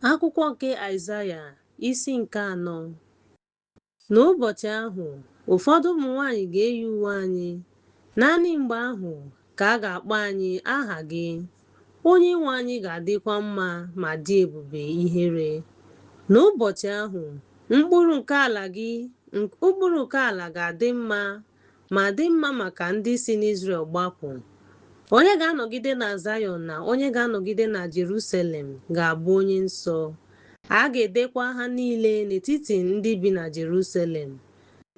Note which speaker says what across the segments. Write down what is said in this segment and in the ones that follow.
Speaker 1: Akwụkwọ nke Aịzaya isi nke 4. N'ụbọchị ahụ, ụfọdụ ụmụ nwanyị ga-eyi uwe anyị, naanị mgbe ahụ ka a ga-akpọ anyị aha gị. Onyenwe anyị ga-adịkwa mma ma dị ebube ihere. N'ụbọchị ahụ, mkpụrụ nke ala ga-adị mma ma dị mma maka ndị si n'Izrel gbapụ. Onye ga-anọgide na Zayọn na onye ga-anọgide na Jerusalem ga-abụ onye nsọ. A ga-edekwa ha niile n'etiti ndị bi na Jerusalem.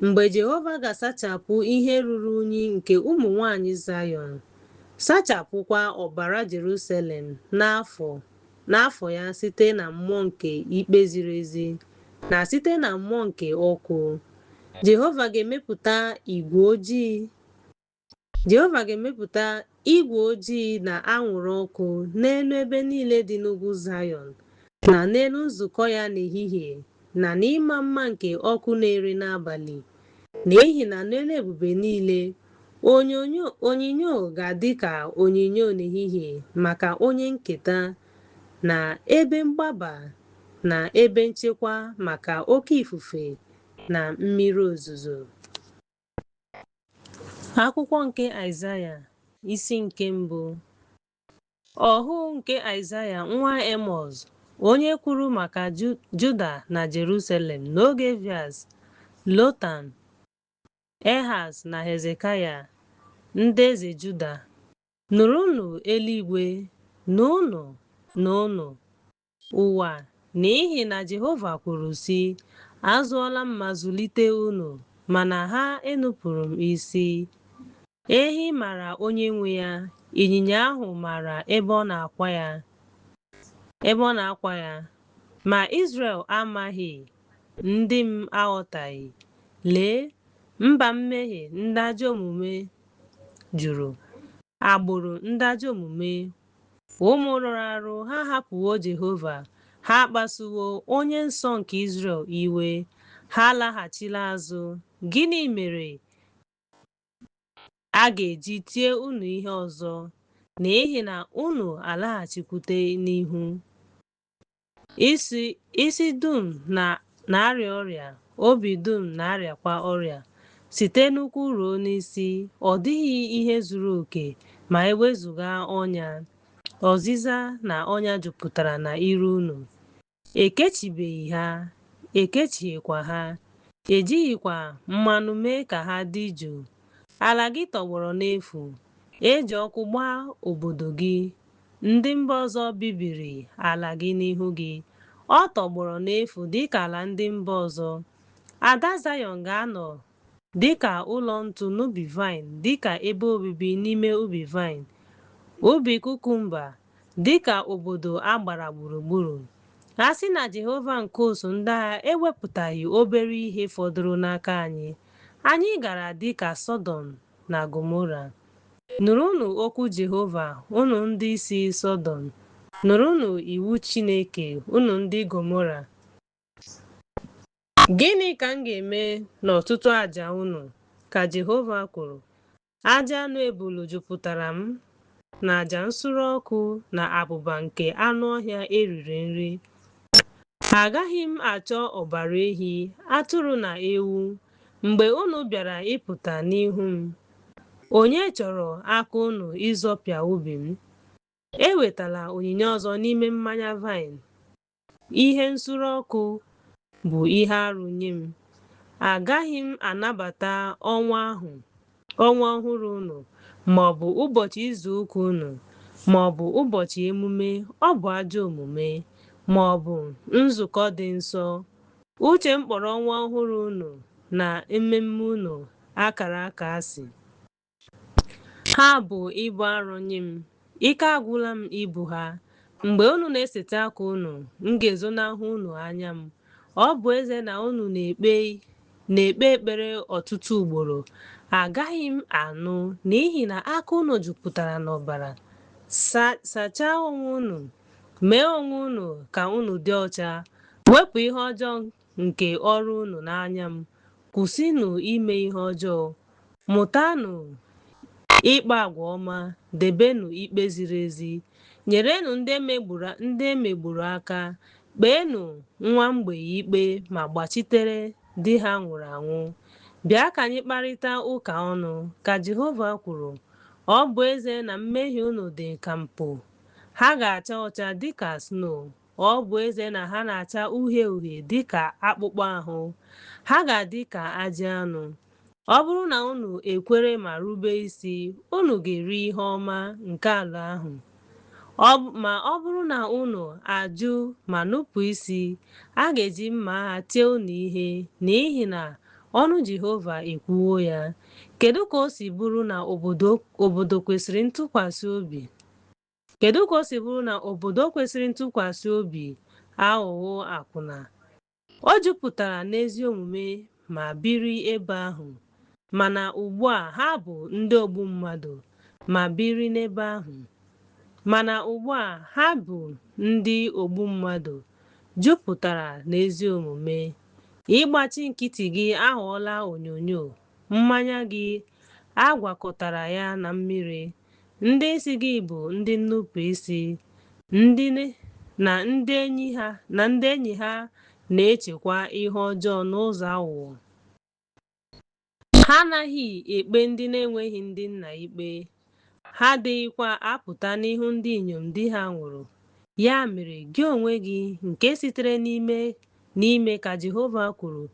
Speaker 1: Mgbe Jehova ga-asachapụ ihe ruru unyi nke ụmụ nwanyị Zayọn, sachapụkwa ọbara Jerusalem n'afọ ya site na mmụọ nke ikpe ziri ezi na site na mmụọ nke ọkụ. Jehova ga-emepụta igwe ojii na anwụrụ ọkụ n'elu ebe niile dị n'ugwu Zayọn, na n'elu nzukọ ya n'ehihie, na n'ịma mma nke ọkụ na-ere n'abalị. N'ihi na n'elu ebube niile, onyinyo ga-adị ka onyinyo n'ehihie maka onye nketa, na ebe mgbaba na ebe nchekwa maka oke ifufe na mmiri ozuzo. Akwụkwọ nke Aịzaya isi nke 1. Ọhụ nke Aịzaya nwa Emọz, onye kwuru maka Juda na Jerusalem n'oge Vias, Lotan, Ehaz na Hezekaya, ndị eze Juda. Nụrụnụ eluigwe, nụnụ ụwa, n'ihi na Jehova kwuru sị, azụọla m ma zụlite unu, mana ha enupụrụ m isi. Ehi mara onye nwe ya, ịnyịnya ahụ mara ebe ọ na-akwa ya, ma Izrel amaghị, ndị m aghọtaghị. Lee, mba mmehie ndị ajọ omume juru, agbụrụ ndị ajọ omume, ụmụ rụrụ arụ, ha hapụwo Jehova, ha kpasuwo Onye Nsọ nke Izrel iwe, ha laghachila azụ. Gịnị mere a ga-eji tie unu ihe ọzọ? N'ihi na unu alaghachikwute n'ihu. Isi dum na-arịa ọrịa, obi dum na-arịakwa ọrịa, site n'ụkwụ ruo n'isi. Ọ dịghị ihe zuru oke ma ewezuga ọnya. Ọzịza na ọnya jupụtara na iru unu. Ekechibeghị ha, ekechighịkwa ha, ejighịkwa mmanụ mee ka ha dị jụụ. Ala gị tọgbọrọ n'efu, eji ọkụ gbaa obodo gị. Ndị mba ọzọ bibiri ala gị n'ihu gị. Ọ tọgbọrọ n'efu dịka ala ndị mba ọzọ. Ada Zayọn ga-anọ dịka ụlọ ntu n'ubi vaịn, dịka ebe obibi n'ime ubi vaịn, ubi kukumba, dịka obodo a gbara gburugburu. A sị na Jehova nke osu ndị agha ewepụtaghị obere ihe fọdụrụ n'aka anyị, anyị gara dịka Sọdọm na Gomora. Nụrụnụ okwu Jehova, unu ndị isi Sọdọm, nụrụnụ iwu Chineke, unu ndị Gomora. Gịnị ka m ga-eme n'ọtụtụ àjà unu? Ka Jehova kwuru. Aja anụ ebulu jupụtara m, na àjà nsure ọkụ na abụba nke anụ ọhịa eriri nri. Agaghị m achọ ọbara ehi, atụrụ na ewu mgbe unu bịara ịpụta n'ihu m. Onye chọrọ aka unu ịzọpịa ubi m? Ewetala onyinye ọzọ n'ime mmanya vaịn. Ihe nsure ọkụ bụ ihe arụ nye m. Agaghị m anabata ọnwa ọhụrụ unu, maọbụ ụbọchị izu ụka unu, maọbụ ụbọchị emume, ọ bụ ajọ omume, maọbụ nzukọ dị nsọ. Uche m kpọrọ ọnwa ọhụrụ unu na mmemme unu akara aka asị. Ha bụ ibu arọ nye m, ike agwụla m ibu ha. Mgbe unu na-esete aka unu, m ga-ezonahụ unu anya m. Ọ bụ eze na unu na-ekpe ekpere ọtụtụ ugboro, agaghị m anụ, n'ihi na aka unu jupụtara n'ọbara. Sachaa onwe unu, mee onwe unu ka unu dị ọcha, wepụ ihe ọjọọ nke ọrụ unu n'anya m. Kwụsịnụ ime ihe ọjọọ, mụtanụ ịkpa agwa ọma, debenụ ikpe ziri ezi. Nyerenụ ndị emegburu aka, kpeenụ nwa mgbei ikpe ma gbachitere di ha nwụrụ anwụ. Bịa ka anyị kparịta ụka ọnụ, ka Jehova kwuru. Ọ bụ eze na mmehie unu dị ka mpụ. Ha ga-acha ọcha dịka snow. Ọ bụ eze na ha na-acha uhie uhie dịka akpụkpọ ahụ. Ha ga-adị ka ajị anụ. Ọ bụrụ na unu ekwere ma rube isi, unu ga-eri ihe ọma nke ala ahụ. Ma ọ bụrụ na unu ajụ ma nupụ isi, a ga-eji mma agha tie unu ihe, n'ihi na ọnụ Jehova ekwuwo ya. Kedu ka o si bụrụ na obodo kwesịrị ntụkwasị obi? Kedu ka o si bụrụ na obodo kwesịrị ntụkwasị obi aghọwo akwụna? O jupụtara n'ezi omume ma biri ebe ahụ. Mana ugbu a ha bụ ndị ogbu mmadụ ma biri n'ebe ahụ. Mana ugbu a ha bụ ndị ogbu mmadụ jupụtara n'ezi omume. Ịgbachi nkịtị gị aghọọla onyonyo. Mmanya gị agwakọtara ya na mmiri. Ndị isi gị bụ ndị nnupụ isi. Na ndị enyi ha na-echekwa ihe ọjọọ n'ụzọ aghụghọ. Ha anaghị ekpe ndị na-enweghị ndị nna ikpe. Ha adịghịkwa apụta n'ihu ndị inyom di ha nwụrụ. Ya mere, gị onwe gị nke sitere n'ime ka Jehova kwuru,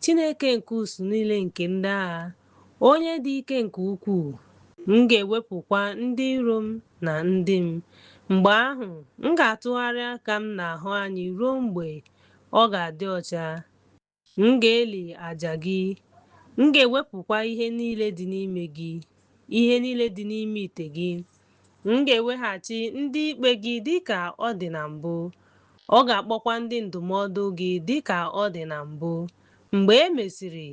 Speaker 1: Chineke nke usu niile nke ndị agha, onye dị ike nke ukwuu, m ga-ewepụkwa ndị iro m na ndị m. Mgbe ahụ, m ga-atụgharị aka m n'ahụ anyị ruo mgbe ọ ga-adị ọcha. M ga-eli àjà gị. M ga-ewepụkwa ihe niile dị n'ime gị, ihe niile dị n'ime ite gị. M ga-eweghachi ndị ikpe gị dịka ọ dị na mbụ. Ọ ga-akpọkwa ndị ndụmọdụ gị dịka ọ dị na mbụ. Mgbe e mesịrị,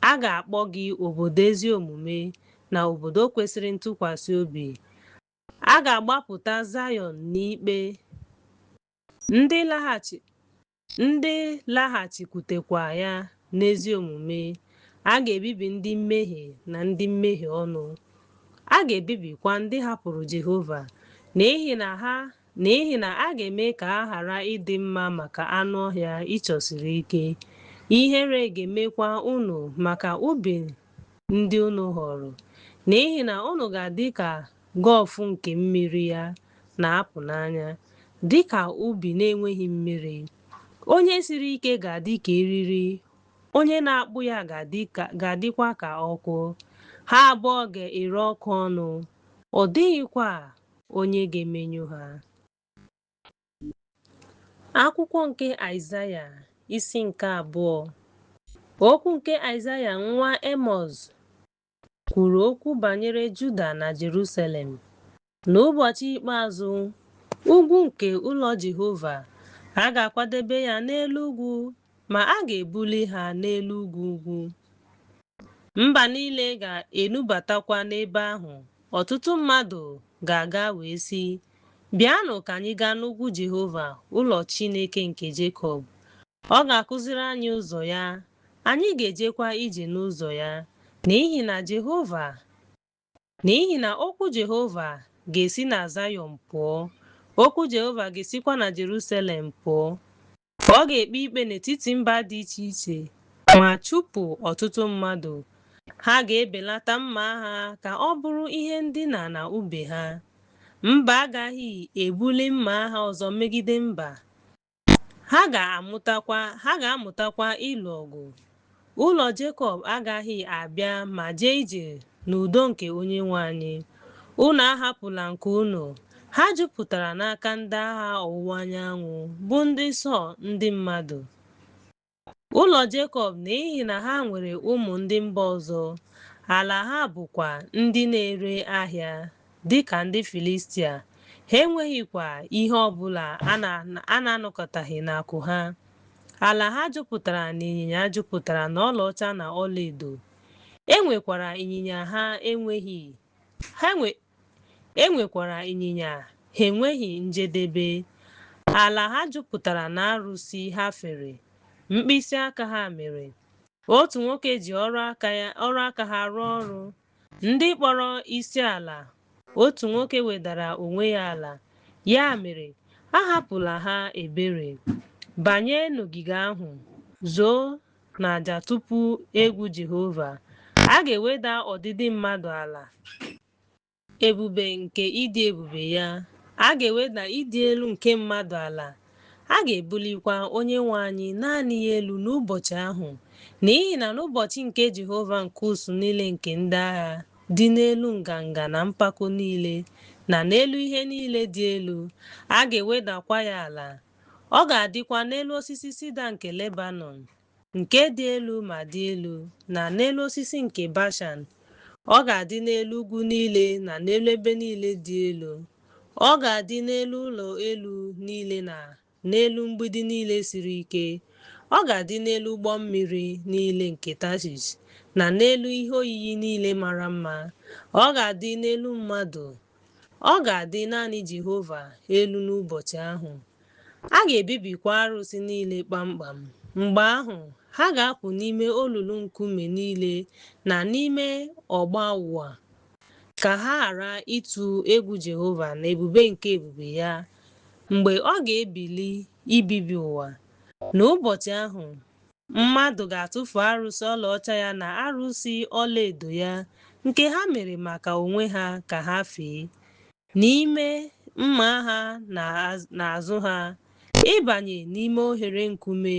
Speaker 1: a ga-akpọ gị obodo ezi omume na obodo kwesịrị ntụkwasị obi. A ga-agbapụta Zayọn n'ikpe. Ndị laghachikwutekwa ya n'ezi omume. A ga-ebibi ndị mmehie na ndị mmehie ọnụ. A ga-ebibikwa ndị hapụrụ Jehova, n'ihi na a ga-eme ka ha ghara ịdị mma maka anụ ọhịa ịchọsiri ike. Ihere ga-emekwa unu maka ubi ndị unu họrọ, n'ihi na unu ga-adị ka gọlfụ nke mmiri ya na-apụ n'anya, dịka ubi na-enweghị mmiri. Onye siri ike ga-adị ka eriri, onye na-akpụ ya ga-adịkwa ka ọkụ. Ha abụọ ga-ere ọkụ ọnụ, ọ dịghịkwa onye ga-emenyụ ha. Akwụkwọ nke Aịzaya, isi nke 2. Okwu nke Aịzaya nwa Emọz kwuru okwu banyere Juda na Jerusalem. N'ụbọchị ikpeazụ, ugwu nke ụlọ Jehova, a ga-akwadebe ya n'elu ugwu, ma a ga-ebuli ha n'elu ugwu. Mba niile ga-enubatakwa n'ebe ahụ. Ọtụtụ mmadụ ga-aga wee sị, bịanụ ka anyị gaa n'ugwu Jehova, ụlọ Chineke nke Jekọb. Ọ ga-akụziri anyị ụzọ ya, anyị ga-ejekwa ije n'ụzọ ya. N'ihi na okwu Jehova ga-esi na Zayọn pụọ, okwu Jehova ga-esikwa na Jerusalem pụọ. Ọ ga-ekpe ikpe n'etiti mba dị iche iche ma chụpụ ọtụtụ mmadụ. Ha ga-ebelata mma agha ka ọ bụrụ ihe ndina na ùbe ha. Mba agaghị ebuli mma agha ọzọ megide mba. Ha ga-amụtakwa ịlụ ọgụ. Ụlọ Jekọb agaghị abịa ma jee ije n'udo nke Onyenwe anyị. Unu ahapụla nke unu. Ha jupụtara n'aka ndị agha ọwụwa anyanwụ, bụ ndị sọ ndị mmadụ. Ụlọ Jekọb, n'ihi na ha nwere ụmụ ndị mba ọzọ. Ala ha bụkwa ndị na-ere ahịa dịka ndị Filistia. Ha enweghịkwa ihe ọbụla a na-anakọtaghị n'akụ ha. Ala ha jupụtara n'ịnyịnya jupụtara n'ọlaọcha na ọlaedo. Enwekwara ịnyịnya ha enweghị njedebe. Ala ha jupụtara na arụsị ha fere, mkpịsị aka ha mere. Otu nwoke ji ọrụ aka ha rụọ ọrụ. Ndị kpọrọ isi ala, otu nwoke wedara onwe ya ala. Ya mere, ahapụla ha ebere. banye n'ogige ahụ, zoo n'àjà tupu egwu Jehova. A ga-eweda ọdịdị mmadụ ala, ebube nke ịdị ebube ya. A ga-eweda ịdị elu nke mmadụ ala. A ga-ebulikwa Onyenwe anyị naanị ya elu n'ụbọchị ahụ, n'ihi na n'ụbọchị nke Jehova nke usu niile nke ndị agha dị n'elu nganga na mpako niile na n'elu ihe niile dị elu, a ga-ewedakwa ya ala. Ọ ga-adịkwa n'elu osisi sida nke Lebanọn, nke dị elu ma dị elu, na n'elu osisi nke Bashan. Ọ ga-adị n'elu ugwu niile na n'elu ebe niile dị elu. Ọ ga-adị n'elu ụlọ elu niile na n'elu mgbidi niile siri ike. Ọ ga-adị n'elu ụgbọ mmiri niile nke Tashish na n'elu ihe oyiyi niile mara mma. Ọ ga-adị n'elu mmadụ. Ọ ga-adị naanị Jehova elu n'ụbọchị ahụ. A ga-ebibikwa arụsị niile kpamkpam. Mgbe ahụ, ha ga-apụ n'ime olulu nkume niile na n'ime ọgba ụwa, ka ha ghara ịtụ egwu Jehova na ebube nke ebube ya, mgbe ọ ga-ebili ibibi ụwa. N'ụbọchị ahụ, mmadụ ga-atụfu arụsị ọlaọcha ya na arụsị ọlaedo ya, nke ha mere maka onwe ha ka ha fee, n'ime mma agha n'azụ ha, ịbanye n'ime oghere nkume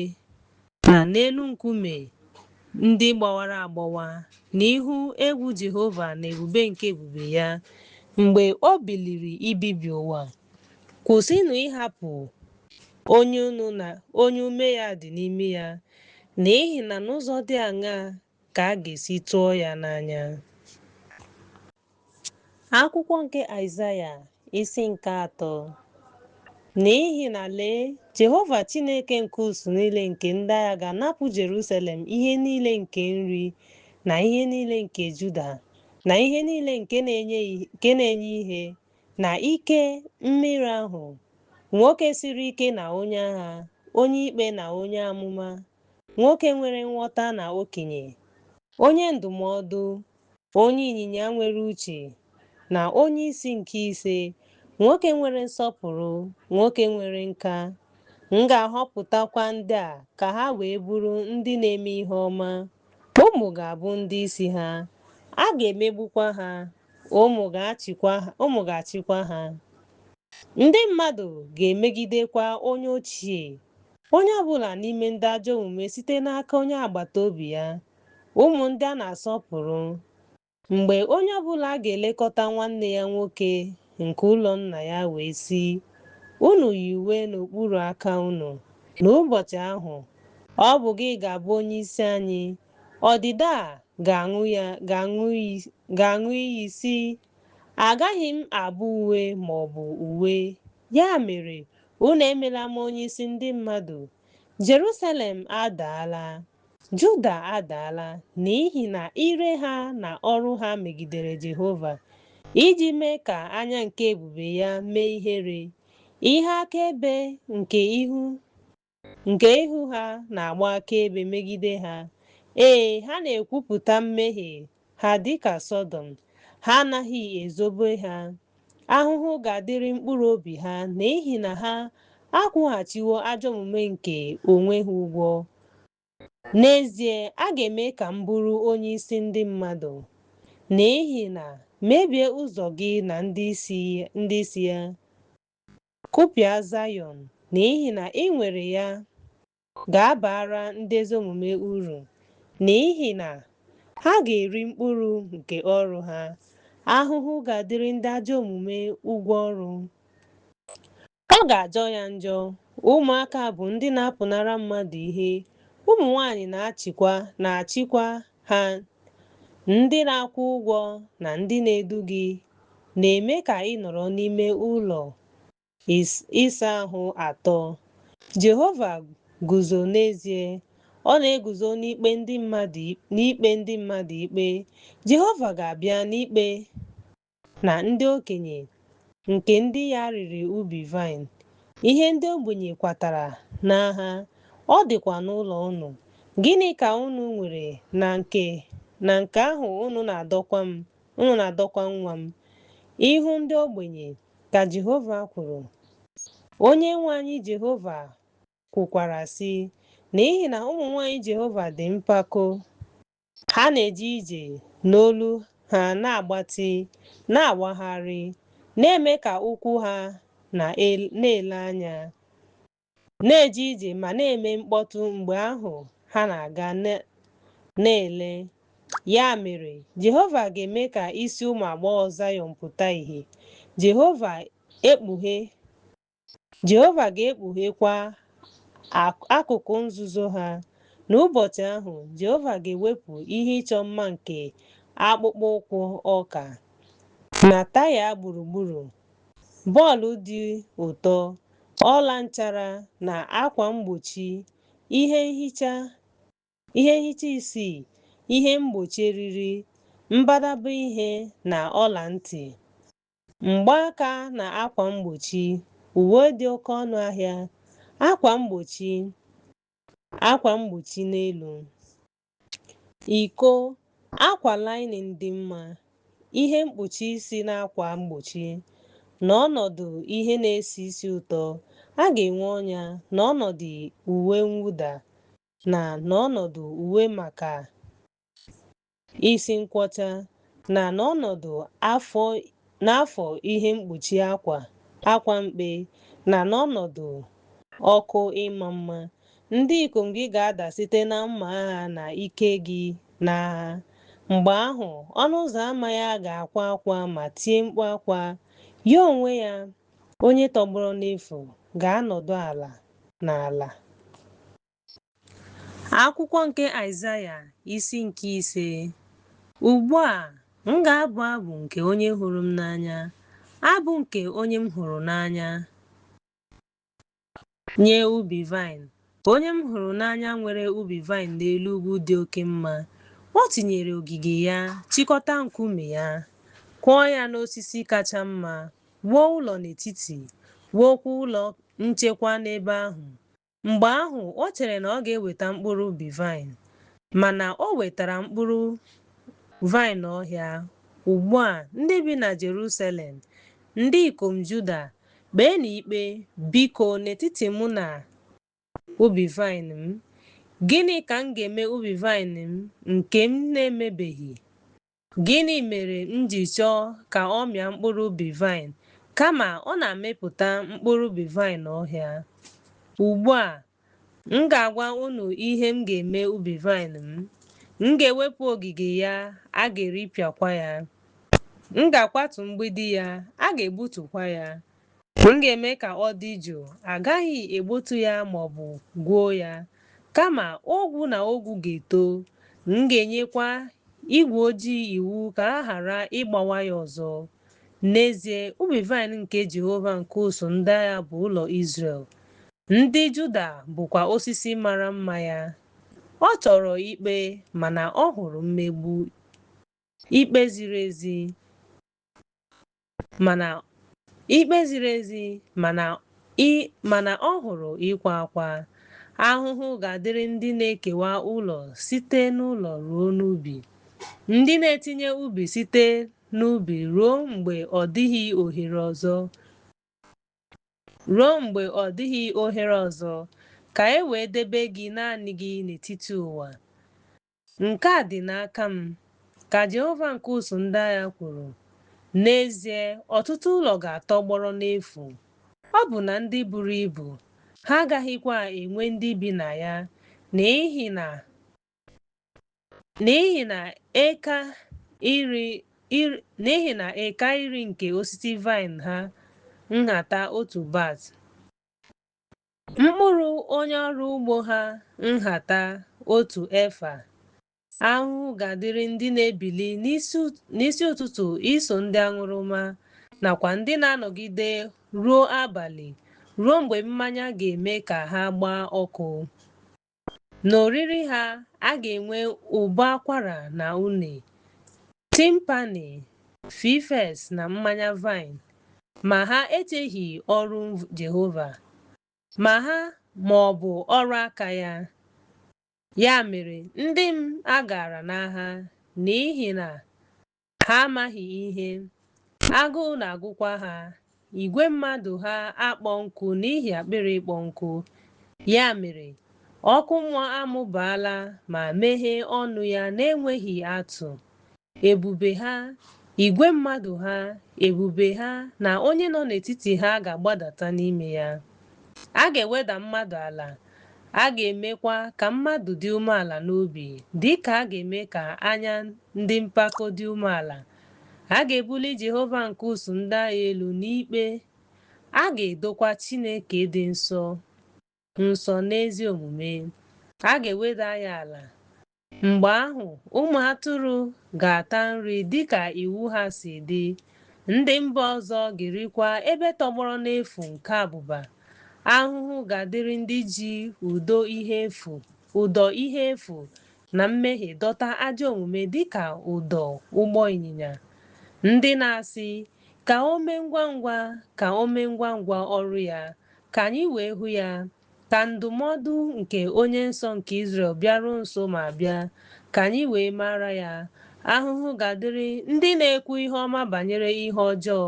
Speaker 1: na n'elu nkume ndị gbawara agbawa, n'ihu egwu Jehova na ebube nke ebube ya, mgbe o biliri ibibi ụwa. Kwụsịnụ ịhapụ onye ume ya dị n'ime ya, n'ihi na n'ụzọ dị aṅaa ka a ga-esi tụọ ya n'anya. Akwụkwọ nke Aịzaya isi nke 3. N'ihi na lee, Jehova Chineke nke usu niile nke ndị agha ga-anapụ Jerusalem ihe niile nke nri, na ihe niile nke Juda, na ihe niile nke na-enye ihe, na ike mmiri ahụ, nwoke siri ike na onye agha, onye ikpe na onye amụma, nwoke nwere nghọta na okenye, onye ndụmọdụ, onye ịnyịnya nwere uche, na onye isi nke ise, nwoke nwere nsọpụrụ, nwoke nwere nka. M ga-ahọpụtakwa ndị a ka ha wee bụrụ ndị na-eme ihe ọma. Ụmụ ga-abụ ndị isi ha. A ga-emegbukwa ha. Ụmụ ga-achịkwa ha. Ndị mmadụ ga-emegidekwa onye ochie, onye ọbụla n'ime ndị ajọ omume site n'aka onye agbata obi ya. Ụmụ ndị a na-asọpụrụ. Mgbe onye ọbụla ga-elekọta nwanne ya nwoke nke ụlọ nna ya wee sị, unu yi uwe n'okpuru aka unu. N'ụbọchị ahụ, ọ bụ gị ga-abụ onye isi anyị. Ọdịda a ga-aṅụ iyi sị, agaghị m abụ uwe ma ọ bụ uwe. Ya mere, unu emela m onye isi ndị mmadụ. Jerusalem adaala, Juda adaala, n'ihi na ire ha na ọrụ ha megidere Jehova, iji mee ka anya nke ebube ya mee ihere. Ihe akaebe nke ihu ha na-agba akaebe megide ha. Ee, ha na-ekwupụta mmehie ha dịka Sọdọm. Ha anaghị ezobe ha. Ahụhụ ga-adịrị mkpụrụ obi ha, n'ihi na ha akwụghachiwo ajọ omume nke onwe ha ụgwọ. N'ezie, a ga-eme ka m bụrụ onye isi ndị mmadụ, n'ihi na mebie ụzọ gị na ndị isi ya. Kụpịa Zayọn, n'ihi na ị nwere ya ga-abara ndị ezi omume uru, n'ihi na ha ga-eri mkpụrụ nke ọrụ ha. Ahụhụ ga-adịrị ndị ajọ omume ụgwọ ọrụ. Ọ ga-ajọ ya njọ. Ụmụaka bụ ndị na-apụnara mmadụ ihe. Ụmụ nwanyị na-achịkwa ha. Ndị na-akwụ ụgwọ na ndị na-edu gị na-eme ka ị nọrọ n'ime ụlọ ịsa ahụ atọ. Jehova guzo n'ezie, ọ na-eguzo n'ikpe ndị mmadụ ikpe. Jehova ga-abịa n'ikpe na ndị okenye nke ndị ya riri ubi vaịn, ihe ndị ogbenye kwatara n'agha. Ọ dịkwa n'ụlọ unu. Gịnị ka unu nwere na nke ahụ unu na-adọkwa nwa m? Ihu ndị ogbenye, ka Jehova kwuru. Onyenwe anyị Jehova kwukwara sị, n'ihi na ụmụ nwanyị Jehova dị mpako, ha na-eje ije n'olu ha na-agbatị, na-agbagharị, na-eme ka ụkwụ ha na-ele anya, na-eje ije ma na-eme mkpọtụ mgbe ahụ ha na-aga na-ele. Ya mere, Jehova ga-eme ka isi ụmụ agbọghọ Zayọn pụta ìhè. Jehova ga-ekpughekwa akụkụ nzuzo ha. N'ụbọchị ahụ, Jehova ga-ewepụ ihe ịchọ mma nke akpụkpọ ụkwụ ọka, na taya gburugburu, bọọlụ dị ụtọ, ọla nchara, na ákwà mgbochi, ihe nhicha isi, ihe mgbochi eriri, mbadamba ihe, na ọla ntị, mgbaaka na ákwà mgbochi, uwe dị oke ọnụ ahịa, ákwà mgbochi n'elu, iko, ákwà lining dị mma, ihe mkpuchi isi na ákwà mgbochi. N'ọnọdụ ihe na-esi ísì ụtọ, a ga-enwe ọnya n'ọnọdụ uwe mwụda, na n'ọnọdụ uwe maka isi nkwọcha, na n'ọnọdụ n'afọ ihe mkpuchi akwa mkpe, na n'ọnọdụ ọkụ ịma mma. Ndị ikom gị ga-ada site na mma agha na ike gị n'agha. Mgbe ahụ, ọnụ ụzọ ámá ya ga-akwa akwa ma tie mkpu akwa. Ya onwe ya, onye tọgbọrọ n'efu, ga-anọdụ ala n'ala. Akwụkwọ nke Aịzaya isi nke 5. Ugbu a, m ga-abụ abụ nke onye hụrụ m n'anya, abụ nke onye m hụrụ n'anya nye ubi vaịn. Onye m hụrụ n'anya nwere ubi vaịn n'elu ugwu dị oke mma. O tinyere ogige ya, chịkọta nkume ya, kụọ ya n'osisi kacha mma, wuo ụlọ n'etiti, wuokwa ụlọ nchekwa n'ebe ahụ. Mgbe ahụ, o chere na ọ ga-eweta mkpụrụ ubi vaịn, mana o wetara mkpụrụ vaịn ọhịa. Ugbu a, ndị bi na Jerusalem, ndị ikom Juda, kpeenụ ikpe, biko, n'etiti mụ na ubi vaịn m. Gịnị ka m ga-eme ubi vaịn m nke m na-emebeghị? Gịnị mere m ji chọọ ka ọ mịa mkpụrụ ubi vaịn kama ọ na-amịpụta mkpụrụ ubi vaịn ọhịa? Ugbu a, m ga-agwa unu ihe m ga-eme ubi vaịn m. M ga-ewepụ ogige ya, a ga-eripịakwa ya. M ga-akwatu mgbidi ya, a ga-egbutukwa ya. M ga-eme ka ọ dị jụụ, agaghị egbutu ya maọbụ gwuo ya, kama ogwu na ogwu ga-eto. M ga-enyekwa igwe ojii iwu ka ha ghara ịgbawa ya ọzọ. N'ezie, ubi vaịn nke Jehova nke usuu ndị agha bụ ụlọ Izrel. Ndị Juda bụkwa osisi mara mma ya. Ọ chọrọ ikpe, mana ọ hụrụ mmegbu, ikpe ziri ezi, mana ọ hụrụ ịkwa akwa. Ahụhụ ga-adịrị ndị na-ekewa ụlọ site n'ụlọ ruo n'ubi, ndị na-etinye ubi site n'ubi ruo mgbe ọ dịghị ohere ọzọ, ka e wee debe gị naanị gị n'etiti ụwa. Nke a dị n'aka m, ka Jehova nke usuu ndị agha kwuru. N'ezie, ọtụtụ ụlọ ga-atọgbọrọ n'efu, ọ bụ na ndị buru ibu, ha agaghịkwa enwe ndị bi na ya, n'ihi na eka iri nke osisi vaịn ha nhata otu bat, mkpụrụ onye ọrụ ugbo ha nhata otu efa. Ahụhụ ga-adịrị ndị na-ebili n'isi ụtụtụ iso ndị aṅụrụma, nakwa ndị na-anọgide ruo abalị, ruo mgbe mmanya ga-eme ka ha gbaa ọkụ. N'oriri ha, a ga-enwe ụbọ akwara na une, timpani, fifes na mmanya vaịn, ma ha echeghị ọrụ Jehova, ma ọ bụ ọrụ aka ya. Ya mere, ndị m agara n'agha n'ihi na ha amaghị ihe. Agụụ na-agụkwa ha, igwe mmadụ ha akpọ nkụ n'ihi akpịrị ịkpọ nkụ. Ya mere, ọkụ mmụọ amụbaala ma meghee ọnụ ya na-enweghị atụ. Ebube ha, igwe mmadụ ha, ebube ha na onye nọ n'etiti ha ga-agbadata n'ime ya. A ga-eweda mmadụ ala, a ga-emekwa ka mmadụ dị umeala n'obi, dịka a ga-eme ka anya ndị mpako dị umeala. A ga-ebuli Jehova nke usu ndị agha elu n'ikpe. A ga-edokwa Chineke dị nsọ nsọ n'ezi omume. A ga-eweda ya ala. Mgbe ahụ, ụmụ atụrụ ga-ata nri dịka iwu ha si dị. Ndị mba ọzọ ga-erikwa ebe tọgbọrọ n'efu nke abụba. Ahụhụ ga-adịrị ndị ji ụdọ ihe efu na mmehie dọta ajọ omume dịka ụdọ ụgbọ ịnyịnya. Ndị na-asị, ka o mee ngwa ngwa, ka o mee ngwa ngwa ọrụ ya, ka anyị wee hụ ya. Ka ndụmọdụ nke onye nsọ nke Izrel bịaruo nso ma bịa, ka anyị wee mara ya. Ahụhụ ga-adịrị ndị na-ekwu ihe ọma banyere ihe ọjọọ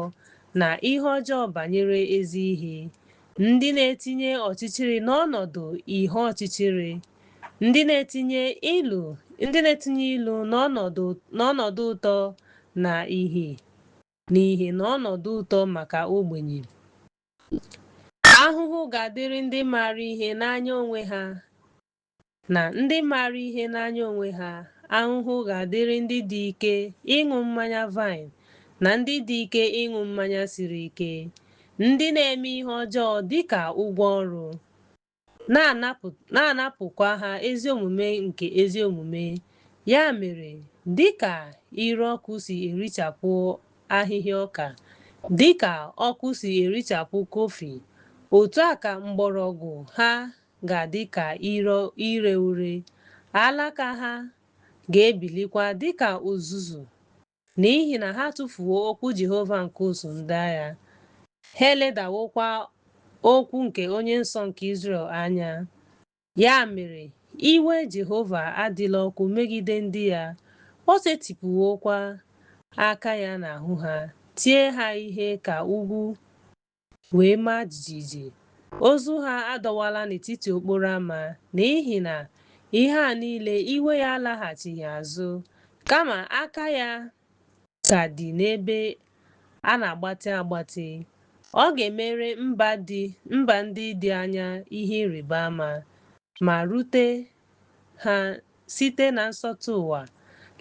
Speaker 1: na ihe ọjọọ banyere ezi ihe. Ndị na-etinye ọchịchịrị n'ọnọdụ ihe ọchịchịrị. Ndị na-etinye ilu n'ọnọdụ ụtọ na ìhè n'ọnọdụ ụtọ maka ogbenye. Ahụhụ ga-adịrị ndị maara ihe n'anya onwe ha na ndị maara ihe n'anya onwe ha. Ahụhụ ga-adịrị ndị dị ike ịṅụ mmanya vaịn na ndị dị ike ịṅụ mmanya siri ike. Ndị na-eme ihe ọjọọ dịka ụgwọ ọrụ, na-anapụkwa ha ezi omume nke ezi omume. Ya mere, dịka ire ọkụ si erichapụ ahịhịa ọka, dịka ọkụ si erichapụ kọfị, otu a ka mgbọrọgwụ ha ga-adị ka ire ure. Alaka ha ga-ebilikwa dịka uzuzu, n'ihi na ha tụfuo okwu Jehova nke usu ndị agha. Ha eledawokwa okwu nke onye nsọ nke Izrel anya. Ya mere, iwe Jehova adịla ọkụ megide ndị ya. O setịpụwokwa aka ya n'ahụ ha, tie ha ihe ka ugwu wee maa jijiji. Ozu ha adọwala n'etiti okporo ámá, n'ihi na ihe a niile iwe ya alaghachighị azụ, kama aka ya ka dị n'ebe a na-agbatị agbatị. Ọ ga-emere mba ndị dị anya ihe ịrịba ama, ma rute ha site na nsọtụ ụwa.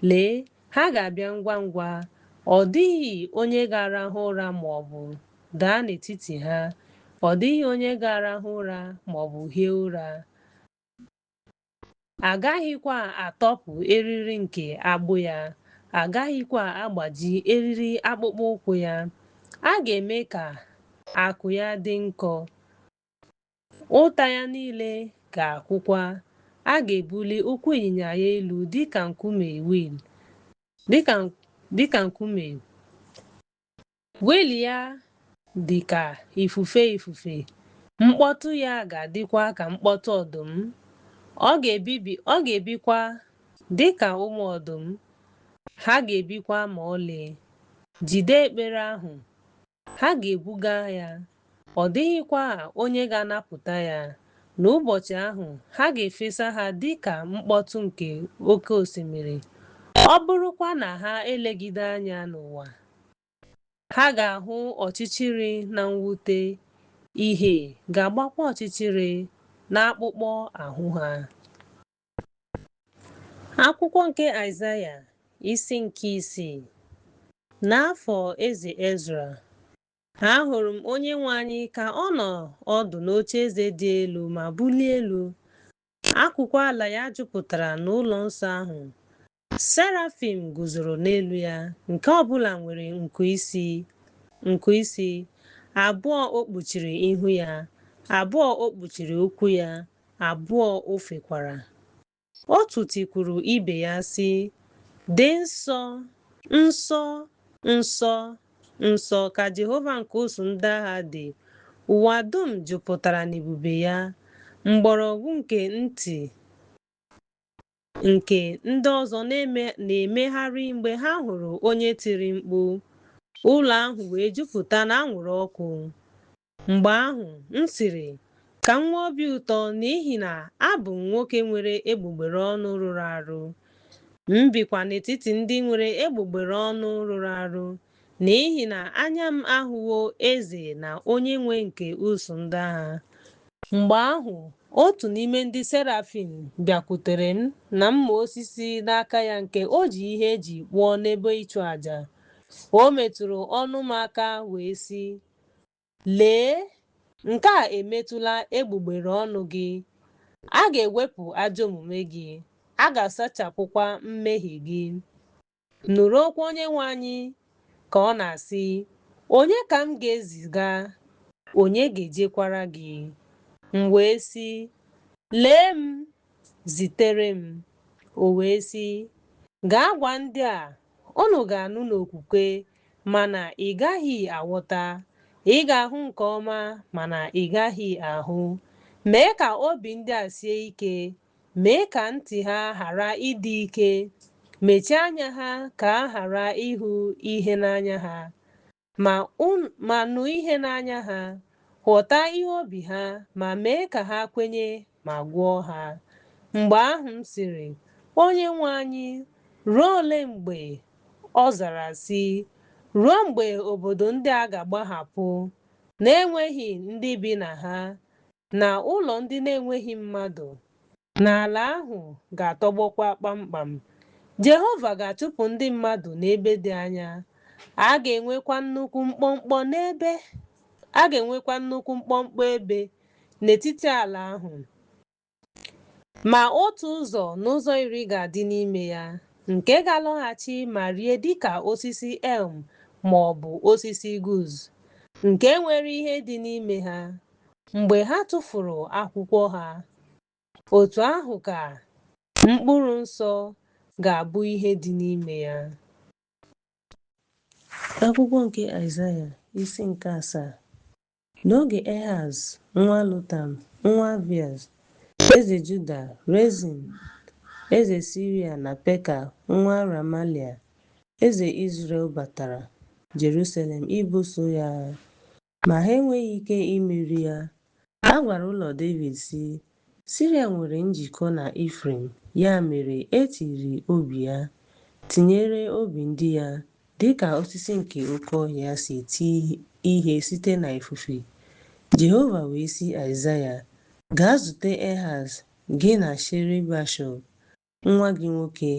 Speaker 1: Lee, ha ga-abịa ngwa ngwa. Ọ dịghị onye ga-arahụ ụra ma ọ bụ daa n'etiti ha. Ọ dịghị onye ga-arahụ ụra ma ọ bụ hie ụra. Agaghịkwa atọpụ eriri nke agbụ ya, agaghịkwa agbaji eriri akpụkpọ ụkwụ ya. A ga-eme ka àkụ ya dị nkọ, ụta ya niile ga-akwụkwa. A ga-ebuli ụkwụ ịnyịnya ya elu dịka nkume wiil ya dị ka ifufe ifufe. Mkpọtụ ya ga-adịkwa ka mkpọtụ ọdụm. Ọ ga-ebikwa dịka ụmụ ọdụm. Ha ga-ebikwa ma ọlị. Jide ekpere ahụ, ha ga-ebuga ya. Ọ dịghịkwa onye ga-anapụta ya. N'ụbọchị ahụ, ha ga-efesa ha dịka mkpọtụ nke oke osimiri. Ọ bụrụkwa na ha elegide anya n'ụwa, ha ga-ahụ ọchịchịrị na mwute. Ìhè ga-agbakwa ọchịchịrị n'akpụkpọ ahụ ha. Akwụkwọ nke Aịzaya, isi nke 6. N'afọ eze Ezra, ahụrụ m Onyenwe anyị ka ọ nọ ọdụ n'ocheeze dị elu ma bulie elu. Akụkụ ala ya jupụtara n'ụlọ nsọ ahụ. Serafim guzoro n'elu ya, nke ọbụla nwere nku isi. Abụọ o kpuchiri ihu ya, abụọ o kpuchiri ụkwụ ya, abụọ o fekwara. Otu tikwuru ibe ya sị, dị nsọ, nsọ, nsọ, nsọ ka Jehova nke usu ndị agha dị. Ụwa dum jupụtara n'ebube ya. Mgbọrọgwụ nke ntị nke ndị ọzọ na-emegharị mgbe ha hụrụ onye tiri mkpu. Ụlọ ahụ wee jupụta n'anwụrụ ọkụ. Mgbe ahụ m sịrị, ka m nwee obi ụtọ n'ihi na abụ m nwoke nwere egbugbere ọnụ rụrụ arụ. M bikwa n'etiti ndị nwere egbugbere ọnụ rụrụ arụ n'ihi na anya m ahụwo eze na onye nwe nke ụsụ ndị agha. Mgbe ahụ, otu n'ime ndị serafim bịakwutere m na mma osisi n'aka ya nke o ji ihe eji kpụọ n'ebe ịchụ àjà. O metụrụ ọnụ m aka wee sị, "Lee, nke a emetụla egbugbere ọnụ gị. A ga-ewepụ ajọ omume gị, a ga-asachapụkwa mmehie gị." Nụrụ okwu Onyenwe anyị ka ọ na-asị, "Onye ka m ga-eziga? Onye ga-ejekwara gị?" M wee sị, "Lee m, zitere m." O wee sị, "Gaa gwa ndị a, unu ga-anụ n'okwukwe mana ị gaghị aghọta, ị ga-ahụ nke ọma mana ị gaghị ahụ. Mee ka obi ndị a sie ike, mee ka ntị ha ghara ịdị ike, mechie anya ha ka a ghara ịhụ ihe n'anya ha, ma nụ ihe n'anya ha, ghọta ihe obi ha, ma mee ka ha kwenye ma gwọọ ha." Mgbe ahụ m sịrị, "Onyenwe anyị, ruo ole mgbe?" Ọ zara sị, "Ruo mgbe obodo ndị a ga-agbahapụ, na-enweghị ndị bi na ha, na ụlọ ndị na-enweghị mmadụ, na ala ahụ ga-atọgbọkwa kpamkpam. Jehova ga-achụpụ ndị mmadụ n'ebe dị anya. A ga-enwekwa nnukwu mkpọmkpọ ebe n'etiti ala ahụ. Ma otu ụzọ n'ụzọ iri ga-adị n'ime ya, nke ga-alọghachi ma rie dịka osisi elm ma ọ bụ osisi guz, nke nwere ihe dị n'ime ha. Mgbe ha tụfuru akwụkwọ ha, otu ahụ ka mkpụrụ nsọ ga-abụ ihe dị n'ime ya." Akwụkwọ nke Aịzaya isi nke 7. N'oge Ehaz nwa Lotam nwa Abias, eze Juda, Rezin eze Siria na Peka nwa Remalia eze Izrel batara Jerusalem ibuso ya agha, ma ha enweghị ike imeri ya. A gwara ụlọ David sị, "Siria nwere njikọ na Ifrem, ya mere etiri obi ya, tinyere obi ndị ya, dịka osisi nke oke ọhịa si eti ihe site na ifufe." Jehova wee sị Aịzaya, "Gaa zute Ehaz, gị na Sheri-Bashọb nwa gị nwoke,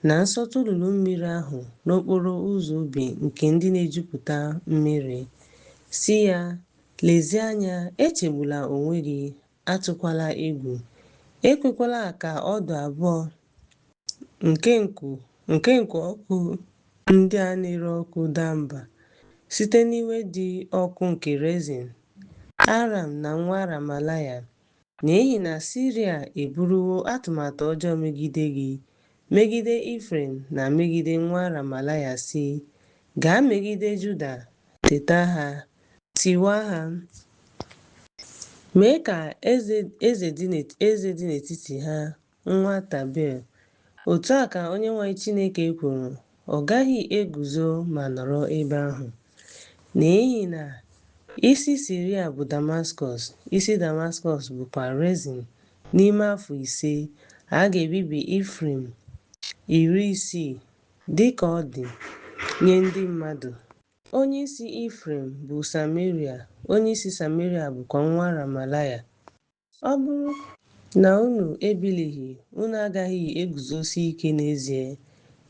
Speaker 1: na nsọtụ olulu mmiri ahụ n'okporo ụzọ ubi nke ndị na-ejupụta mmiri. Sị ya, lezie anya, echegbula onwe gị, atụkwala egwu. Ekwekwala ka ọdụ abụọ nke nku ọkụ ndị a na-ere ọkụ daa mba site n'iwe dị ọkụ nke Rezin, Aram na nwa Ramalaya, n'ihi na Siria eburuwo atụmatụ ọjọọ megide gị, megide Ifrem na megide nwa Ramalaya, sị, gaa megide Juda, teta ha, tiwaa ha, mee ka eze dị n'etiti ha, nwa Tabel." Otu a ka Onyenwe anyị Chineke kwuru, "Ọ gaghị eguzo ma nọrọ ebe ahụ, n'ihi na isi Siria bụ Damaskọs, isi Damaskọs bụkwa Rezin. N'ime afọ 5, a ga-ebibi Ifrem 60 dịka ọ dị nye ndị mmadụ. Onye isi Ifrem bụ Samaria, onye isi Samaria bụkwa nwa Ramalaya. Ọ bụrụ na unu ebilighị, unu agaghị eguzosi ike n'ezie."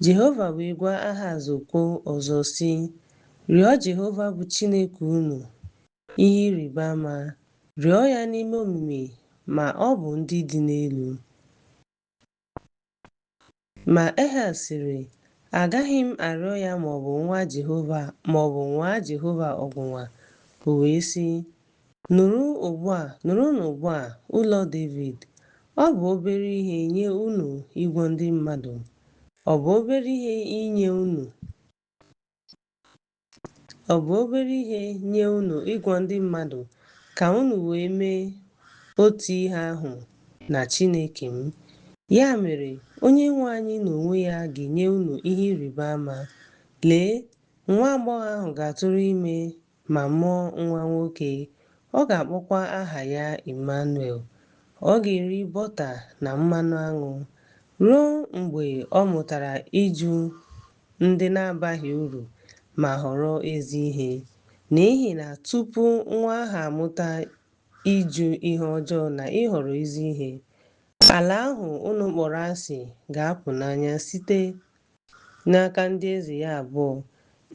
Speaker 1: Jehova wee gwa Ahaz okwu ọzọ sị, "Rịọ Jehova bụ Chineke unu ihe ịrịba ama, rịọ ya n'ime omimi ma ọ bụ ndị dị n'elu." Ma Ehaz sịrị, "Agaghị m arịọ ya maọbụ nwaa Jehova ọgwụnwa." O wee sị, "Nụrụnụ ugbu a, ụlọ David, ọ bụ obere ihe nye unu ịgwọ ndị mmadụ. Ọ bụ obere ihe nye unu ịgwọ ndị mmadụ ka unu wee mee otu ihe ahụ na Chineke m. Ya mere, Onyenwe anyị n'onwe ya ga-enye unu ihe ịrịba ama. Lee, nwa agbọghọ ahụ ga-atụrụ ime ma mụọ nwa nwoke. Ọ ga-akpọkwa aha ya Emmanuel. Ọ ga-eri bọta na mmanụ aṅụ ruo mgbe ọ mụtara ịjụ ndị na-abaghị uru ma họrọ ezi ihe. N'ihi na tupu nwa ahụ amụta ịjụ ihe ọjọọ na ịhọrọ ezi ihe, ala ahụ unu kpọrọ asị ga-apụ n'anya site n'aka ndị eze ya abụọ.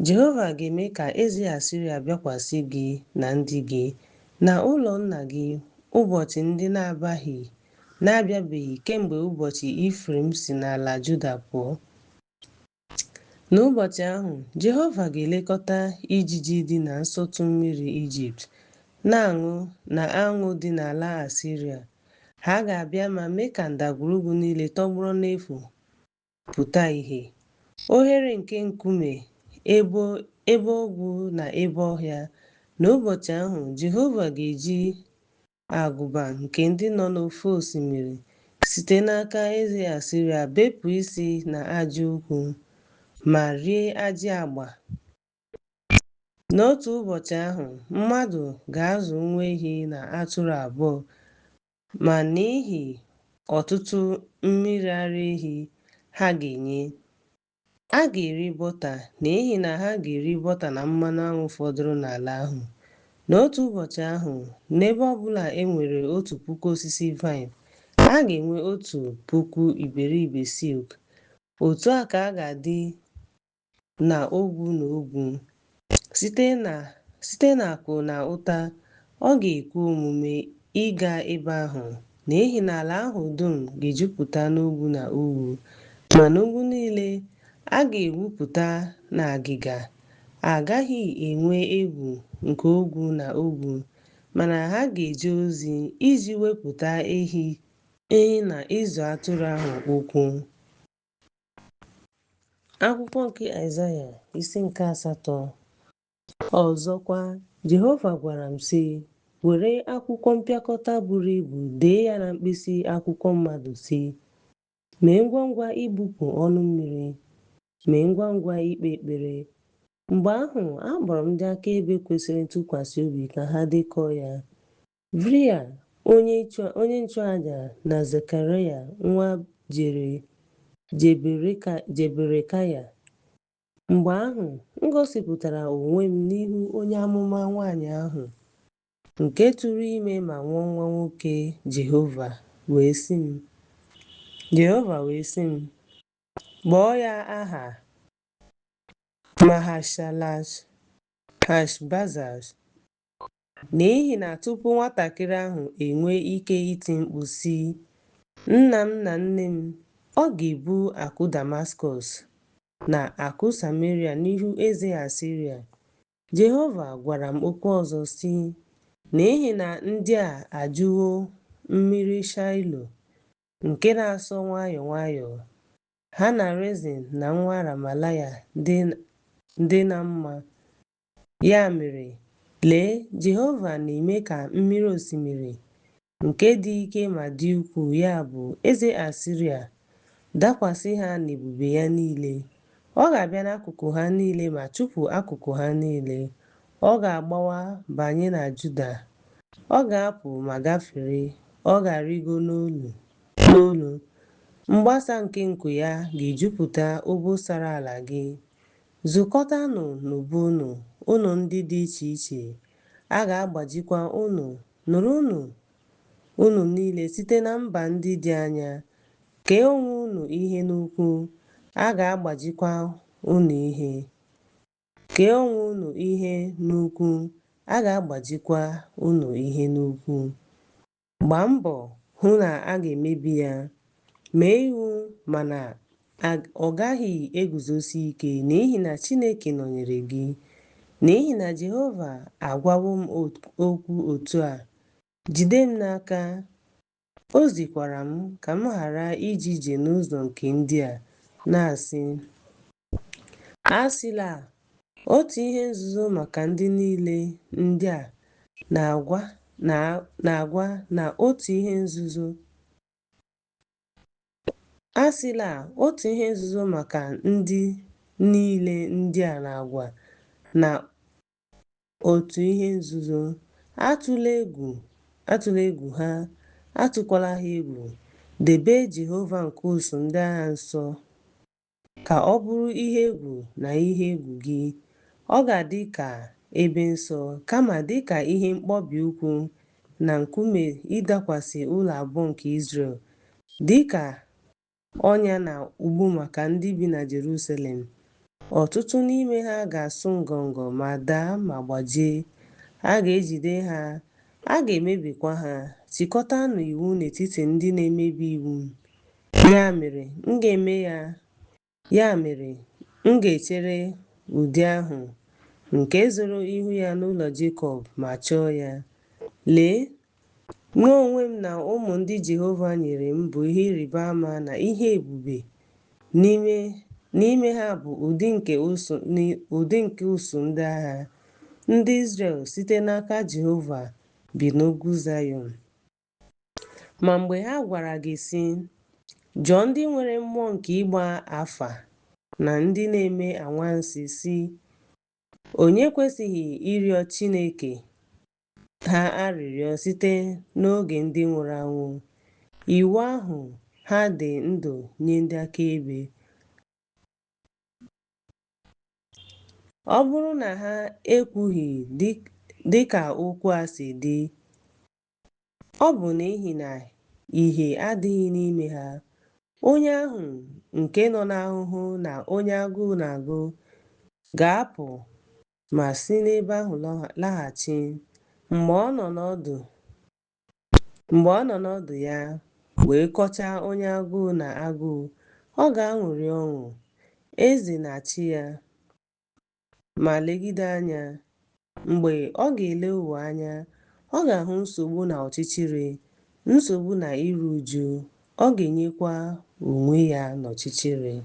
Speaker 1: Jehova ga-eme ka eze Asịrịa bịakwasị gị na ndị gị na ụlọ nna gị ụbọchị ndị na-abịabeghị kemgbe ụbọchị Ifrem si n'ala Juda pụọ. N'ụbọchị ahụ, Jehova ga-elekọta ijiji dị na nsọtụ mmiri Ijipt na aṅụ dị n'ala Asịrịa. Ha ga-abịa ma mee ka ndagwurugwu niile tọgbọrọ n'efu pụta ìhè, oghere nke nkume, ebe ogwu na ebe ọhịa. N'ụbọchị ahụ, Jehova ga-eji agụba nke ndị nọ n'ofe osimiri site n'aka eze Asịrịa bepụ isi na aja ukwu ma rie ajị agba. N'otu ụbọchị ahụ, mmadụ ga-azụ nwa ehi na atụrụ abụọ, ma n'ihi ọtụtụ mmiri ara ehi ha ga-enye, a ga-eri bọta n'ihi na ha ga-eri bọta na mmanụ aṅụ fọdụrụ n'ala ahụ. N'otu ụbọchị ahụ, n'ebe ọbụla e nwere 1,000 osisi vaịn, a ga-enwe 1,000 iberibe silk. Otu a ka a ga-adị na ogwu na ogwu. Site n'akụ na ụta, ọ ga-ekwe omume ịga ebe ahụ, n'ihi na ala ahụ dum ga-ejupụta n'ugwu na ugwu. Ma n'ugwu niile a ga-ewupụta na agịga, a gaghị enwe egwu nke ogwu na ogwu, mana ha ga-eje ozi iji wepụta ehi na ịzụ atụrụ ahụ ụkwụ. Akwụkwọ nke Aịzaya isi nke 8. Ọzọkwa, Jehova gwara m sị, were akwụkwọ mpịakọta buru ibu dee ya na mkpịsị akwụkwọ mmadụ sị, mee ngwa ngwa igbupụ ọnụ mmiri, mee ngwa ngwa ikpe ekpere. Mgbe ahụ, akpọrọ m ndị akaebe kwesịrị ntụkwasị obi ka ha dekọọ ya: Briya onye nchụaja na Zekaraya nwa Jeberekaya. Mgbe ahụ, m gosipụtara onwe m n'ihu onye amụma nwanyị ahụ, nke tụrụ ime ma mụọ nwa nwoke. Jehova wee sị m, kpọọ ya aha Mahashalal-Hash-Bazaz, n'ihi na tupu nwatakịrị ahụ enwee ike iti mkpu sị, nna m na nne m, ọ ga-ebu akụ Damaskọs na akụ Sameria n'ihu eze Asịrịa. Jehova gwara m okwu ọzọ sị, n'ihi na ndị a ajụwo mmiri Shaịlo nke na-asọ nwayọọ nwayọọ, ha na Rezin na nwa Remalaya dị na mma. Ya mere, lee, Jehova na-eme ka mmiri osimiri nke dị ike ma dị ukwuu, ya bụ eze Asịrịa, dakwasị ha n'ebube ya niile. Ọ ga-abịa n'akụkụ ha niile ma chụpụ akụkụ ha niile. Ọ ga-agbawa banye na Juda. Ọ ga-apụ ma gafere. Ọ ga-arịgo n'olu. Mgbasa nke nku ya ga-ejupụta obosara ala gị. Zukọtanụ n'ubu unu ndị dị iche iche. A ga-agbajikwa unu. Nụrụnụ unu niile site na mba ndị dị anya. Kee onwe unu ihe n'ukwu. A ga-agbajikwa unu ihe. Kee onwe unu ihe n'ukwu. A ga-agbajikwa unu ihe n'ukwu. Gbaa mbọ hụ na a ga-emebi ya. Mee iwu, mana ọ gaghị eguzosi ike, n'ihi na Chineke nọnyere gị. N'ihi na Jehova agwawo m okwu otu a. Jide m n'aka. O zikwara m ka m ghara ije ije n'ụzọ nke ndị a, na-asị, asịla, otu ihe nzuzo maka ndị niile ndị a na-agwa na otu ihe nzuzo. Asịla, otu ihe nzuzo maka ndị niile ndị a na-agwa na otu ihe nzuzo.
Speaker 2: Atụla egwu ha, atụkwala ha egwu. Debe Jehova nke usuu ndị agha nsọ, ka ọ bụrụ ihe egwu na ihe egwu gị. Ọ ga-adị ka ebe nsọ, kama dị ka ihe mkpọbi ụkwụ na nkume ịdakwasị ụlọ abụọ nke Izrel, dị ka ọnya na ugbu maka ndị bi na Jerusalem. Ọtụtụ n'ime ha ga-asụ ngọngọ ma daa ma gbajie. A ga-ejide ha, a ga-emebikwa ha. Chịkọtanụ iwu n'etiti ndị na-emebi iwu. Ya mere, m ga-echere ụdị ahụ nke zoro ihu ya n'ụlọ Jekọb ma chọọ ya. Lee, mụ onwe m na ụmụ ndị Jehova nyere m bụ ihe ịrịba ama na ihe ebube. N'ime ha bụ ụdị nke usuu ndị agha ndị Izrel site n'aka Jehova bi n'ugwu Zayọn. Ma mgbe ha gwara gị sị, jụọ ndị nwere mmụọ nke ịgba afa na ndị na-eme anwansi sị, onye kwesịghị ịrịọ Chineke ha arịrịọ site n'oge ndị nwụrụ anwụ? Iwu ahụ ha dị ndụ nye ndị akaebe. Ọ bụrụ na ha ekwughị dịka okwu a si dị, ọ bụ n'ihi na ìhè adịghị n'ime ha. Onye ahụ nke nọ n'ahụhụ na onye agụụ na-agụ ga-apụ ma si n'ebe ahụ laghachi. Mgbe ọ nọ n'ọdụ ya wee kọchaa onye agụụ na agụụ, ọ ga-aṅụrị ọṅụ. Eze na-achị ya ma legide anya. Mgbe ọ ga-ele ụwa anya, ọ ga-ahụ nsogbu na ọchịchịrị, nsogbu na iru uju. Ọ ga-enyekwa onwe ya n'ọchịchịrị.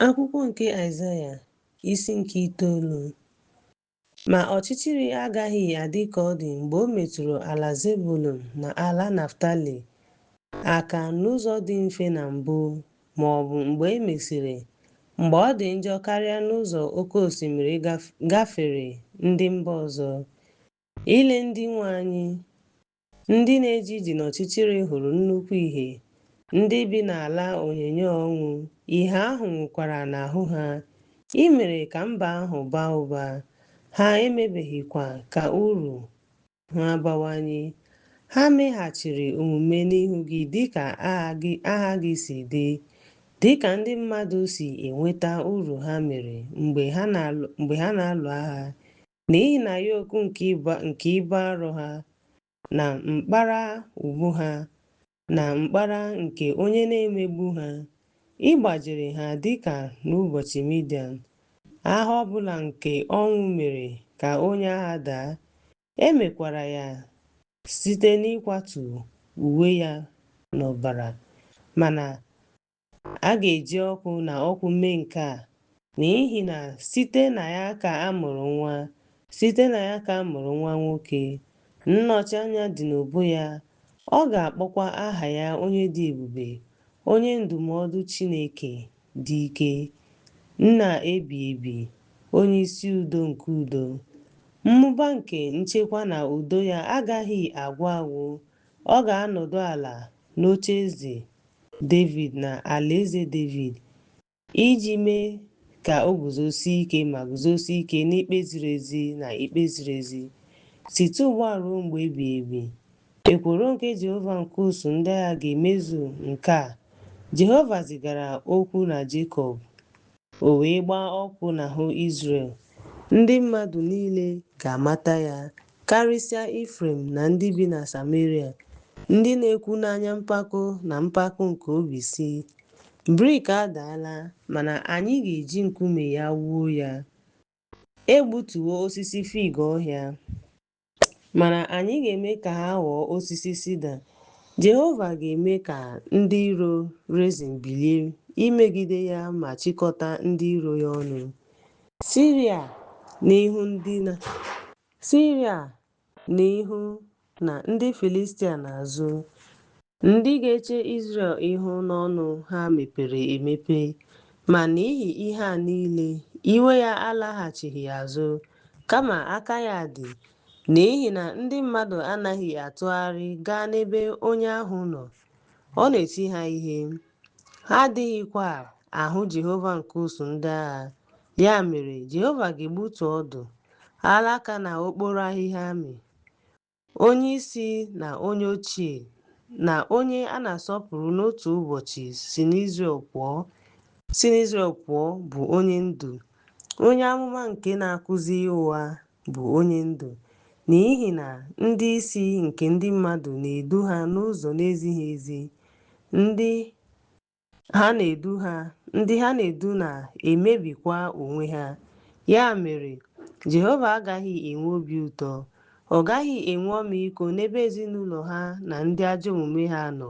Speaker 2: Akwụkwọ nke Aịzaya isi nke 9. Ma ọchịchịrị agaghị adị ka ọ dị mgbe o metụrụ ala Zebụlọn na ala Naftali aka n'ụzọ dị mfe na mbụ, ma ọ bụ mgbe e mesịrị, mgbe ọ dị njọ karịa n'ụzọ oké osimiri gafere ndị mba ọzọ. Ile ndị nwe anyị, ndị na-eje ije n'ọchịchịrị hụrụ nnukwu ìhè. Ndị bi n'ala onyinyo ọnwụ, ìhè ahụ nwukwara n'ahụ ha. I mere ka mba ahụ baa ụba, ha emebeghịkwa ka uru ha bawanye. Ha meghachiri omume n'ihu gị dịka aha gị si dị, dịka ndị mmadụ si enweta uru ha mere mgbe ha na-alụ agha, n'ihi na yoku nke ibu arọ ha na mkpara ubu ha na mkpara nke onye na-emegbu ha. Ị gbajiri ha dịka n'ụbọchị Midian. Agha ọbụla nke ọnwụ mere ka onye agha daa. E mekwara ya site n'ịkwatu uwe ya n'ọbara. Mana a ga-eji ọkụ na ọkụ mee nke a, n'ihi na site na ya ka a mụrụ nwa nwoke. Nnọchi anya dị n'ubu ya. Ọ ga-akpọkwa aha ya Onye dị Ebube, Onye Ndụmọdụ Chineke dị ike, Nna ebighị ebi, Onye isi udo nke udo. Mmụba nke nchekwa na udo ya agaghị agwụ agwụ. Ọ ga-anọdụ ala n'ocheeze David na alaeze David, iji mee ka o guzosie ike ma guzosie ike n'ikpe ziri ezi na ikpe ziri ezi site ugbu a ruo mgbe ebighị ebi. Ekworo nke Jehova nke usuu ndị agha ga-emezu nke a. Jehova zigara okwu na Jekọb, o wee gbaa ọkụ n'ahụ Izrel. Ndị mmadụ niile ga-amata ya, karịsịa Ifrem na ndị bi na Samaria, ndị na-ekwu n'anya mpako na mpako nke obi si, brik adaala, mana anyị ga-eji nkume ya wuo ya. Egbutuwo osisi fig ọhịa, mana anyị ga-eme ka ha ghọọ osisi sida. Jehova ga-eme ka ndị iro Rezin bilie imegide ya ma chịkọta ndị iro ya ọnụ. Siria n'ihu na ndị Filistia n'azụ. Ndị ga-eche Izrel ihu n'ọnụ ha mepere emepe. Ma n'ihi ihe a niile, iwe ya alaghachighị azụ. kama aka ya dị, n'ihi na ndị mmadụ anaghị atụgharị gaa n'ebe onye ahụ nọ. Ọ na-eti ha ihe. Ha adịghịkwa ahụ Jehova nke usuu ndị agha. Ya mere, Jehova ga-egbutu ọdụ, alaka na okporo ahịhịa amị. Onye isi na onye ochie na onye a na-asọpụrụ n'otu ụbọchị si n'Izrel pụọ bụ onye ndu. Onye amụma nke na-akụzi ụgha bụ onye ndu, n'ihi na ndị isi nke ndị mmadụ na-edu ha n'ụzọ na-ezighị ezi. Ndị ha na-edu na-emebikwa onwe ha. Ya mere, Jehova agaghị enwe obi ụtọ. Ọ gaghị enwe ọmịiko n'ebe ezinụlọ ha na ndị ajọ omume ha nọ.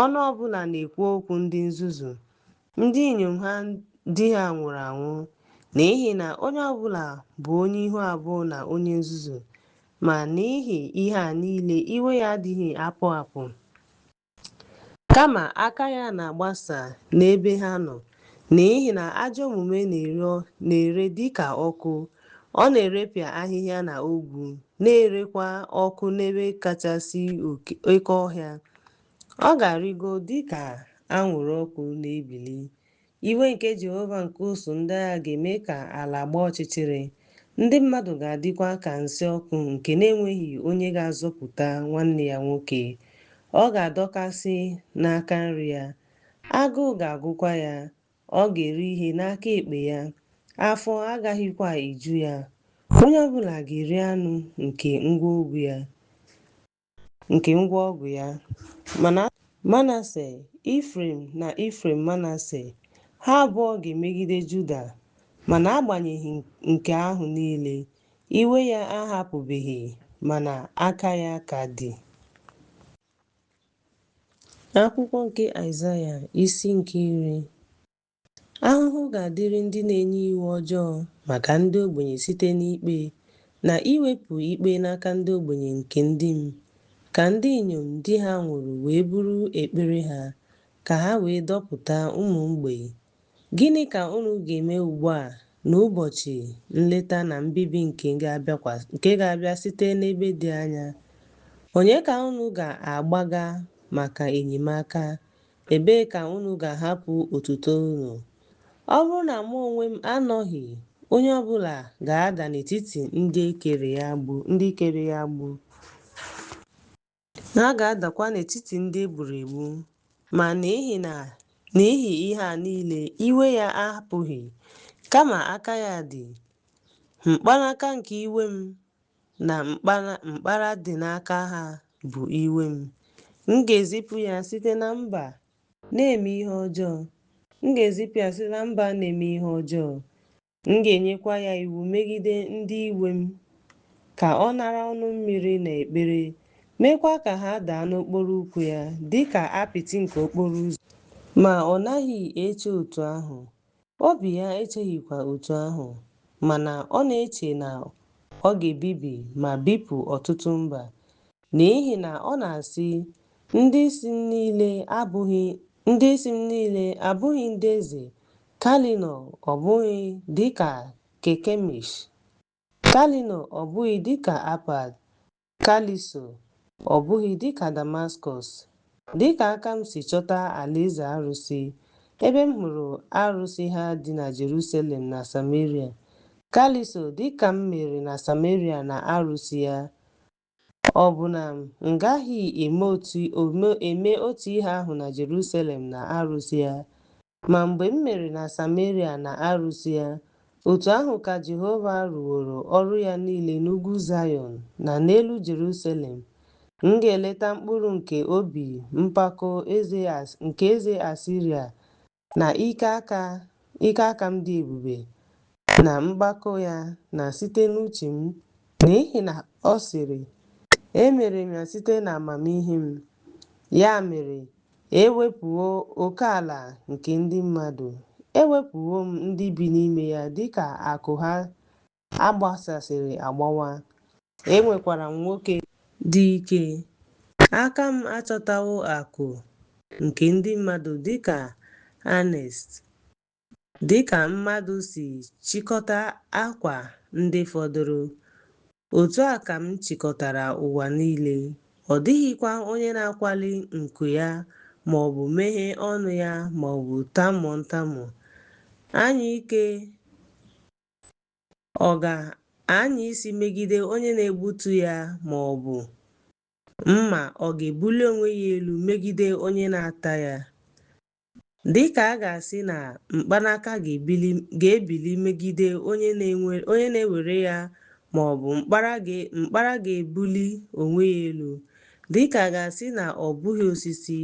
Speaker 2: Ọnụ ọbụla na-ekwu okwu ndị nzuzu, ndị inyom ha di ha nwụrụ anwụ, n'ihi na onye ọbụla bụ onye ihu abụọ na onye nzuzu. Ma n'ihi ihe a niile, iwe ya adịghị apụ apụ, kama aka ya na-agbasa n'ebe ha nọ, n'ihi na ajọ omume na-ere dịka ọkụ. Ọ na-erepịa ahịhịa na ogwu, na-erekwa ọkụ n'ebe kachasị oke ọhịa. Ọ ga-arịgo dịka anwụrụ ọkụ na-ebili. Iwe nke Jehova nke usuu ndị agha ga-eme ka ala gbaa ọchịchịrị. Ndị mmadụ ga-adịkwa ka nsị ọkụ nke na-enweghị onye ga-azọpụta nwanne ya nwoke. Ọ ga-adọkasị n'aka nri ya, agụụ ga-agụkwa ya. Ọ ga-eri ihe n'aka ekpe ya, afọ agaghịkwa eju ya. Onye ọbụla ga-eri anụ nke ngwa ọgụ ya. Mana Manase, Ifrem na Manase, ha abụọ ga-emegide Juda. Mana agbanyeghị nke ahụ niile, iwe ya ahapụbeghị, mana aka ya ka dị. Akwụkwọ nke Aịzaya isi nke 10. Ahụhụ ga-adịrị ndị na-enye iwu ọjọọ maka ndị ogbenye site n'ikpe, na iwepụ ikpe n'aka ndị ogbenye nke ndị m, ka ndị inyom di ha nwụrụ wee buru ekpere ha, ka ha wee dọpụta ụmụ mgbei. Gịnị ka unu ga-eme ugbu a n'ụbọchị nleta na mbibi nke ga-abịa site n'ebe dị anya? Onye ka unu ga-agbaga maka enyemaka? Ebee ka unu ga-ahapụ otuto unu? Ọ bụrụ na mụ onwe m anọghị, onye ọbụla ga-ada n'etiti ndị kere ya agbụ. Ha ga-adakwa n'etiti ndị egburu egbu. Ma n'ihi ihe a niile, iwe ya ahapụghị, kama aka ya dị. Mkpanaka nke iwe m na mkpara dị n'aka ha bụ iwe m. M ga-ezipụ ya site na mba na-eme ihe ọjọọ. M ga-enyekwa ya iwu megide ndị iwe m, ka ọ nara ọnụ mmiri na ekpere, meekwa ka ha daa n'okporo ụkwụ ya dịka apịtị nke okporo ụzọ. Ma ọ naghị eche otu ahụ, obi ya echeghịkwa otu ahụ, mana ọ na-eche na ọ ga-ebibi ma bipụ ọtụtụ mba. N'ihi na ọ na-asị, ndị isi m niile abụghị ndị eze. Kalino ọ bụghị dịka Kekemish. Kalino ọ bụghị dịka Apad. Kaliso ọ bụghị dịka Damaskọs. Dịka aka m si chọta alaeze arụsị, ebe m hụrụ arụsị ha dị na Jerusalem na Samaria. Kaliso dịka m mere na Samaria na arụsị ya. Ọ bụ na m gaghị eme otu ihe ahụ na Jerusalem na arụsị ya? Ma mgbe m mere na Samaria na arụsị ya, otu ahụ ka Jehova rụworo ọrụ ya niile n'ugwu Zayọn na n'elu Jerusalem. M ga-eleta mkpụrụ nke obi mpako nke eze Asiria na ike aka m dị ebube na mgbakọ ya na site n'uche m, n'ihi na ọ sịrị, emere m ya site n'amamihe m. Ya mere, ewepụwo oke ala nke ndị mmadụ, ewepụwo m ndị bi n'ime ya dịka akụ ha agbasasịrị agbawa. Enwekwara m nwoke dị ike. Aka m achọtawo akụ nke ndị mmadụ dịka Anest. Dịka mmadụ si chịkọta akwa ndị fọdụrụ. Otu a ka m chịkọtara ụwa niile. Ọ dịghịkwa onye na-akwali nku ya ma ọ bụ meghee ọnụ ya ma ọ bụ tamuo ntamu. Anya ike ọ ga-anya isi megide onye na-egbutu ya ma ọ bụ mma ọ ga-ebuli onwe ya elu megide onye na-ata ya? Dịka a ga-asị na mkpanaka ga-ebili megide onye na-ewere ya ma ọ bụ mkpara ga-ebuli onwe ya elu, dịka a ga-asị na ọ bụghị osisi.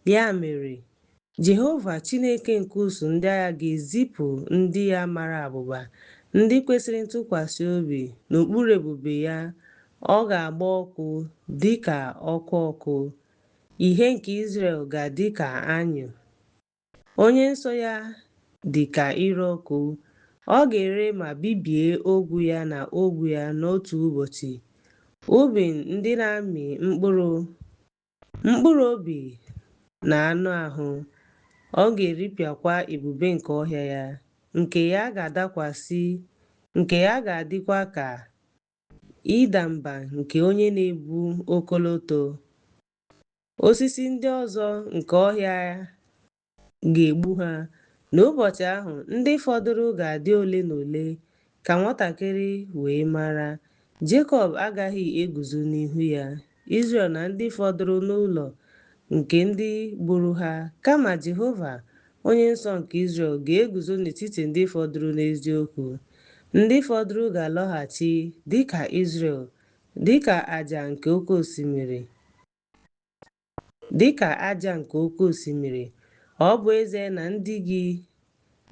Speaker 2: Ya mere, Jehova Chineke nke usuu ndị agha ga-ezipụ ndị ya mara abụba, ndị kwesịrị ntụkwasị obi n'okpuru ebube ya. Ọ ga-agba ọkụ dịka ọkụ ọkụ, ìhè nke Izrel ga-adị ka anyụ, onye nsọ ya dị ka ire ọkụ. Ọ ga-ere ma bibie ogwu ya na ogwu ya n'otu ụbọchị. Ubi ndị na-amị mkpụrụ obi na anụ ahụ. Ọ ga-eripịakwa ebube nke ọhịa ya, nke ya ga-adịkwa ka ịda mba nke onye na-ebu ọkọlọtọ. Osisi ndị ọzọ nke ọhịa ga-egbu ha. N'ụbọchị ahụ, ndị fọdụrụ ga-adị ole na ole ka nwatakịrị wee mara. Jekọb agaghị eguzo n'ihu ya, Izrel na ndị fọdụrụ n'ụlọ nke ndị gburu ha. Kama Jehova, onye nsọ nke Izrel, ga-eguzo n'etiti ndị fọdụrụ n'eziokwu. Ndị fọdụrụ ga-alọghachi dịka Izrel, dịka aja nke oke osimiri. Ọ bụ ezie na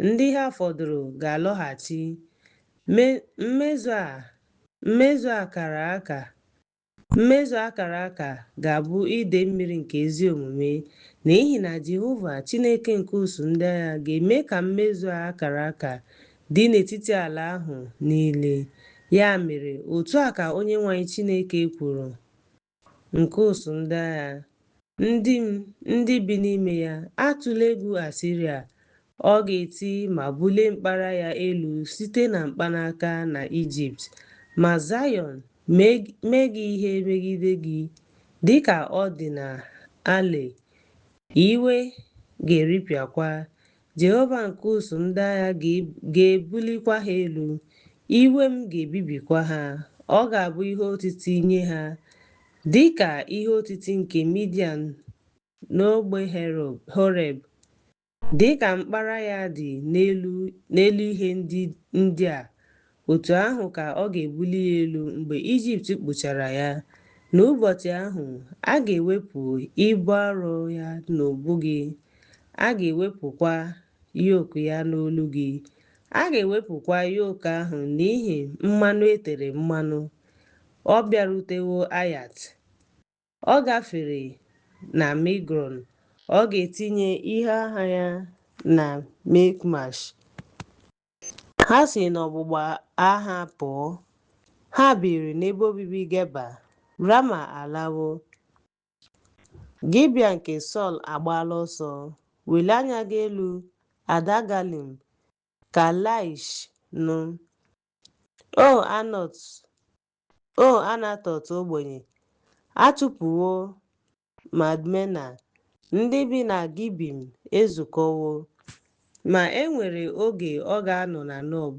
Speaker 2: ndị ha fọdụrụ ga-alọghachi. Mmezu akara aka ga-abụ ide mmiri nke ezi omume, n'ihi na Jehova Chineke nke usuu ndị agha ga-eme ka mmezu akara aka dị n'etiti ala ahụ niile. Ya mere, otu a ka Onyenwe anyị Chineke kwuru, nke usuu ndị agha, ndị bi n'ime ya, atụla egwu Asiria. Ọ ga-eti ma bulie mkpara ya elu site na mkpanaka na Ijipt. Ma Zayọn mee gị ihe megide gị dịka ọ dị na Ale. Iwe ga-eripịakwa. Jehova nke usuu ndị agha ga-ebulikwa ha elu. Iwe m ga-ebibikwa ha. Ọ ga-abụ ihe otiti nye ha, dịka ihe otiti nke Midian n'ogbe Horeb. Dịka mkpara ya dị n'elu ihe ndị a, otu ahụ ka ọ ga-ebuli ya elu mgbe Ijipt kpochara ya. N'ụbọchị ahụ, a ga-ewepụ ibu arọ ya n'ubu gị. A ga-ewepụkwa yoku ya n'olu gị. A ga-ewepụkwa yoku ahụ n'ihi mmanụ etere mmanụ. Ọ bịarutewo Ayat. Ọ gafere na Migrọn. Ọ ga-etinye ihe agha ya na Mikmash. Ha si n'ọgbụgba agha pụọ. Ha biri n'ebe obibi Geba. Rama alawo. Gibea nke Sọl agbaala ọsọ. Welie anya gị elu, Ada Galim, ka Laish nụ. O Anatot ogbenye, achụpụwo Madmena. Ndị bi na Gibim ezukọwo. Ma e nwere oge ọ ga-anọ na Nob.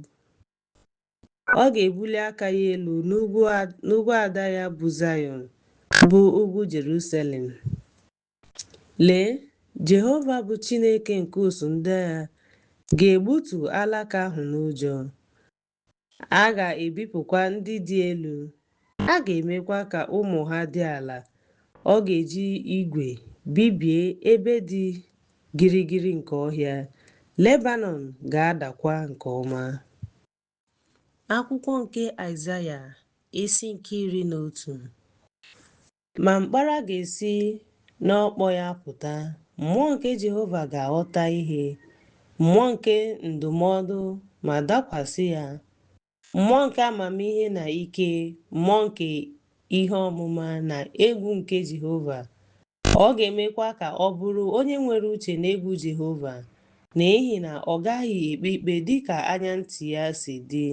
Speaker 2: Ọ ga-ebuli aka ya elu n'ugwu ada ya bụ Zayọn, bụ ugwu Jerusalem. Lee, Jehova bụ Chineke nke usuu ndị agha ga-egbutu alaka ahụ n'ụjọ. A ga-ebipụkwa ndị dị elu. A ga-emekwa ka ụmụ ha dị ala. Ọ ga-eji igwe bibie ebe dị gịrịgịrị nke ọhịa. Lebanọn ga-adakwa nke ọma. Akwụkwọ nke Aịzaya, isi nke 11. Ma mkpara ga-esi n'ọkpọ ya pụta. Mmụọ nke Jehova ga-aghọta ihe, mmụọ nke ndụmọdụ ma dakwasị ya, mmụọ nke amamihe na ike, mmụọ nke ihe ọmụma na egwu nke Jehova. Ọ ga-emekwa ka ọ bụrụ onye nwere uche na egwu Jehova, n'ihi na ọ gaghị ekpe ikpe dịka anya ntị ya si dị.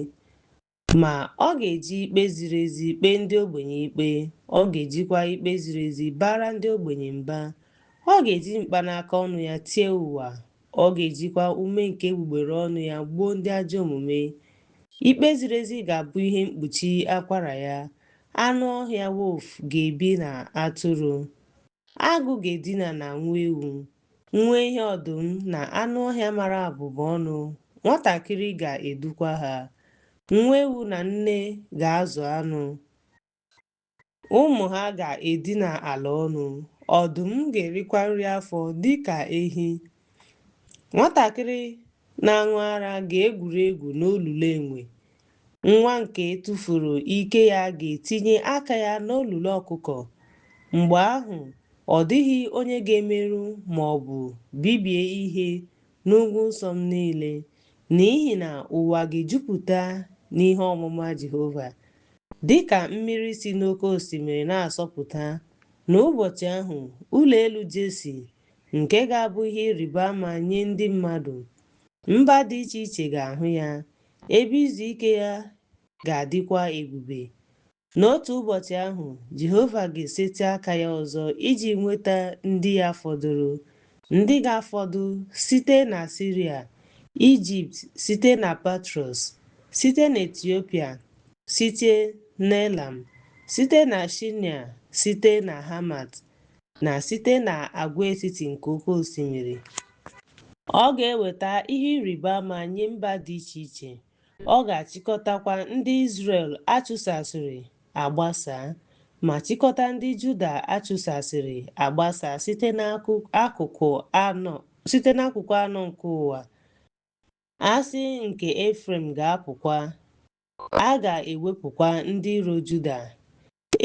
Speaker 2: ma ọ ga-eji ikpe ziri ezi kpee ndị ogbenye ikpe. Ọ ga-ejikwa ikpe ziri ezi bara ndị ogbenye mba. Ọ ga-eji mkpanaka ọnụ ya tie ụwa. Ọ ga-ejikwa ume nke egbugbere ọnụ ya gbuo ndị ajọ omume. Ikpe ziri ezi ga-abụ ihe mkpuchi akwara ya. Anụ ọhịa wolf ga-ebi na atụrụ. Agụ ga-edina na nwa ewu. Nwa ehi ọdụm na anụ ọhịa mara abụba ọnụ. Nwatakịrị ga-edukwa ha. Nwa ewu na nne ga-azụ anụ. Ụmụ ha ga-edina ala ọnụ. Ọdụm ga-erikwa nri afọ dịka ehi. Nwatakịrị na-aṅụ ara ga-egwuri egwu n'olulu enwe. Nwa nke tụfuru ike ya ga-etinye aka ya n'olulu ọkụkọ. Mgbe ahụ, ọ dịghị onye ga-emerụ ma ọ bụ bibie ihe n'ugwu nsọ m niile, n'ihi na ụwa ga-ejupụta n'ihe ọmụma Jehova, dịka mmiri si n'oké osimiri na-asọpụta. N'ụbọchị ahụ, ụlọ elu Jesi, nke ga-abụ ihe ịrịba ama nye ndị mmadụ, mba dị iche iche ga-ahụ ya. Ebe izu ike ya ga-adịkwa ebube. N'otu ụbọchị ahụ, Jehova ga-eseti aka ya ọzọ iji nweta ndị ya fọdụrụ, ndị ga-afọdụ site na Siria, Ijipt, site na Patros, site na Etiopia, site n'Elam, site na Shinia, site na Hamat, na site na agwaetiti nke oké osimiri. Ọ ga-eweta ihe ịrịba ama nye mba dị iche iche. Ọ ga-achịkọtakwa ndị Izrel achụsasịrị agbasa, ma chịkọta ndị Juda achụsasịrị agbasa site n'akụkụ anọ nke ụwa. Asị nke Efrem ga-apụkwa. A ga-ewepụkwa ndị iro Juda.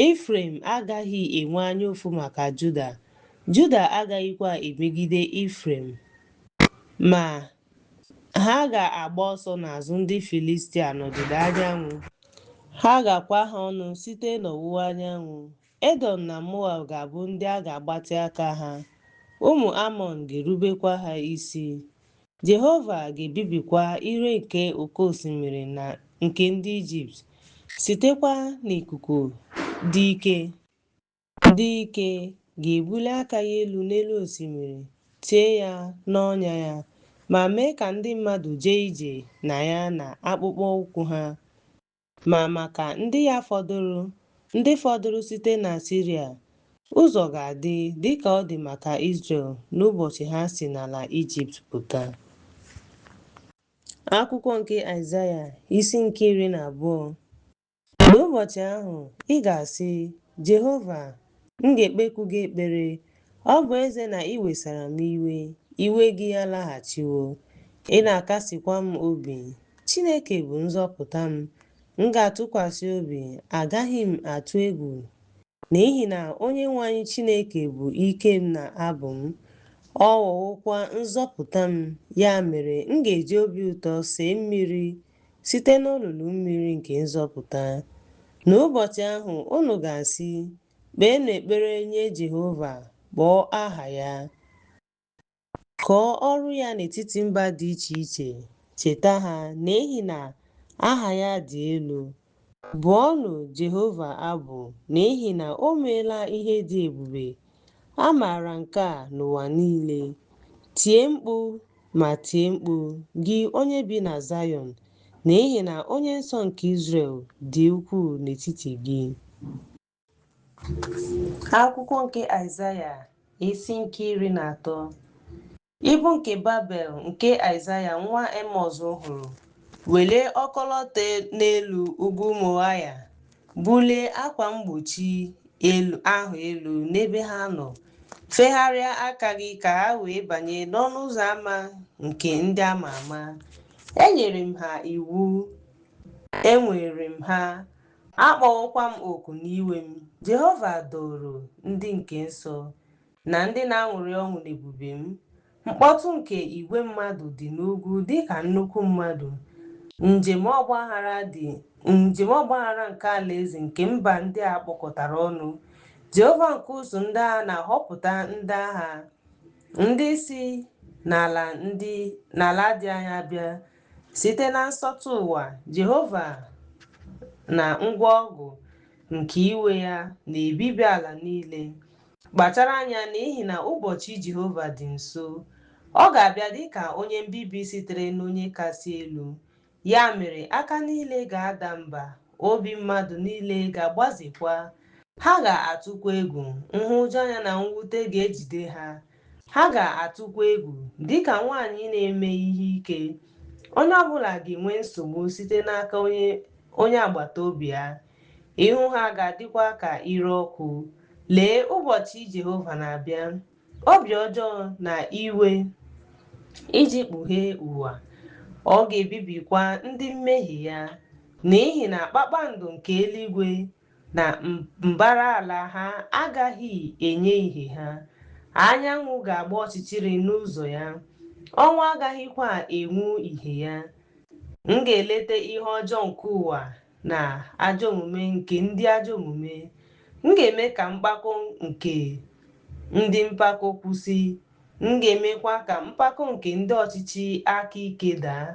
Speaker 2: Efrem agaghị enwe anya ụfụ maka Juda. Juda agaghịkwa emegide Efrem, ma ha ga-agba ọsọ n'azụ ndị Filistia n'ọdịda anyanwụ. Ha ga-akwa ha ọnụ site n'ọwụwa anyanwụ. Edọm na Moab ga-abụ ndị a ga-agbatị aka ha. Ụmụ Amọn ga-erubekwa ha isi. Jehova ga-ebibikwa ire nke oké osimiri na nke ndị Ijipt, sitekwa n'ikuku dị ike ga-ebuli aka ya elu n'elu osimiri, tie ya n'ọnya ya, ma mee ka ndị mmadụ jee ije na ya na akpụkpọ ụkwụ ha. Ma maka ndị ya fọdụrụ site na Siria, ụzọ ga-adị dịka ọ dị maka Izrel n'ụbọchị ha si n'ala Ijipt pụta. Akwụkwọ nke Aịzaya isi nke 12. N'ụbọchị ahụ, ị ga-asị, Jehova, m ga-ekpekwu gị ekpere. Ọ bụ eze na ị wesara m iwe. Iwe gị alaghachiwo. Ị na-akasịkwa m obi. Chineke bụ nzọpụta m. M ga-atụkwasị obi, agaghị m atụ egwu, n'ihi na Onyenwe anyị Chineke bụ ike m na abụ m. Ọ ghọwokwa nzọpụta m. Ya mere, m ga-eji obi ụtọ see mmiri site n'olulu mmiri nke nzọpụta. N'ụbọchị ahụ, unu ga-asị, kpeenụ ekpere nye Jehova, kpọọ aha ya. Kọọ ọrụ ya n'etiti mba dị iche iche. Cheta ha, n'ihi na aha ya dị elu. Bụọnụ Jehova abụ, n'ihi na o meela ihe dị ebube. A maara nke a n'ụwa niile. Tie mkpu, ma tie mkpu, gị onye bi na Zayọn, n'ihi na onye nsọ nke Izrel dị ukwuu n'etiti gị. Akwụkwọ nke Aịzaya isi nke 13. Ibu nke Babel nke Aịzaya nwa Emọz hụrụ. Welie ọkọlọtọ n'elu ugwu Moaya, bulie akwa mgbochi ahụ elu n'ebe ha nọ. Fegharịa aka gị ka ha wee banye n'ọnụ ụzọ ámá nke ndị ama ama. Enyere m ha iwu, enwere m ha, akpọwokwa m oku n'iwe m. Jehova doro ndị nke nsọ na ndị na-aṅụrị ọṅụ n'ebube m. Mkpọtụ nke igwe mmadụ dị n'ugwu dịka nnukwu mmadụ. Njem ọgbaghara nke alaeze nke mba ndị a kpọkọtara ọnụ. Jehova nke ụzọ ndị agha na-ahọpụta ndị agha, ndị si n'ala dị anya bịa. Site na nsọtụ ụwa, Jehova na ngwa ọgụ nke iwe ya na-ebibi ala niile. Kpachara anya n'ihi na ụbọchị Jehova dị nso. Ọ ga-abịa dịka onye mbibi sitere n'onye kasị elu. Ya mere aka niile ga-ada mba, obi mmadụ niile ga-agbazekwa. Ha ga-atụkwa egwu, nhụjuanya na mwute ga-ejide ha. Ha ga-atụkwa egwu dịka nwaanyị na-eme ihe ike. Onye ọbụla ga-enwe nsogbu site n'aka onye agbata obi ya. Ihu ha ga-adịkwa ka ire ọkụ. Lee, ụbọchị Jehova na-abịa, obi ọjọọ na iwe iji kpughee ụwa. Ọ ga-ebibikwa ndị mmehie ya, n'ihi na kpakpando nke eluigwe na mbara ala ha agaghị enye ìhè ha. Anyanwụ ga-agba ọchịchịrị n'ụzọ ya, ọnwa agaghịkwa enwu ìhè ya. M ga-eleta ihe ọjọọ nke ụwa na ajọ omume nke ndị ajọ omume. M ga-eme ka mpako nke ndị mpako kwụsị. M ga-emekwa ka mpako nke ndị ọchịchị aka ike daa.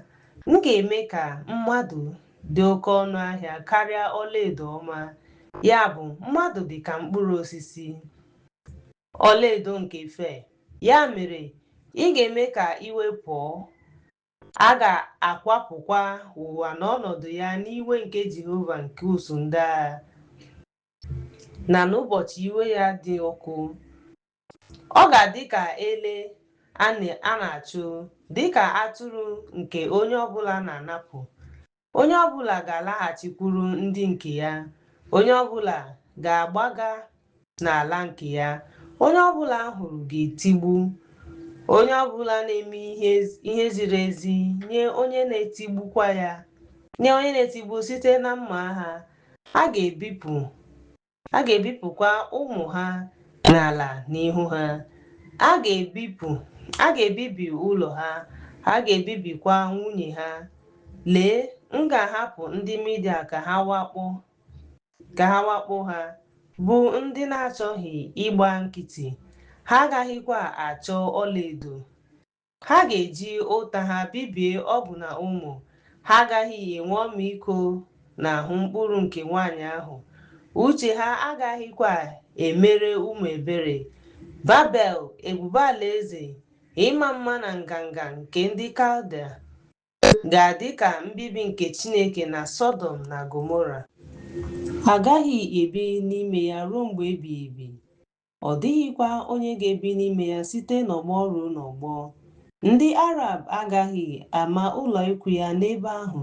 Speaker 2: M ga-eme ka mmadụ dị oke ọnụ ahịa karịa ọlaedo ọma. Ya bụ, mmadụ dị ka mkpụrụ osisi ọlaedo nke fe. Ya mere, ị ga-eme ka iwe pụọ. A ga-akwapụkwa ụwa n'ọnọdụ ya n'iwe nke Jehova nke usu ndị agha, na n'ụbọchị iwe ya dị ọkụ. Ọ ga-adị ka ele a na-achụ, dịka atụrụ nke onye ọbụla na-anapụ. Onye ọbụla ga-alaghachikwuru ndị nke ya. Onye ọbụla ga-agbaga n'ala nke ya. Onye ọbụla hụrụ ga-etigbu. Onye ọbụla na-eme ihe ziri ezi nye onye na-etigbukwa ya. Nye onye na-etigbu site na mma agha. A ga-ebipụkwa ụmụ ha n'ala n'ihu ha. A ga-ebibi ụlọ ha. A ga-ebibikwa nwunye ha. Lee, m ga-ahapụ ndị Midia ka ha wakpo ha, bụ ndị na-achọghị ịgba nkịtị. Ha agaghịkwa achọ ọlaedo. Ha ga-eji ụta ha bibie ọbụna ụmụ. Ha agaghị enwe ọmịiko n'ahụ mkpụrụ nke nwaanyị ahụ. Uche ha agaghịkwa emere ụmụ ebere. Babel, ebube alaeze, ịma mma na nganga nke ndị Kaldea ga-adị ka mbibi nke Chineke na Sọdọm na Gomora. Agaghị ebi n'ime ya ruo mgbe ebighị ebi. Ọ dịghịkwa onye ga-ebi n'ime ya site n'ọgbọ ruo n'ọgbọ. Ndị Arab agaghị ama ụlọ ikwu ya n'ebe ahụ.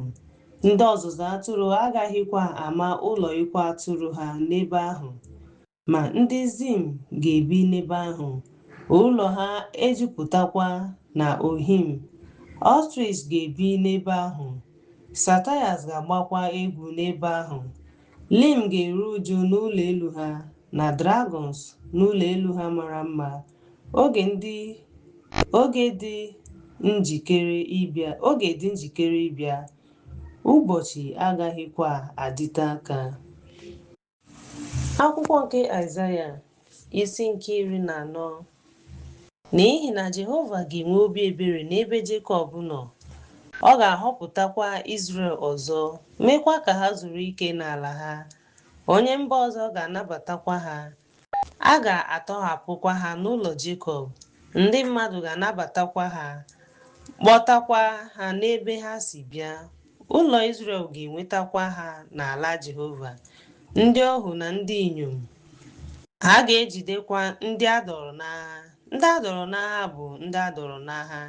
Speaker 2: Ndị ọzụzụ atụrụ agaghịkwa ama ụlọ ikwu atụrụ ha n'ebe ahụ. Ma ndị Zim ga-ebi n'ebe ahụ. Ụlọ ha ejupụtakwa na ohim. Ostrich ga-ebi n'ebe ahụ. Satayas ga-agbakwa egwu n'ebe ahụ. Lim ga-eru uju n'ụlọ elu ha, na dragons n'ụlọ elu ha mara mma. Oge dị njikere ịbịa. Ụbọchị agaghịkwa adịte aka. Akwụkwọ nke Aịzaya, isi nke 14. N'ihi na Jehova ga-enwe obi ebere n'ebe Jekọb nọ. Ọ ga-ahọpụtakwa Izrel ọzọ, meekwa ka ha zuru ike n'ala ha. Onye mba ọzọ ga-anabatakwa ha. A ga-atọhapụkwa ha n'ụlọ Jekọb. Ndị mmadụ ga-anabatakwa ha, kpọtakwa ha n'ebe ha si bịa. Ụlọ Izrel ga-enwetakwa ha n'ala Jehova. Ndị ohu na ndị inyom ha ga-ejidekwa ndị a dọrọ n'agha. Ndị a dọrọ n'agha bụ ndị a dọrọ n'agha.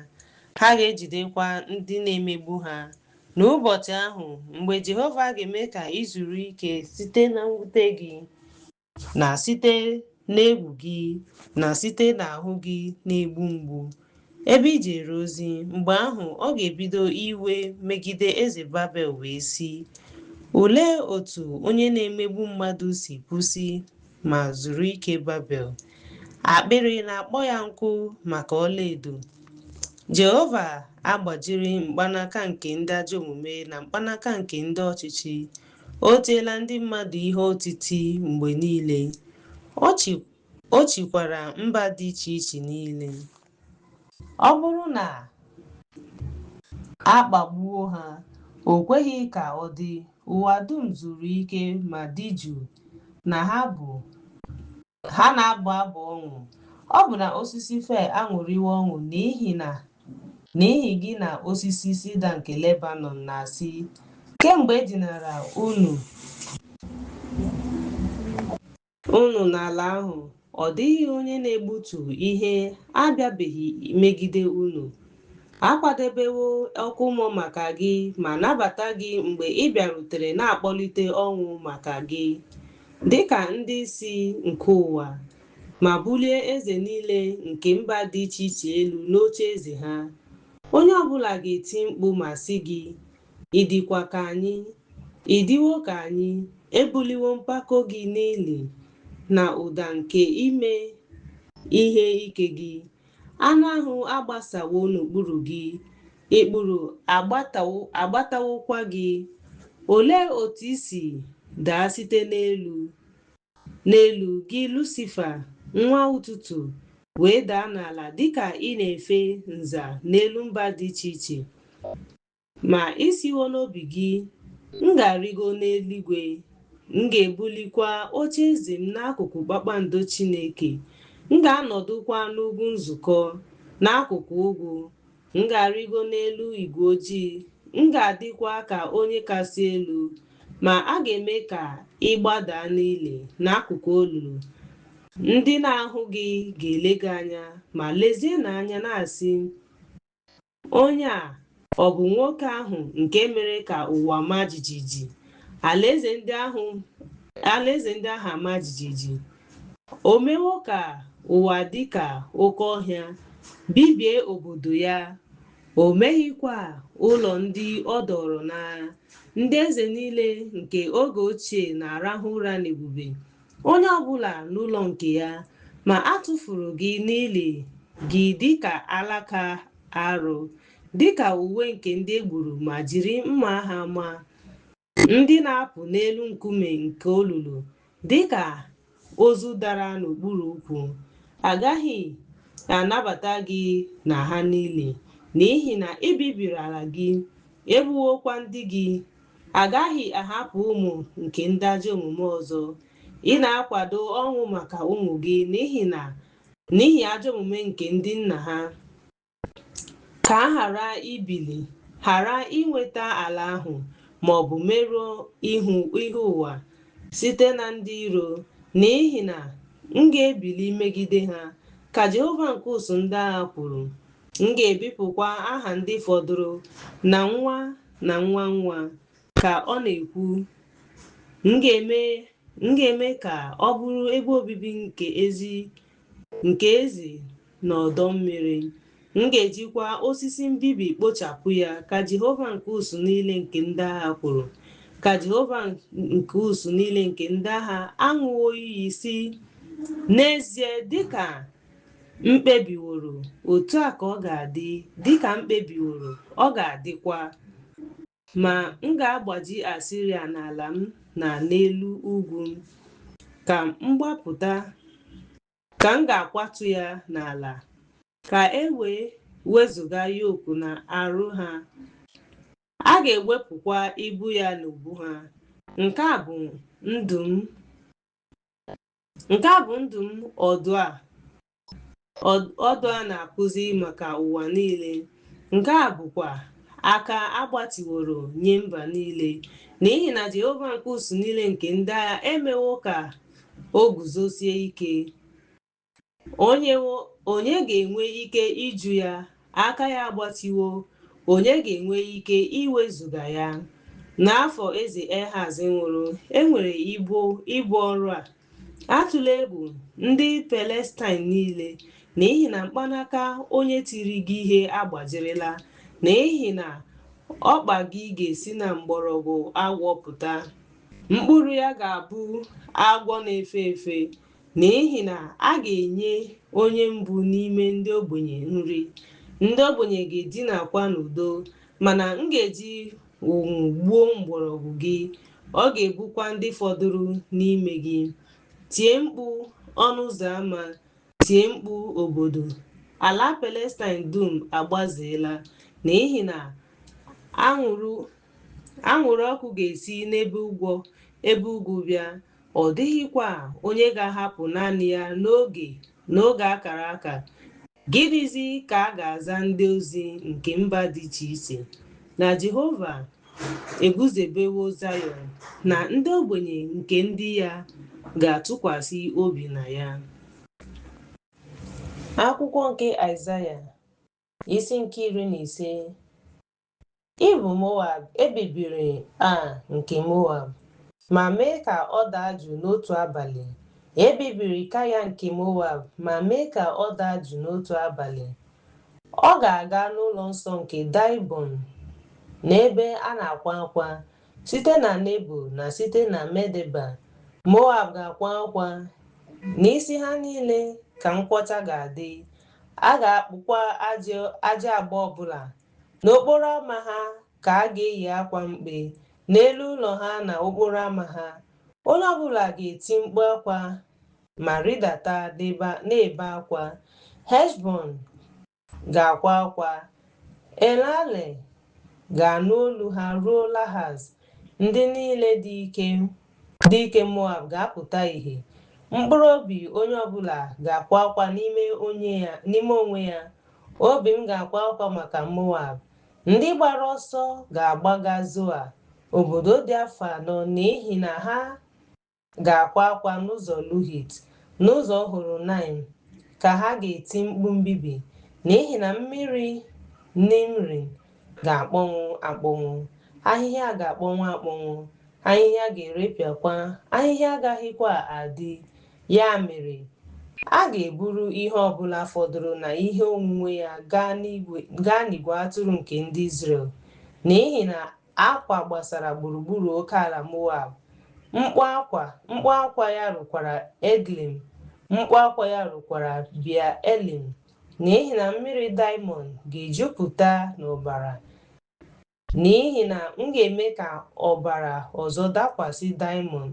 Speaker 2: Ha ga-ejidekwa ndị na-emegbu ha. N'ụbọchị ahụ, mgbe Jehova ga-eme ka ị zuru ike site na mwute gị, na site n'egwu gị, na site n'ahụ gị na-egbu mgbu, ebe i jere ozi, mgbe ahụ ọ ga-ebido iwe megide eze Babel wee sị, olee otu onye na-emegbu mmadụ si kwụsị ma zuru ike Babel? Akpịrị na-akpọ ya nkụ maka ọlaedo. Jehova agbajiri mkpanaka nke ndị ajọ omume na mkpanaka nke ndị ọchịchị. O teela ndị mmadụ ihe otiti mgbe niile. O chikwara mba dị iche iche niile. Ọ bụrụ na a kpagbuo ha, o kweghị ka ọ dị ụwa dum zuru ike ma dị jụụ na ha na-abụ abụ ọṅụ. Ọ bụ na osisi fir aṅụrịwo ọṅụ n'ihi gị na osisi sida nke Lebanon na-asị, kemgbe e dinara unu n'ala ahụ, ọ dịghị onye na-egbutu ihe abịabeghị megide unu. Akwadebewo ọkụ mmụọ maka gị ma nabata gị mgbe ị bịarutere na-akpọlite ọnwụ maka gị dịka ndị isi nke ụwa, ma bulie eze niile nke mba dị iche iche elu n'oche eze ha. Onye ọbụla ga-eti mkpu ma sị gị, ịdịkwa ka anyị, ịdịwo ka anyị, ebuliwo mpako gị n'ili na ụda nke ime ihe ike gị. Anụ ahụ agbasawo n'okpuru gị, ikpuru agbatawokwa gị. Olee otu i si daa site n'elu gị Lucifa, nwa ụtụtụ, wee daa n'ala dịka ị na-efe nza n'elu mba dị iche iche? Ma isiwo n'obi gị, m ga-arịgo n'eluigwe, m ga-ebulikwa oche eze m n'akụkụ kpakpando Chineke. M ga-anọdụkwa n'ugwu nzukọ n'akụkụ ugwu. M ga-arịgo n'elu igwe ojii. M ga-adịkwa ka onye kasị elu, ma a ga-eme ka ị gbadaa n'ili n'akụkụ olulu. Ndị na-ahụ gị ga-ele gị anya ma lezie n'anya na-asị, onye a ọ bụ nwoke ahụ nke mere ka ụwa ma jijiji? Alaeze ndị ahụ ama jijiji. O mewo ka ụwa dị ka oke ọhịa, bibie obodo ya. O meghịkwa ụlọ ndị ọ dọrọ n'agha. Ndị eze niile nke oge ochie na-arahụ ụra n'ebube, onye ọbụla n'ụlọ nke ya, ma a tụfuru gị n'ili gị dịka alaka arụ, dịka uwe nke ndị egburu ma jiri mma agha ma. Ndị na-apụ n'elu nkume nke olulu dịka ozu dara n'okpuru ukwu. Agaghị anabata gị na ha niile, n'ihi na ị bibiri ala gị, egbuwokwa ndị gị. Agaghị ahapụ ụmụ nke ndị ajọ omume ọzọ. Ị na-akwado ọnwụ maka ụmụ gị n'ihi ajọ omume nke ndị nna ha, ka a ghara ibili, ghara inweta ala ahụ, ma ọ bụ merụọ ihu ụwa site na ndị iro. N'ihi na m ga-ebili megide ha, ka Jehova nke ụsụ ndị agha kwuru. M ga-ebipụkwa aha ndị fọdụrụ na nwa na nwa nwa, ka ọ na-ekwu. M ga-eme ka ọ bụrụ ebe obibi nke ezi na ọdọ mmiri. M ga-ejikwa osisi mbibi kpochapụ ya, ka Jehova nke ụsụ niile nke ndị agha kwuru. Ka Jehova nke ụsụ niile nke ndị agha aṅụwo iyi si, n'ezie dịka mkpebiworo, otu a ka ọ ga-adị, dịka mkpebiworo ọ ga-adịkwa. Ma m ga-agbaji Asiria n'ala m na n'elu ugwu m, ka m ga-akwatu ya n'ala, ka e wee wezụga yoku na arụ ha. A ga-ewepụkwa ibu ya n'ubu ha. Nke a bụ ndụ m ọdụ a na-akụzi maka ụwa niile. Nke a bụkwa aka agbatịworo nye mba niile, n'ihi na Jehova nke ụsụ niile nke ndị agha emewo ka o guzosie ike. Onye ga-enwe ike ịjụ ya? Aka ya agbatịwo, onye ga-enwe ike iwezuga ya? N'afọ eze Ehaz nwụrụ, enwere ibu ọrụ a. Atụla egwu ndị Palestine niile, n'ihi na mkpanaka onye tiri gị ihe agbajirila, n'ihi na ọkpa gị ga-esi na mgbọrọgwụ agwọ pụta. Mkpụrụ ya ga-abụ agwọ na-efe efe, n'ihi na a ga-enye onye mbụ n'ime ndị ogbenye nri. Ndị ogbenye ga-edinakwa n'udo, mana m ga-eji ụnwụ gbuo mgbọrọgwụ gị. Ọ ga-egbukwa ndị fọdụrụ n'ime gị. Tie mkpu ọnụ ụzọ ámá, tie mkpu obodo. Ala Palestine dum agbazeela, n'ihi na anwụrụ ọkụ ga-esi n'ebe ugwu bịa, ọ dịghịkwa onye ga-ahapụ naanị ya n'oge akara aka. Gịnịzi ka a ga-aza ndị ozi nke mba dị iche iche? Na Jehova eguzobewo Zayọn, na ndị ogbenye nke ndị ya ga-atụkwasị obi na ya. Akwụkwọ nke Aịzaya isi nke 15. Ịbụ Moab ebibiri nke Moab, ma mee ka ọ daa jụụ n'otu abalị. Ebibiri Kaya nke Moab, ma mee ka ọ daa jụụ n'otu abalị. Ọ ga-aga n'ụlọ nsọ nke Daịbọn, n'ebe a na-akwa akwa, site na Nebo na site na Medeba. Moab ga-akwa akwa, n'isi ha niile ka nkwọcha ga-adị. A ga-akpụkwa aja agba ọbụla. N'okporo ámá ha ka a ga-eyi akwa mkpe, n'elu ụlọ ha na okporo ámá ha. Onye ọbụla ga-eti mkpu akwa ma rịdata na-ebe akwa. Heshbọn ga-akwa akwa, Eleale ga-anụ olu ha ruo Lahaz. Ndị niile dị ike Moab ga-apụta ìhè. Mkpụrụ obi onye ọbụla ga-akwa akwa n'ime onwe ya. Obi m ga-akwa akwa maka Moab. Ndị gbara ọsọ ga-agbaga Zoa, obodo dị afọ 4, n'ihi na ha ga-akwa akwa n'ụzọ Luhit. N'ụzọ Horonaim ka ha ga-eti mkpu mbibi, n'ihi na mmiri Nimrin ga-akpọnwụ akpọnwụ. Ahịhịa ga-akpọnwụ akpọnwụ, ahịhịa ga-erepịakwa, ahịhịa agaghịkwa adị. Ya mere, a ga-eburu ihe ọbụla fọdụrụ na ihe onwunwe ya gaa n'igwe atụrụ nke ndị Izrel, n'ihi na akwa gbasara gburugburu oke ala Moab. Mkpu akwa ya rukwara Eglim, mkpu akwa ya rukwara Bịa Elim, n'ihi na mmiri Daịmọn ga-ejupụta n'ọbara. N'ihi na m ga-eme ka ọbara ọzọ dakwasị Daịmọn,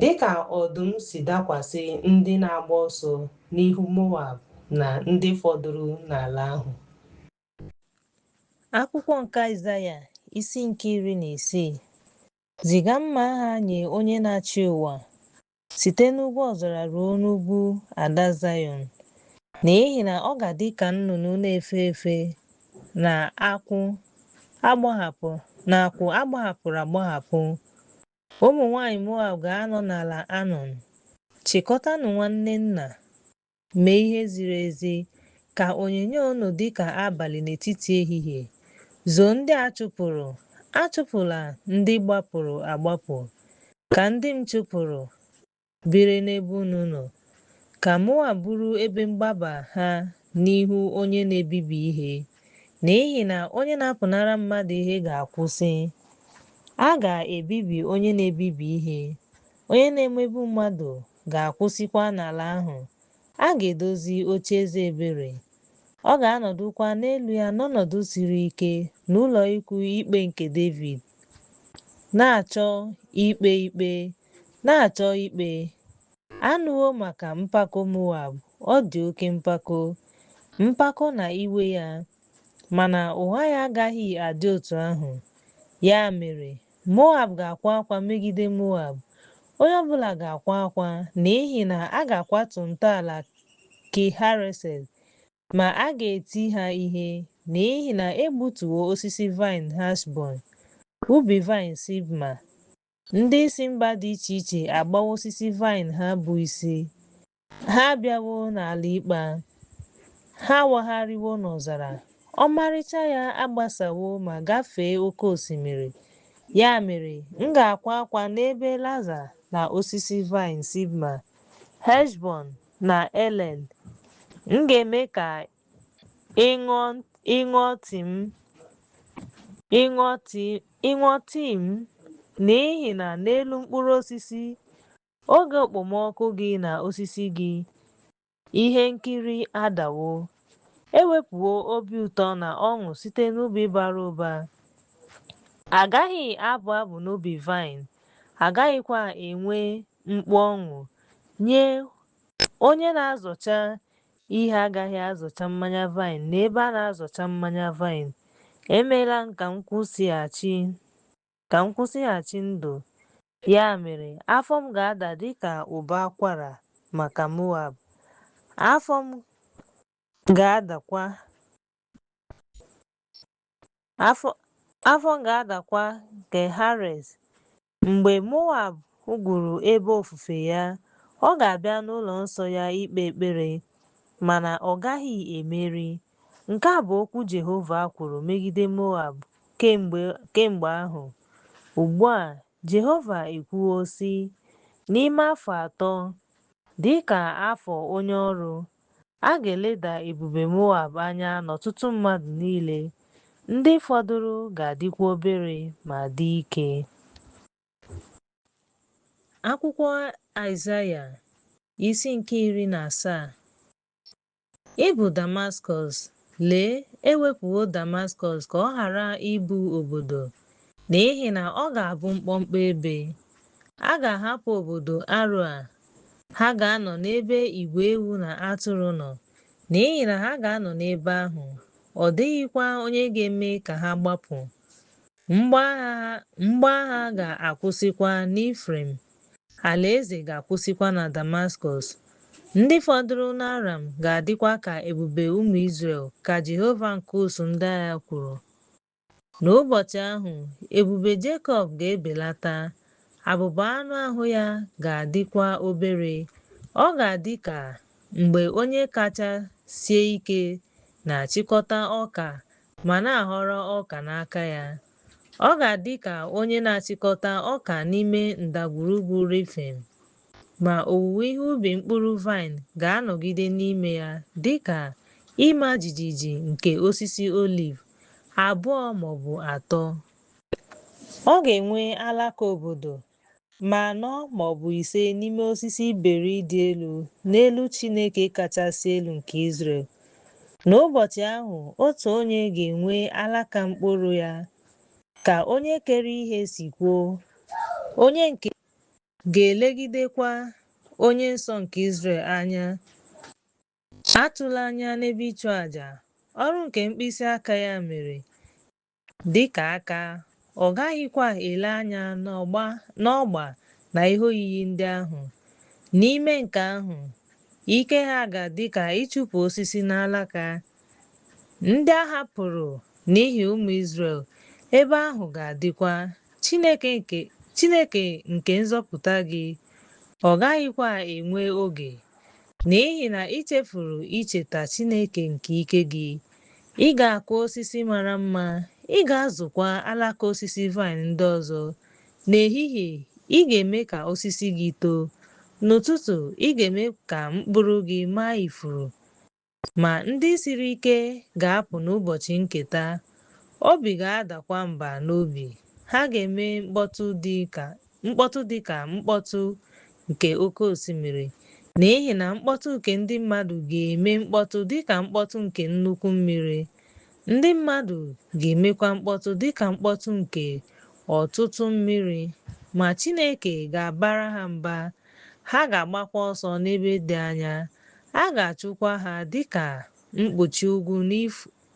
Speaker 2: dịka ọdụm si dakwasị ndị na-agba ọsọ n'ihu Moab na ndị fọdụrụ n'ala ahụ.
Speaker 1: Akwụkwọ nke Aịzaya isi nke 16. Ziga mma agha nye onye na-achị ụwa, site n'ugwu ọzara ruo n'ugwu Ada Zayọn, n'ihi na ọ ga-adị ka nnụnụ na-efe efe na akwụ agbahapụrụ agbahapụ. Ụmụ nwanyị Moab ga-anọ n'ala Anọn. Chịkọtanụ nwanne nna, mee ihe ziri ezi, ka onyinye unu dị ka abalị n'etiti ehihie. Zoo ndị achụpụla ndị gbapụrụ agbapụ, ka ndị m chụpụrụ biri n'ebe unu nọ. Ka Moab bụrụ ebe mgbaba ha n'ihu onye na-ebibi ihe, n'ihi na onye na-apụnara mmadụ ihe ga-akwụsị. A ga-ebibi onye na-ebibi ihe, onye na-emegbu mmadụ ga-akwụsịkwa n'ala ahụ. A ga-edozi ocheeze ebere, ọ ga-anọdụkwa n'elu ya n'ọnọdụ siri ike, n'ụlọ ikwu ikpe nke Devid. Na-achọ ikpe. Anụwo maka mpako Moab, ọ dị oke mpako na iwe ya, mana ụgha ya agaghị adị otu ahụ. Ya mere, Moab ga-akwa akwa megide Moab. Onye ọbụla ga-akwa akwa, n'ihi na a ga-akwatu ntọala Ki-Hareset, ma a ga-eti ha ihe, n'ihi na egbutuwo osisi vaịn Heshbọn, ubi vaịn Sibma. Ndị isi mba dị iche iche agbawo osisi vaịn ha bụ isi. Ha abịawo n'ala ịkpa, ha wagharịwo n'ọzara. Ọmarịcha ya agbasawo ma gafee oke osimiri. Ya mere, m ga-akwa akwa n'ebe Laza na osisi vaịn Sibma, Heshbọn na Elen. M ga-eme ka ịṅụọ tii m, n'ihi na n'elu mkpụrụ osisi, oge okpomọkụ gị na osisi gị, ihe nkiri adawo. Ewepụwo obi ụtọ na ọṅụ site n'ubi bara ụba. Agaghị abụ abụ n'ubi vaịn, agaghịkwa enwe mkpu ọṅụ. Nye onye na-azọcha ihe agaghị azọcha mmanya vaịn n'ebe a na-azọcha mmanya vaịn. Emeela m ka m kwụsịghachi. ka m kwụsịghachi ndụ. Ya mere, afọ m ga-ada dịka ụbọ akwara maka Moab. Afọ m ga-adakwa nke Hares. Mgbe Moab gwuru ebe ofufe ya, ọ ga-abịa n'ụlọ nsọ ya ikpe ekpere, mana ọ gaghị emeri. Nke a bụ okwu Jehova kwuru megide Moab kemgbe ahụ. Ugbu a, Jehova ekwuwo sị, n'ime afọ 3, dịka afọ onye ọrụ, a ga-eleda ebube Moab anya n'ọtụtụ mmadụ niile. Ndị fọdụrụ ga-adịkwa obere ma dị ike. Akwụkwọ Aịzaya isi nke 17. Ị bụ Damaskọs, lee, ewepụwo Damaskọs ka ọ ghara ịbụ obodo, n'ihi na ọ ga-abụ mkpọmkpọ ebe. A ga-ahapụ obodo Aroa. Ha ga-anọ n'ebe igwe ewu na atụrụ nọ, n'ihi na ha ga-anọ n'ebe ahụ. Ọ dịghịkwa onye ga-eme ka ha gbapụ. Mgba agha ga-akwụsịkwa n'Ifrem. Alaeze ga-akwụsịkwa na Damaskọs. Ndị fọdụrụ n'Aram ga-adịkwa ka ebube ụmụ Izrel, ka Jehova nke ụsụ ndị agha kwuru. N'ụbọchị ahụ, ebube Jekọb ga-ebelata, abụba anụ ahụ ya ga-adịkwa obere. Ọ ga-adị ka mgbe onye kacha sie ike na-achịkọta ọka ma na-aghọrọ ọka n'aka ya. Ọ ga-adị ka onye na-achịkọta ọka n'ime ndagwurugwu Refaim. Ma owuwe ihe ubi mkpụrụ vaịn ga-anọgide n'ime ya dịka ịma jijiji nke osisi oliv 2 maọbụ 3. Ọ ga-enwe alaka obodo ma 4 maọbụ 5 n'ime osisi beri dị elu n'elu Chineke kachasị elu nke Izrel. N'ụbọchị ahụ, otu onye ga-enwe alaka mkpụrụ ya, ka onye kere ihe si kwuo. Onye nke ga-elegidekwa onye nsọ nke Izrel anya. Atụla anya n'ebe ịchụ àjà, ọrụ nke mkpịsị aka ya mere, dịka aka. Ọ gaghịkwa ele anya n'ọgba na ihe oyiyi ndị ahụ. N'ime nke ahụ, ike ha ga-adị ka ịchụpụ osisi n'alaka. Ndị a hapụrụ n'ihi ụmụ Izrel, ebe ahụ ga-adịkwa Chineke nke nzọpụta gị. Ọ gaghịkwa enwe oge, n'ihi na ị chefuru icheta Chineke nke ike gị. Ị ga-akụ osisi mara mma, ị ga-azụkwa alaka osisi vaịn ndị ọzọ. N'ehihie, ị ga-eme ka osisi gị too. N'ụtụtụ, ị ga-eme ka mkpụrụ gị maa ifuru. Ma ndị siri ike ga-apụ n'ụbọchị nketa. Obi ga-adakwa mba n'obi. Ha ga-eme mkpọtụ dị ka mkpọtụ nke oke osimiri, n'ihi na mkpọtụ nke ndị mmadụ ga-eme mkpọtụ dịka mkpọtụ nke nnukwu mmiri. Ndị mmadụ ga-emekwa mkpọtụ dịka mkpọtụ nke ọtụtụ mmiri. Ma Chineke ga-abara ha mba. Ha ga-agbakwa ọsọ n'ebe dị anya. A ga-achụkwa ha dịka mkpuchi ugwu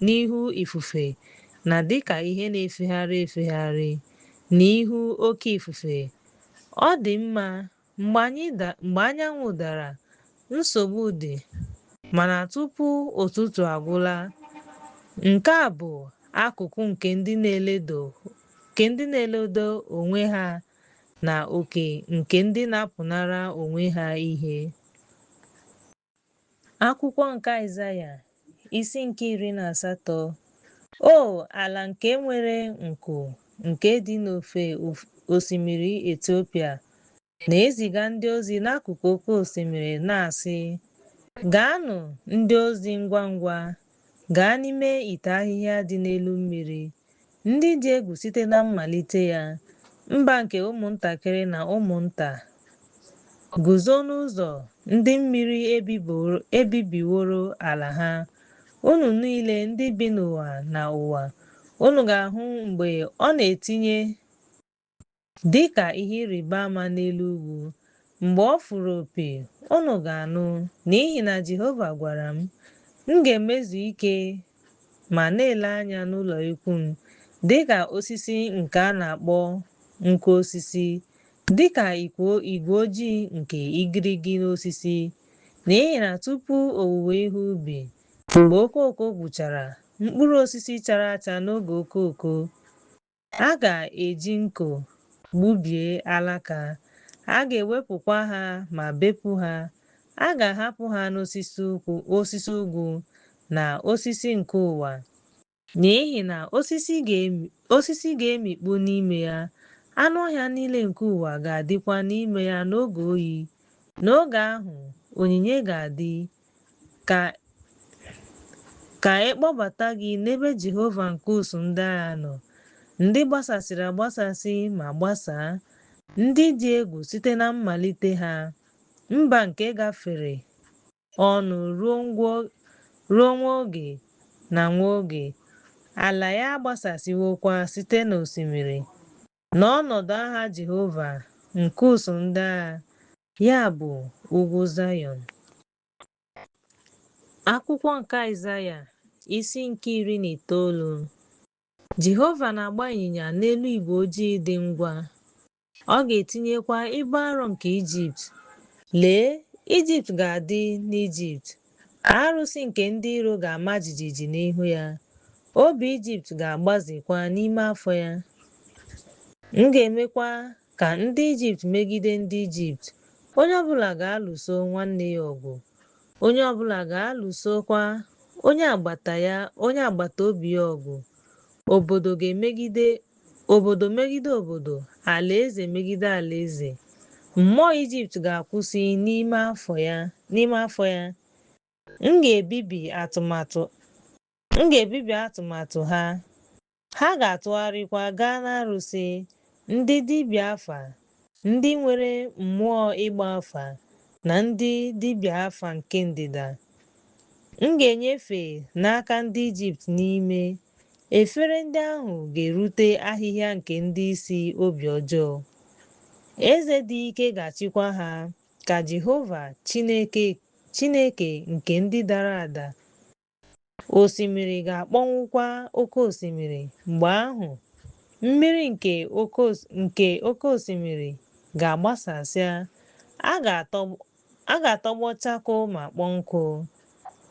Speaker 1: n'ihu ifufe, na dịka ihe na-efegharị efegharị n'ihu oke ifufe. Ọ dị mma mgbe anyanwụ dara, nsogbu dị, mana tupu ụtụtụ agwụla. Nke a bụ akụkụ nke ndị na-eledo onwe ha na oke nke ndị na-apụnara onwe ha ihe. Akwụkwọ nke Aịzaya isi nke 18. O ala nke nwere nku nke dị n'ofe osimiri Etiopia, na-eziga ndị ozi n'akụkụ oke osimiri na-asị, gaanụ ndị ozi ngwa ngwa, gaa n'ime ite ahịhịa dị n'elu mmiri, ndị dị egwu site na mmalite ya, mba nke ụmụntakịrị na ụmụnta. Guzo n'ụzọ ndị mmiri ebibiworo ala ha. Unu niile ndị bi n'ụwa na ụwa, unu ga-ahụ mgbe ọ na-etinye dịka ihe ịrịba ama n'elu ugwu. Mgbe ọ fụrụ opi, unu ga-anụ, n'ihi na Jehova gwara m ga-emezu ike ma na-ele anya n'ụlọ ikwu m. dịka osisi nke a na-akpọ nkụ osisi, dịka igwe ojii nke igirigi n'osisi, n'ihi na tupu owuwe ihe ubi, mgbe okooko gwụchara, mkpụrụ osisi chara acha n'oge okooko, a ga-eji nkụ gbubie alaka, a ga-ewepụkwa ha ma bepụ ha, a ga-ahapụ ha n'osisi ugwu na osisi nke ụwa, n'ihi na osisi ga-emikpu n'ime ya, anụ ọhịa niile nke ụwa ga-adịkwa n'ime ya n'oge oyi. N'oge ahụ, onyinye ga-adị ka ịkpọbata gị n'ebe Jehova nke usuu ndị agha nọ, ndị gbasasịrị agbasasị ma gbasaa, ndị dị egwu site na mmalite ha, mba nke gafere ọnụ ruo nwa oge na nwa oge. Ala ya gbasasịwokwa site n'osimiri, n'ọnọdụ aha Jehova nke usuu ndị agha, ya bụ ugwu Zayọn. Akwụkwọ nke Aịzaya isi nke 19. Jehova na-agba ịnyịnya n'elu igwe ojii dị ngwa. Ọ ga-etinyekwa ibu arọ nke Ijipt. Lee, Ijipt ga-adị n'Ijipt. Arụsị nke ndị iro ga-ama jijiji n'ihu ya. Obi Ijipt ga-agbazikwa n'ime afọ ya. M ga-emekwa ka ndị Ijipt megide ndị Ijipt. Onye ọbụla ga-alụso nwanne ya ọgụ. Onye ọbụla ga-alụsokwa onye agbata obi ya ọgụ. Obodo megide obodo, alaeze megide alaeze. Mmụọ Ijipt ga-akwụsị n'ime afọ ya. M ga-ebibi atụmatụ ha. Ha ga-atụgharịkwa gaa n'arụsị, ndị dibịa afa, ndị nwere mmụọ ịgba afa, na ndị dibịa afa nke ndịda. M ga-enyefe n'aka ndị Ijipt n'ime. Efere ndị ahụ ga-erute ahịhịa nke ndị isi obi ọjọọ. Eze dị ike ga-achịkwa ha, ka Jehova Chineke nke ndị dara ada. Osimiri ga-akpọnwụkwa oke osimiri. Mgbe ahụ, mmiri nke oke osimiri ga-agbasasịa. A ga-atọgbọ chakoo ma kpọọ nkụ.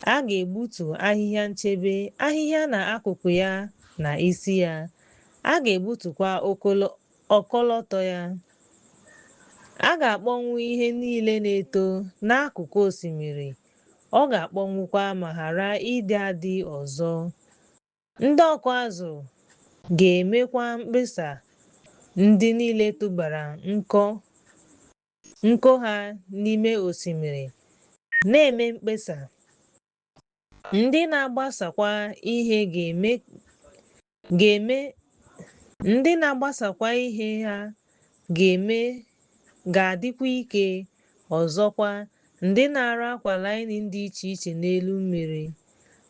Speaker 1: A ga-egbutu ahịhịa nchebe, ahịhịa n'akụkụ ya na isi ya. A ga-egbutukwa ọkọlọtọ ya. A ga-akpọnwụ ihe niile na-eto n'akụkụ osimiri. Ọ ga-akpọnwụkwa ma ghara ịdị adị ọzọ. Ndị ọkụ azụ ga-emekwa mkpesa. Ndị niile tụbara nkụ ha n'ime osimiri na-eme mkpesa. Ndị na-agbasakwa ihe ha ga-adịkwa ike. Ọzọkwa, ndị na-arụ akwa lainin dị iche iche n'elu mmiri.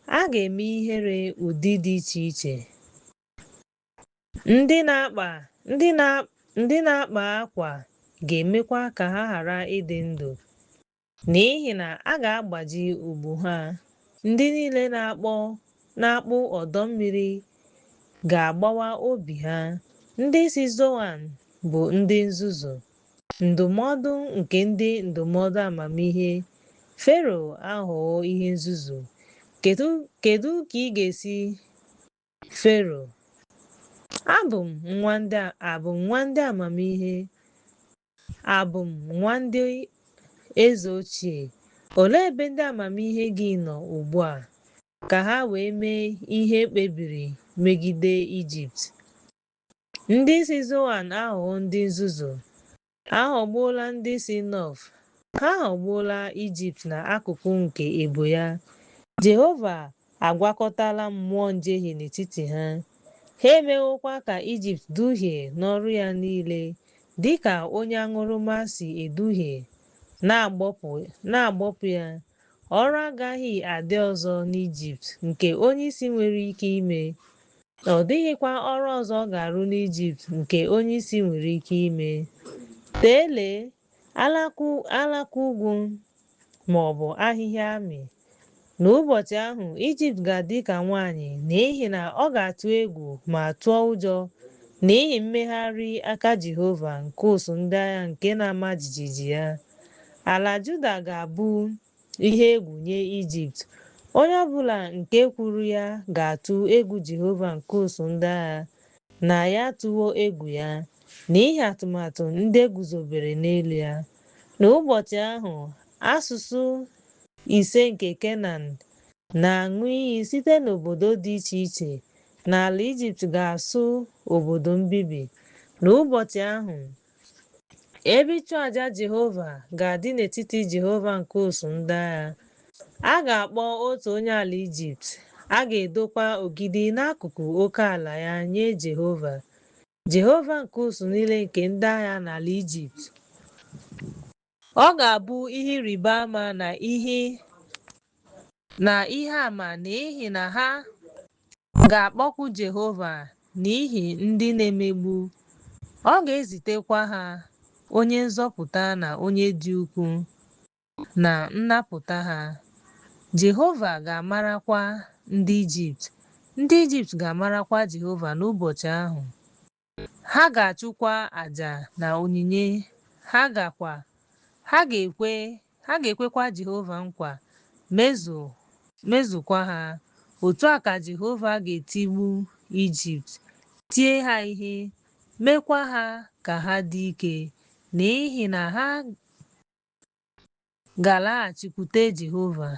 Speaker 1: A ga-eme ihere ụdị dị iche iche. Ndị na-akpa akwa ga-emekwa ka ha ghara ịdị ndụ, n'ihi na a ga-agbaji ubu ha. Ndị niile na-akpụ ọdọ mmiri ga-agbawa obi ha. Ndị si Zoan bụ ndị nzuzu. Ndụmọdụ nke ndị ndụmọdụ amamihe. Fero aghọwo ihe nzuzu. Kedu ka ị ga-esi Fero? Abụ m nwa ndị amamihe. Abụ m nwa ndị eze ochie. Olee ebe ndị amamihe gị nọ ugbu a, ka ha wee mee ihe kpebiri megide Ijipt? Ndị si Zoan aghọwo ndị nzuzu. Ha ghọgbuola ndị si Nọf. Ha ghọgbuola Ijipt na akụkụ nke ebo ya. Jehova agwakọtala mmụọ njehie n'etiti ha. Ha emewokwa ka Ijipt duhie n'ọrụ ya niile, dịka onye aṅụrụma si eduhie na-agbọpụ ya. Ọrụ agaghị adị ọzọ n'Ijipt nke onyeisi nwere ike ime. Ọ dịghịkwa ọrụ ọzọ ọ ga-arụ n'Ijipt nke onyeisi nwere ike ime. Teelee, alaka ugwu ma ọ bụ ahịhịa amị N'ụbọchị ahụ, Ijipt ga-adị ka nwanyị n'ihi na ọ ga-atụ egwu ma tụọ ụjọ n'ihi mmegharị aka Jehova nke ụsụ ndị agha nke na-ama jijiji ya. Ala Juda ga-abụ ihe egwu nye Ijipt. Onye ọbụla nke kwuru ya ga-atụ egwu Jehova nke ụsụ ndị agha, na ya tụwo egwu ya, n'ihi atụmatụ ndị e guzobere n'elu ya. N'ụbọchị ahụ, asụsụ ise nke Kenan na-aṅụ iyi site n'obodo dị iche iche n'ala Ijipt ga-asụ obodo mbibi. N'ụbọchị ahụ, ebe ịchụ àjà Jehova ga-adị n'etiti Jehova nke ụsụ ndị agha. A ga-akpọ otu onye ala Ijipt, a ga-edokwa ogidi n'akụkụ oke ala ya nye Jehova. Jehova nke ụsụ niile nke ndị agha n'ala Ijipt. Ọ ga-abụ ihe ịrịba ama na ihe àmà n'ihi na ha ga-akpọku Jehova n'ihi ndị na-emegbu. Ọ ga-ezitekwa ha onye nzọpụta na onye dị ukwuu na nnapụta ha. Jehova ga-amarakwa ndị Ijipt. Ndị Ijipt ga-amarakwa Jehova n'ụbọchị ahụ. Ha ga-achụkwa àjà na onyinye. Ha ga-ekwekwa Jehova nkwa, mezukwa ha. Otu a ka Jehova ga-etigbu Ijipt, tie ha ihe, meekwa ha ka ha dị ike, n'ihi na ha ga-alaghachikwute Jehova.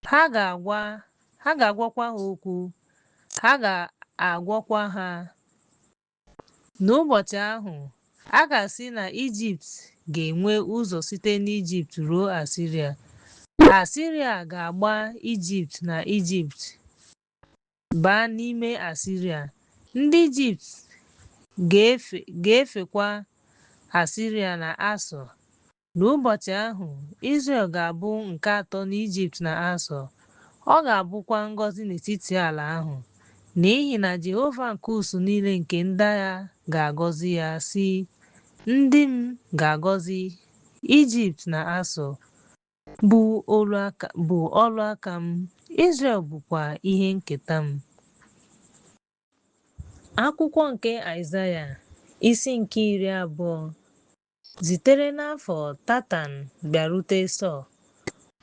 Speaker 1: Ha ga-agwakwa ha okwu, ha ga-agwọkwa ha. N'ụbọchị ahụ, a ga-asị na Ijipt ga-enwe ụzọ site n'Ijipt ruo Asiria. Asiria ga-agba Ijipt na Ijipt baa n'ime Asiria. Ndị Ijipt ga-efekwa Asiria na Asọ. N'ụbọchị ahụ, Izrel ga-abụ nke atọ n'Ijipt na Asọ. Ọ ga-abụkwa ngọzi n'etiti ala ahụ, n'ihi na Jehova nke ụsụ niile nke ndị agha ga-agọzi ya, sị, ndị m ga-agọzi Ijipt na Asọ bụ ọrụ aka m. Izrel bụkwa ihe nketa m. Akwụkwọ nke Aịzaya, isi nke 20. Zitere n'afọ Tatan bịarute Sọ.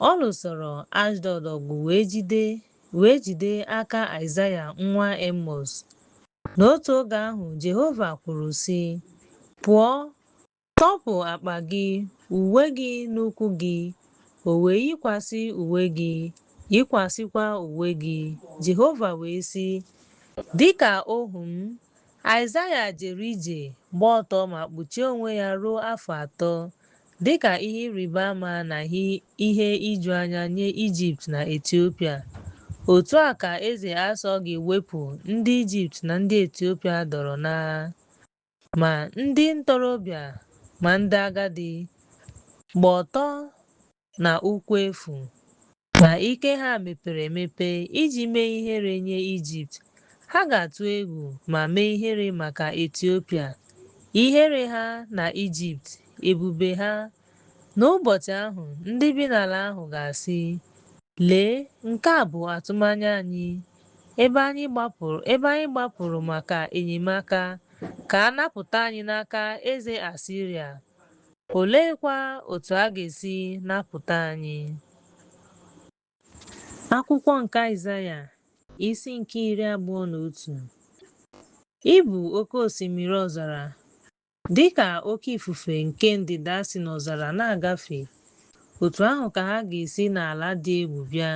Speaker 1: Ọ lụsoro Ashdọd ọgụ wee jide aka Aịzaya nwa Emọz. N'otu oge ahụ, Jehova kwuru sị, pụọ, tọpụ akpa gị, uwe gị n'ụkwụ gị, o wee yikwasị uwe gị, yikwasịkwa uwe gị. Jehova wee sị, dịka ohu m Aịzaya jere ije gba ọtọ ma kpuchie onwe ya ruo afọ 3, dịka ihe ịrịba ama na ihe ijuanya nye Ijipt na Etiopia. Otu a ka eze Asọ ga-ewepụ ndị Ijipt na ndị Etiopia dọrọ n'agha, ma ndị ntorobịa ma ndị agadi, gba ọtọ na ụkwụ efu, na ike ha mepere emepe iji mee ihere nye Ijipt. Ha ga-atụ egwu ma mee ihere maka Etiopia, ihere ha na Ijipt, ebube ha. N'ụbọchị ahụ, ndị bi n'ala ahụ ga-asị, lee, nke a bụ atụmanya anyị, ebe anyị gbapụrụ maka enyemaka ka a napụta anyị n'aka eze Asiria. Oleekwa otu a ga-esi napụta anyị? Akwụkwọ nke Aịzaya, isi nke 21. Ị bụ oke osimiri ọzara, dịka oke ifufe nke ndịda si n'ọzara na-agafe. Otu ahụ ka ha ga-esi n'ala dị egwu bịa.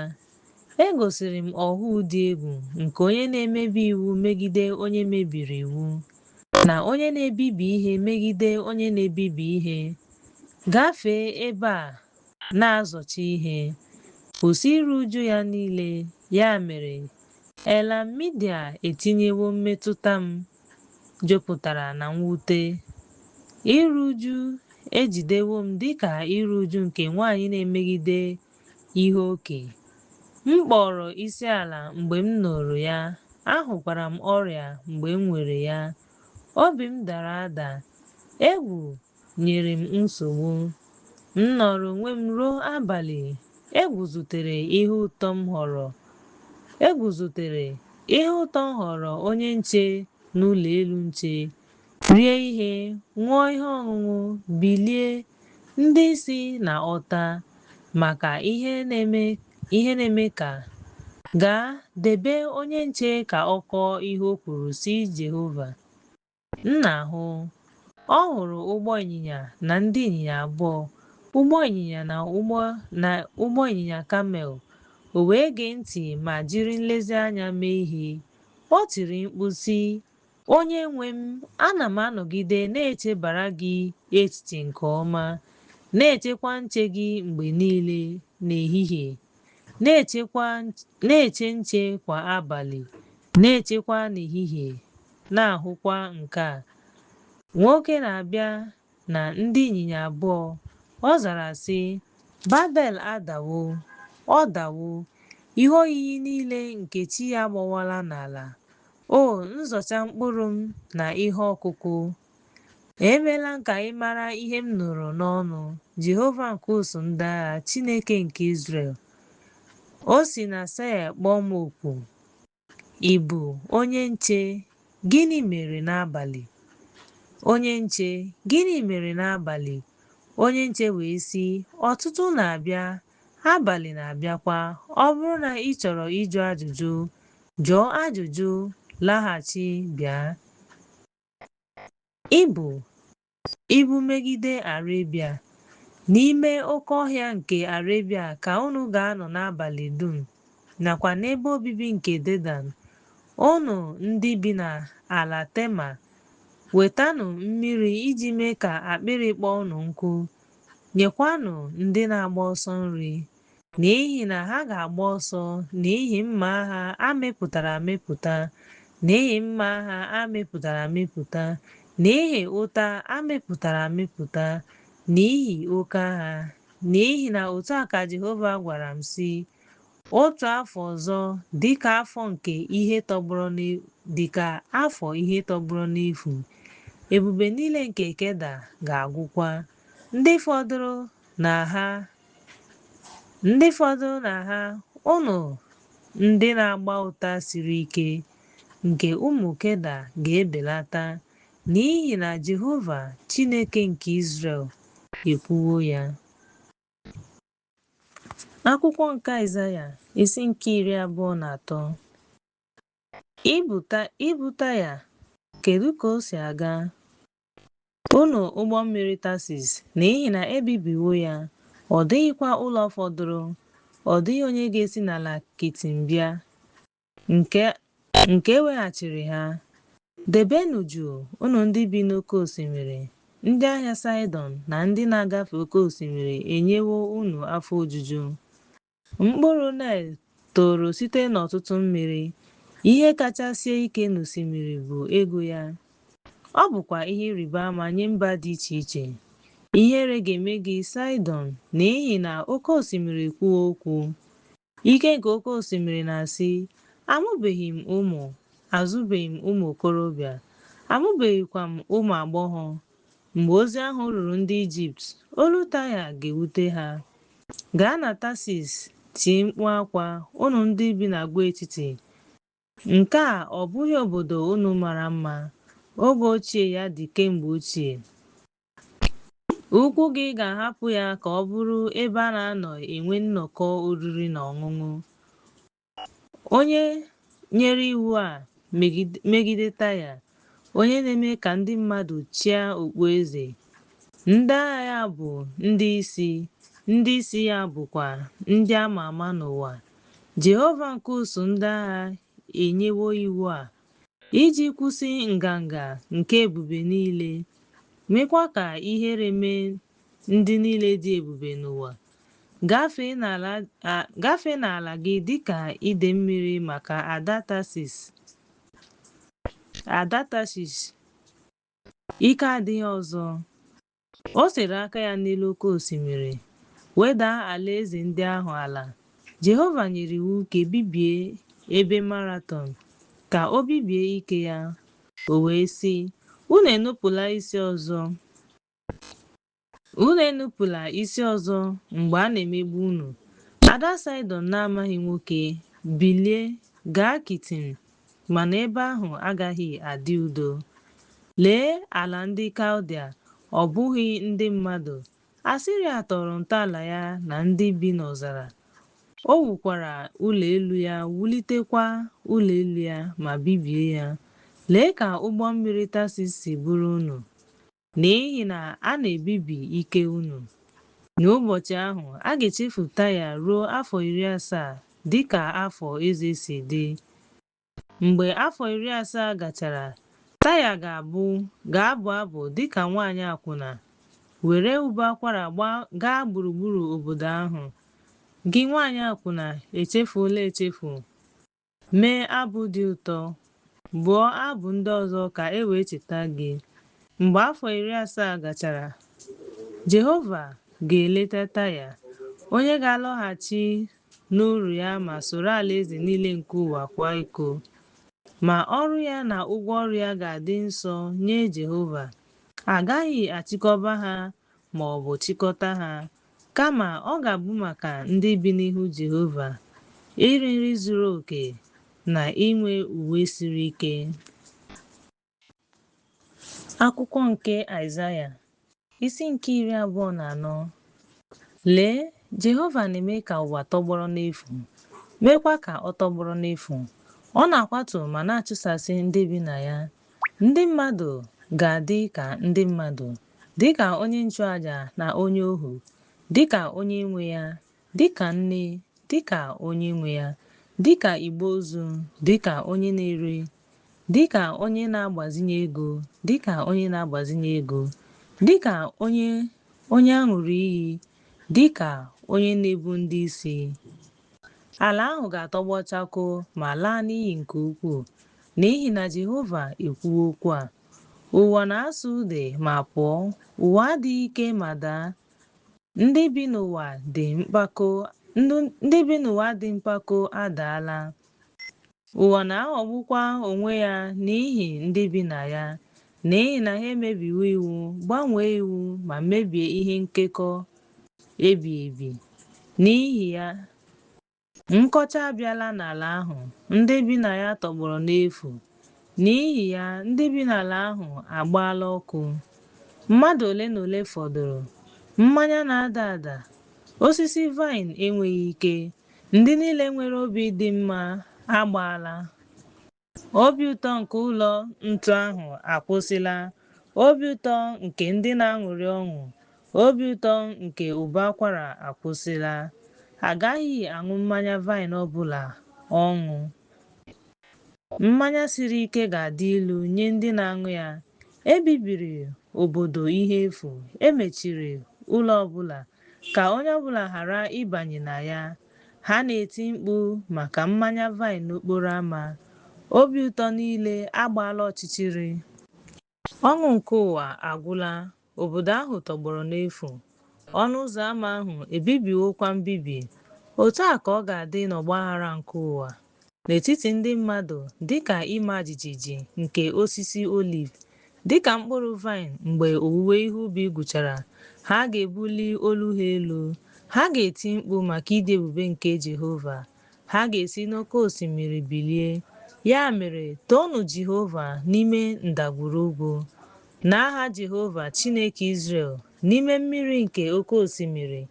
Speaker 1: Egosiri m ọhụụ dị egwu nke onye na-emebi iwu megide onye mebiri iwu, na onye na-ebibi ihe megide onye na-ebibi ihe. Gafee ebe a na-azọcha ihe, kwụsị iru uju ya niile. Ya mere, Elam Midia etinyewo mmetụta m jupụtara na mwute. Iru uju ejidewo m dịka iru uju nke nwanyị na-emegide ihe oke. M kpọrọ isi ala mgbe m nụrụ ya, ahụkwara m ọrịa mgbe m nwere ya. Obi m dara ada, egwu nyere m nsogbu. M nọrọ onwe m ruo abalị eguzutere ihe ụtọ m họrọ onye nche n'ụlọ elu nche, rie ihe, ṅụọ ihe ọṅụṅụ, bilie ndị isi na ọta maka ihe na-eme ka gaa debe onye nche ka ọ kọọ ihe o kwuru si Jehova. M na-ahụ, ọ hụrụ ụgbọ ịnyịnya na ndị ịnyịnya abụọ, ụgbọ ịnyịnya na ụgbọ ịnyịnya kamel. O wee gee ntị ma jiri nlezianya mee ihe. O tiri mkpu sị, onye nwe m, ana m anọgide na-echebara gị echiche nke ọma, na-echekwa nche gị mgbe niile n'ehihie, na-eche nche kwa abalị, na-echekwa n'ehihie, na-ahụkwa nke a. Nwoke na-abịa na ndị ịnyịnya abụọ. Ọ zara sị, Babel adawo, ọ dawo, ihe oyiyi niile nke chi ya agbawala n'ala. O nzọcha mkpụrụ m na ihe ọkụkụ, emeela m ka ị mara ihe m nụrụ n'ọnụ, Jehova nke ụsụ ndị agha, Chineke nke Izrel. O si na Sia kpọọ m oku, ị bụ onye nche, gịnị mere n'abalị? Onye nche, gịnị mere n'abalị? Onye nche wee sị, ọtụtụ na-abịa, abalị na-abịakwa. Ọ bụrụ na ị chọrọ ịjụ ajụjụ, jụọ ajụjụ, laghachi bịa. Ibu megide Arabia. N'ime oke ọhịa nke Arabia ka unu ga-anọ n'abalị dum, nakwa n'ebe obibi nke Dedan. Unu ndị bi n'ala Tema, wetanụ mmiri iji mee ka akpịrị kpọọ unu nkụ. Nyekwanụ ndị na-agba ọsọ nri, n'ihi na ha ga-agba ọsọ n'ihi mma agha amịpụtara amịpụta, n'ihi mma agha amịpụtara amịpụta, n'ihi ụta amịpụtara amịpụta, n'ihi oke agha. N'ihi na otu a ka Jehova gwara m sị, otu afọ ọzọ dịka afọ ihe tọgbọrọ n'efu, ebube niile nke Keda ga-agwụkwa. Ndị fọdụrụ na ha, ụnụ ndị na-agba ụta siri ike nke ụmụ Keda ga-ebelata, n'ihi na Jehova, Chineke nke Izrel, ekwuwo ya. Akwụkwọ nke Aịzaya isi nke 23. Ibuta ya, kedu ka o si aga? Unu ụgbọ mmiri Tasis, n'ihi na ebibiwo ya, ọ dịghịkwa ụlọ fọdụrụ, ọ dịghị onye ga-esi n'ala Kitim bịa, nke eweghachiri ha. Debenụ jụụ, unu ndị bi n'oké osimiri. Ndị ahịa Saịdọn na ndị na-agafe oké osimiri enyewo unu afọ ojuju. Mkpụrụ Naịl toro site n'ọtụtụ mmiri. Ihe kacha sie ike n'osimiri bụ ego ya. Ọ bụkwa ihe ịrịba ama nye mba dị iche iche. Ihere ga-eme gị Saịdọn, n'ihi na oké osimiri kwuo okwu. Ike nke oké osimiri na-asị, amụbeghị m ụmụ, azụbeghị m ụmụ okorobịa, amụbeghịkwa m ụmụ agbọghọ. Mgbe ozi ahụ ruru ndị Ijipt, olu Taya ga-ewute ha. Gaa na Tasis tie mkpu akwa, unu ndị bi n'agwaetiti. Nke a ọ bụghị obodo unu mara mma? Oge ochie ya dị kemgbe ochie. Ukwu gị ga-ahapụ ya ka ọ bụrụ ebe a na-anọ enwe nnọkọ oriri na ọṅụṅụ. Onye nyere iwu a megide Taya, onye na-eme ka ndị mmadụ chịa okpueze. Ndị agha ya bụ ndị isi ya bụkwa ndị a ma ama n'ụwa. Jehova nke ụsụ ndị agha enyewo iwu a iji kwụsị nganga nke ebube niile, mekwa ka ihere mee ndị niile dị ebube n'ụwa. Gafee n'ala gị dịka ide mmiri maka ada Tashish. Ike adịghị ọzọ. O sere aka ya n'elu oké osimiri, wedaa alaeze ndị ahụ ala. Jehova nyere iwu ka ebibie ebe Maraton, ka o bibie ike ya. O wee sị, unu enupụla isi ọzọ mgbe a na-emegbu unu. Ada Saịdọn na-amaghị nwoke bilie gaa Kitim, mana ebe ahụ agaghị adị udo. Lee ala ndị Kaldịa, ọ bụghị ndị mmadụ. Asiria tọrọ ntọala ya na ndị bi n'ọzara. O wukwara ụlọ elu ya, wulitekwa ụlọ elu ya, ma bibie ya. Lee ka ụgbọ mmiri Tasis si bụrụ unu, n'ihi na a na-ebibi ike unu. N'ụbọchị ahụ, a ga-echefu Taya ruo afọ 70 dịka afọ eze si dị. Mgbe afọ 70 gachara, Taya ga-abụ abụ dịka nwaanyị akwụna, were ụbọ akwara gaa gburugburu obodo ahụ. Gị nwaanyị akwụna echefuola echefu, mee abụ dị ụtọ, bụọ abụ ndị ọzọ ka e wee cheta gị. Mgbe afọ 70 gachara, Jehova ga-eleta Taya, onye ga-alọghachi n'uru ya ma soro alaeze niile nke ụwa kwa iko. Ma ọrụ ya na ụgwọ ọrụ ya ga-adị nsọ nye Jehova. A gaghị achịkọba ha ma ọ bụ chịkọta ha, kama ọ ga-abụ maka ndị bi n'ihu Jehova, iri nri zuru oke na inwe uwe siri ike. Akwụkwọ nke Aịzaya, isi nke 24. Lee, Jehova na-eme ka ụwa tọgbọrọ n'efu, meekwa ka ọ tọgbọrọ n'efu. Ọ na-akwatu ma na-achụsasị ndị bi na ya. Ndị mmadụ ga-adị ka ndị mmadụ, dịka onye nchụaja na onye ohu, dịka onye nwe ya, dịka nne, dịka onye nwe ya, dịka igbe ozu, dịka onye na-ere, dịka onye na-agbazinye ego, dịka onye na-agbazinye ego, dịka onye aṅụrụ iyi, dịka onye na-ebu ndị isi. Ala ahụ ga-atọgbọ chakoo ma laa n'iyi nke ukwuu, n'ihi na Jehova ekwuwo okwu a. Ụwa na-asụ ude ma pụọ, ụwa adịghị ike ma daa. Ndị bi n'ụwa dị mpako adaala. Ụwa na-aghọgbukwa onwe ya n'ihi ndị bi na ya, n'ihi na ha emebiwo iwu, gbanwee iwu, ma mebie ihe nkekọ ebighị ebi. N'ihi ya, nkọcha abịala n'ala ahụ, ndị bi na ya tọgbọrọ n'efu. N'ihi ya, ndị bi n'ala ahụ agbaala ọkụ. Mmadụ ole na ole fọdụrụ, mmanya na-ada ada, osisi vaịn enweghị ike, ndị niile nwere obi dị mma agbaala. Obi ụtọ nke ụlọ ntu ahụ akwụsịla, obi ụtọ nke ndị na-aṅụrị ọṅụ, obi ụtọ nke ụbọ akwara akwụsịla. Agaghị aṅụ mmanya vaịn ọbụla ọṅụ. Mmanya siri ike ga-adị ilu nye ndị na-aṅụ ya. Ebibiri obodo ihe efu, emechiri ụlọ ọbụla, ka onye ọbụla ghara ịbanye na ya. Ha na-eti mkpu maka mmanya vaịn n'okporo ámá. Obi ụtọ niile agbaala ọchịchịrị. Ọṅụ nke ụwa agwụla, obodo ahụ tọgbọrọ n'efu. Ọnụ ụzọ ámá ahụ ebibiwokwa mbibi. Otu a ka ọ ga-adị n'ọgbaghara nke ụwa, n'etiti ndị mmadụ, dịka ịma jijiji nke osisi oliv, dịka mkpụrụ vaịn mgbe owuwe ihe ubi gwụchara. Ha ga-ebuli olu ha elu, ha ga-eti mkpu maka ịdị ebube nke Jehova. Ha ga-esi n'oké osimiri bilie. Ya mere, toonu Jehova n'ime ndagwurugwu, n'aha Jehova Chineke Izrel n'ime mmiri nke oké osimiri.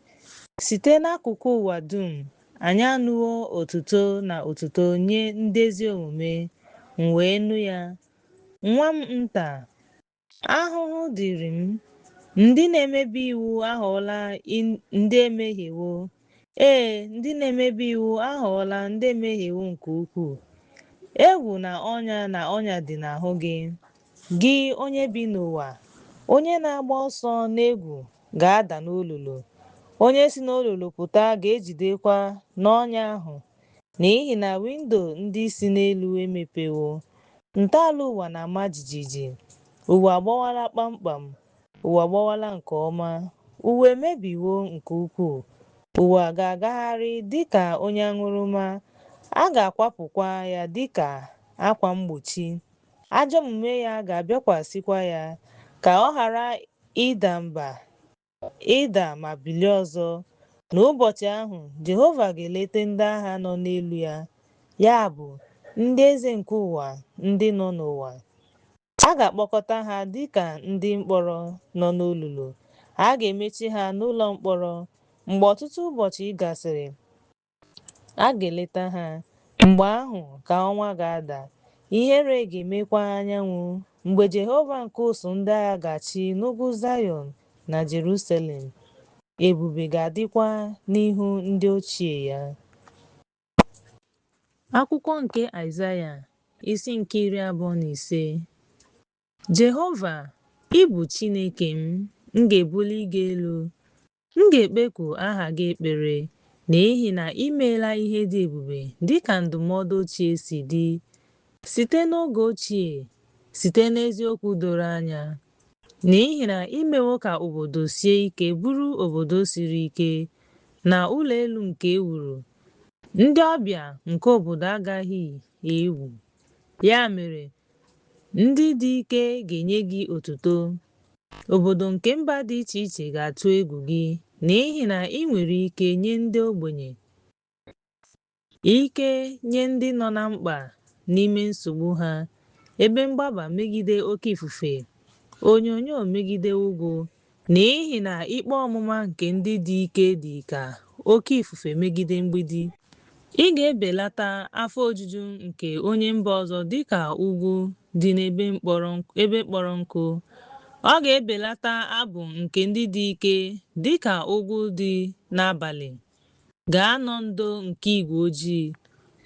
Speaker 1: Site n'akụkụ ụwa dum, anyị anụwo otuto na otuto nye ndị ezi omume. M wee nụ ya. Nwa m nta, ahụhụ dịrị m. Ndị na-emebi iwu aghọọla ndị emehiewo. Ee, ndị na-emebi iwu aghọọla ndị emehiewo nke ukwuu. Egwu na ọnya dị n'ahụ gị, gị onye bi n'ụwa. Onye na-agba ọsọ n'egwu ga-ada n'olulu. Onye si n'olulu pụta ga-ejidekwa n'ọnya ahụ, n'ihi na windo ndị si n'elu emepewo. Ntọala ụwa na-ama jijiji. Ụwa agbawala kpamkpam. Ụwa agbawala nke ọma. Ụwa emebiwo nke ukwuu. Ụwa ga-agagharị dịka onye aṅụrụma. A ga-akwapụkwa ya dịka akwa mgbochi. Ajọ omume ya ga-abịakwasịkwa ya, ka ọ ghara ịda ma bilie ọzọ. N'ụbọchị ahụ, Jehova ga-eleta ndị agha nọ n'elu ya, ya bụ, ndị eze nke ụwa ndị nọ n'ụwa. A ga-akpọkọta ha dịka ndị mkpọrọ nọ n'olulu. A ga-emechi ha n'ụlọ mkpọrọ. Mgbe ọtụtụ ụbọchị gasịrị, a ga-eleta ha. Mgbe ahụ ka ọnwa ga-ada, ihere ga-emekwa anyanwụ. Mgbe Jehova nke ụsụ ndị agha ga-achị n'ugwu Zayọn na Jerusalem, ebube ga-adịkwa n'ihu ndị ochie ya. Akwụkwọ nke Aịzaya, isi nke 25. Jehova, ị bụ Chineke m ga-ebuli gị elu. M ga-ekpeku aha gị ekpere, n'ihi na ị meela ihe dị ebube dịka ndụmọdụ ochie si dị. Site n'oge ochie, site n'eziokwu doro anya, n'ihi na ị mewo ka obodo sie ike bụrụ obodo siri ike, na ụlọ elu nke e wuru. Ndị ọbịa nke obodo agaghị egwu. Ya mere, ndị dị ike ga-enye gị otuto. Obodo nke mba dị iche iche ga-atụ egwu gị, n'ihi na ị nwere ike nye ndị ogbenye, ike nye ndị nọ na mkpa n'ime nsogbu ha, ebe mgbaba megide oke ifufe, onyinyo megide ugwu, n'ihi na ikpe ọmụma nke ndị dị ike dị ka oke ifufe megide mgbidi. Ị ga-ebelata afọ ojuju nke onye mba ọzọ dịka ugwu dị n'ebe kpọrọ nkụ. Ọ ga-ebelata abụ nke ndị dị ike dịka ugwu dị n'abalị ga-anọ ndo nke igwe ojii.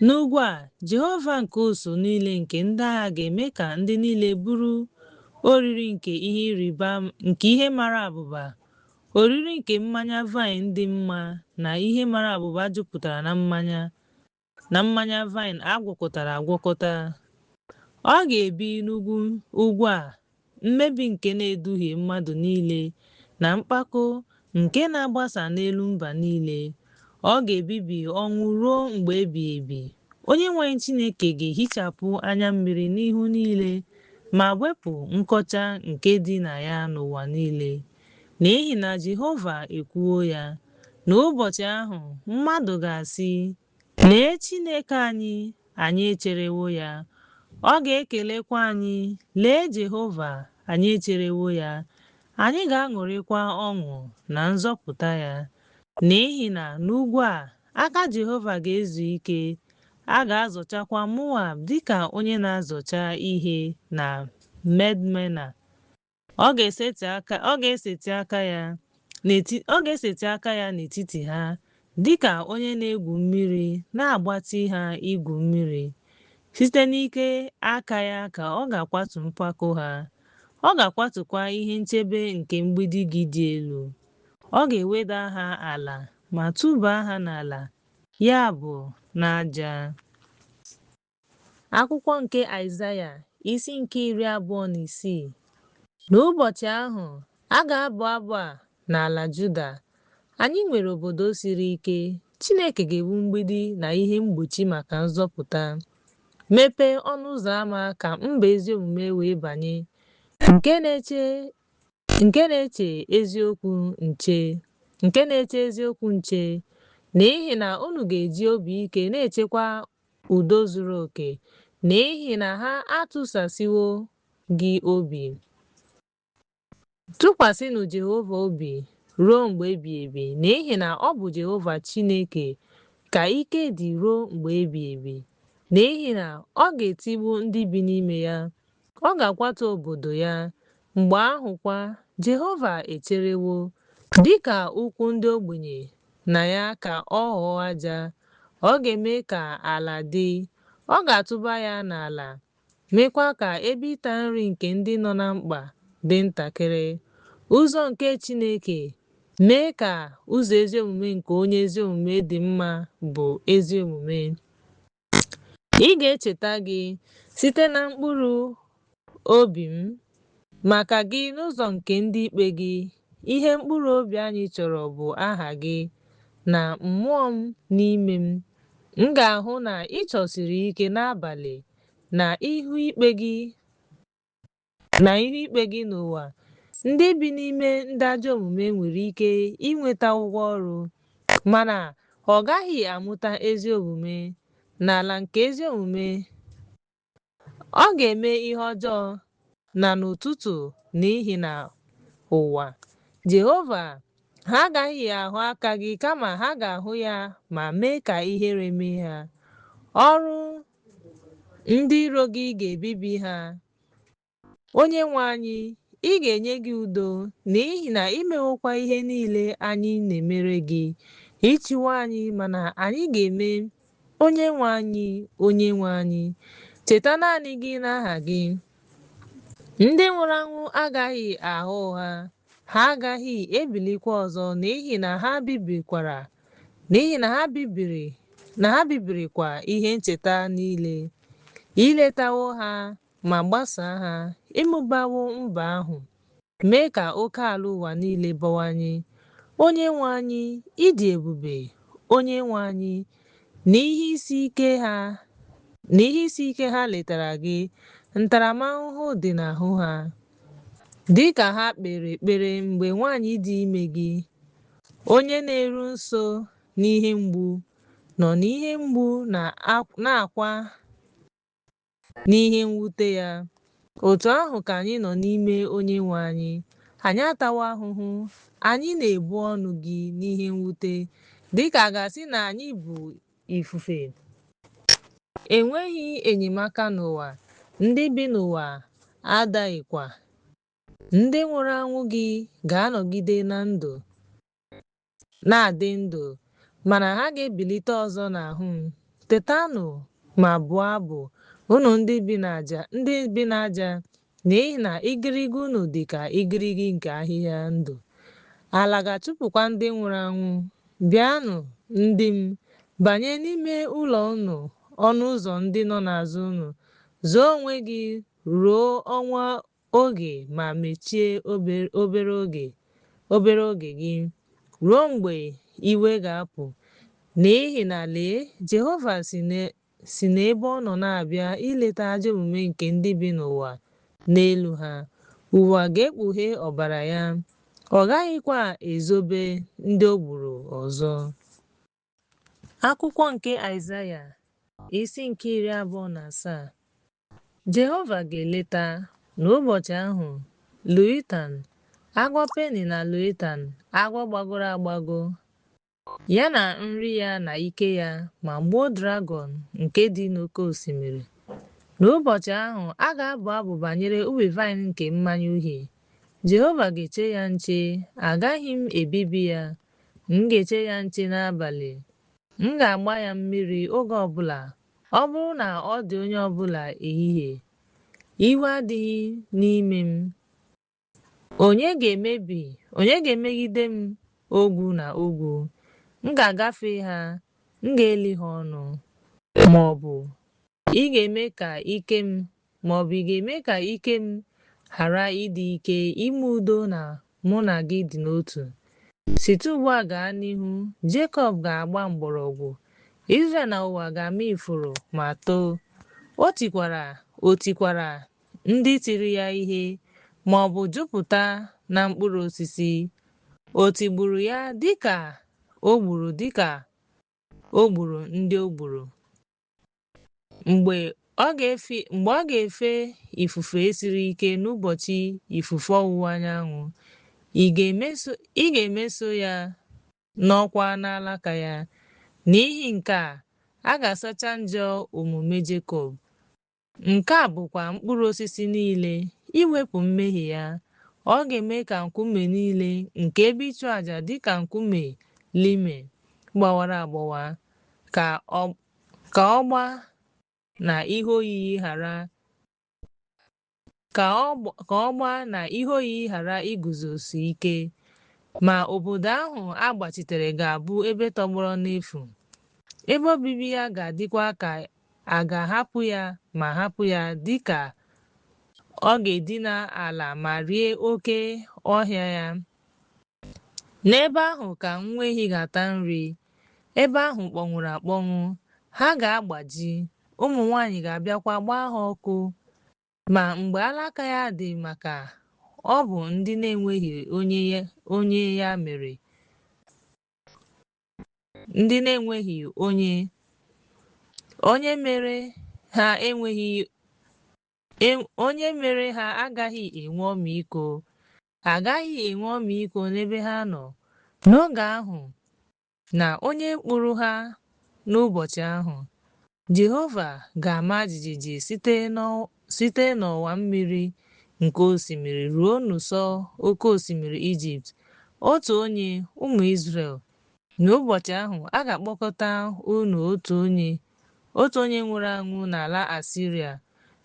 Speaker 1: N'ugwu a, Jehova nke ụsụ niile nke ndị agha ga-eme ka ndị niile bụrụ oriri nke ihe mara abụba, oriri nke mmanya vaịn dị mma na ihe mara abụba jupụtara na mmanya vaịn agwakọtara agwakọta. Ọ ga-ebi n'ugwu a mmebi nke na-eduhie mmadụ niile na mpako nke na-agbasa n'elu mba niile. Ọ ga-ebibi ọnwụ ruo mgbe ebighị ebi. Onyenwe anyị Chineke ga-ehichapụ anya mmiri n'ihu niile ma wepụ nkọcha nke dị na ya n'ụwa niile, n'ihi na Jehova ekwuo ya. N'ụbọchị ahụ, mmadụ ga-asị, lee Chineke anyị echerewo ya. Ọ ga-ekelekwa anyị, lee Jehova, anyị echerewo ya. Anyị ga-aṅụrịkwa ọṅụ na nzọpụta ya. N'ihi na n'ugwu a, aka Jehova ga-ezu ike. A ga-azọchakwa Moab dịka onye na-azọcha ihe na Medmena. Ọ ga-eseti aka ya n'etiti ha dịka onye na-egwu mmiri, na-agbatị ha igwu mmiri. Site n'ike aka ya ka ọ ga-akwatu mpako ha. Ọ ga-akwatukwa ihe nchebe nke mgbidi gị dị elu. Ọ ga-eweda ha ala ma tụbaa ha n'ala, ya bụ n'aja. Akwụkwọ nke Aịzaya, isi nke 26. N'ụbọchị ahụ, a ga-abụ abụ a n'ala Juda. Anyị nwere obodo siri ike. Chineke ga-ewu mgbidi na ihe mgbochi maka nzọpụta. Mepee ọnụ ụzọ ámá ka mba ezi omume wee banye, nke na-eche eziokwu nche, n'ihi na unu ga-eji obi ike na-echekwa udo zuru oke, n'ihi na ha atụsasịwo gị obi. Tụkwasịnụ Jehova obi ruo mgbe ebighị ebi, n'ihi na ọ bụ Jehova Chineke ka ike dị ruo mgbe ebighị ebi. N'ihi na ọ ga-etigbu ndị bi n'ime ya, ọ ga-akwatu obodo ya. Mgbe ahụ kwa, Jehova echerewo dịka ukwu ndị ogbenye na ya ka ọ ghọọ aja. Ọ ga-eme ka ala dị, ọ ga-atụba ya n'ala, meekwa ka ebe ịta nri nke ndị nọ na mkpa dị ntakịrị. Ụzọ nke Chineke, mee ka ụzọ ezi omume nke onye ezi omume dị mma bụ ezi omume. Ị ga-echeta gị site na mkpụrụ obi m, maka gị n'ụzọ nke ndị ikpe gị. Ihe mkpụrụ obi anyị chọrọ bụ aha gị, na mmụọ m n'ime m. M ga-ahụ na ị chọsiri ike n'abalị, na ihu ikpe gị n'ụwa. Ndị bi n'ime ndị ajọ omume nwere ike inweta ụgwọ ọrụ, mana ọ gaghị amụta ezi omume. N'ala nke ezi omume, ọ ga-eme ihe ọjọọ na n'ụtụtụ n'ihi na ụwa Jehova ha agaghị ahụ aka gị kama ha ga-ahụ ya ma mee ka ihere mee ha. Ọrụ ndị iro gị ga-ebibi ha. Onyenwe anyị, ị ga-enye gị udo n'ihi na imewokwa ihe niile anyị na-emere gị. Ịchịwa anyị mana anyị ga-eme. Onyenwe anyị, Onyenwe anyị, cheta naanị gị n'aha gị. Ndị nwụrụ anwụ agaghị ahụ ụgha. Ha agaghị ebilikwa ọzọ n'ihi na ha bibirikwa ihe ncheta niile. Iletawo ha ma gbasaa ha, ịmụbawo mba ahụ, mee ka oke ala ụwa niile bawanye. Onyenwe anyị, ịdị ebube. Onyenwe anyị, n'ihe isi ike ha letara gị, ntaramahụhụ dị n'ahụ ha. Dịka ha kpere ekpere mgbe nwanyị dị ime gị, onye na-eru nso n'ihe mgbu, nọ n'ihe mgbu na-akwa n'ihe mwute ya. Otu ahụ ka anyị nọ n'ime Onyenwe anyị. Anyị atawa ahụhụ, anyị na-ebu ọnụ gị n'ihe mwute, dịka a ga-asị na anyị bụ ifufe. Enweghị enyemaka n'ụwa, ndị bi n'ụwa adaghịkwa. Ndị nwụrụ anwụ gị ga-anọgide na-adị ndụ, mana ha ga-ebilite ọzọ n'ahụ m. Tetanụ ma bụọ abụ, unu ndị bi n'aja, n'ihi na igirigi unu dị ka igirigi nke ahịhịa ndụ. Ala ga-achụpụkwa ndị nwụrụ anwụ. Bịanụ, ndị m, banye n'ime ụlọ unu, ọnụ ụzọ ndị nọ n'azụ unu. Zoo onwe gị ruo ọnwa oge ma mechie obere oge gị, ruo mgbe iwe ga-apụ. N'ihi na lee, Jehova si n'ebe ọ nọ na-abịa ileta ajọ omume nke ndị bi n'ụwa n'elu ha. Ụwa ga-ekpughe ọbara ya, ọ gaghịkwa ezobe ndị o gburu ọzọ. Akwụkwọ nke Aịzaya, isi nke 27. Jehova ga-eleta n'ụbọchị ahụ Lewiatan, agwọ Peni na Lewiatan, agwọ gbagọrọ agbagọ, ya na nri ya na ike ya, ma gbuo dragọn nke dị n'oké osimiri. N'ụbọchị ahụ, a ga-abụ abụ banyere ubi vaịn nke mmanya uhie. Jehova ga-eche ya nche, agaghị m ebibi ya. M ga-eche ya nche n'abalị. M ga-agba ya mmiri oge ọbụla. Ọ bụrụ na ọ dị onye ọbụla ehihie, iwe adịghị n'ime m. Onye ga-emegide m ogwu na ogwu? M ga-agafe ha, m ga-eli ha ọnụ. Ma ọ bụ ị ga-eme ka ike m ghara ịdị ike, ime udo na mụ na gị dị n'otu. Site ugbu a gaa n'ihu, Jekọb ga-agba mgbọrọgwụ, Izrel na ụwa ga-ama ifuru ma too. O tikwara ndị tiri ya ihe, ma ọ bụ jupụta na mkpụrụ osisi. O tigburu ya dịka o gburu ndị o gburu. Mgbe ọ ga-efe ifufe siri ike n'ụbọchị ifufe ọwụwa anyanwụ, ị ga-emeso ya n'ọkwa n'alaka ya. N'ihi nke a ga-asacha njọ omume Jekọb. Nke a bụkwa mkpụrụ osisi niile, iwepụ mmehie ya. Ọ ga-eme ka nkume niile nke ebe ịchụ àjà dịka nkume lime gbawara agbawa, ka ọgba na ihe oyiyi ghara iguzosi ike. Ma obodo ahụ agbachitere ga-abụ ebe tọgbọrọ n'efu. Ebe obibi ya ga-adịkwa ka a ga-ahapụ ya, ma hapụ ya dịka ọ ga-edina ala ma rie oke ọhịa ya. N'ebe ahụ ka nwa ehi ga-ata nri. Ebe ahụ kpọnwụrụ akpọnwụ, ha ga-agbaji. Ụmụ nwanyị ga-abịakwa gbaa ha ọkụ. Ma mgbe alaka ya dị maka ọ bụ ndị na-enweghị onye ya mere.
Speaker 3: ndị na-enweghị onye mere ha agaghị enwe ọmịiko. Ha agaghị enwe ọmịiko n'ebe ha nọ n'oge ahụ na onye kpụrụ ha n'ụbọchị ahụ. Jehova ga-ama jijiji site n'ọwa mmiri nke osimiri ruo n'ụsọ oke osimiri Ijipt. Otu onye, ụmụ Izrel. N'ụbọchị ahụ, a ga-akpọkọta unu otu onye nwụrụ anwụ n'ala Asiria.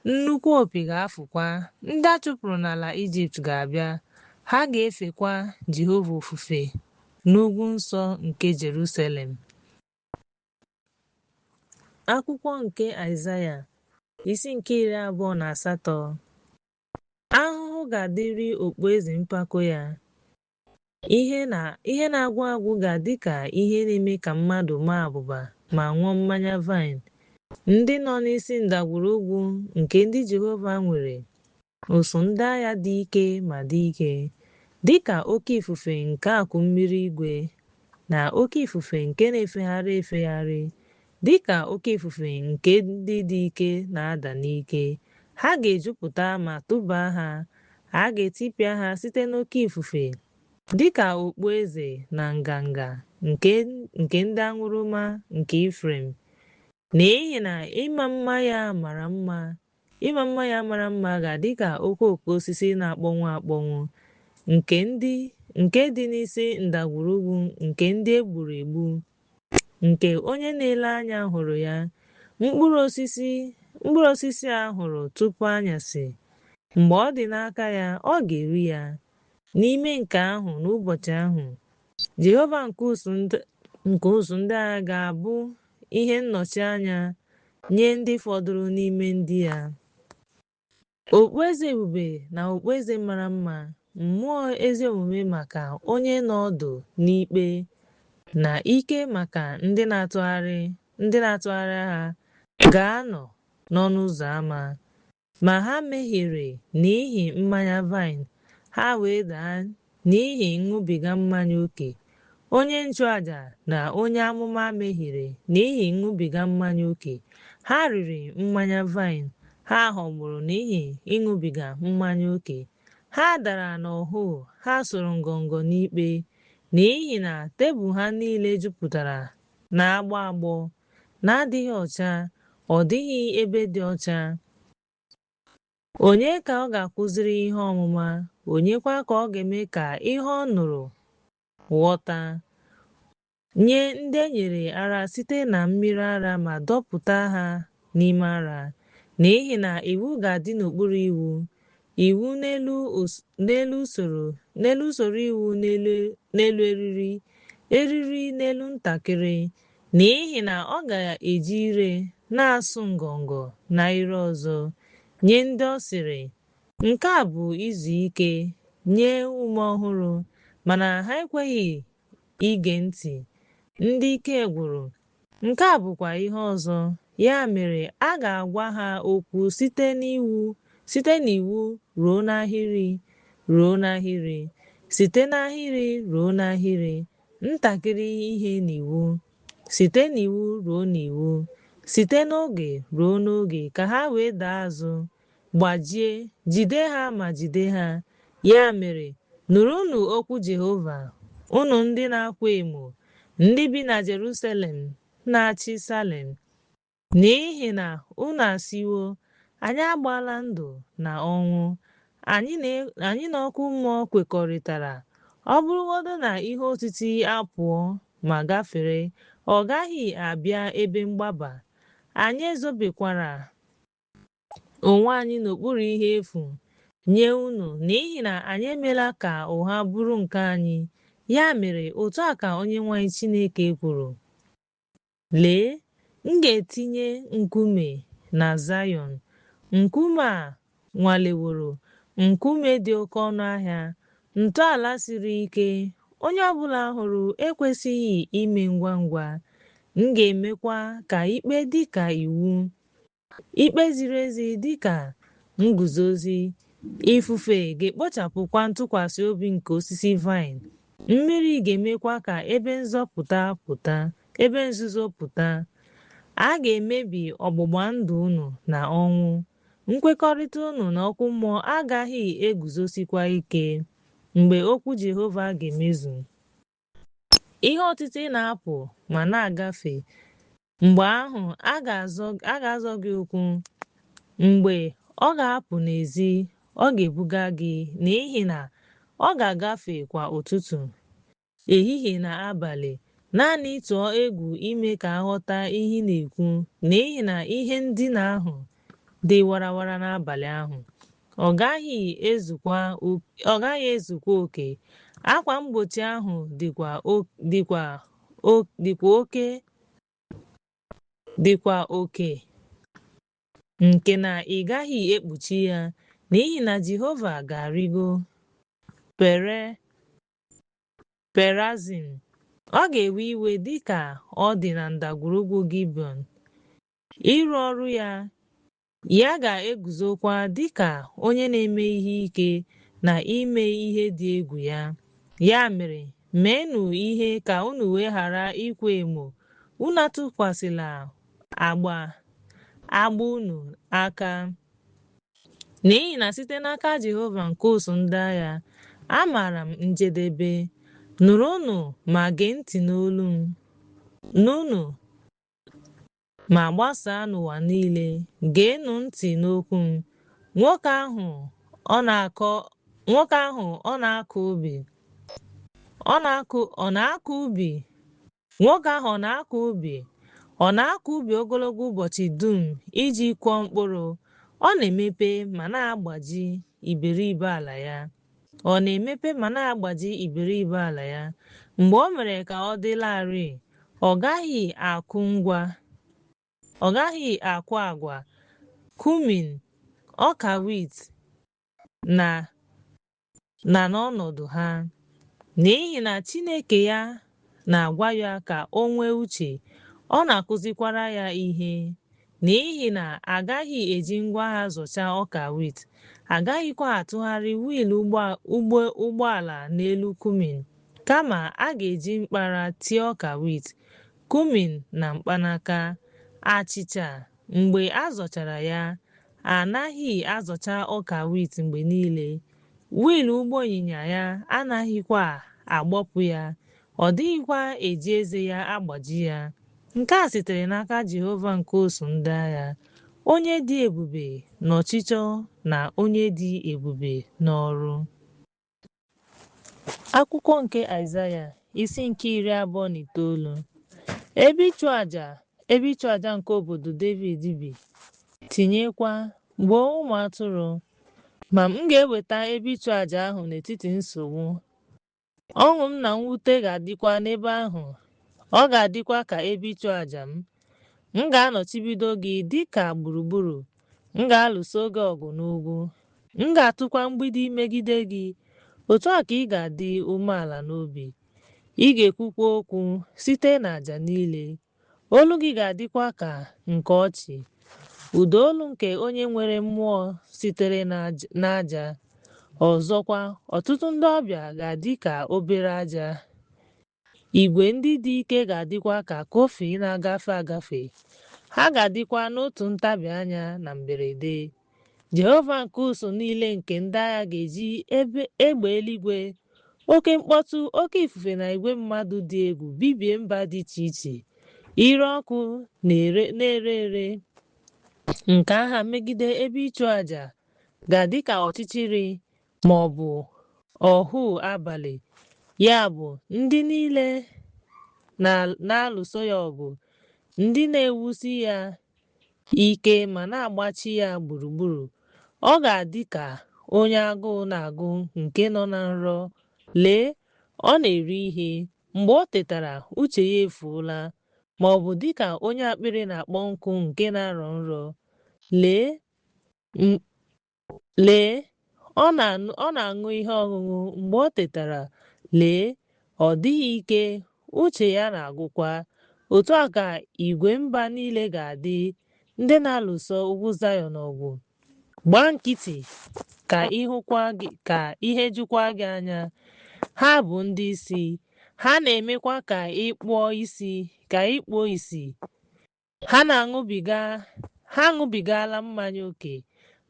Speaker 3: Nnukwu opi ga-afụkwa. Ndị a chụpụrụ n'ala Ijipt ga-abịa. Ha ga-efekwa Jehova ofufe n'ugwu nsọ nke Jerusalem. Akwụkwọ nke Aịzaya, isi nke 28. Ahụhụ ga-adịrị okpueze mpako ya. Ihe na-agwụ agwụ ga-adị ka ihe na-eme ka mmadụ maa abụba ma ṅụọ mmanya vaịn. Ndị nọ n'isi ndagwurugwu nke ndị Jehova nwere ụsụ ndị agha dị ike ma dị ike, dịka oke ifufe nke akụ mmiri igwe na oke ifufe nke na-efegharị efegharị, dịka oke ifufe nke ndị dị ike na-ada n'ike. Ha ga-ejupụta ma tụbaa ha. A ga-etipịa ha site n'oke ifufe, dịka okpueze na nganga nke ndị aṅụrụma nke Ifrem. N'ihi na ịma mma ya mara mma ga-adị ka okooko osisi na-akpọnwụ akpọnwụ nke dị n'isi ndagwurugwu nke ndị egburu egbu, nke onye na-ele anya hụrụ ya. Mkpụrụ osisi a hụrụ tupu anyasị, mgbe ọ dị n'aka ya, ọ ga-eri ya. N'ime nke ahụ, n'ụbọchị ahụ, Jehova nke ụzụ ndị agha ga-abụ ihe nnọchianya nye ndị fọdụrụ n'ime ndị ya. Okpueze ebube na okpueze mara mma, mmụọ ezi omume maka onye nọ ọdụ n'ikpe, na ike maka ndị na-atụgharị ha ga-anọ n'ọnụ ụzọ ámá. Ma ha mehiere n'ihi mmanya vaịn, ha wee daa n'ihi ịṅụbiga mmanya ókè. Onye nchụaja na onye amụma mehiere n'ihi ịṅụbiga mmanya ókè. Ha riri mmanya vaịn, ha ghọgburu n'ihi ịṅụbiga mmanya ókè. Ha dara n'ọhụụ, ha sụrụ ngọngọ n'ikpe, n'ihi na tebụl ha niile jupụtara na agbọ agbọ na-adịghị ọcha. Ọ dịghị ebe dị ọcha. Onye ka ọ ga-akụziri ihe ọmụma? Onyekwa ka ọ ga-eme ka ihe ọ nụrụ ghọta? Nye ndị e nyere ara site na mmiri ara ma dọpụta ha n'ime ara. N'ihi na iwu ga-adị n'okpuru iwu, iwu n'elu usoro iwu n'elu eriri n'elu ntakịrị. N'ihi na ọ ga-eji ire na-asụ ngọngọ na ire ọzọ nye ndị ọ sịrị, nke a bụ izu ike, nye ume ọhụrụ, mana ha ekweghị ige ntị. Ndị ike gwụrụ. Nke a bụkwa ihe ọzọ. Ya mere, a ga-agwa ha okwu site n'iwu ruo n'ahịrị site n'ahịrị ruo n'ahịrị, ntakịrị ihe n'iwu, site n'iwu ruo n'iwu, site n'oge ruo n'oge, ka ha wee daa azụ, gbajie, jide ha ma jide ha. Ya mere, nụrụnụ okwu Jehova, unu ndị na-akwa emo, ndị bi na Jerusalem na-achị Salem. N'ihi na unu asịwo, anyị agbaala ndụ na ọnwụ, anyị na ọkụ mmụọ kwekọrịtara. Ọ bụrụgodu na ihe otiti apụọ ma gafere, ọ gaghị abịa ebe mgbaba. Anyị ezobekwara onwe anyị n'okpuru ihe efu nye unu, n'ihi na anyị emeela ka ụgha bụrụ nke anyị. Ya mere, otu a ka Onyenwe anyị Chineke kwuru, lee, m ga-etinye nkume na Zayọn, nkume a nwaleworo, nkume dị oke ọnụ ahịa, ntọala siri ike. Onye ọbụla hụrụ ekwesịghị ime ngwa ngwa. M ga-emekwa ka ikpe dịka iwu, ikpe ziri ezi dịka nguzozi. Ifufe ga-ekpochapụkwa ntụkwasị obi nke osisi vaịn. Mmiri ga-emekwa ka ebe nzọpụta pụta. ebe nzuzo pụta. A ga-emebi ọgbụgba ndụ unu na ọnwụ. Nkwekọrịta unu na ọkụ mmụọ agaghị eguzosikwa ike mgbe okwu Jehova ga-emezu. Ihe otiti na-apụ ma na-agafe. Mgbe ahụ a ga-azọ gị ụkwụ. Mgbe ọ ga-apụ n'ezi, ọ ga-ebuga gị n'ihi na ọ ga-agafe kwa ụtụtụ, ehihie na abalị, naanị tụọ egwu ime ka aghọta ihe ị na-ekwu, n'ihi na ihe ndina ahụ dị warawara n'abalị ahụ. Ọ gaghị ezukwa oke. Akwa mgbochi ahụ dịkwa oke nke na ị gaghị ekpuchi ya, n'ihi na Jehova ga-arịgo Perazim. Ọ ga-ewe iwe dịka ọ dị na ndagwurugwu Gibiọn. Ịrụ ọrụ ya ga-eguzokwa dịka onye na-eme ihe ike na ime ihe dị egwu ya. Ya mere, meenụ ihe ka unu wee ghara ikwa emo. Unu atụkwasịla agba unu aka, n'ihi na site n'aka Jehova nke ụsụ ndị agha, amaara m njedebe. Nụrụnụ ma gee ntị n'olu m. Nụnụ ma gbasaa n'ụwa niile. Geenụ ntị n'okwu m. Nwoke ahụ ọ na-akọ ubi. Ọ na-akọ ubi ogologo ụbọchị dum iji kụọ mkpụrụ. Ọ na-emepe ma na-agbaji iberibe ala ya. Mgbe o mere ka ọ dị larịị, ọ gaghị akụ agwa, kumin, ọka wit na n'ọnọdụ ha, n'ihi na Chineke ya na-agwa ya ka o nwee uche. Ọ na-akụzikwara ya ihe, n'ihi na agaghị eji ngwa agha zọchaa ọka wit, agaghịkwa atụgharị wiil ụgbọala n'elu kumin, kama a ga-eji mkpara tie ọka wit, kumin na mkpanaka. Achịcha mgbe a zọchara ya, anaghị azọcha ọka wit mgbe niile. Wiil ụgbọ ịnyịnya ya anaghịkwa agbọpụ ya, ọ dịghịkwa eji eze ya agbaji ya. Nke a sitere n'aka Jehova nke ụsụ ndị agha, onye dị ebube n'ọchịchọ na onye dị ebube n'ọrụ. Akwụkwọ nke Aịzaya isi nke 29. Ebe ịchụ aja nke obodo David bi, tinyekwa gbuo ụmụ atụrụ. Ma m ga-eweta ebe ịchụ aja ahụ n'etiti nsogbu. Ọṅụ m na mwute ga-adịkwa n'ebe ahụ. Ọ ga-adịkwa ka ebe ịchụ aja m. M ga-anọchibido gị dịka gburugburu. M ga-alụso gị ọgụ n'ugwu. M ga-atụkwa mgbidi megide gị. Otu a ka ị ga-adị umeala n'obi. Ị ga-ekwukwa okwu site n'aja niile. Olu gị ga-adịkwa ka nke ọchị, ụda olu nke onye nwere mmụọ sitere n'aja. Ọzọkwa, ọtụtụ ndị ọbịa ga-adị ka obere aja. Igwe ndị dị ike ga-adịkwa ka kọfị na-agafe agafe. Ha ga-adịkwa n'otu ntabi anya na mberede. Jehova nke ụsụ niile nke ndị agha ga-eji egbe eluigwe, oke mkpọtụ, oke ifufe na igwe mmadụ dị egwu bibie mba dị iche iche. Ire ọkụ na-ere ere nke agha megide ebe ịchụ aja ga-adị ka ọchịchịrị ma ọ bụ ọhụ abalị. Ya bụ, ndị niile na-alụso ya ọgụ, ndị na-ewusi ya ike ma na-agbachi ya gburugburu. Ọ ga-adị ka onye agụụ na-agụ nke nọ na nrọ. Lee, ọ na-eri ihe. Mgbe o tetara, uche ya efuola. Ma ọ bụ dịka onye akpịrị na-akpọ nkụ nke na-arọ nrọ. Lee, ọ na-aṅụ ihe ọṅụṅụ. Mgbe o tetara, lee, ọ dịghị ike, uche ya na-agụkwa. Otu a ka igwe mba niile ga-adị, ndị na-alụso ugwu Zayọn ọgụ. Gbaa nkịtị ka ihe jukwa gị anya. Ha bụ ndị isi. Ha na-emekwa ka ị kpụọ isi ka ikpo ìsì. Ha aṅụbigala mmanya ókè,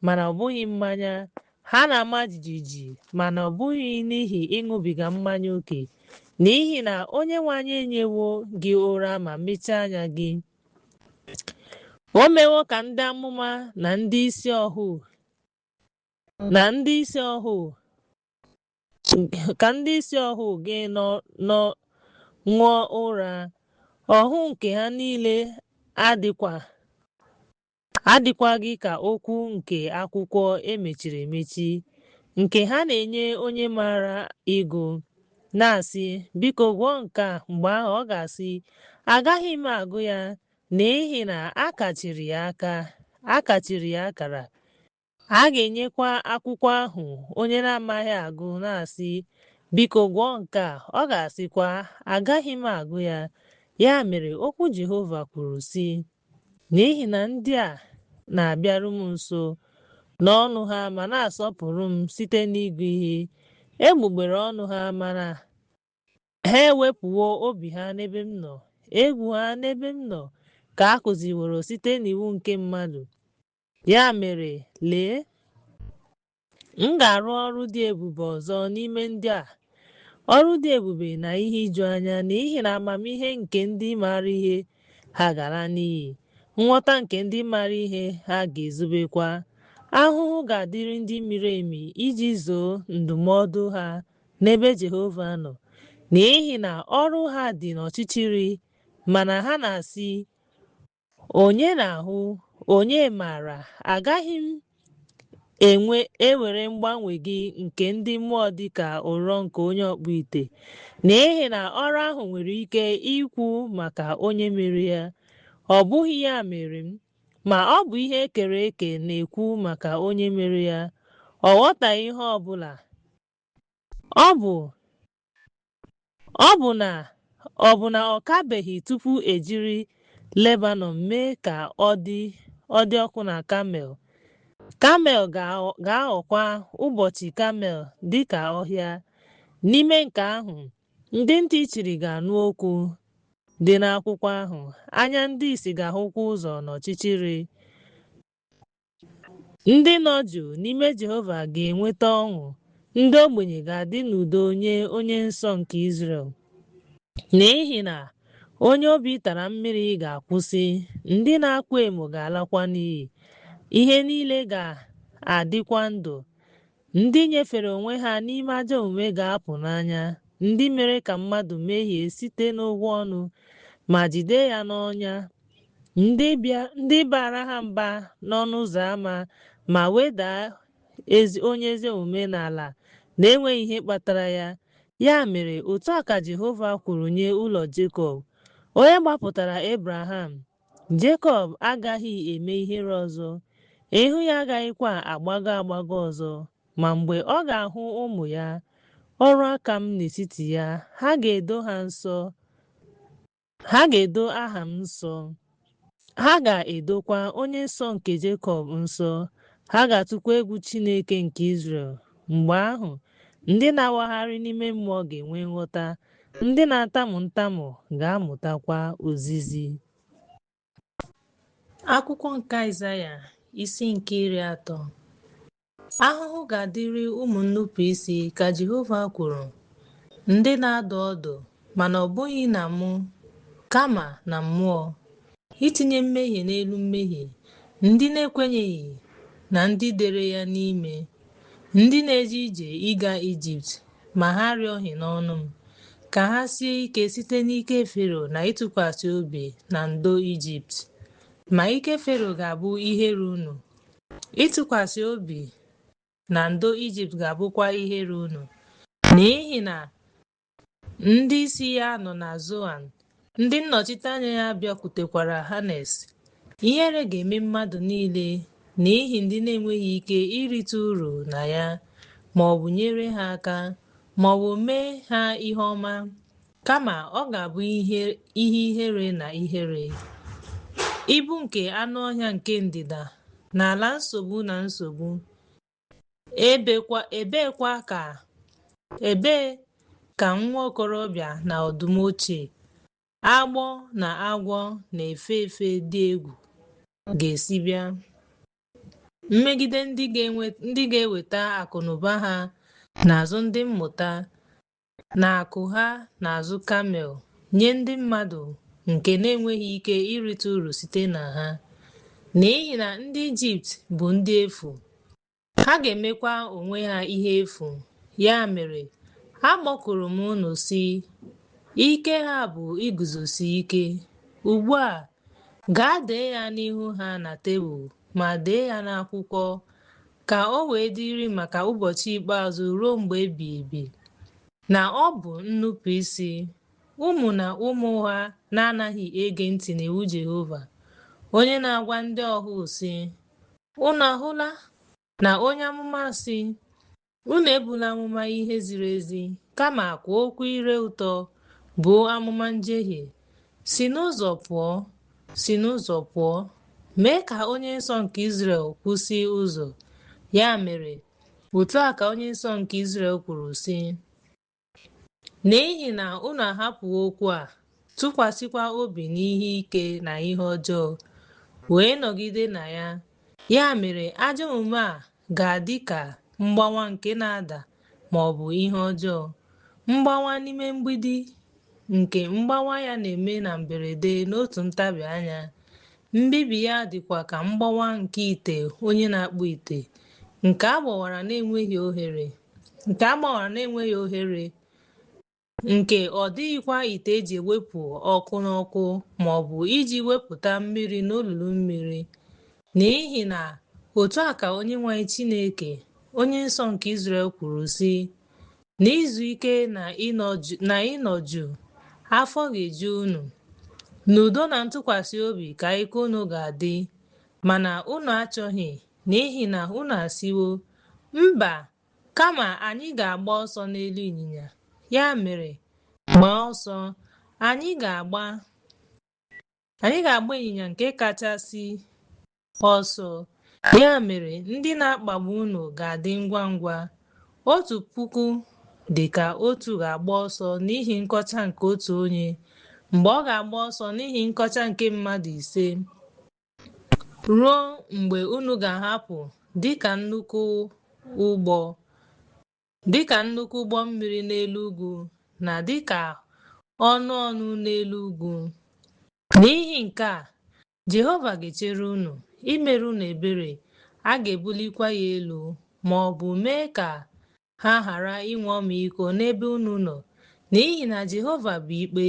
Speaker 3: mana ọ bụghị mmanya. Ha na-ama jijiji, mana ọ bụghị n'ihi ịṅụbiga mmanya ókè, n'ihi na Onyenwe anyị enyewo gị ụra ma mechaa anya gị. O mewo ka ndị amụma na ndị isi ọhụụ gị ṅụọ ụra. Ọhụ nke ha niile adịkwaghị ka okwu nke akwụkwọ emechiri emechi, nke ha na-enye onye maara ịgụ, na-asị, biko gụọ nke a. Mgbe ahụ ọ ga-asị, agaghị m agụ ya, n'ihi na a kachiri ya akara. A ga-enyekwa akwụkwọ ahụ onye na-amaghị agụ, na-asị, biko gụọ nke a. Ọ ga-asịkwa, agaghị m agụ ya. Ya mere okwu Jehova kwuru sị, n'ihi na ndị a na-abịaru m nso n'ọnụ ha ma na-asọpụrụ m site n'ịgụ ihe, egbugbere ọnụ ha, mana ha ewepụwo obi ha n'ebe m nọ. Egwu ha n'ebe m nọ ka a kụziworo site n'iwu nke mmadụ. Ya mere, lee, m ga-arụ ọrụ dị ebube ọzọ n'ime ndị a, ọrụ dị ebube na ihe ijuanya, n'ihi na amamihe nke ndị maara ihe ha gara n'iyi, nghọta nke ndị maara ihe ha ga-ezobekwa. Ahụhụ ga-adịrị ndị miri emi iji zoo ndụmọdụ ha n'ebe Jehova nọ, n'ihi na ọrụ ha dị n'ọchịchịrị, mana ha na-asị, onye na-ahụ, onye maara. Agaghị m ewere mgbanwe gị nke ndị mmụọ dị ka ụrọ nke onye ọkpụ ite, n'ihi na ọrụ ahụ nwere ike ikwu maka onye mere ya. Ọ bụghị ya mere m, ma ọ bụ ihe e kere eke na-ekwu maka onye mere ya. Ọ ghọtaghị ihe ọ bụla. Ọ bụ na ọ kabeghị tupu ejiri Lebanon mee ka ọ dị ọkụ na Kamel. Kamel ga-aghọkwa ụbọchị Kamel dịka ọhịa. N'ime nke ahụ, ndị ntị chiri ga-anụ okwu dị n'akwụkwọ ahụ. Anya ndị ìsì ga-ahụkwa ụzọ n'ọchịchịrị. Ndị nọ jụụ n'ime Jehova ga-enweta ọṅụ. Ndị ogbenye ga-adị n'udo nye Onye Nsọ nke Izrel. N'ihi na onye obi tara mmiri ga-akwụsị, ndị na-akwa emo ga-alakwa n'iyi. Ihe niile ga-adịkwa ndụ. Ndị nyefere onwe ha n'ime ajọ omume ga-apụ n'anya. Ndị mere ka mmadụ mehie site n'ụgwọ ọnụ ma jide ya n'ọnya. Ndị bara ha mba n'ọnụ ụzọ ámá ma wedaa onye ezi omume n'ala na-enweghị ihe kpatara ya. Ya mere, otu a ka Jehova kwuru nye ụlọ Jekọb, onye gbapụtara Ebraham. Jekọb agaghị eme ihere ọzọ, ihu ya agaghịkwa agbago ọzọ. Ma mgbe ọ ga-ahụ ụmụ ya, ọrụ aka m n'etiti ya, ha ga-edo aha m nsọ. Ha ga-edokwa Onye Nsọ nke Jekọb nsọ. Ha ga-atụkwa egwu Chineke nke Izrel. Mgbe ahụ, ndị na-awagharị n'ime mmụọ ga-enwe nghọta. Ndị na-atamu ntamu ga-amụtakwa ozizi.
Speaker 1: Akwụkwọ nke Aịzaya isi nke 30. Ahụhụ ga-adịrị ụmụ nnupụisi, ka Jehova kwuru, ndị na-adụ ọdụ, mana ọ bụghị na mụ, kama na mmụọ, itinye mmehie n'elu mmehie, ndị na-ekwenyeghị na ndị dere ya n'ime, ndị na-eje ije ịga Ijipt, ma ha arịọghị n'ọnụ m, ka ha sie ike site n'ike Fero na ịtụkwasị obi na ndo Ijipt. Ma ike Fero ga-abụ ihere unu, ịtụkwasị obi na ndo Ijipt ga-abụkwa ihere unu, n'ihi na ndị isi ya nọ na Zoan, ndị nnọchiteanya ya bịakwutekwara Hanes. Ihere ga-eme mmadụ niile n'ihi ndị na-enweghị ike irite uru na ya, ma ọ bụ nyere ha aka, ma ọ bụ mee ha ihe ọma, kama ọ ga-abụ ihe ihere na ihere. Ibu nke anụ ọhịa nke ndịda n'ala nsogbu na nsogbu. Ebee ka nwa okorobịa na ọdụm ochie?
Speaker 3: agbọ na agwọ na-efe efe dị egwu ga-esi bịa. Mmegide ndị ga-eweta akụnụba ha n'azụ ndị mmụta na akụ ha n'azụ kamel nye ndị mmadụ nke na-enweghị ike irite uru site na ha. N'ihi na ndị Ijipt bụ ndị efu, ha ga-emekwa onwe ha ihe efu. Ya mere, akpọkuru m unu sị, ike ha bụ iguzosi ike. Ugbu a, gaa dee ya n'ihu ha na tebụl, ma dee ya n'akwụkwọ, ka o wee dịrị maka ụbọchị ikpeazụ ruo mgbe ebighị ebi. Na ọ bụ nnupụ isi, ụmụ na ụmụ ha na-anaghị ege ntị n'iwu Jehova, onye na-agwa ndị ọhụ sị, unu ahụla? Na onye amụma sị, unu ebula amụma ihe ziri ezi, kama kwa okwu ire ụtọ bụ amụma njehie. Si n'ụzọ pụọ, si n'ụzọ pụọ, mee ka onye nsọ nke Izrel kwụsị ụzọ. Ya mere, otu a ka onye nsọ nke Izrel kwuru sị, n'ihi na unu ahapụwo okwu a, tụkwasịkwa obi n'ihe ike na ihe ọjọọ, wee nọgide na ya. Ya mere, ajọ omume a ga-adị ka mgbawa nke na-ada ma ọ bụ ihe ọjọọ, mgbawa n'ime mgbidi, nke mgbawa ya na-eme na mberede n'otu ntabi anya. Mbibi ya dịkwa ka mgbawa nke ite onye na-akpụ ite, nke agbawara na-enweghị ohere, nke ọ dịghịkwa ite eji ewepụ ọkụ n'ọkụ, ma ọ bụ iji wepụta mmiri n'olulu mmiri. N'ihi na otu a ka Onyenwe anyị Chineke, onye nsọ nke Izrel kwuru sị, n'izu ike na ịnọ jụụ, afọ ga-eju unu, n'udo na ntụkwasị obi ka ike unu ga-adị. Mana unu achọghị, n'ihi na unu asịwo, mba, kama anyị ga-agba ọsọ n'elu ịnyịnya. Ya mere, gbaa ọsọ, anyị ga-agba ịnyịnya nke kachasị ọsọ. Ya mere, ndị na-akpagbu unu ga-adị ngwa ngwa. 1,000 dị ka otu ga-agba ọsọ n'ihi nkọcha nke otu onye, mgbe ọ ga-agba ọsọ n'ihi nkọcha nke mmadụ 5, ruo mgbe unu ga-ahapụ dịka nnukwu ụgbọ mmiri n'elu ugwu, na dịka ọnụ n'elu ugwu. N'ihi nke a, Jehova ga-echere unu, imere unu ebere. A ga-ebulikwa ya elu, ma ọ bụ mee ka ha ghara inwe ọmịiko n'ebe unu nọ. N'ihi na Jehova bụ ikpe.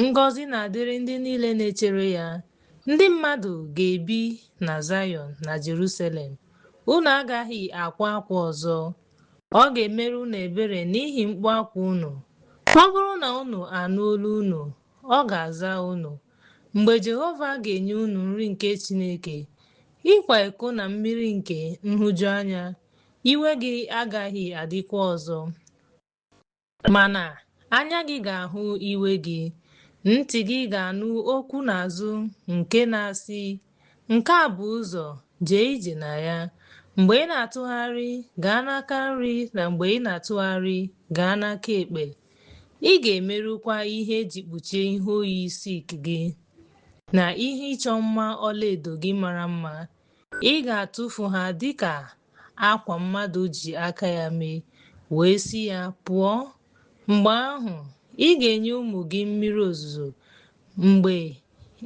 Speaker 3: Ngọzi na-adịrị ndị niile na-echere ya. Ndị mmadụ ga-ebi na Zayọn na Jerusalem. Unu agaghị akwa akwa ọzọ. Ọ ga-emere unu ebere n'ihi mkpu akwa unu. Ọ bụrụ na unu anụ olu unu, ọ ga-aza unu. Mgbe Jehova ga-enye unu nri nke Chineke, ịkwa iko na mmiri nke nhụjuanya, iwe gị agaghị adịkwa ọzọ. Mana anya gị ga-ahụ iwe gị, ntị gị ga-anụ okwu n'azụ nke na-asị, nke a bụ ụzọ, jee ije na ya. Mgbe ị na-atụgharị, gaa n'aka nri, na mgbe ị na-atụgharị, gaa n'aka ekpe. Ị ga-emerụkwa ihe eji kpuchie ihe oyi silk gị na ihe ịchọ mma ọlaedo gị mara mma. Ị ga-atụfu ha dịka akwa mmadụ ji aka ya mee, wee sị ya, pụọ. Mgbe ahụ, ị ga-enye ụmụ gị mmiri ozuzo mgbe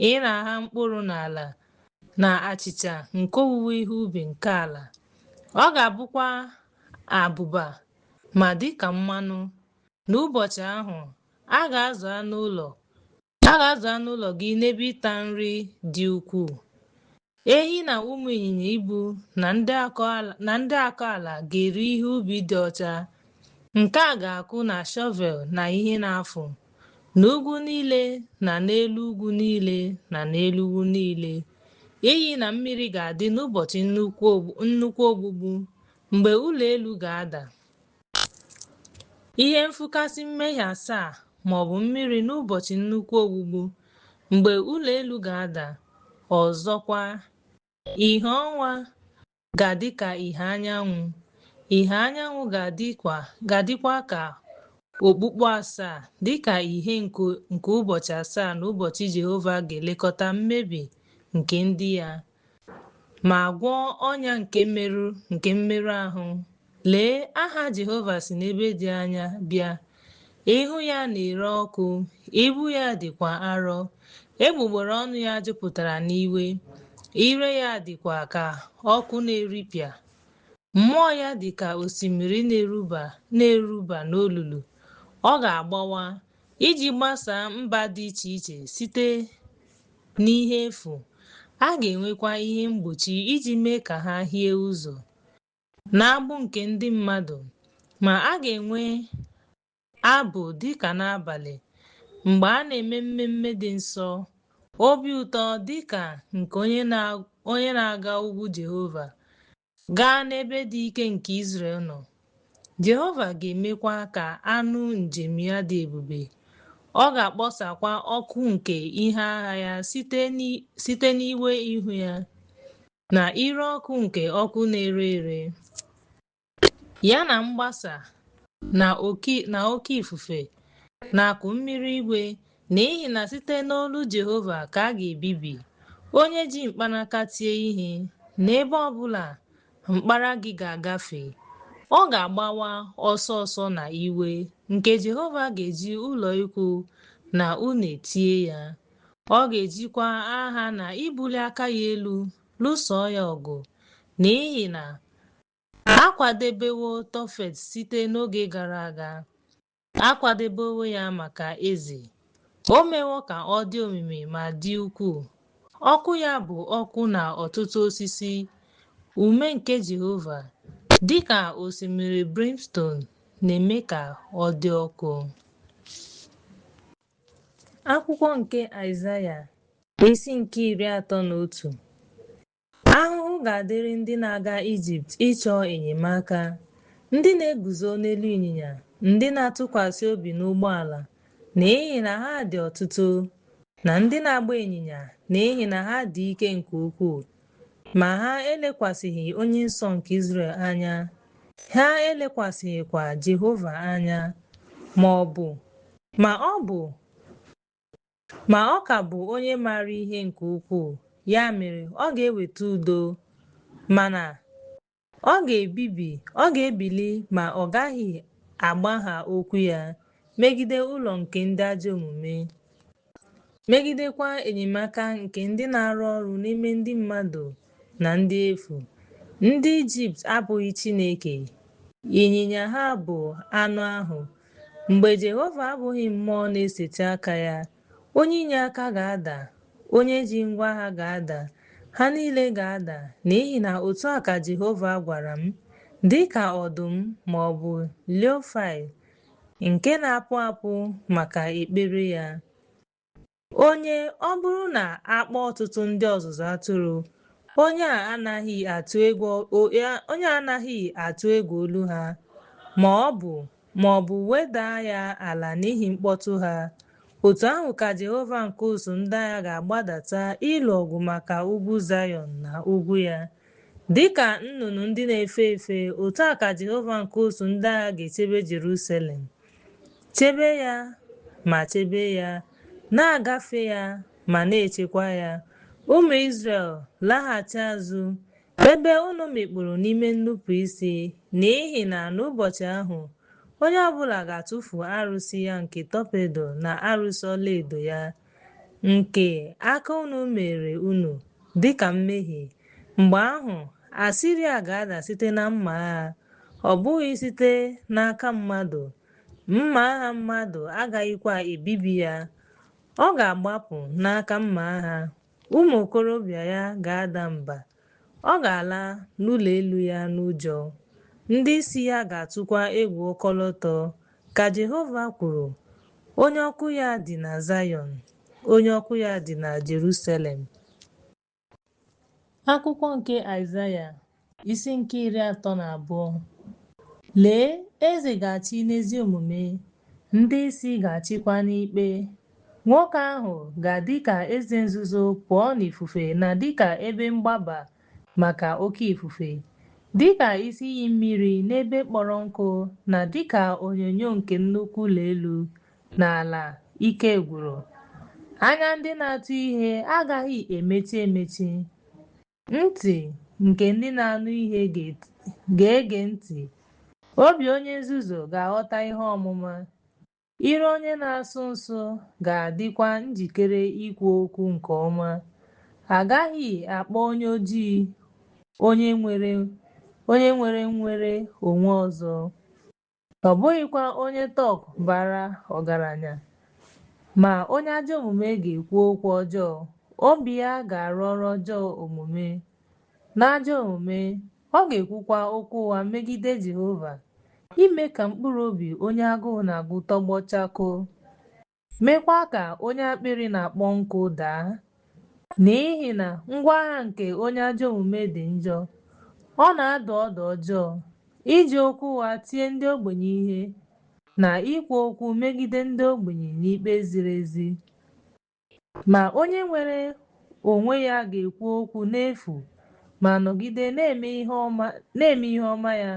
Speaker 3: ị na-agha mkpụrụ n'ala, na achịcha nke owuwe ihe ubi nke ala. Ọ ga-abụkwa abụba ma dịka mmanụ. N'ụbọchị ahụ, a ga-azụ anụ ụlọ gị n'ebe ịta nri dị ukwuu. Ehi na ụmụ ịnyịnya ibu na ndị akọ ala ga-eri ihe ubi dị ọcha, nke a ga-akụ na shọvel na ihe na-afụ, n'ugwu niile na n'elu ugwu niile na n'elu ugwu niile. Iyi na mmiri ga-adị n'ụbọchị nnukwu ogbugbu, mgbe ụlọ elu ga-ada. Ihe mfụkasị mmehie 7 maọbụ mmiri n'ụbọchị nnukwu ogbugbu, mgbe ụlọ elu ga-ada. Ọzọkwa, ìhè ọnwa ga-adị ka ìhè anyanwụ. Ìhè anyanwụ ga-adịkwa ka okpukpu asaa dịka ihe nke ụbọchị asaa na ụbọchị Jehova ga-elekọta mmebi nke ndị ya ma gwọọ ọnya nke mmerụ ahụ. Lee, aha Jehova si n'ebe dị anya bịa, ihu ya na-ere ọkụ, ibu ya dịkwa arọ, egbugbere ọnụ ya jupụtara n'iwe, ire ya dịkwa ka ọkụ na-eripịa, mmụọ ya dị ka osimiri na-eruba n'olulu. Ọ ga-agbawa iji gbasaa mba dị iche iche site n'ihe efu. A ga-enwekwa ihe mgbochi iji mee ka ha hie ụzọ n'agbụ nke ndị mmadụ, ma a ga-enwe abụ dịka n'abalị mgbe a na-eme mmemme dị nsọ, obi ụtọ dịka nke onye na-aga ugwu Jehova, gaa n'ebe dị ike nke Izrel nọ. Jehova ga-emekwa ka anụ njem ya dị ebube. Ọ ga-akpọsakwa ọkụ nke ihe agha ya site n'iwe ihu ya, na ire ọkụ nke ọkụ na-ere ere, ya na mgbasa na oke ifufe na akụ mmiri igwe, n'ihi na site n'olu Jehova ka a ga-ebibi onye ji mkpanaka tie ihe n'ebe ọbụla mkpara gị ga-agafe. Ọ ga-agbawa ọsọ ọsọ na iwe nke Jehova ga-eji ụlọ ikwu na une tie ya. Ọ ga-ejikwa agha na ibuli aka ya elu lụso ya ọgụ, n'ihi na akwadebewo Tofet site n'oge gara aga, akwadebewo ya maka eze. O mewo ka ọ dị omimi ma dị ukwuu. Ọkụ ya bụ ọkụ na ọtụtụ osisi, ume nke Jehova dịka osimiri brimstone na-eme ka ọ dị ọkụ. Akwụkwọ nke Aịzaya isi nke 31. Ahụhụ ga-adịrị ndị na-aga Ijipt ịchọ enyemaka, ndị na-eguzo n'elu ịnyịnya, ndị na-atụkwasị obi n'ụgbọala, n'ihi na ha dị ọtụtụ, na ndị na-agba ịnyịnya, n'ihi na ha dị ike nke ukwuu. Ma ha elekwasịghị Onye Nsọ nke Izrel anya, ha elekwasịghịkwa Jehova anya, ma ọ ka bụ onye maara ihe nke ukwuu. Ya mere, ọ ga-eweta udo, mana ọ ga-ebili, ma ọ gaghị agbagha okwu ya megide ụlọ nke ndị ajọ omume, megidekwa enyemaka nke ndị na-arụ ọrụ n'ime ndị mmadụ na ndị efu. Ndị Ijipt abụghị Chineke, ịnyịnya ha bụ anụ ahụ. Mgbe Jehova abụghị mmụọ na-eseti aka ya, onye inye aka ga-ada, onye ji ngwa agha ga-ada, ha niile ga-ada, n'ihi na otu a ka Jehova gwara m, dịka ọdụm ma ọ bụ leofai nke na-apụ apụ maka ekpere ya. Ọ bụrụ na akpọ ọtụtụ ndị ọzụzụ atụrụ, onye a anaghị atụ egwu olu ha, ma ọ bụ wedaa ya ala n'ihi mkpọtụ ha. Otu ahụ ka Jehova nke ụsụ ndị agha ga-agbadata ịlụ ọgụ maka ugwu Zayọn na ugwu ya. Dịka nnụnụ ndị na-efe efe, otu a ka Jehova nke ụsụ ndị agha ga-echebe Jerusalem, chebe ya ma chebe ya, na-agafe ya ma na-echekwa ya. Ụmụ Izrel, laghachi azụ ebe unu mikpuru n'ime nnupụ isi, n'ihi na n'ụbọchị ahụ onye ọbụla ga-atụfu arụsị ya nke torpedo na arụsị ọlaedo ya, nke aka unu mere unu dịka mmehie. Mgbe ahụ Asiria ga-ada site na mma agha, ọ bụghị site n'aka mmadụ. Mma agha mmadụ agaghịkwa ebibi ya, ọ ga-agbapụ n'aka mma agha. Ụmụ okorobịa ya ga-ada mba, ọ ga-ala n'ụlọ elu ya n'ụjọ. Ndị isi ya ga-atụkwa egwu ọkọlọtọ, ka Jehova kwuru, onye ọkụ ya dị na Zayọn, onye ọkụ ya dị na Jerusalem. Akwụkwọ nke Aịzaya isi nke 32. Lee, eze ga-achị n'ezi omume, ndị isi ga-achịkwa n'ikpe. Nwoke ahụ ga-adị ka eze nzuzo pụọ n'ifufe, na dịka ebe mgbaba maka oke ifufe. dịka isi iyi mmiri n'ebe kpọrọ nkụ na dịka onyinyo nke nnukwu ụlọ elu n'ala ike gwụrụ. Anya ndị na-atụ ihe agaghị emechi emechi. Ntị nke ndị na-anụ ihe ga-ege ntị. Obi onye nzuzu ga-aghọta ihe ọmụma. Ire onye na-asụ nsụ ga-adịkwa njikere ikwu okwu nke ọma. Agaghị akpọ onye ojii onye nwere onwe ọzọ. Ọ bụghịkwa onye tọk bara ọgaranya. Ma onye ajọ omume ga-ekwu okwu ọjọọ. Obi ya ga-arụ ọrụ ọjọọ omume. N'ajọ omume, ọ ga-ekwukwa okwu ụgha megide Jehova, ime ka mkpụrụ obi onye agụụ na-agụ tọgbọ chakoo, meekwa ka onye akpịrị na-akpọ nkụ daa. N'ihi na ngwa agha nke onye ajọ omume dị njọ. Ọ na-adụ ọdụ ọjọọ, iji okwu ụgha tie ndị ogbenye ihe, na ikwu okwu megide ndị ogbenye n'ikpe ziri ezi. Ma onye nwere onwe ya ga-ekwu okwu n'efu ma nọgide na-eme ihe ọma ya.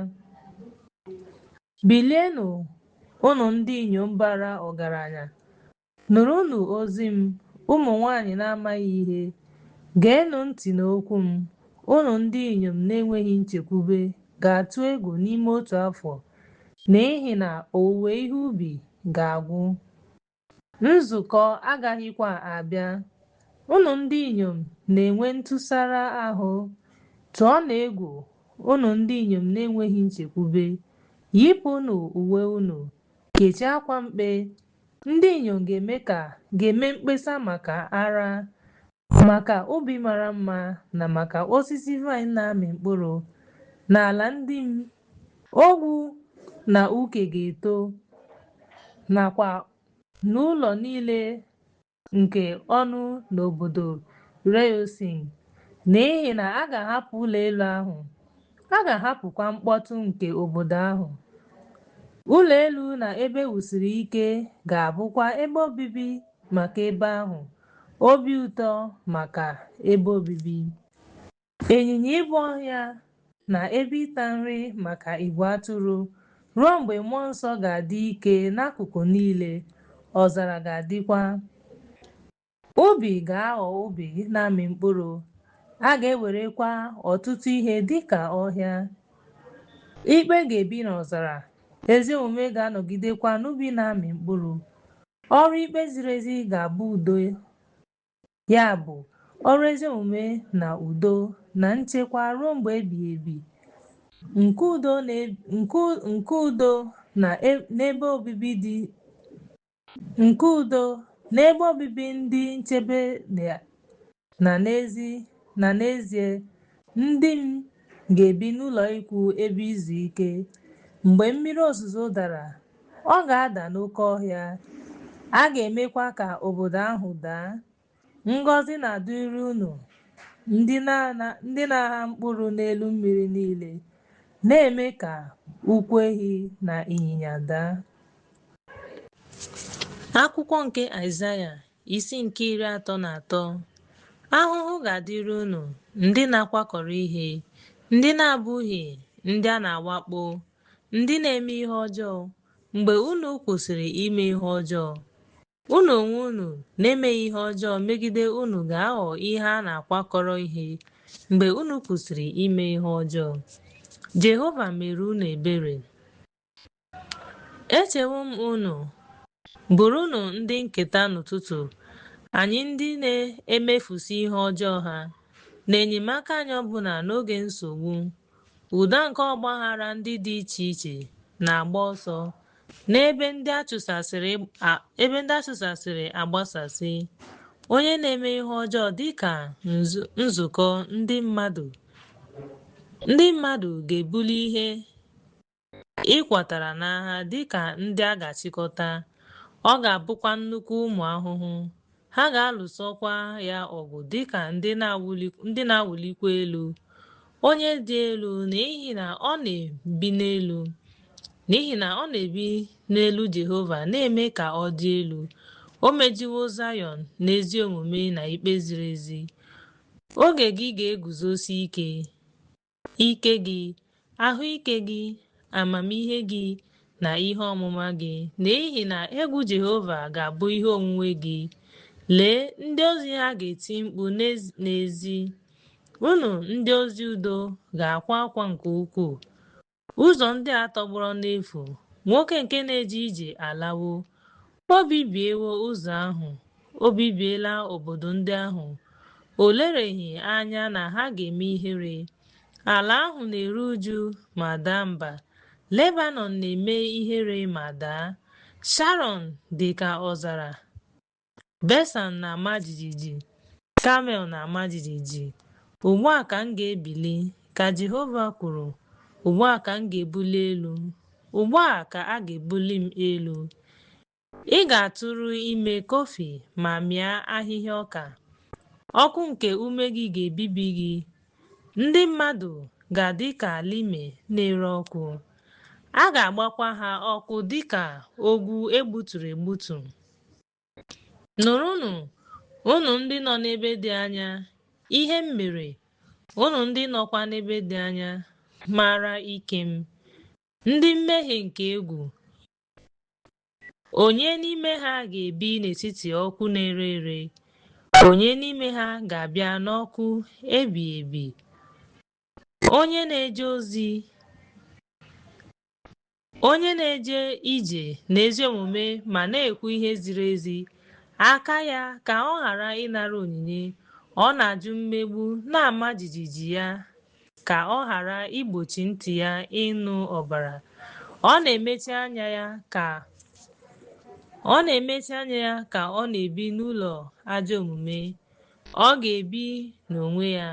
Speaker 3: Bilienụ, unu ndị inyom bara ọgaranya, nụrụnụ ozi m, ụmụ nwanyị na-amaghị ihe, geenụ ntị n'okwu m. Unu ndị inyom na-enweghị nchekwube ga-atụ egwu n'ime otu afọ, n'ihi na owuwe ihe ubi ga-agwụ, nzukọ agaghịkwa abịa. Unu ndị inyom na-enwe ntụsara ahụ, tụọnụ egwu, unu ndị inyom na-enweghị nchekwube, yipụnụ uwe unu, kechie akwa mkpe. Ndị inyom ga-eme mkpesa maka ara, maka ubi mara mma na maka osisi vaịn na-amị mkpụrụ. N'ala ndị m, ogwu na uke ga-eto, nakwa n'ụlọ niile nke ọnụ n'obodo Rehoboam, n'ihi na a ga-ahapụ ụlọ elu ahụ, a ga-ahapụkwa mkpọtụ nke obodo ahụ. Ụlọ elu na ebe wusiri ike ga-abụkwa ebe obibi maka ebe ahụ, obi ụtọ maka ebe obibi. Ịnyịnya ibu ọhịa na ebe ịta nri maka igwe atụrụ, ruo mgbe mmụọ nsọ ga-adị ike n'akụkụ niile, ọzara ga-adịkwa. Ubi ga-aghọ ubi na-amị mkpụrụ, a ga-ewerekwa ọtụtụ ihe dịka ọhịa. Ikpe ga-ebi n'ọzara, ezi omume ga-anọgidekwa n'ubi na-amị mkpụrụ. Ọrụ ikpe ziri ezi ga-abụ udo, ya bụ ọrụ ezi omume na udo na nchekwa ruo mgbe ebighị ebi. Nke udo n'ebe obibi ndị nchebe na n'ezie, ndị m ga-ebi n'ụlọ ikwu ebe izu ike. Mgbe mmiri ozuzo dara, ọ ga-ada n'oké ọhịa, a ga-emekwa ka obodo ahụ daa. Ngọzi na-adịrị unu ndị na-agha mkpụrụ n'elu mmiri niile, na-eme ka ụkwụ ehi na ịnyịnya daa.
Speaker 1: Akwụkwọ nke Aịzaya isi nke 33. Ahụhụ ga-adịrị unu ndị na-akwakọrọ ihe, ndị na-abụghị ndị a na-awakpo, ndị na-eme ihe ọjọọ. Mgbe unu kwụsịrị ime ihe ọjọọ, unu onwe unu na-emeghị ihe ọjọọ megide unu ga-aghọ ihe a na-akwakọrọ ihe. Mgbe unu kwụsịrị ime ihe ọjọọ, Jehova mere unu ebere. Echewo m unu, bụrụnụ ndị nketa n'ụtụtụ, anyị ndị na-emefusi ihe ọjọọ ha, na enyemaka anyị ọbụla n'oge nsogbu. Ụda nke ọgbaghara ndị dị iche iche na-agba ọsọ n'ebe ndị achụsasịrị agbasasị. Onye na-eme ihe ọjọọ dị ka nzukọ ndị mmadụ ga-ebuli ihe ịkwatara n'agha dịka ndị a ga-achịkọta. Ọ ga-abụkwa nnukwu ụmụ ahụhụ. Ha ga-alụsokwa ya ọgụ dịka ndị na-awụlikwa elu. Onye dị elu n'ihi na ọ na-ebi n'elu Jehova, na-eme ka ọ dị elu. O mejiwo Zayọn n'ezi omume na ikpe ziri ezi. Oge gị ga-eguzosi ike gị,
Speaker 3: ahụike gị, amamihe gị na ihe ọmụma gị, n'ihi na egwu Jehova ga-abụ ihe onwunwe gị. Lee, ndị ozi ha ga-eti mkpu n'ezi, unu ndị ozi udo ga-akwa akwa nke ukwuu. Ụzọ ndị a tọgbọrọ n'efu, nwoke nke na-eje ije alawo. O bibiewo ụzọ ahụ, o bibiela obodo ndị ahụ. O lereghị anya na ha ga-eme ihere. Ala ahụ na-eru uju ma daa mba. Lebanon na-eme ihere ma daa. Sharon dị ka ọzara. Besan na-ama jijiji. Kamel na-ama jijiji. Ugbu a ka m ga-ebili, ka Jehova kwuru. Ugbu a ka m ga-ebuli elu. Ugbu a ka a ga-ebuli m elu. Ị ga-atụrụ ime kọfị ma mịa ahịhịa ọka. Ọkụ nke ume gị ga-ebibi gị. Ndị mmadụ ga-adị ka lime na-ere ọkụ. A ga-agbakwa ha ọkụ dịka ogwu egbuturu egbutu. Nụrụnụ, unu ndị nọ n'ebe dị anya, ihe m mere. Unu ndị nọkwa n'ebe dị anya, mara ike m. Ndị mmehie nke egwu. Onye n'ime ha ga-ebi n'etiti ọkụ na-ere ere? Onye n'ime ha ga-abịa n'ọkụ ebighị ebi? Onye na-eje ije n'ezi omume ma na-ekwu ihe ziri ezi, aka ya ka ọ ghara ịnara onyinye. Ọ na-ajụ mmegbu, na-ama jijiji ya ka ọ ghara igbochi ntị ya ịnụ ọbara. Ọ na-emechi anya ya ka ọ na-ebi n'ụlọ ajọ omume. Ọ ga-ebi n'onwe ya.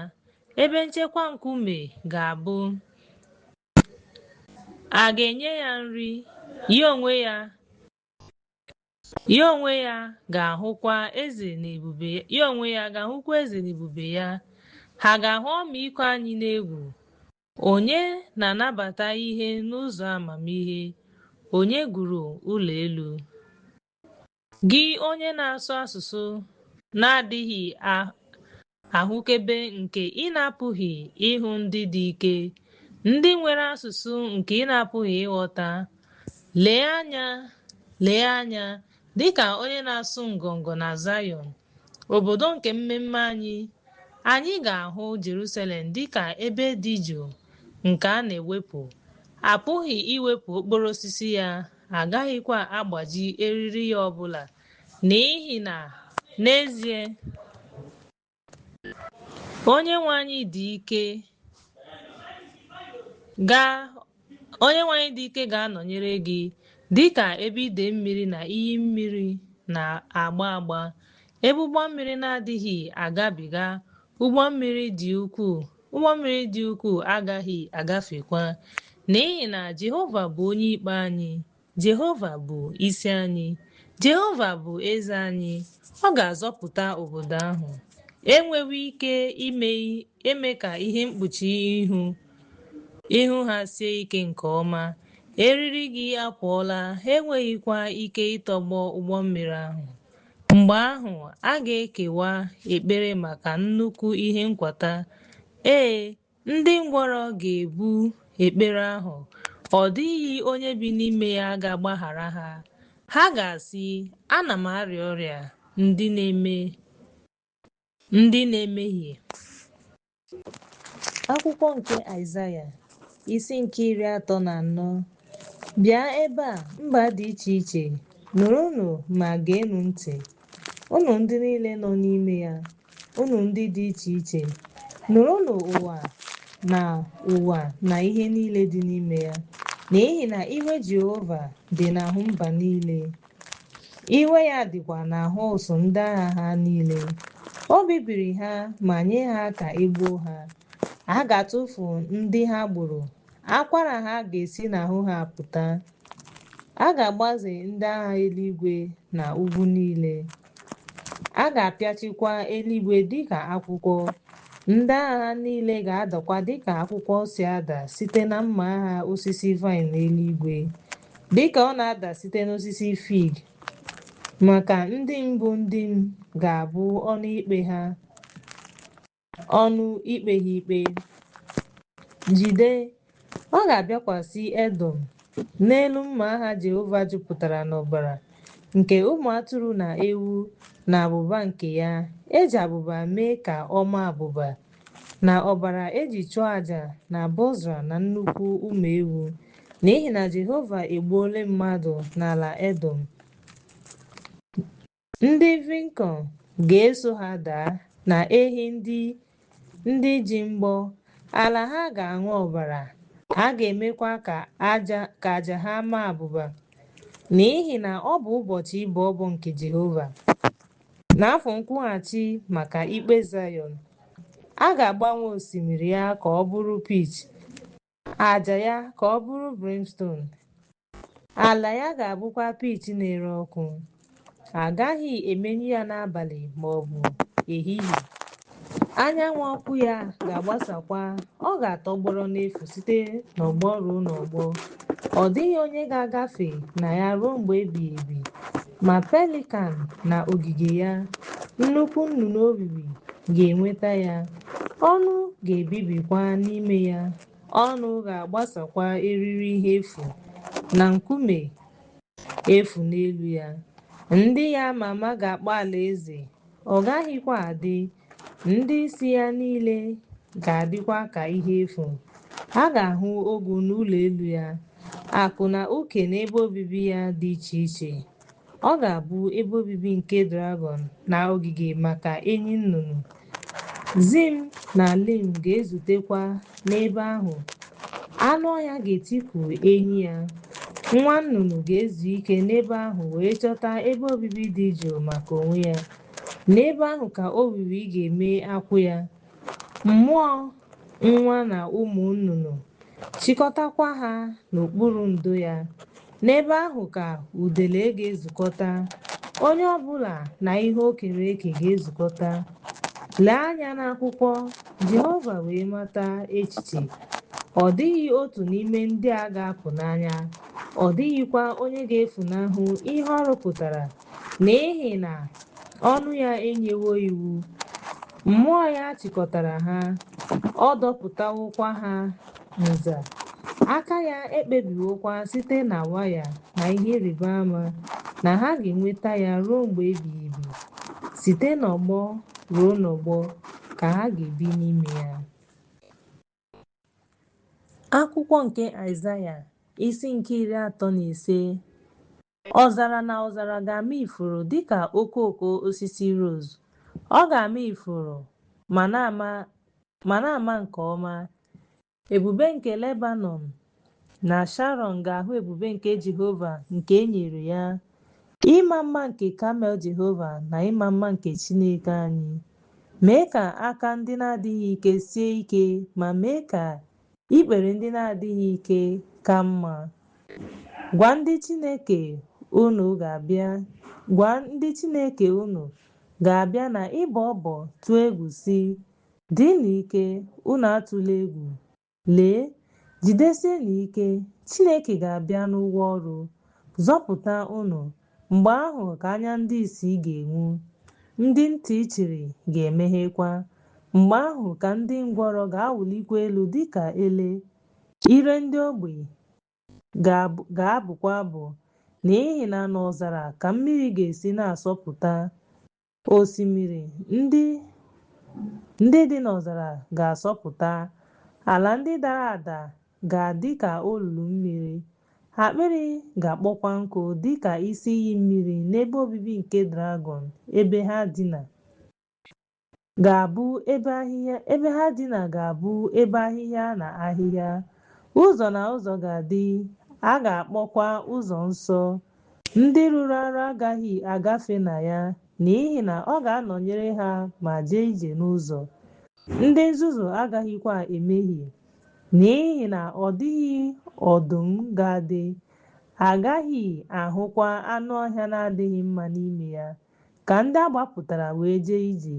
Speaker 3: Ebe nchekwa nkume ga-abụ. A ga-enye ya nri? Ya onwe ya ga-ahụkwa eze n'ebube ya. Ha ga-ahụ ọmịiko anyị n'egwu. Onye na-anabata ihe n'ụzọ amamihe? Onye gwuru ụlọ elu? Gị onye na-asụ asụsụ na-adịghị ahụkebe, nke ị na-apụghị ịhụ ndị dị ike, ndị nwere asụsụ nke ị na-apụghị ịghọta. Lee anya dịka onye na-asụ ngọngọ na Zayọn, obodo nke mmemme anyị. Anyị ga-ahụ Jerusalem dịka ebe dị jụụ nke a na-ewepụ. Apụghị iwepụ okporo osisi ya, agaghịkwa agbaji eriri ya ọbụla, n'ihi na n'ezie Onyenwe anyị dị ike ga-anọnyere gị dịka ebe ide mmiri na iyi mmiri na-agba agba, ebe ụgbọ mmiri na-adịghị agabiga. Ụgbọ mmiri dị ukwuu agaghị agafekwa, n'ihi na Jehova bụ onye ikpe anyị. Jehova bụ isi anyị. Jehova bụ eze anyị. Ọ ga-azọpụta obodo ahụ. Enweghị ike eme ka ihe mkpuchi ihu ha sie ike nke ọma. Eriri gị apụọla, ha enweghịkwa ike ịtọgbọ ụgbọ mmiri ahụ. Mgbe ahụ, a ga-ekewa ekpere maka nnukwu ihe nkwata. Ndị ngwọrọ ga-ebu ekpere ahụ. Ọ dịghị onye bi n'ime ya ga-agbaghara ha. Ha ga-asị, ana m arịa ọrịa ndị na-emehie. Akwụkwọ nke Aịzaya, isi nke 34. Bịa ebe a, mba dị iche iche, nụrụnụ ma geenụ ntị. Unu ndị niile nọ n'ime ya, unu ndị dị iche iche, nụrụnụ ụwa na ihe niile dị n'ime ya. N'ihi na iwe Jehova dị n'ahụ mba niile, iwe ya dịkwa n'ahụ ụsụ ndị agha ha niile. O bibiri ha ma nye ha ka e gbuo ha. A ga-atụfu ndị ha gburu, akwara ha ga-esi n'ahụ ha pụta. A ga-agbaze ndị agha eluigwe na ugwu niile. A ga-apịachikwa eluigwe dịka akwụkwọ. Ndị agha ha niile ga-adakwa dịka akwụkwọ si ada site na mma agha osisi vaịn n'eluigwe, dịka ọ na-ada site n'osisi fig. Maka ndị mbụ ndị m ga-abụ ọnụ ikpe ha ikpe. Jide Ọ ga-abịakwasị Edọm n'elu mma agha Jehova jupụtara n'ọbara nke ụmụ atụrụ na ewu na abụba nke ya. Eji abụba mee ka ọma abụba na ọbara eji chụọ àjà na Bozra na nnukwu ụmụ ewu, n'ihi na Jehova egbuola mmadụ n'ala Edọm. Ndị Vinkọn ga-eso ha daa, na ehi ndị ji mgbọ. Ala ha ga-aṅụ ọbara, a ga-emekwa ka àjà ha maa abụba, n'ihi na ọ bụ ụbọchị ịbọ ọbọ nke Jehova, n'afọ nkwụghachi maka ikpe Zayọn. A ga-agbanwe osimiri ya ka ọ bụrụ pitch, àjà ya ka ọ bụrụ brimstone. Ala ya ga-abụkwa pitch na-ere ọkụ. Agaghị emenyu ya n'abalị ma ọ bụ ehihie. Anyanwụ ọkụ ya ga-agbasakwa, ọ ga-atọgbọrọ n'efu site n'ọgbọ ruo n'ọgbọ. Ọ dịghị onye ga-agafe na ya ruo mgbe ebighị ebi. Ma pelikan na ogige ya, nnukwu nnụnụ oriri, ga-enweta ya. Ọnụ ga-ebibikwa n'ime ya. Ọnụ ga-agbasakwa eriri ihe efu na nkume efu n'elu ya. Ndị ya ama ama ga-akpọ alaeze, ọ gaghịkwa adị. Ndị isi ya niile ga-adịkwa ka ihe efu. Ha ga-ahụ ogwu n'ụlọ elu ya, akụ na uke na ebe obibi ya dị iche iche. Ọ ga-abụ ebe obibi nke dragọn na ogige maka enyi nnụnụ. Zim na Lim ga-ezutekwa n'ebe ahụ. Anụ ọhịa ga-etiku enyi ya. Nwa nnụnụ ga-ezu ike n'ebe ahụ wee chọta ebe obibi dị jụụ maka onwe ya. N'ebe ahụ ka oriri ga-eme akwụ ya. Mmụọ nwa na ụmụ nnụnụ chịkọtakwa ha n'okpuru ndo ya. N'ebe ahụ ka udele ga-ezukọta. Onye ọbụla na ihe o kere eke ga-ezukọta. Lee anya n'akwụkwọ Jehova wee mata echiche. Ọ dịghị otu n'ime ndị a ga-apụ n'anya. Ọ dịghịkwa onye ga-efunahụ ihe ọ rụpụtara, n'ihi na ọnụ ya enyewo iwu. Mmụọ ya chịkọtara ha, ọ dọpụtawokwa ha nza. Aka ya ekpebiwokwa site na waya na ihe ịrịba ama na ha ga-enweta ya ruo mgbe ebighị ebi. Site n'ọgbọ ruo n'ọgbọ ka ha ga-ebi n'ime ya. Akwụkwọ nke Aịzaya isi nke 35. Ọzara na ọzara ga-ama ifuru dịka okooko osisi rose. Ọ ga-ama ifuru ma na-ama nke ọma. Ebube nke Lebanọn na Sharon ga-ahụ ebube nke Jehova nke e nyere ya. Ịma mma nke Kamel Jehova na ịma mma nke Chineke anyị. Mee ka aka ndị na-adịghị ike sie ike, ma mee ka ikpere ndị na-adịghị ike ka mma. Gwa ndị Chineke unu ga-abịa na ịbọ ọbọ tụọ egwu sị, dịnụ ike, unu atụla egwu. Lee, jidesienụ ike, Chineke ga-abịa n'ụgwọ ọrụ zọpụta unu. Mgbe ahụ ka anya ndị ìsì ga-enwu, ndị ntị chiri ga-emeghekwa. Mgbe ahụ ka ndị ngwọrọ ga-awụlikwa elu dịka ele. Ire ndị ogbi ga-abụkwa abụ, n'ihi na n'ọzara ka mmiri ga-esi na-asọpụta. Osimiri ndị dị n'ọzara ga-asọpụta. Ala ndị dara ada ga-adị ka olulu mmiri. Akpịrị ga-akpọkwa nkụ dịka isi iyi mmiri n'ebe obibi nke dragọn. Ebe ha dina ga-abụ ebe ahịhịa na ahịhịa. Ụzọ na ụzọ ga-adị, a ga-akpọkwa ụzọ nsọ. Ndị rụrụ arụ agaghị agafe na ya, n'ihi na ọ ga-anọnyere ha ma jee ije n'ụzọ. Ndị nzuzu agaghịkwa emehie, n'ihi na ọ dịghị ọdụm ga-adị. Agaghị ahụkwa anụ ọhịa na-adịghị mma n'ime ya, ka ndị agbapụtara wee jee ije.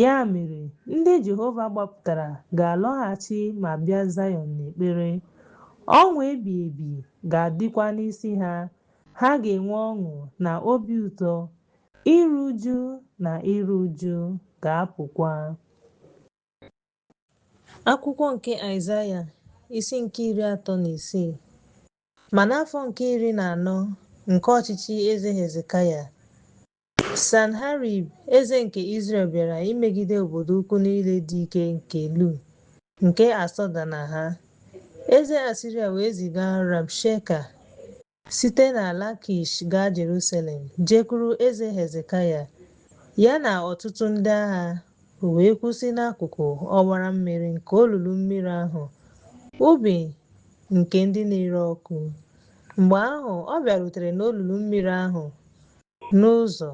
Speaker 3: Ya mere, ndị Jehova gbapụtara ga-alọghachi ma bịa Zayọn n'ekpere. Ọṅụ ebighị ebi ga-adịkwa n'isi ha. Ha ga-enwe ọṅụ na obi ụtọ. Iru uju na iru uju ga-apụkwa. Akwụkwọ nke Aịzaya isi nke 36. Ma n'afọ nke 14 nke ọchịchị eze Hezekaya, Sanherib eze nke Izrel bịara imegide obodo ukwu niile dị ike nke Lu, nke Asọda na ha. Eze Asiria wee ziga Rabshakeh site na Lakish gaa Jerusalem jekwuru eze Hezekaya, ya na ọtụtụ ndị agha, wee kwụsị n'akụkụ ọwara mmiri nke olulu mmiri ahụ, ubi nke ndị na-ere ọkụ. Mgbe ahụ ọ bịarutere n'olulu mmiri ahụ n'ụzọ,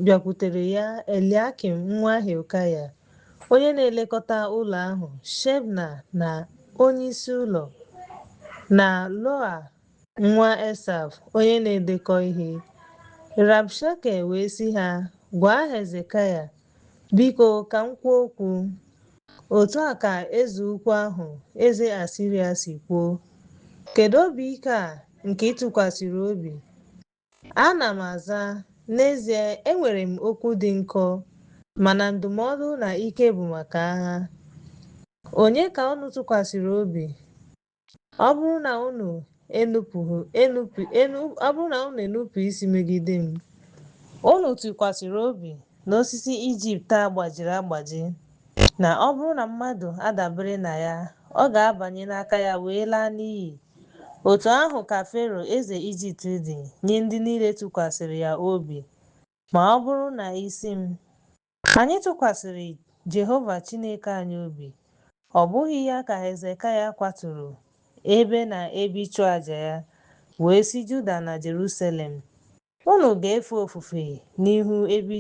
Speaker 3: bịakwutere ya Eliakim nwa Hilkaya, onye na-elekọta ụlọ ahụ, Shebna na onyeisi ụlọ, na Loa nwa Esaf, onye na-edekọ ihe. Rabshakeh wee sị ha, gwa Hezekaya, biko ka m kwuo okwu. Otu a ka eze ukwu ahụ eze Asiria si kwuo, kedu obi ike a nke ịtụkwasịrị obi? Ana m aza, n'ezie enwere m okwu dị nkọ, mana ndụmọdụ na ike bụ maka agha. Onye ka unu tụkwasịrị obi? Ọ bụrụ na unu enupụ isi megide m, unu tụkwasịrị obi na osisi Ijipt a gbajiri agbaji, na ọ bụrụ na mmadụ adabere na ya, ọ ga-abanye n'aka ya wee laa n'iyi. Otu ahụ ka Fero eze Ijipt dị nye ndị niile tụkwasịrị ya obi. Ma ọ bụrụ na isi m, anyị tụkwasịrị Jehova Chineke anyị obi, ọ bụghị ya ka Hezekaya kwaturu ebe na ebe ịchụ àjà ya, wee si Juda na Jerusalem, unu ga-efe ofufe n'ihu ebe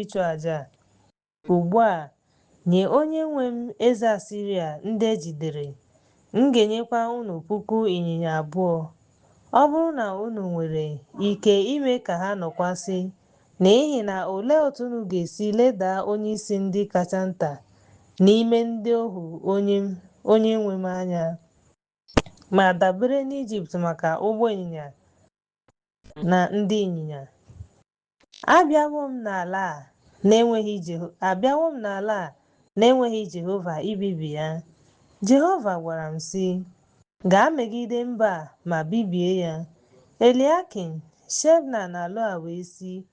Speaker 3: ịchụ àjà a. Ugbu a, nye onye nwe m eze Asiria ndị ejidere, m ga-enyekwa unu 1,000 ịnyịnya abụọ. Ọ bụrụ na unu nwere ike ime ka ha nọkwasị, n'ihi na olee otu unu ga-esi ledaa onyeisi ndị kacha nta n'ime ndị ohu onye nwe m anya, ma dabere n'Ijipt maka ụgbọ ịnyịnya na ndị ịnyịnya? Abịawo m n'ala a na-enweghị Jehova ibibi ya. Jehova gwara m sị, gaa megide mba a ma bibie ya. Eliakim, Shebna na Loa wee sị,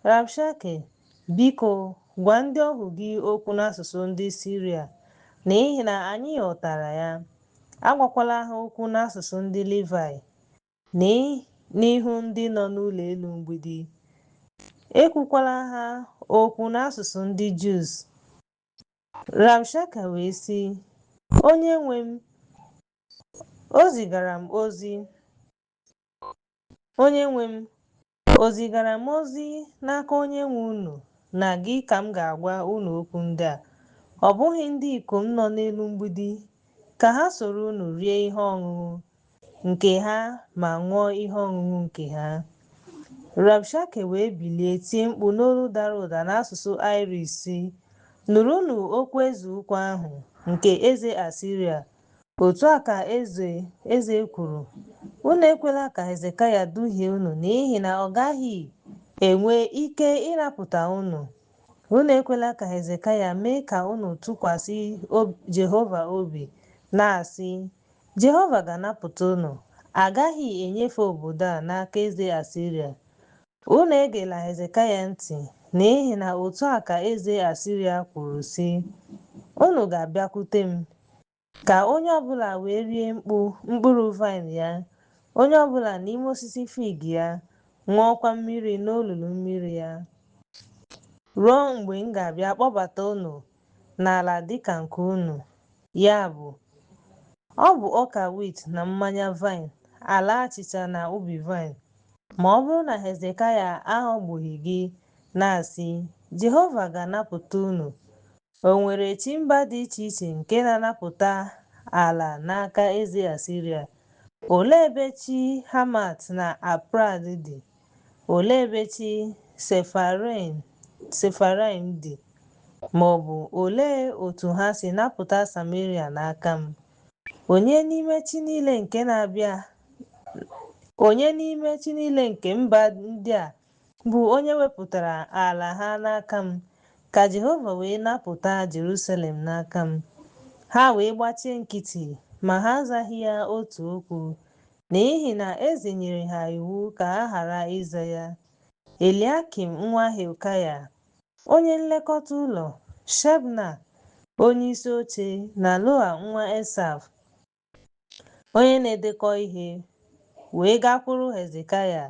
Speaker 3: Rabshakeh, biko gwa ndị ohu gị okwu n'asụsụ ndị Siria, n'ihi na anyị ghọtara ya. Agwakwala ha okwu n'asụsụ ndị Livai n'ihu ndị nọ n'ụlọ elu mgbidi. Ekwukwala ha okwu n'asụsụ ndị Juz. Rabshakeh wee sị, onye nwe m, o zigara m ozi n'aka onye nwe unu na gị ka m ga-agwa unu okwu ndị a. Ọ bụghị ndị ikom nọ n'elu mgbidi ka ha soro unu rie ihe ọṅụṅụ nke ha ma ṅụọ ihe ọṅụṅụ nke ha? Rabshakeh wee bilie tie mkpu n'olu dara ụda n'asụsụ Iris sị, nụrụnụ okwu eze ukwu ahụ nke eze Asiria. Otu a ka eze kwuru, unu ekwela ka Hezekaya duhie unu, n'ihi na ọ gaghị enwe ike ịnapụta unu. Unu ekwela ka Hezekaya mee ka unu tụkwasị Jehova obi, na-asị, Jehova ga-anapụta unu, agaghị enyefe obodo a n'aka eze Asiria. Unu egela Hezekaya ntị, n'ihi na otu a ka eze Asiria kwuru sị, unu ga-abịakwute m, ka onye ọbụla wee rie mkpụrụ vaịn ya, onye ọbụla n'ime osisi fig ya, ṅụọkwa mmiri n'olulu mmiri ya, ruo mgbe m ga-abịa kpọbata unu n'ala dịka nke unu, ya bụ, ọ bụ ọka wit na mmanya vaịn, ala achịcha na ubi vaịn. Ma ọ bụrụ na Hezekaya aghọgbughị gị, na-asị, Jehova ga-anapụta unu, o nwere chi mba dị iche iche nke na-anapụta ala n'aka eze Asiria? Olee ebe chi Hamat na Aprad dị? Olee ebe chi Sepharvaim dị? Ma ọ bụ olee otu ha si napụta Samaria n'aka m? Onye n'ime chi niile nke mba ndị a bụ onye wepụtara ala ha n'aka m, ka Jehova wee napụta Jerusalem n'aka m?
Speaker 2: Ha wee gbachie nkịtị, ma ha azaghị ya otu okwu, n'ihi na eze nyere ha iwu ka ha ghara ịza ya. Eliakim nwa Hilkaya, onye nlekọta ụlọ, Shebna onye isi oche, na Noa nwa Esaf, onye na-edekọ ihe, wee gakwuru Hezekaya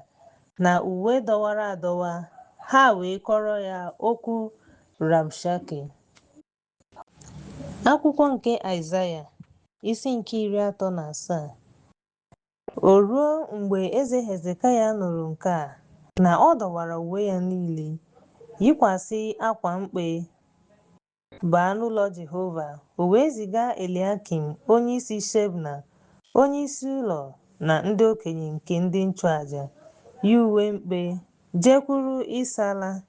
Speaker 2: na uwe dọwara adọwa. Ha wee kọrọ ya okwu Rabshake. Akwụkwọ nke Aịzaya isi nke 37. O ruo mgbe eze Hezekaya nụrụ nke a, na ọ dọwara uwe ya niile, yikwasị akwa mkpe, baa n'ụlọ Jehova. O wee ziga Eliakim onyeisi Shebna onyeisi ụlọ na ndị okenye nke ndị nchụaja, yi uwe mkpe, jekwuru Isala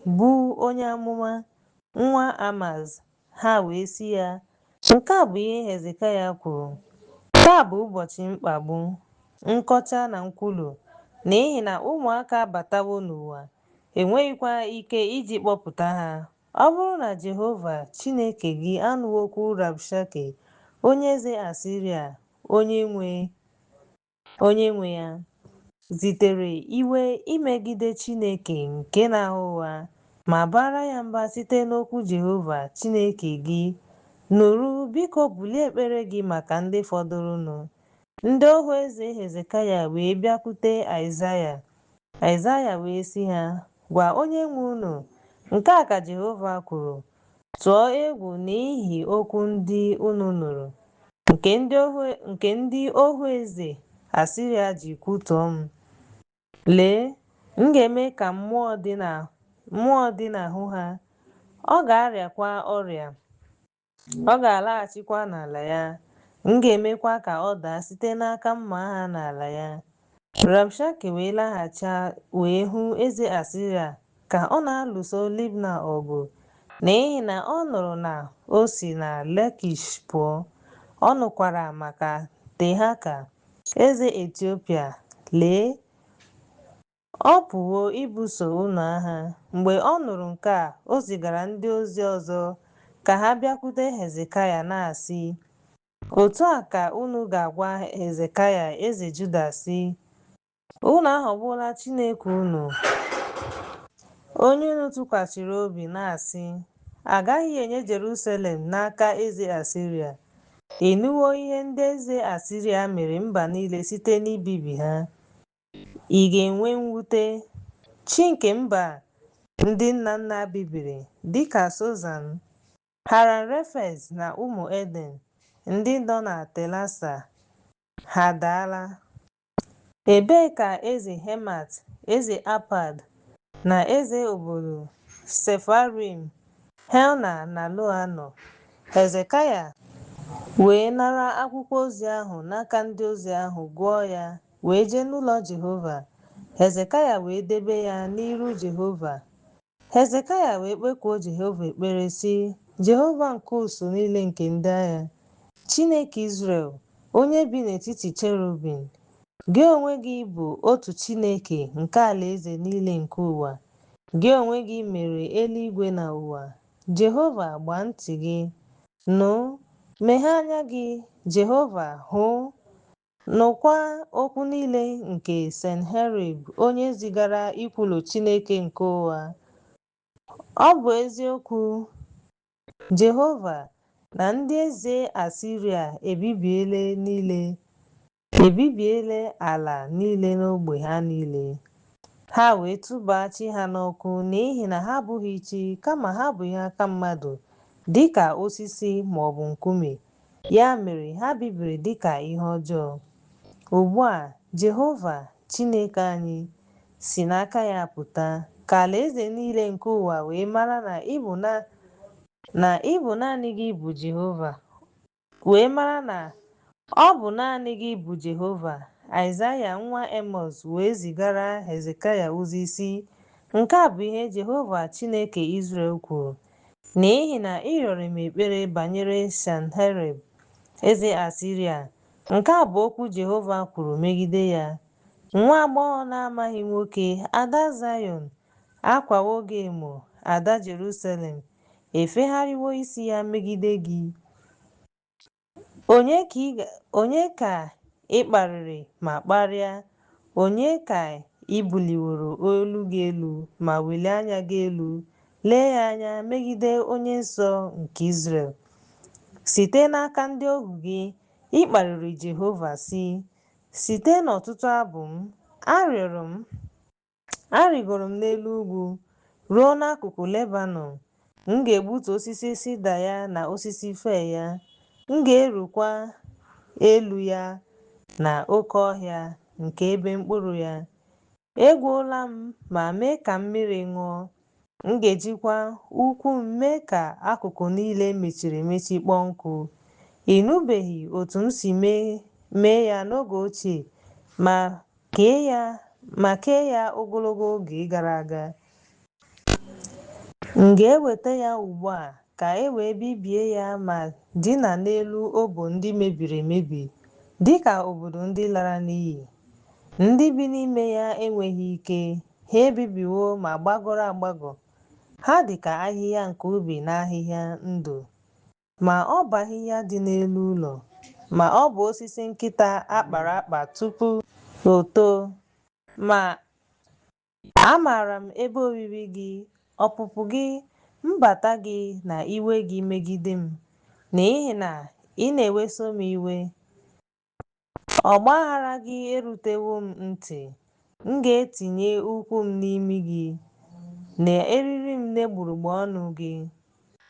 Speaker 2: bụ onye amụma, nwa Amaz. Ha wee sị ya, nke a bụ ihe Hezekaya kwuru: taa bụ ụbọchị mkpagbu, nkọcha na nkwulu, n'ihi na ụmụaka abatawo n'ụwa, enweghịkwa ike iji kpọpụta ha. Ọ bụrụ na Jehova Chineke gị anụghị okwu Rabshake onye eze Asiria, onye nwe ya, zitere iwe imegide Chineke nke na-ahụ ụgha, ma bara ya mba site n'okwu Jehova Chineke gị, nụrụ, biko bulie ekpere gị maka ndị fọdụrụnụ. Ndị ohu eze Hezekaya wee bịakwute Aịzaya wee sị ha, gwa onye nwe unu, nke a ka Jehova kwuru: tụọ egwu n'ihi okwu ndị unu nụrụ, nke ndị ohu eze Asiria ji kwutọọ m. Lee, m ga-eme ka mmụọ dị n'ahụ ha, ọ ga-arịakwa ọrịa, ọ ga-alaghachikwa n'ala ya. M ga-emekwa ka ọ daa site n'aka mma agha n'ala ya. Rabshake wee laghachi wee hụ eze Asiria ka ọ na-alụso Libna ọgụ, n'ihi na ọ nụrụ na o si na Lakish pụọ. Ọ nụkwara maka Tehaka eze Etiopia. Lee, ọ pụwo ibuso unu agha. Mgbe ọ nụrụ nke a, o zigara ndị ozi ọzọ ka ha bịakwute Hezekaya na-asị, otu a ka unu ga-agwa Hezekaya eze Juda sị, unu aghọgbuola Chineke unu, onye unu tụkwasịrị obi, na-asị, agaghị enye Jerusalem n'aka eze Asiria. Ịnụwo ihe ndị eze Asiria mere mba niile site n'ibibi ha. Ị ga-enwe mwute? Chi nke mba ndị nna nna bibiri, dịka Sozan, Haran-Refes na ụmụ Eden, ndị nọ na Telasa, ha daala. Ebee ka eze Hemat, eze Apad, na eze obodo Sefarim, Helna na Loa nọ? Hezekaya wee nara akwụkwọ ozi ahụ n'aka ndị ozi ahụ, gụọ ya, wee jee n'ụlọ Jehova. Hezekaya wee debe ya n'iru Jehova. Hezekaya wee kpekuo Jehova ekpere sị, Jehova nke usuu niile nke ndị agha, Chineke Izrel, onye bi n'etiti cherubim, gị onwe gị bụ otu Chineke nke alaeze niile nke ụwa. Gị onwe gị mere eluigwe na ụwa. Jehova, gbaa ntị gị, nụ, meghee anya gị, Jehova, hụ, nụkwa okwu niile nke Senherib onye zigara ikwulu Chineke nke ụwa. Ọ bụ eziokwu, Jehova, na ndị eze Asiria ebibiele ala niile n'ogbe ha niile. Ha wee tụbaa chi ha n'ọkụ, n'ihi na ha abụghị chi, kama ha bụ ihe aka mmadụ, dịka osisi maọbụ nkume. Ya mere ha bibiri dịka ihe ọjọọ. Ugbu a, Jehova Chineke anyị si n'aka ya pụta, ka alaeze niile nke ụwa wee mara na ị bụ naanị gị bụ Jehova, wee mara na ọ bụ naanị gị bụ Jehova. Aịzaya nwa Emọs wee zigara Hezekaya ozi sị, nke a bụ ihe Jehova Chineke Izrel kwuru: n'ihi na ị rịọrọ m ekpere banyere Senherib eze Asiria, nke a bụ okwu Jehova kwuru megide ya. Nwa agbọghọ na-amaghị nwoke, ada Zayọn, akwawo gị emo, ada Jerusalem, efegharịwo isi ya megide gị. Onye ka ị kparịrị ma kparịa? Onye ka ị buliworo olu gị elu ma welie anya gị elu lee ya anya megide Onye Nsọ nke Izrel? Site n'aka ndị ohu gị, ị kparịrị Jehova sị, site n'ọtụtụ abụ m, arịgoro m n'elu ugwu ruo n'akụkụ Lebanọn. M ga-egbutu osisi sida ya na osisi fee ya. M ga-erukwa elu ya na oke ọhịa nke ebe mkpụrụ ya. Egwuola m ma mee ka mmiri ṅụọ. M ga-ejikwa ụkwụ m mee ka akụkụ niile mechiri emechi kpọọ nkụ. Ị nụbeghị otu m si mee ya n'oge ochie, ma kee ya ogologo oge gara aga. M ga-eweta ya ugbu a ka e wee bibie ya ma dina n'elu obo ndị mebiri emebi, dịka obodo ndị lara n'iyi. Ndị bi n'ime ya enweghị ike, ha ebibiwo ma gbagọrọ agbagọ. Ha dị ka ahịhịa nke ubi na ahịhịa ndụ, ma ọ bụ ahịhịa dị n'elu ụlọ, ma ọ bụ osisi nkịta akpara akpa tupu o too. Ma amaara m ebe obibi gị, ọpụpụ gị, mbata gị na iwe gị megide m, n'ihi na ị na-eweso m iwe. Ọgbaghara gị erutewo m ntị. M ga-etinye ụkwụ m n'imi gị, na eriri m n'egbugbere ọnụ gị.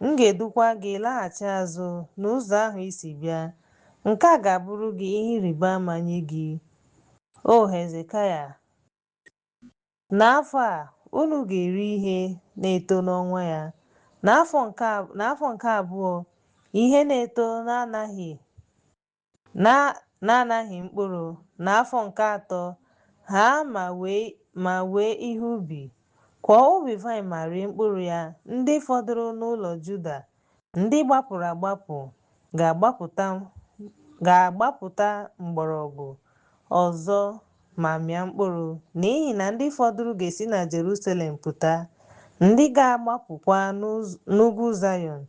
Speaker 2: M ga-edukwa gị laghachi azụ n'ụzọ ahụ i si bịa. Nke a ga-abụrụ gị ihe ịrịba ama nye gị, o Hezekaya. N'afọ a, unu ga-eri ihe na-eto n'ọnwa ya. N'afọ nke abụọ, ihe na-eto na-anaghị mkpụrụ. N'afọ nke atọ, ha ma wee ihe ubi. Kụọ ubi vaịn ma rie mkpụrụ ya. Ndị fọdụrụ n'ụlọ Juda, ndị gbapụrụ agbapụ, ga-agbapụta mgbọrọgwụ ọzọ ma mịa mkpụrụ, n'ihi na ndị fọdụrụ ga-esi na Jerusalem pụta, ndị ga-agbapụkwa n'ugwu Zayọn.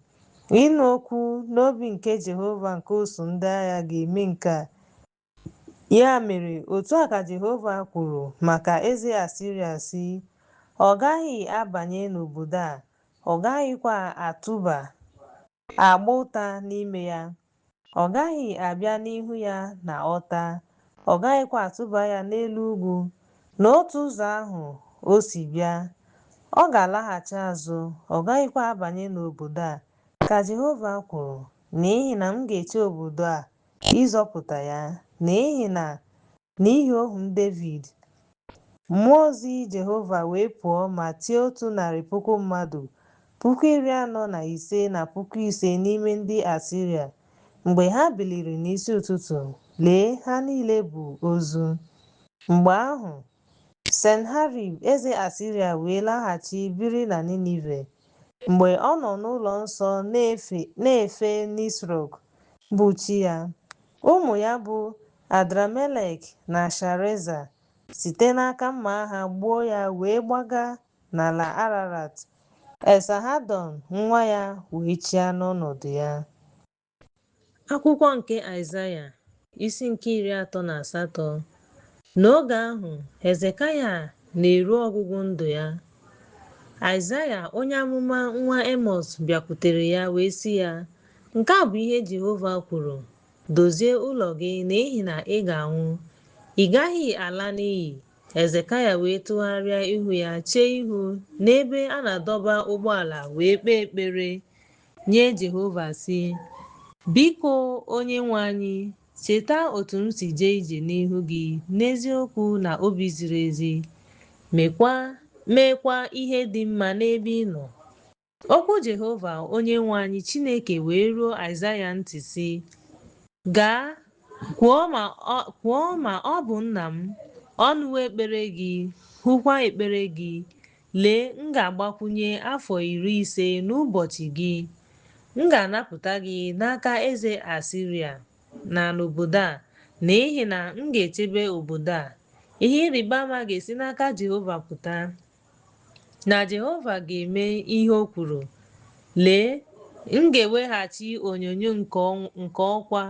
Speaker 2: Ịnụ okwu n'obi nke Jehova nke usuu ndị agha ga-eme nke a. Ya mere, otu a ka Jehova kwuru maka eze Asiria sị, ọ gaghị abanye n'obodo a, ọ gaghịkwa agba ụta n'ime ya. Ọ gaghị abịa n'ihu ya na ọta, ọ gaghịkwa atụba ya n'elu ugwu. N'otu ụzọ ahụ o si bịa, ọ ga-alaghachi azụ, ọ gaghịkwa abanye n'obodo a, ka Jehova kwuru, n'ihi na m ga-eche obodo a ịzọpụta ya, n'ihi ohu m Devid. Mmụọ ozi Jehova wee pụọ ma tie 100,000 mmadụ, 45,000 na 5,000 n'ime ndị Asiria. Mgbe ha biliri n'isi ụtụtụ, lee, ha niile bụ ozu. Mgbe ahụ, Sennacherib eze Asiria wee laghachi biri na Ninive. Mgbe ọ nọ n'ụlọ nsọ na-efe Nisrọk bụ chi ya, ụmụ ya bụ Adramelek na Shareza site n'aka mma agha gbuo ya wee gbaga n'ala Ararat. Esarhadon nwa ya wee chịa n'ọnọdụ ya.
Speaker 3: Akwụkwọ nke Aịzaya isi nke 38. N'oge ahụ, Hezekaya na-eru ọgwụgwụ ndụ ya. Aịzaya onye amụma nwa Emọs bịakwutere ya wee sị ya, nke a bụ ihe Jehova kwuru, dozie ụlọ gị n'ihi na ị ga-anwụ, ị gaghị ala n'iyi. Hezekaya wee tụgharịa ihu ya chee ihu n'ebe a na-adọba ụgbọala wee kpee ekpere nye Jehova sị, biko Onyenwe anyị, cheta otu m si jee ije n'ihu gị n'eziokwu na obi ziri ezi, meekwa ihe dị mma n'ebe ị nọ. Okwu Jehova Onyenwe anyị Chineke wee ruo Aịzaya ntị sị, gaa kwuo ma ọ bụ nna m, ọ nụwo ekpere gị, hụkwa ekpere gị. Lee, m ga-agbakwunye afọ 50 n'ụbọchị gị. M ga-anapụta gị n'aka eze Asiria na n'obodo a, n'ihi na m ga-echebe obodo a. Ihe ịrịba ama ga-esi n'aka Jehova pụta, na Jehova ga-eme ihe o kwuru. Lee, m ga-eweghachi onyonyo nke ọkwa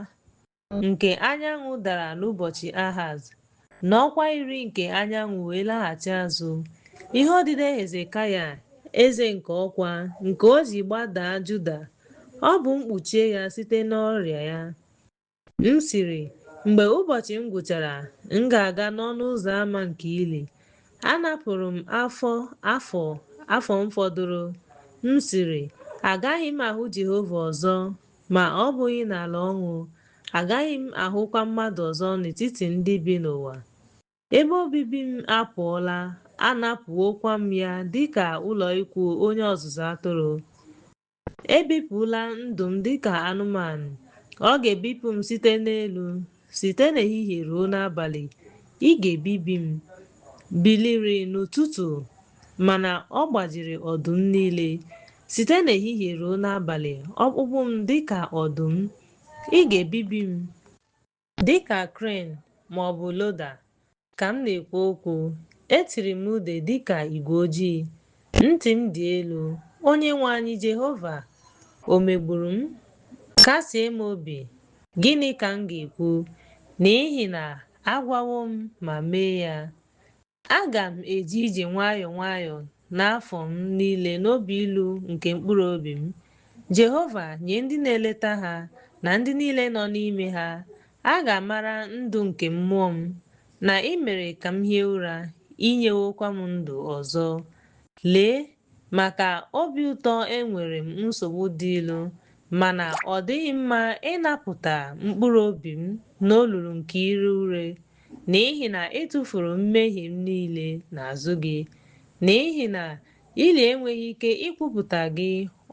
Speaker 3: nke anyanwụ dara n'ụbọchị Ahaz, n'ọkwa iri nke anyanwụ wee laghachi azụ. Ihe odide Hezekaya eze nke ọkwa nke o ji gbadaa Juda, ọ bụ mkpuchie ya site n'ọrịa ya. M sịrị, mgbe ụbọchị m gwụchara, m ga-aga n'ọnụ ụzọ ámá nke ili. Anapụrụ m afọ m fọdụrụ. M sịrị, agaghị m ahụ Jehova ọzọ, ma ọ bụghị n'ala ọnwụ. Agaghị m ahụkwa mmadụ ọzọ n'etiti ndị bi n'ụwa. Ebe obibi m apụọla, anapụwokwa m ya dịka ụlọ ikwu onye ọzụzụ atụrụ. Ebipụla ndụ m dịka anụmanụ. Ọ ga-ebipụ m site n'elu, site n'ehihie ruo n'abalị. Ị ga-ebibi m. Biliri n'ụtụtụ, mana ọ gbajiri ọdụm niile. Site n'ehihie ruo n'abalị, ọkpụkpụ m dịka ọdụm. Ị ga-ebibi m dịka kren ma ọ bụ loda. Ka m na-ekwu okwu, etiri m ude dịka igwe ojii. Ntị m dị elu. Onyenwe anyị Jehova, o megburu m? Kasie m obi. Gịnị ka m ga-ekwu? N'ihi na agwawo m ma mee ya. Aga m eje ije nwayọọ nwayọọ n'afọ m niile n'obi ilu nke mkpụrụ obi m. Jehova nye ndị na-eleta ha na ndị niile nọ n'ime ha. A ga-amara ndụ nke mmụọ m, na ị mere ka m hie ụra, inyewokwa m ndụ ọzọ. Lee, maka obi ụtọ enwere m nsogbu dị ilu, mana ọ dịghị mma ịnapụta mkpụrụ obi m n'olulu nke ire ure, n'ihi na ị tụfuru mmehie m niile n'azụ gị, n'ihi na ili enweghị ike ikwupụta gị,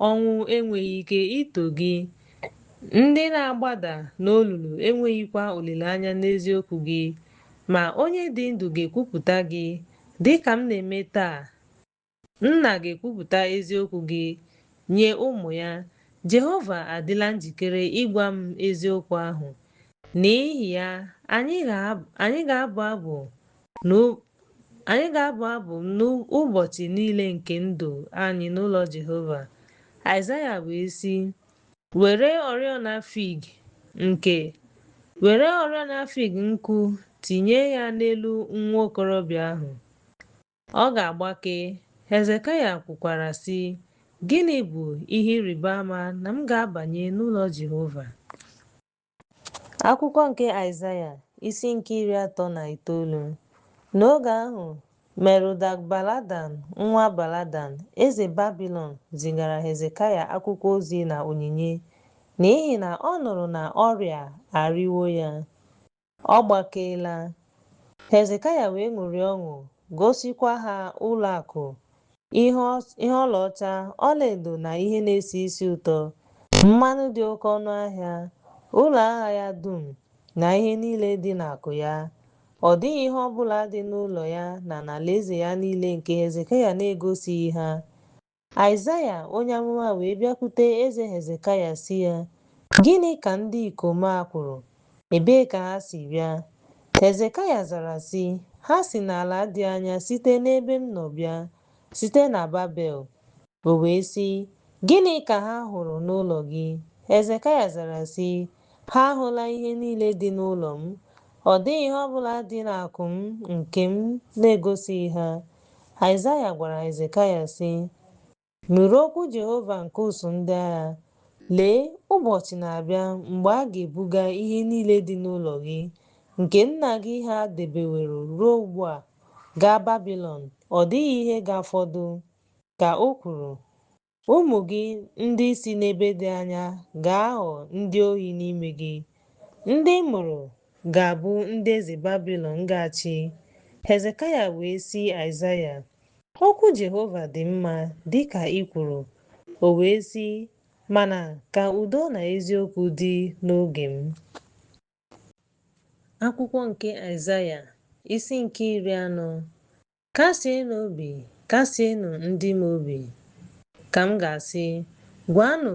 Speaker 3: ọnwụ enweghị ike ito gị. Ndị na-agbada n'olulu enweghịkwa olileanya n'eziokwu gị, ma onye dị ndụ ga-ekwupụta gị dịka m na-eme taa. Nna ga-ekwupụta eziokwu gị nye ụmụ ya. Jehova adịla njikere ịgwa m eziokwu ahụ. N'ihi ya, anyị ga-abụ abụ n'ụbọchị niile nke ndụ anyị n'ụlọ Jehova. Aịzaya wee sị, were oriọna fig nkụ tinye ya n'elu nwa okorobịa ahụ. Ọ ga-agbake. Hezekaya kwukwara sị, gịnị bụ ihe ịrịba ama na m ga-abanye n'ụlọ Jehova? Akwụkwọ nke Aịzaya isi nke 39. N'oge ahụ, Merodak-Baladan nwa Baladan eze Babilọn zigara Hezekaya akwụkwọ ozi na onyinye, n'ihi na ọ nụrụ na ọrịa arịwo ya. Ọ gbakeela. Hezekaya wee ṅụrịa ọṅụ, gosikwa ha ụlọ akụ, ihe ọlaọcha, ọlaedo na ihe na-esi isi ụtọ, mmanụ dị oke ọnụ ahịa, ụlọ agha ya dum na ihe niile dị n'akụ ya. Ọ dịghị ihe ọbụla dị n'ụlọ ya na n'alaeze ya niile nke Hezekaya na-egosighị ha. Aịzaya onye amụma wee bịakwute eze Hezekaya sị ya, gịnị ka ndị ikom a kwuru? Ebee ka ha si bịa? Hezekaya zara sị, ha si n'ala dị anya site n'ebe m nọ bịa, site na Babel. O wee sị, gịnị ka ha hụrụ n'ụlọ gị? Hezekaya zara sị, ha ahụla ihe niile dị n'ụlọ m. Ọ dịghị ihe ọbụla dị n'akụ m nke m na-egosighị ha. Aịzaya gwara Hezekaya sị, nụrụ okwu Jehova nke usuu ndị agha. Lee, ụbọchị na-abịa mgbe a ga-ebuga ihe niile dị n'ụlọ gị, nke nna gị ha debeworo ruo ugbu a, gaa Babilọn. Ọ dịghị ihe ga-afọdụ, ka o kwuru. Ụmụ gị ndị si n'ebe dị anya ga-aghọ ndị ohi n'ime gị. Ndị mụrụ ga-abụ ndị eze Babilọn ga-achị. Hezekaya wee sị Aịzaya, okwu Jehova dị mma dịka i kwuru. O wee sị, mana ka udo na eziokwu dị n'oge m. Akwụkwọ nke Aịzaya isi nke 40. Kasienụ obi, kasienụ ndị m obi, ka m ga-asị, gwanụ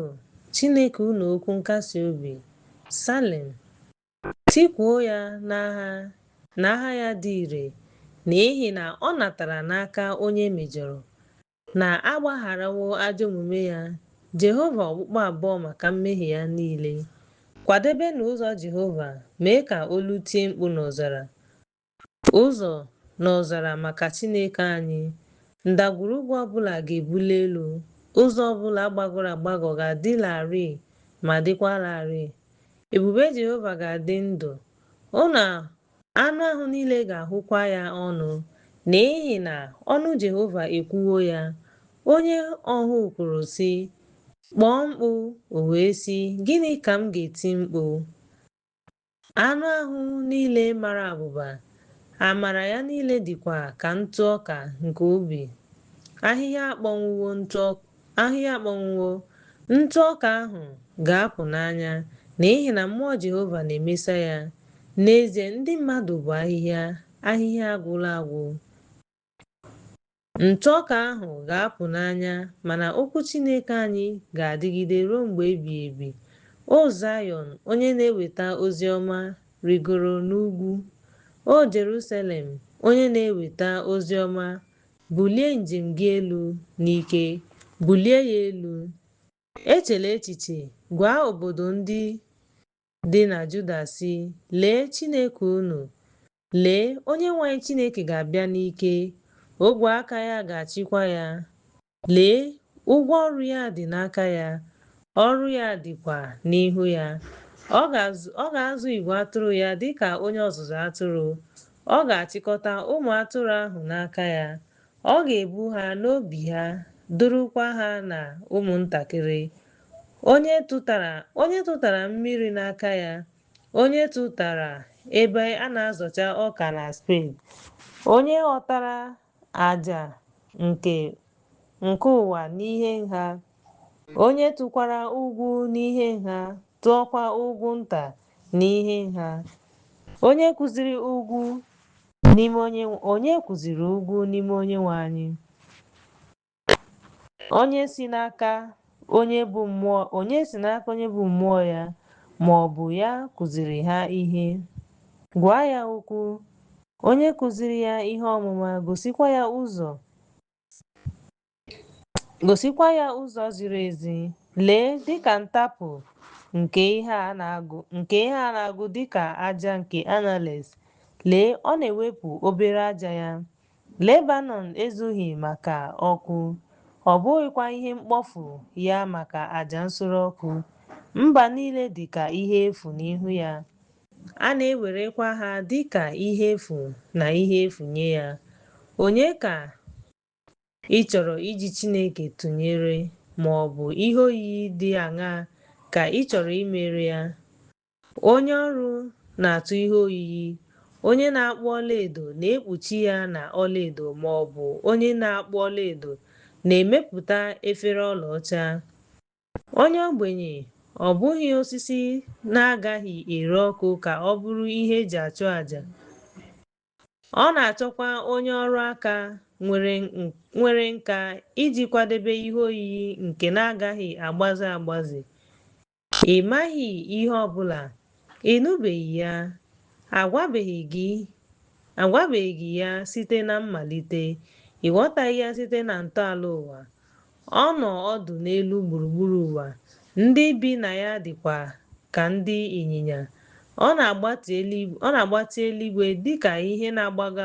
Speaker 3: Chineke unu okwu nkasi obi. Salem, tikuo ya n'agha ya dị ire, n'ihi na ọ natara n'aka onye mejọrọ, na agbagharawo ajọ omume ya,
Speaker 1: Jehova ọkpụkpọ abụọ maka mmehie ya niile. Kwadebenụ ụzọ Jehova, mee ka olu tie mkpu n'ọzara. Ụzọ n'ọzara maka Chineke anyị. Ndagwurugwu ọbụla ga-ebuli elu, ụzọ ọbụla gbagọrọ agbagọ ga-adị larịị ma dịkwa larịị. Ebube Jehova ga-adị ndụ, anụ ahụ niile ga-ahụkwa ya ọnụ, n'ihi na ọnụ Jehova ekwuwo ya. Onye ọhụ kwuru sị, kpọọ mkpu, o wee sị, gịnị ka m ga-eti mkpu? Anụ ahụ niile mara abụba, amara ya niile dịkwa ka ntụ ọka nke ubi. Ahịhịa akpọnwụwo, ntụ ọka ahụ ga-apụ n'anya, n'ihi na mmụọ Jehova na-emesa ya. N'ezie, ndị mmadụ bụ ahịhịa agwụla agwụ. Ntụ ọka ahụ ga-apụ n'anya, mana okwu Chineke anyị ga-adịgide ruo mgbe ebighị ebi. O Zayọn, onye na-eweta ozi ọma, rigoro n'ugwu. O Jerusalem, onye na-eweta ozi ọma, bulie njem gị elu n'ike, bulie ya elu. Echela echiche, gwa obodo ndị dị na Juda sị, lee Chineke unu. Lee, Onyenwe anyị Chineke ga-abịa n'ike, ogwe aka ya ga-achịkwa ya. Lee, ụgwọ ọrụ ya dị n'aka ya, ọrụ ya dịkwa n'ihu ya. Ọ ga-azụ igwe atụrụ ya dịka onye ọzụzụ atụrụ. Ọ ga-achịkọta ụmụ atụrụ ahụ n'aka ya. Ọ ga-ebu ha n'obi ha, durukwa ha na ụmụntakịrị. Onye tụtara mmiri n'aka ya, onye tụtara ebe a na-azọcha ọka na Spain, onye ghọtara àjà nke ụwa n'ihe nha, onye tụkwara ugwu n'ihe nha, tụọkwa ugwu nta n'ihe nha. Onye kụziri ugwu n'ime Onyenwe anyị. Onye si n'aka onye bụ mmụọ ya, ma ọ bụ ya kụziri ha ihe. Gwa ya okwu, onye kụziri ya ihe ọmụma, gosikwa ya ụzọ ziri ezi. Lee, dịka ntapu nke ihe a na-agụ dịka aja nke Annalis, lee, ọ na-ewepụ obere aja ya. Lebanon ezughị maka ọkụ, ọ bụghịkwa ihe mkpofu ya maka aja nsure ọkụ. Mba niile dị ka ihe efu n'ihu ya, a na-ewerekwa ha dịka ihe efu na ihe efu nye ya. Onye ka ị chọrọ iji Chineke tụnyere, ma ọ bụ ihe oyiyi dị aṅaa ka ị chọrọ imere ya? Onye ọrụ na-atụ ihe oyiyi, onye na-akpụ ọlaedo na-ekpuchi ya na ọlaedo, ma ọ bụ onye na-akpụ ọlaedo na-emepụta efere ọlaọcha. Onye ogbenye ọ bụghị osisi na-agaghị ere ọkụ ka ọ bụrụ ihe eji achụ àjà. Ọ na-achọkwa onye ọrụ aka nwere nka iji kwadebe ihe oyiyi nke na-agaghị agbazi. Ị maghị ihe ọbụla, ị nụbeghị ya, agwabeghị ya site na mmalite, ị ghọtaghị ya site na ntọala ụwa. Ọ nọ ọdụ n'elu gburugburu ụwa, ndị bi na ya dịkwa ka ndị ịnyịnya. Ọ na-agbatị eluigwe dịka ihe na-agbagọ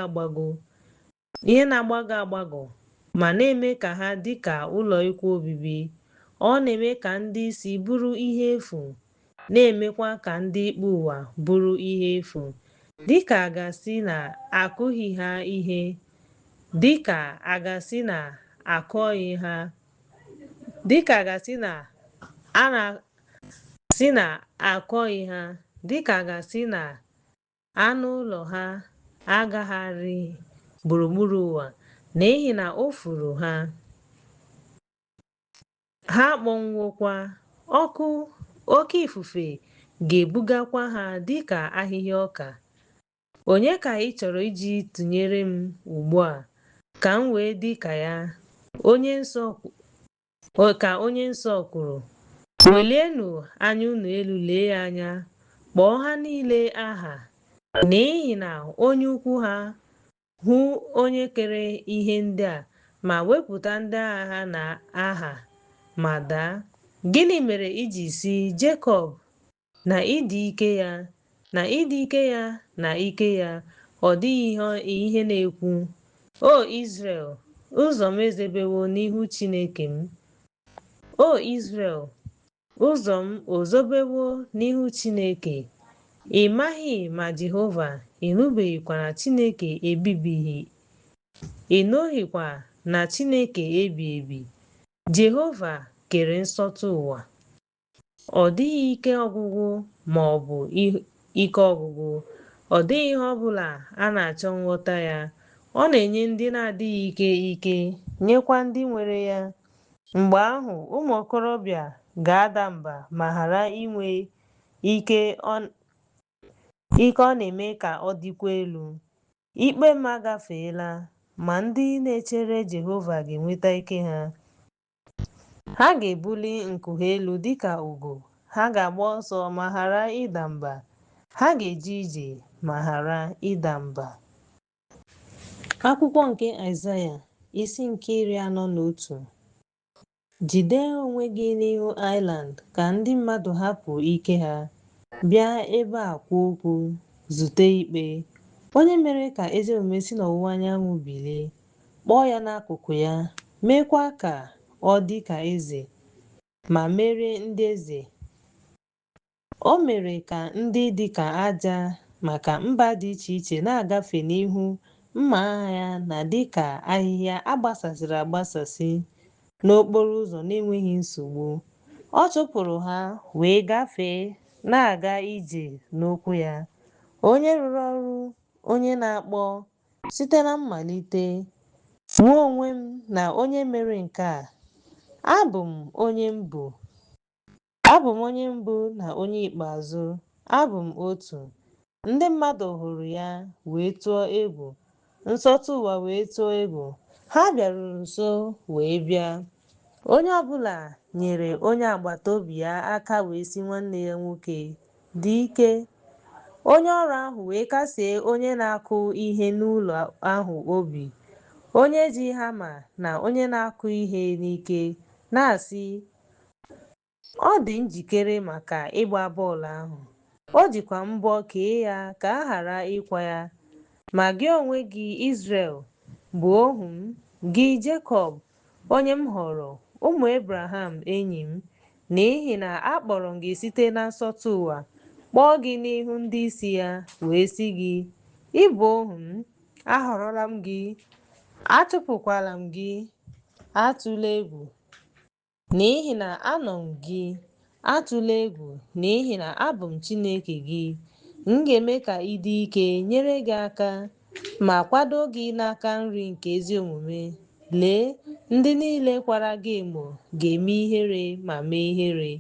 Speaker 1: agbagọ, ma na-eme ka ha dịka ụlọ ikwu obibi. Ọ na-eme ka ndị isi bụrụ ihe efu, na-emekwa ka ndị ikpe ụwa bụrụ ihe efu, dịka a ga-asị na akụghị ha ihe, dịka a ga-asị na akọghị ha, dịka a ga-asị na anụ ụlọ ha agagharị gburugburu ụwa, n'ihi na o furu ha. Ha kpọnwụọkwa, ọkụ oke ifufe ga-ebugakwa ha dịka ahịhịa ọka. Onye ka ị chọrọ iji tụnyere m ugbu a, ka m wee dị ka ya? Ka onye nsọ kwuru. Welienụ anya unu elu, lee ya anya, kpọọ ha niile aha, n'ihi na onye ukwu ha, hụ onye kere ihe ndị a, ma wepụta ndị agha ha na aha, ma daa. Gịnị mere iji si Jekọb na ịdị ike ya na ịdị ike ya na ike ya ọ dịghị ihe na-ekwu? O Izrel, ụzọ m ezebewo n'ihu Chineke m. O Izrel, ụzọ m ozobewo n'ihu Chineke. Ị maghị ma Jehova, ị nụbeghịkwa na Chineke ebibighị, ị nụghịkwa na Chineke ebi ebi. Jehova kere nsọtụ ụwa. Ọ dịghị ike ọgwụgwụ ma ọ bụ ike ọgwụgwụ. Ọ dịghị ihe ọ bụla a na-achọ nghọta ya. Ọ na-enye ndị na-adịghị ike ike, nyekwa ndị nwere ya. Mgbe ahụ, ụmụ okorobịa ga-ada mba ma ghara inwe ike ọ na-eme ka ọ dịkwa elu. Ikpe m agafeela, ma ndị na-echere Jehova ga-enweta ike ha. Ha ga-ebuli nku ha elu dịka ugo. Ha ga-agba ọsọ ma ghara ịda mba. Ha ga-eje ije ma ghara ịda mba. Akwụkwọ nke Aịzaya, isi nke 41. Jide onwe gị n'ihu Ailand ka ndị mmadụ hapụ ike ha. Bịa ebe a kwuo okwu, zute ikpe. Onye mere ka ezi omume si n'ọwụwa anyanwụ bilie, kpọọ ya n'akụkụ ya, meekwa ka ọ dị ka eze, ma merie ndị eze. O mere ka ndị dị ka aja maka mba dị iche iche na-agafe n'ihu mma agha ya, na dịka ahịhịa agbasasịrị agbasasị n'okporo ụzọ n'enweghị nsogbu. Ọ chụpụrụ ha wee gafee, na-aga ije n'okwu ya. Onye rụrụ ọrụ, onye na-akpọ site na mmalite. Mụ onwe m na onye mere nke a. Abụ m onye mbụ na onye ikpeazụ. Abụ m otu. Ndị mmadụ hụrụ ya wee tụọ egwu. Nsọtụ ụwa wee tụọ egwu. Ha bịaruru nso wee bịa. Onye ọbụla nyere onye agbata obi ya aka wee sị nwanne ya nwoke, dị ike. Onye ọrụ ahụ wee kasie onye na-akụ ihe n'ụlọ ahụ obi. Onye ji hama na onye na-akụ ihe n'ike, na-asị, ọ dị njikere maka ịgba bọọlụ ahụ. O jikwa mbọ kee ya ka a ghara ịkwa ya. Ma gị onwe gị Izrel, bụ ohu m, gị Jekọb, onye m họrọ, ụmụ Ebraham enyi m, n'ihi na akpọrọ m gị site na nsọtụ ụwa, kpọọ gị n'ihu ndị isi ya, wee sị gị, ị bụ ohu m, ahọrọla m gị, achụpụkwala m gị. Atụla egwu, n'ihi na anọ m gị. Atụla egwu, n'ihi na abụ m Chineke gị. M ga-eme ka ị dị ike, nyere gị aka, ma kwado gị n'aka nri nke ezi omume. Lee, ndị niile kwara gị emo ga-eme ihere ma mee ihere.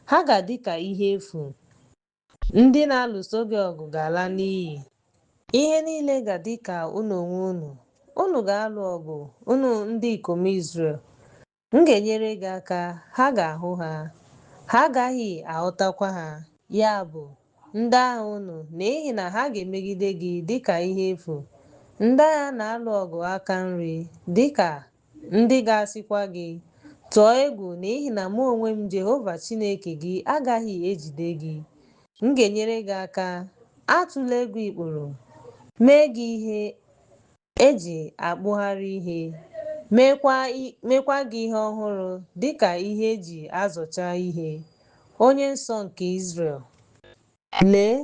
Speaker 1: Ha ga-adị ka ihe efu. Ndị na-alụso gị ọgụ ga-ala n'iyi. Ihe niile ga-adị ka unu onwe unu. Unu ga-alụ ọgụ, unu ndị ikom Izrel. M ga-enyere gị aka, ha ga-ahụ ha. Ha agaghị aghọtakwa ha. Ya bụ, ndị agha unu, n'ihi na ha ga-emegide gị dịka ihe efu. Ndị agha na-alụ ọgụ aka nri, dịka ndị ga-asịkwa gị, tụọ egwu, n'ihi na mụ onwe m Jehova Chineke gị agaghị ejide gị. M ga-enyere gị aka. Atụla egwu ikpuru. Mee gị ihe eji akpụgharị ihe. Meekwa gị ihe ọhụrụ dịka ihe eji azọcha ihe. Onye nsọ nke Izrel. Lee,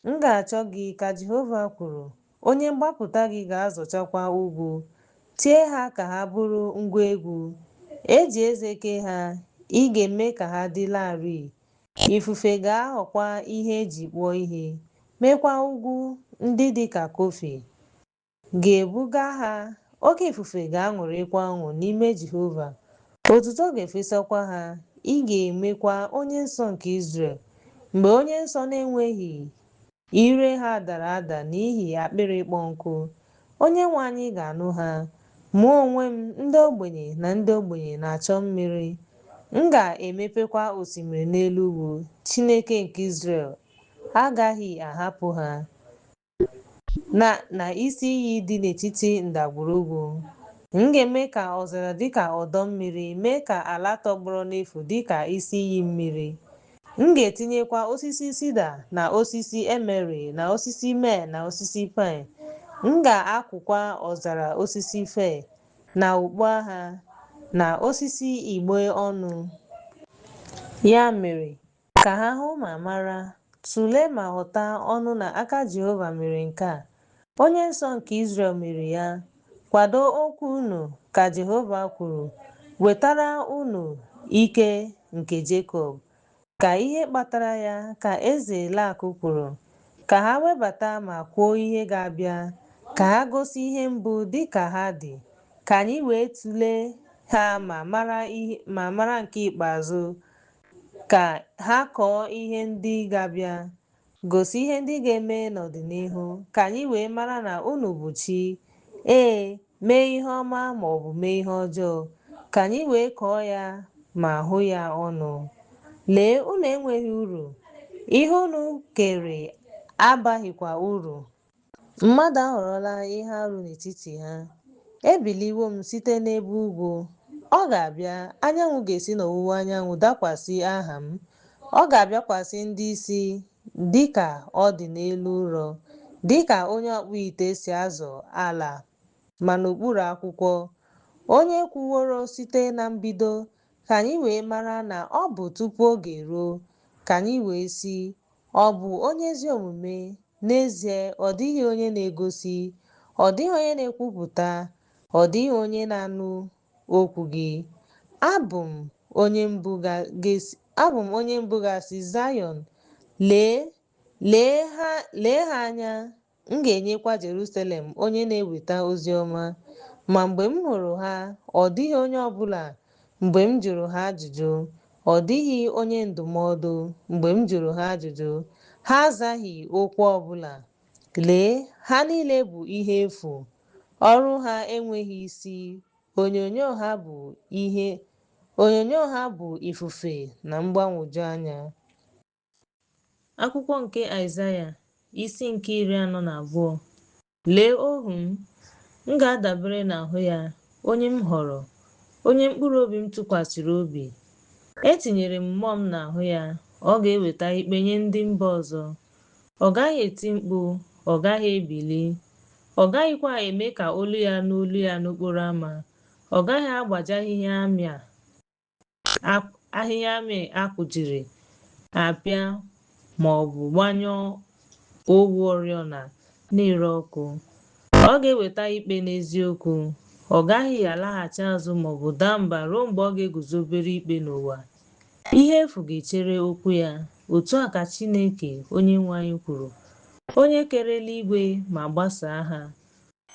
Speaker 1: m ga-achọ gị, ka Jehova kwuru. Onye mgbapụta gị ga-azọchakwa ugwu, tie ha ka ha bụrụ ngwa egwu. Eji eze kee ha, ị ga-eme ka ha dị larịị. Ifufe ga-aghọkwa ihe eji kpụọ ihe, meekwa ugwu ndị dị ka Kofi. Ga-ebuga ha. Oke ifufe ga-aṅụrịkwa ọṅụ n'ime Jehova. Otuto ga-efesakwa ha. Ị ga-emekwa onye nsọ nke Izrel. Mgbe onye nsọ na-enweghị ire ha dara ada n'ihi akpịrị ịkpọ nkụ, Onyenwe anyị ga-anụ ha. Mụ onwe m, ndị ogbenye na ndị ogbenye na-achọ mmiri. M ga-emepekwa osimiri n'elu ugwu. Chineke nke Izrel agaghị ahapụ ha na isi iyi dị n'etiti ndagwurugwu.
Speaker 2: M ga-eme ka ọzara dịka ọdọ mmiri, mee ka ala tọgbọrọ n'efu dịka isi iyi mmiri. M ga-etinyekwa osisi sida na osisi emery na osisi mee na osisi pine. M ga-akụkwa ọzara osisi fir na ukpu agha na osisi igbe ọnụ. Ya mere, ka ha hụ ma mara, tụlee ma ghọta ọnụ na aka Jehova mere nke a. Onye nsọ nke Izrel mere ya. Kwado okwu unu, ka Jehova kwuru, wetara unu ike nke Jekọb. Ka ihe kpatara ya, ka eze Lak kwuru, ka ha webata ma kwuo ihe ga-abịa, ka ha gosi ihe mbụ dịka ha dị, ka anyị wee tụlee ha ma mara nke ikpeazụ, ka ha kọọ ihe ndị ga-abịa, gosi ihe ndị ga-eme n'ọdịnihu, ka anyị wee mara na unu bụ chi, mee ihe ọma maọbụ mee ihe ọjọọ, ka anyị wee kọọ ya ma hụ ya ọnụ. Lee, unu enweghị uru, ihe unu kere abaghịkwa uru. Mmadụ aghọrọla ihe arụ n'etiti ha. Ebiliwo m site n'ebe ugwu. Ọ ga-abịa, anyanwụ ga-esi n'ọwụwa anyanwụ dakwasị aha m. Ọ ga-abịakwasị ndị isi dịka ọ dị n'elu ụrọ, dịka onye ọkpụ ite si azọ ala ma n'okpuru akwụkwọ. Onye kwuworo site na mbido, ka anyị wee mara na ọ bụ tupu oge ruo, ka anyị wee sị, ọ bụ onye ezi omume. N'ezie, ọ dịghị onye na-egosi, ọ dịghị onye na-ekwupụta, ọ dịghị onye na-anụ okwu gị. Abụ m onye mbụ ga-asị Zayọn, lee ha anya. M ga-enyekwa Jerusalem onye na-eweta ozi ọma. Ma mgbe m hụrụ ha, ọ dịghị onye ọbụla. Mgbe m jụrụ ha ajụjụ, ọ dịghị onye ndụmọdụ. Mgbe m jụrụ ha ajụjụ, ha azaghị okwu ọbụla. Lee, ha niile bụ ihe efu. Ọrụ ha enweghị isi. Onyonyo ha bụ ifufe na mgbagwoju anya.
Speaker 3: Akwụkwọ nke Aịzaya, isi nke 42. Lee ohu m ga-adabere n'ahụ ya, onye m họrọ, onye mkpụrụ obi m tụkwasịrị obi. Etinyere m mmụọ m n'ahụ ya. Ọ ga-eweta ikpe nye ndị mba ọzọ. Ọ gaghị eti mkpu, ọ gaghị ebili, ọ gaghịkwa eme ka olu ya n'olu ya n'okporo ámá. Ọ gaghị agbaji ahịhịa amị akụjiri apịa, ma ọ bụ gbanyụọ owu oriọna na-ere ọkụ. Ọ ga-eweta ikpe n'eziokwu. Ọ gaghị alaghachi azụ ma ọ bụ daa mba ruo mgbe ọ ga-eguzobere ikpe n'ụwa. Ihe efu ga-echere okwu ya. Otu a ka Chineke onye nwe anyị kwuru, onye kere eluigwe ma gbasaa ha,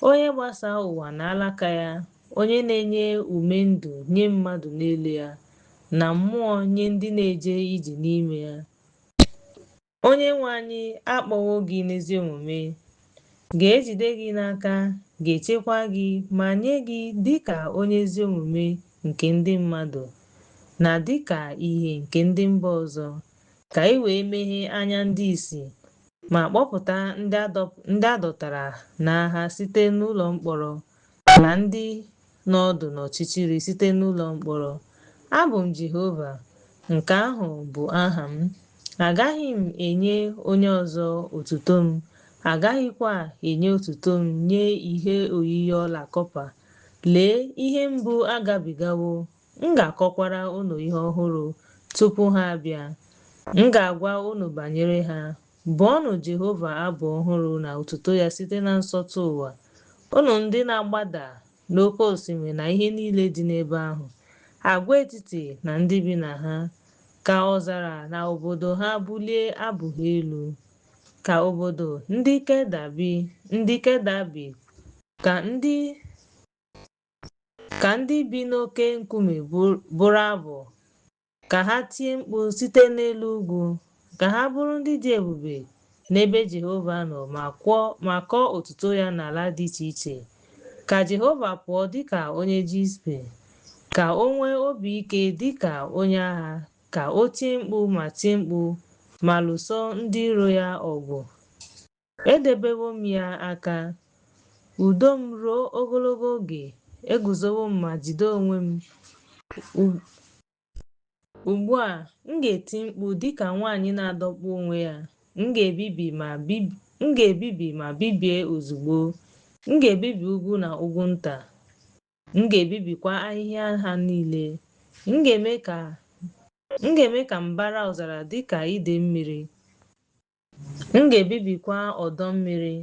Speaker 3: onye gbasaa ụwa na alaka ya, onye na-enye ume ndụ nye mmadụ n'elu ya, na mmụọ nye ndị na-eje ije n'ime ya. Onye nwe anyị akpọwo gị n'ezi omume, ga-ejide gị n'aka, ga-echekwa gị ma nye gị dịka onye ezi omume nke ndị mmadụ na dịka ihe nke ndị mba ọzọ, ka ị wee meghee anya ndị ìsì ma kpọpụta ndị adọtara n'agha site n'ụlọ mkpọrọ, na ndị nọ ọdụ n'ọchịchịrị site n'ụlọ mkpọrọ. Abụ m Jehova, nke ahụ bụ aha m. Agaghị m enye onye ọzọ otuto m. Agaghịkwa enye otuto m nye ihe oyiyi ọla kọpa. Lee, ihe mbụ agabigawo. M ga-akọkwara unu ihe ọhụrụ tupu ha abịa. M ga-agwa unu banyere ha. Bụọnụ Jehova abụ ọhụrụ na otuto ya site na nsọtụ ụwa. Unu ndị na-agbada n'oké osimiri na ihe niile dị n'ebe ahụ, agwaetiti na ndị bi na ha. Ka ọzara na obodo ha bulie abụ ha elu. Ka obodo ndị Keda bi, ka ndị bi n'oké nkume bụrụ abụ. Ka ha tie mkpu site n'elu ugwu. Ka ha bụrụ ndị dị ebube n'ebe Jehova nọ, ma kọọ otuto ya n'ala dị iche iche. Ka Jehova pụọ dịka onye Jispe, ka o nwee obi ike dịka onye agha. Ka o tie mkpu ma tie mkpu ma lụso ndị iro ya ọgụ. Edebewo m ya aka, udo m ruo ogologo oge. eguzowo m ma jide onwe m. Ugbu a m ga-eti mkpu dịka nwaanyị na-adọkpụ onwe ya. M ga-ebibi ma bibie ozugbo. M ga-ebibi ugwu na ugwu nta. M ga-ebibikwa ahịhịa ha niile. M ga-eme ka mbara ọzara dịka ide mmiri. M ga-ebibikwa ọdọ mmiri.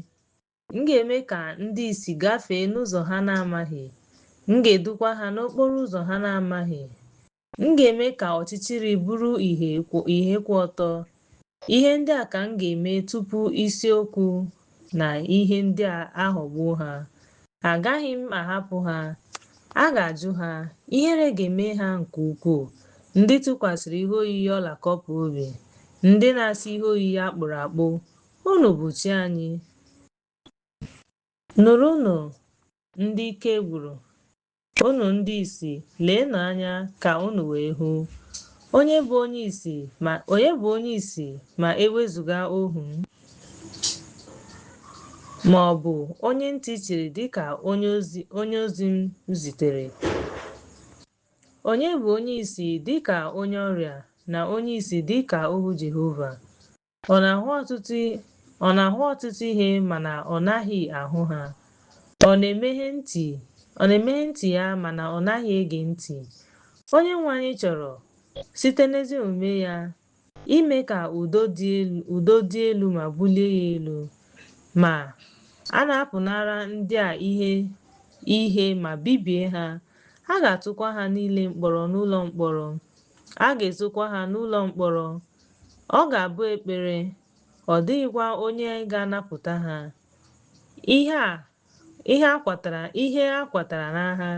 Speaker 3: M ga-eme ka ndị ìsì gafee n'ụzọ ha na-amaghị. M ga-edukwa ha n'okporo ụzọ ha na-amaghị. M ga-eme ka ọchịchịrị bụrụ ihe kwụ ọtọ. Ihe ndị a ka m ga-eme tupu isiokwu na ihe ndị a aghọgbuo ha. Agaghị m ahapụ ha. A ga-ajụ ha. Ihere ga-eme ha nke ukwuu. Ndị tụkwasịrị ihe oyiyi ọla kọpa obi. Ndị na-asị ihe oyiyi akpụrụ akpụ, unu bụ chi anyị. Nụrụnụ ndị ike gwụrụ. Unu ndị ìsì, leenụ anya ka unu wee hụ. Onye bụ onye ìsì ma ewezụga ohu m? Ma ọ bụ onye ntị chiri dịka onye ozi m zitere? Onye bụ onye ìsì dịka onye ọrịa na onye ìsì dịka ohu Jehova? Ọ na-ahụ ọtụtụ ihe mana ọ naghị ahụ ha? Ọ na-emeghe ntị ya mana ọ naghị ege ntị? Onye nwe anyị chọrọ, site n'ezi omume ya, ime ka udo dị elu ma bulie ya elu. Ma a na-apụnara ndị a ihe ma bibie ha. A ga-atụkwa ha niile mkpọrọ n'ụlọ mkpọrọ. A ga-ezokwa ha n'ụlọ mkpọrọ. Ọ ga-abụ ekpere, ọ dịghịkwa onye ga-anapụta ha. Ihe a kwatara n'agha,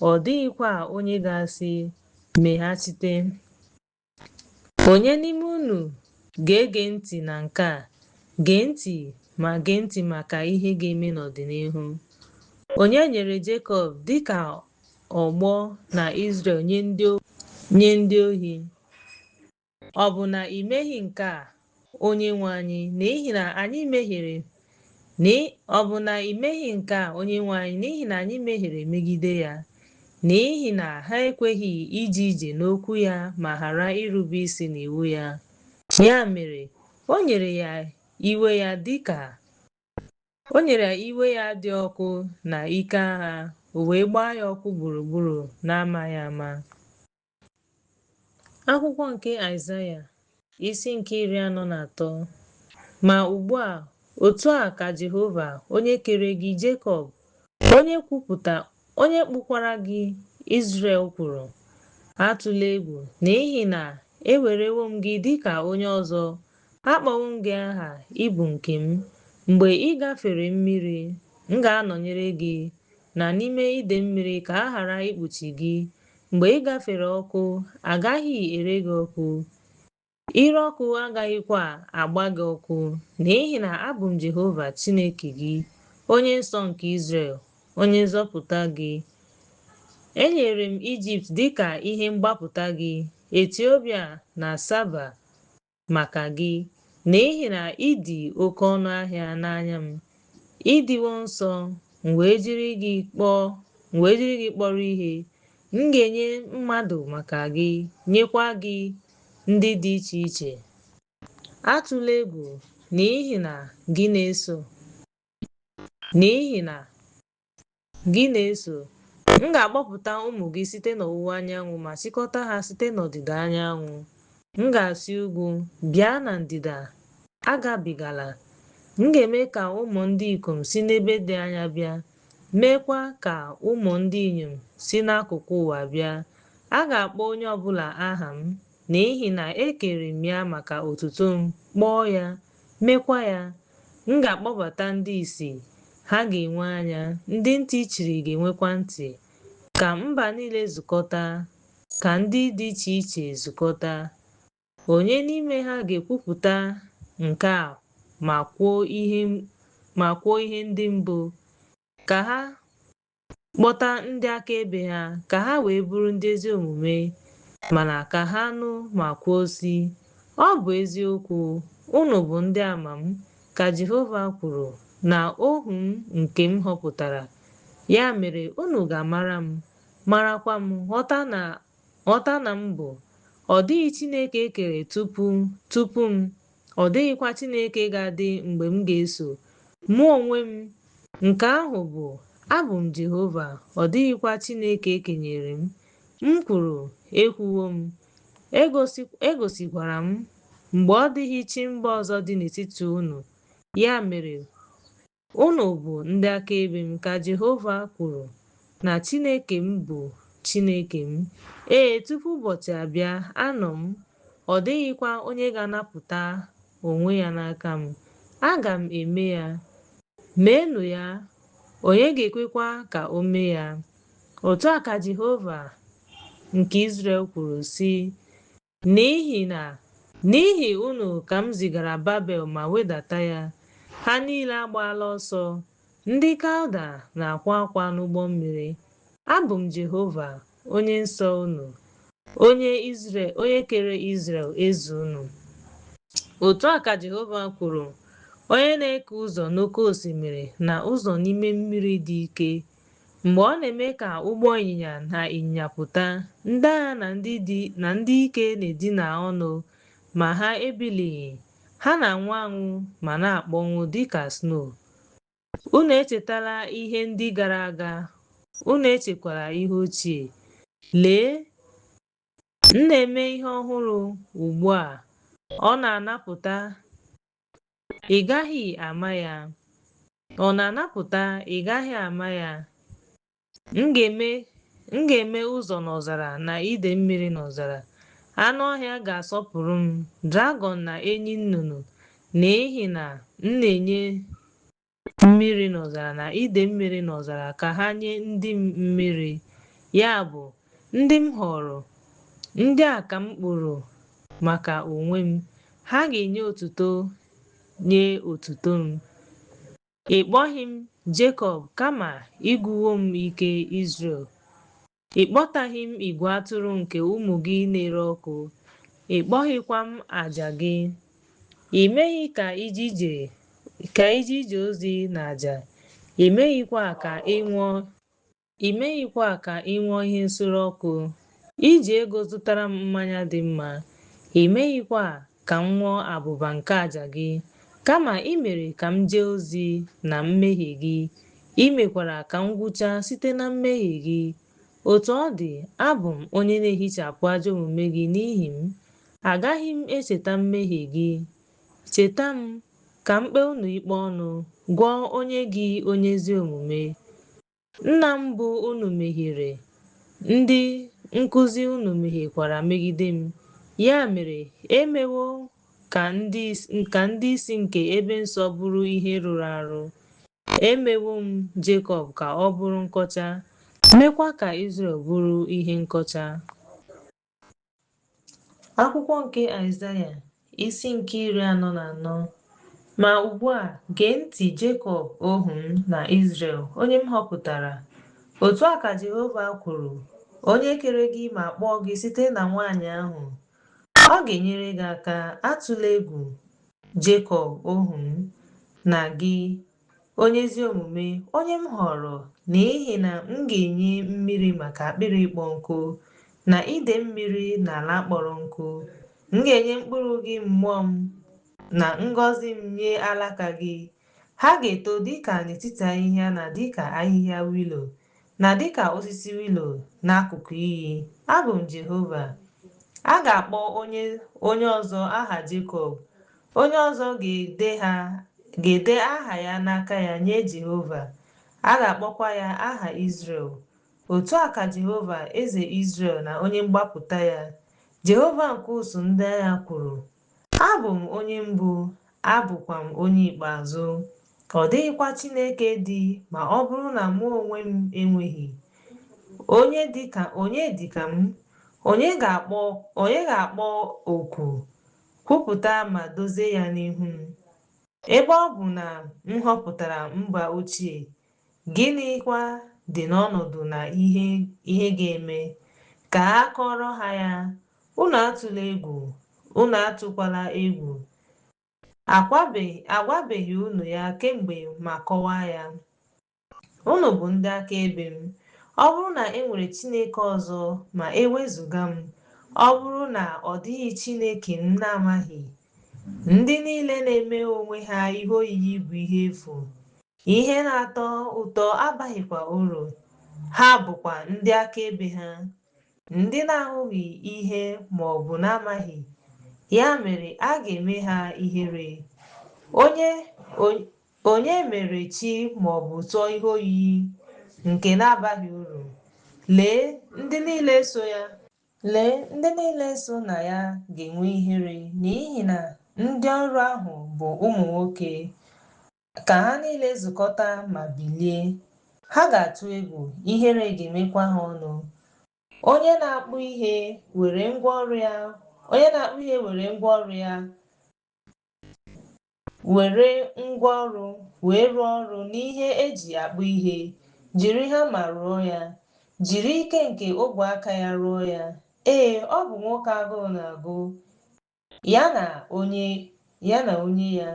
Speaker 3: ọ dịghịkwa onye ga-asị, meghachite. Onye n'ime unu ga-ege ntị na nke a? Gee ntị maka ihe ga-eme n'ọdịnihu. Onye nyere Jekọb dịka ọgbọ na Izrel nye ndị ohi? Ọ bụ na ị meghị nke a, Onyenwe anyị, n'ihi na anyị mehiere megide ya? N'ihi na ha ekweghị ije ije n'okwu ya ma ghara irube isi n'iwu ya. Ya mere, o nyere ya iwe ya dị ọkụ na ike agha, o wee gbaa ya ọkụ gburugburu n'amaghị ama. Akwụkwọ nke Aịzaya, isi nke 43. Ma ugbu a, otu a ka Jehova, onye kere gị Jekọb, onye kpụkwara gị Izrel kwuru: atụla egwu, n'ihi na ewerewo m gị dịka onye ọzọ. Akpọwo m gị aha, ịbụ nke m. Mgbe ị gafere mmiri, m ga-anọnyere gị, na n'ime ide mmiri ka a ghara ikpuchi gị. Mgbe ị gafere ọkụ, agaghị ere gị ọkụ. Ire ọkụ agaghịkwa agba gị ọkụ, n'ihi na abụ m Jehova Chineke gị, onye nsọ nke Izrel, onye nzọpụta gị. Enyere m Ijipt dịka ihe mgbapụta gị, Etiopia na Saba maka gị, n'ihi na ị dị oke ọnụ ahịa n'anya m. Ị dịwo nsọ, m wee jiri gị kpọrọ ihe. M ga-enye mmadụ maka gị, nyekwa gị ndị dị iche iche. Atụla egwu, n'ihi na gị na-eso. M ga-akpọpụta ụmụ gị site n'ọwụwa anyanwụ ma chịkọta ha site n'ọdịda anyanwụ. M ga-asị ugwu, bịa na ndịda, agabigala. M ga-eme ka ụmụ ndị ikom si n'ebe dị anya bịa, meekwa ka ụmụ ndị inyom si n'akụkụ ụwa bịa. A ga-akpọ onye ọbụla aha m, n'ihi na ekere m ya maka otuto m, kpọọ ya, mekwa ya. M ga-akpọbata ndị ìsì, ha ga-enwe anya, ndị ntị chiri ga-enwekwa ntị. Ka mba niile zukọta, ka ndị dị iche iche zukọta. Onye n'ime ha ga-ekwupụta nke a ma kwuo ihe ndị mbụ? Ka ha kpọta ndị akaebe ha, ka ha wee bụrụ ndị ezi omume, mana ka ha nụ ma kwuo sị, ọ bụ eziokwu, unu bụ ndị ama m, ka Jehova kwuru, na ohu m nke m họpụtara. Ya mere unu ga-amara m, marakwa m, ghọta na m bụ ọ dịghị Chineke e kere tupu m, ọ dịghịkwa Chineke ga-adị mgbe m ga-eso. Mụ onwe m, nke ahụ bụ, abụ m Jehova, ọ dịghịkwa Chineke ekenyere m. M kwuru, ekwuwo m, egosikwara m, mgbe ọ dịghị chi mba ọzọ dị n'etiti unu. Ya mere unu bụ ndị akaebe m, ka Jehova kwuru, na Chineke m bụ Chineke m. Ee, tupu ụbọchị abịa, anọ m, ọ dịghịkwa onye ga-anapụta onwe ya n'aka m. Aga m eme ya, meenụ ya, onye ga-ekwekwa ka o mee ya. Otu a ka Jehova nke Izrel kwuru, sị, n'ihi unu ka m zigara Babel ma wedata ya. Ha niile agbaala ọsọ, ndị Kalda na-akwa akwa n'ụgbọ mmiri. Abụ m Jehova, onye nsọ unu, onye kere Izrel, eze unu. Otu a ka Jehova kwuru, onye na-eke ụzọ n'oké osimiri na ụzọ n'ime mmiri dị ike. Mgbe ọ na-eme ka ụgbọ ịnyịnya na ịnyịnya pụta, ndị agha na ndị ike na-edina ọnụ, ma ha ebilighị. Ha na-anwụ anwụ ma na-akpọnwụ dịka snow. Unu echetala ihe ndị gara aga, unu echekwala ihe ochie. Lee, m na-eme ihe ọhụrụ ugbu a, ọ na-anapụta, ị gaghị ama ya. Ọ na-anapụta, ị gaghị ama ya. M ga-eme ụzọ n'ọzara na ide mmiri n'ọzara. Anụ ọhịa ga-asọpụrụ m, dragọn na enyi nnụnụ, n'ihi na m na-enye mmiri n'ọzara na ide mmiri n'ọzara ka ha nye ndị m mmiri. Ya bụ, ndị m họrọ, ndị a ka m kpụrụ maka onwe m, ha ga-enye otuto nye otuto m. Ị kpọghị m Jekọb, kama ịgụwo m ike Izrel. Ị kpọtaghị m igwe atụrụ nke ụmụ gị na-ere ọkụ. Ị kpọghịkwa m àjà gị. Ị meghị ka ije ozi na àjà. Ị meghịkwa ka ị ṅụọ ihe nsure ọkụ. Iji ego zụtara m mmanya dị mma. Ị meghịkwa ka m ṅụọ abụba nke àjà gị. Kama ị mere ka m jee ozi na mmehie gị. Ị mekwara ka m gwụchaa site na mmehie gị. Otu ọ dị, abụ m onye na-ehichapụ ajọ omume gị n'ihi m. Agaghị m echeta mmehie gị. Cheta m, ka m kpee unu ikpe ọnụ, gwọọ onye gị onye ezi omume. Nna m bụ unu mehiere, ndị nkuzi unu mehiekwara megide m. Ya mere, emewo ka ndị isi nke ebe nsọ bụrụ ihe rụrụ arụ. Emewo m Jekọb ka ọ bụrụ nkọcha, mekwa ka Izrel bụrụ ihe nkọcha. Akwụkwọ nke Aịzaya, isi nke 44. Ma ugbu a, gee ntị Jekọb ohu m na Izrel, onye m họpụtara. Otu a ka Jehova kwuru, onye kere gị ma kpọọ gị site na nwaanyị ahụ. Ọ ga-enyere gị aka, atụla egwu, Jekọb ohu m, na gị, onye ezi omume, onye m họrọ, n'ihi na m ga-enye mmiri maka akpịrị ịkpọ nkụ, na ide mmiri n'ala kpọrọ nkụ. M ga-enye mkpụrụ gị mmụọ m, na ngọzi m nye alaka gị. Ha ga-eto dịka n'etiti ahịhịa, na dịka ahịhịa wilo, na dịka osisi wilo n'akụkụ iyi. Abụ m Jehova. A ga-akpọ onye ọzọ aha Jekọb, onye ọzọ ga-ede aha ya n'aka ya nye Jehova. A ga-akpọkwa ya aha Izrel. Otu a ka Jehova, eze Izrel na onye mgbapụta ya, Jehova nke ụsụ ndị agha kwuru, abụ m onye mbụ, abụkwa m onye ikpeazụ. Ọ dịghịkwa Chineke dị ma ọ bụrụ na mụ onwe m enweghị. Onye dịka m, onye ga-akpọ oku, kwupụta ma dozie ya n'ihu m. Ebe ọ bụ na m họpụtara mba ochie, gịnịkwa dị n'ọnọdụ na ihe ga-eme? Ka a kọrọ ha ya. Unu atụla egwu, unu atụkwala egwu. Agwabeghị unu ya kemgbe ma kọwaa ya? unu bụ ndị akaebe m. Ọ bụrụ na e nwere Chineke ọzọ ma ewezụga m, ọ bụrụ na ọ dịghị Chineke m na-amaghị, ndị niile na-eme onwe ha ihe oyiyi bụ ihe efu, ihe na-atọ ụtọ abaghịkwa uru, ha bụkwa ndị akaebe ha, ndị na-ahụghị ihe ma ọ bụ na-amaghị, ya mere a ga-eme ha ihere. Onye mere chi ma ọ bụ tụọ ihe oyiyi nke na-abaghị uru? Lee, ndị niile so na ya ga-enwe ihere, n'ihi na ndị ọrụ ahụ bụ ụmụ nwoke. Ka ha niile zukọta ma bilie, ha ga-atụ egwu, ihere ga-emekwa ha ọnụ. Onye na-akpụ ihe were ngwa ọrụ ya were ngwa ọrụ wee rụọ ọrụ n'ihe eji akpụ ihe, jiri hama rụọ ya, jiri ike nke ogwe aka ya rụọ ya. Ee, ọ bụ nwoke agụụ na-agụ, ya na onye ya.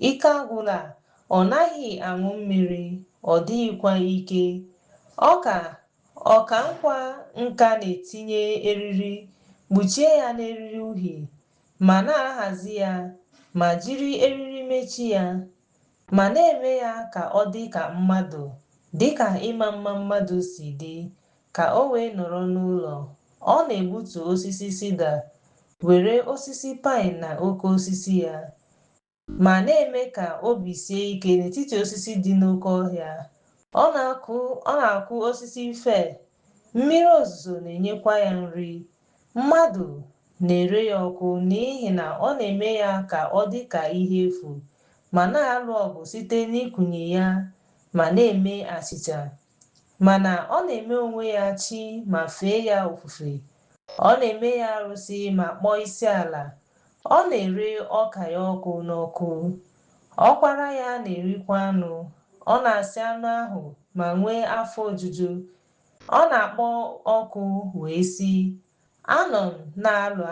Speaker 3: Ike agwụla, ọ naghị aṅụ mmiri, ọ dịghịkwa ike. Ọka nkwa nka na-etinye eriri, kpuchie ya n'eriri uhie, ma na-ahazi ya, ma jiri eriri mechie ya, ma na-eme ya ka ọ dị ka mmadụ, dịka ịma mma mmadụ si dị, ka o wee nọrọ n'ụlọ. Ọ na-egbutu osisi sida, were osisi paịn na oke osisi ya, ma na-eme ka obi sie ike n'etiti osisi dị n'oke ọhịa. Ọ na-akụ osisi fir, mmiri ozuzo na-enyekwa ya nri. Mmadụ na-ere ya ọkụ n'ihi na ọ na-eme ya ka ọ dị ka ihe efu, ma na-alụ ọgụ site n'ịkụnye ya ma na-eme achịcha. Mana ọ na-eme onwe ya chi ma fee ya ofufe. Ọ na-eme ya arụsị ma kpọọ isi ala. Ọ na-ere ọka ya ọkụ n'ọkụ, ọkwara ya na-erikwa anụ. Ọ na-asị anụ ahụ ma nwee afọ ojuju. Ọ na-akpọ ọkụ wee sị, anọ m na-alụ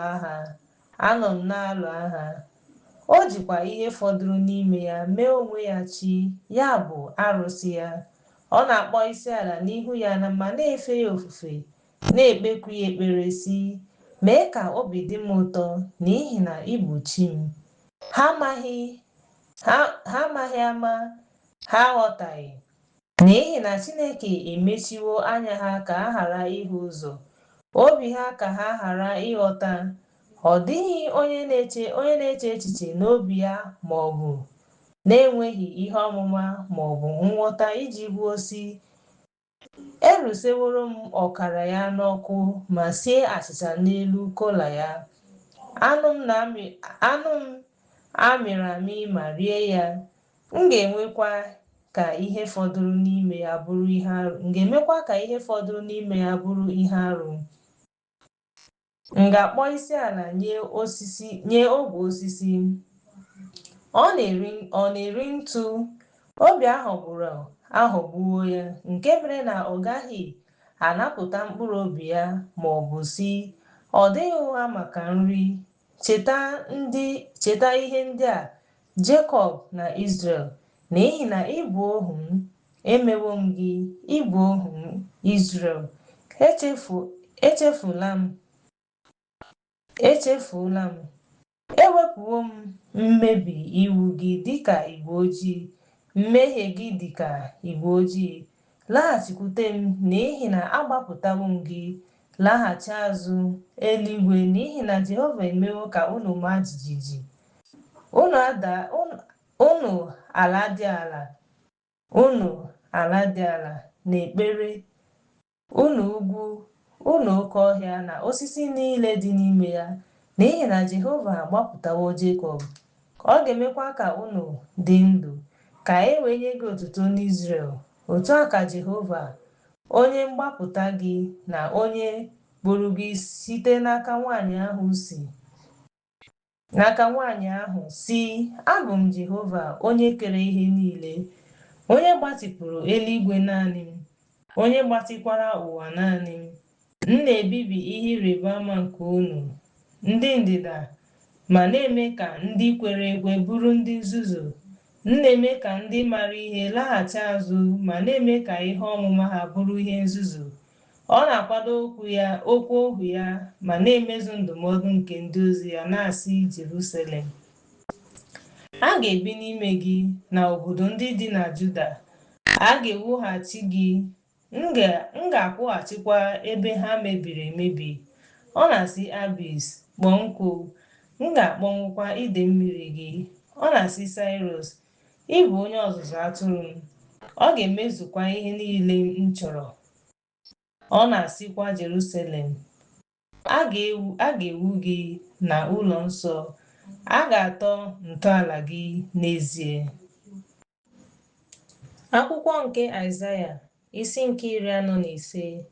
Speaker 3: agha. O jikwa ihe fọdụrụ n'ime ya mee onwe ya chi, ya bụ arụsị ya. Ọ na-akpọ isi ala n'ihu ya ma na-efe ya ofufe, na-ekpekwa ya ekpere sị, mee ka obi dị m ụtọ n'ihi na ị bụ chi m. Ha amaghị ama, ha aghọtaghị, n'ihi na Chineke emechiwo anya ha ka ha ghara ịhụ ụzọ, obi ha ka ha ghara ịghọta. Ọ dịghị onye na-eche echiche n'obi ya ma ọ bụ na-enweghị ihe ọmụma ma ọ bụ nghọta iji gbuo sị, eruseworo m ọkara ya n'ọkụ ma sie achịcha n'elu kola ya. Anụ m amịrị amị ma rie ya. M ga-emekwa ka ihe fọdụrụ n'ime ya bụrụ ihe arụ. M ga-akpọ isi ala nye ogwe osisi? Ọ na-eri ntụ. Obi aghọgbuwo ya, nke mere na ọ gaghị anapụta mkpụrụ obi ya ma ọ bụ sị, ọ dịghị ụgha maka nri. Cheta ihe ndị a, Jekọb na Izrel, n'ihi na ị bụ ohu m, emewo m gị, ị bụ ohu m, Izrel. Echefuola m, ewepụwo m mmebi iwu gị dịka igwe ojii, mmehie gị dịka igwe ojii. Laghachikwute m, n'ihi na agbapụtawo m gị. Laghachi azụ, eluigwe, n'ihi na Jehova emewo ka unu maa jijiji. Unu ala dị ala n'ekpere, unu ugwu, unu oke ọhịa na osisi niile dị n'ime ya, n'ihi na Jehova agbapụtawo Jekọb. Ọ ga-emekwa ka unu dị ndụ, ka e wee nye gị otuto n'Izrel. Otu a ka Jehova, onye mgbapụta gị na onye gburu gị site n'aka nwanyị ahụ si, abụ m Jehova, onye kere ihe niile, onye gbatịpụrụ eluigwe naanị m, onye gbatịkwara ụwa naanị m. M na-ebibi ihe ịrịba ama nke unu, ndị ndịda, ma na-eme ka ndị kwere ekwe bụrụ ndị nzuzu.
Speaker 1: m na-eme ka ndị maara ihe laghachi azụ ma na-eme ka ihe ọmụma ha bụrụ ihe nzuzu. Ọ na-akwado okwu ohu ya ma na-emezu ndụmọdụ nke ndị ozi ya, na-asị Jerusalem, a ga-ebi n'ime gị na obodo ndị dị na Juda, a ga-ewughachi gị, m ga-akwụghachikwa ebe ha mebiri emebi. Ọ na-asị Abis, kpọọ nkụ, m ga-akpọnwụkwa ide mmiri gị. Ọ na-asị Saịros, ị bụ onye ọzụzụ atụrụ m, ọ ga-emezukwa ihe niile m chọrọ. Ọ na-asịkwa Jerusalem, a ga-ewu gị na ụlọ nsọ, a ga-atọ ntọala gị n'ezie. Akwụkwọ nke Aịzaya isi nke 45.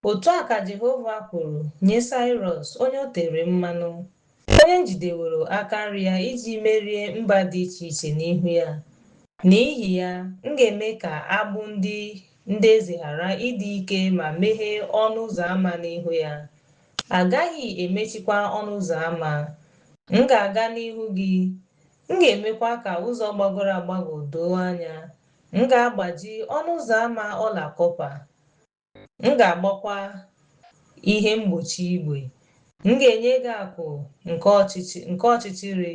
Speaker 1: Otu a ka Jehova kwuru nye Saịros onye o tere mmanụ, onye njideworo aka nri ya iji merie mba dị iche iche n'ihu ya. N'ihi ya, m ga-eme ka agbụ ndị eze ghara ịdị ike ma meghee ọnụ ụzọ ámá n'ihu ya. Agaghị emechikwa ọnụ ụzọ ámá. M ga-aga n'ihu gị, m ga-emekwa ka ụzọ gbagọrọ agbagọ doo anya. M ga-agbaji ọnụ ụzọ ámá ọla kọpa. M ga-agbakwa ihe mgbochi igwe. M ga-enye gị akụ nke ọchịchịrị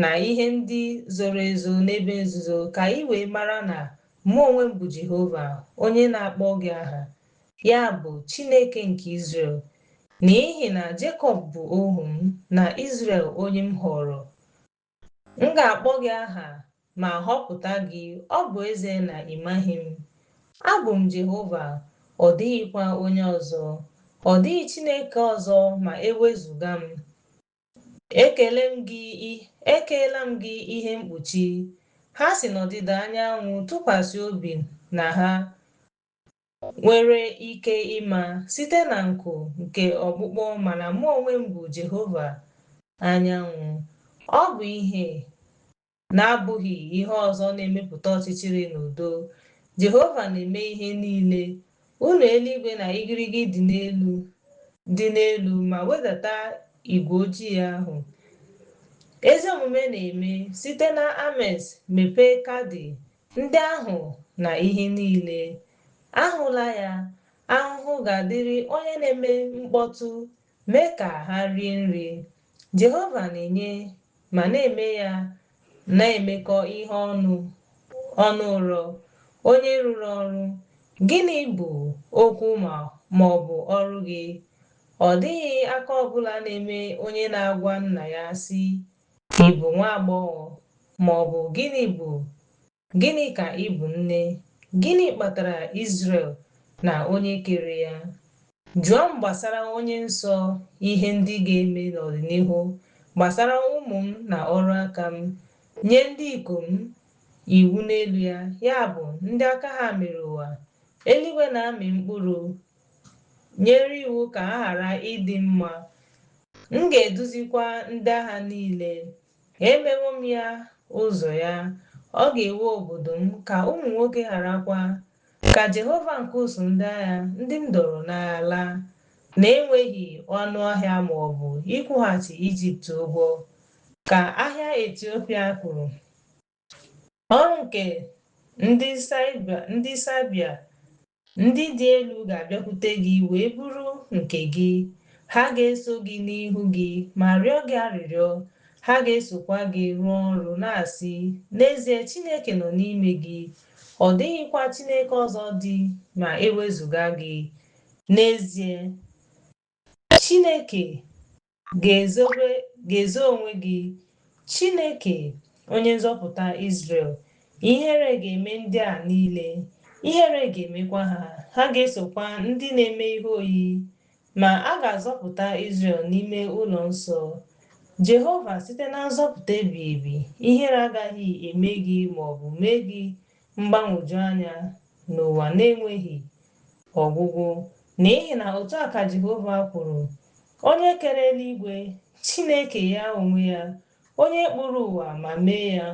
Speaker 1: na ihe ndị zoro ezo n'ebe nzuzo, ka ị wee mara na mụ onwe m bụ Jehova, onye na-akpọ gị aha, ya bụ Chineke nke Izrel. N'ihi na Jekọb bụ ohu m na Izrel onye m họrọ. M ga-akpọ gị aha ma họpụta gị, ọ bụ eze na ịmaghị m. Abụ m Jehova, ọ dịghịkwa onye ọzọ. Ọ dịghị Chineke ọzọ ma ewezuga m. Ekeela m gị ihe mkpuchi. Ha si n'ọdịda anyanwụ tụkwasị obi na ha nwere ike ịma site na nku nke ọkpụkpọ, mana mụ onwe m bụ Jehova anyanwụ. Ọ bụ ihe na-abụghị ihe ọzọ na-emepụta ọchịchịrị na udo. Jehova na-eme ihe niile. Unu eluigwe na igirigi dị n'elu ma wedata igwe ojii ahụ. Ezi omume na-eme site na Ames mepee Kadi, ndị ahụ na ihe niile. Ahụla ya, ahụhụ ga-adịrị onye na-eme mkpọtụ, mee ka ha rie nri. Jehova na-enye ma na-eme ya na-emekọ ihe ọnụ ụrọ. Onye rụrụ ọrụ, gịnị bụ okwu ma ọ bụ ọrụ gị? Ọ dịghị aka ọbụla na-eme onye na-agwa nna ya sị, ị bụ nwa agbọghọ, ma ọ bụ gịnị ka ị bụ nne? Gịnị kpatara Izrel na onye kere ya? Jụọ m gbasara onye nsọ ihe ndị ga-eme n'ọdịnihu, gbasara ụmụ m na ọrụ aka m. Nye ndị ikom iwu n'elu ya, ya bụ ndị aka ha mere ụwa. Eluigwe na-amị mkpụrụ, nyere iwu ka ha ghara ịdị mma. M ga-eduzikwa ndị agha niile. Emewo m ya ụzọ ya. Ọ ga-ewu obodo m ka ụmụ nwoke gharakwa. Ka Jehova nke ụsụ ndị agha ndị m dọrọ n'agha laa, na-enweghị ọnụ ahịa ma ọ bụ ịkwụghachi Ijipt ụgwọ. Ka ahịa Etiopia kwuru, ọrụ nke ndị Sabia, ndị dị elu ga-abịakwute gị wee bụrụ nke gị. Ha ga-eso gị n'ihu gị ma rịọ gị arịrịọ. Ha ga-esokwa gị rụọ ọrụ na-asị, n'ezie Chineke nọ n'ime gị. Ọ dịghịkwa Chineke ọzọ dị ma ewezuga gị. N'ezie, Chineke ga-ezo onwe gị, Chineke onye nzọpụta Izrel. Ihere ga-eme ndị a niile, ihere ga-emekwa ha. Ha ga-esokwa ndị na-eme ihe oyi, ma a ga-azọpụta Izrel n'ime ụlọ nsọ. Jehova site na nzọpụta ebighị ebi, ihere agaghị eme gị ma ọ bụ mee gị mgbagwoju anya n'ụwa na-enweghị ọgwụgwụ. N'ihi na otu a ka Jehova kwuru, onye kere eluigwe, Chineke ya onwe ya, onye kpụrụ ụwa ma mee ya,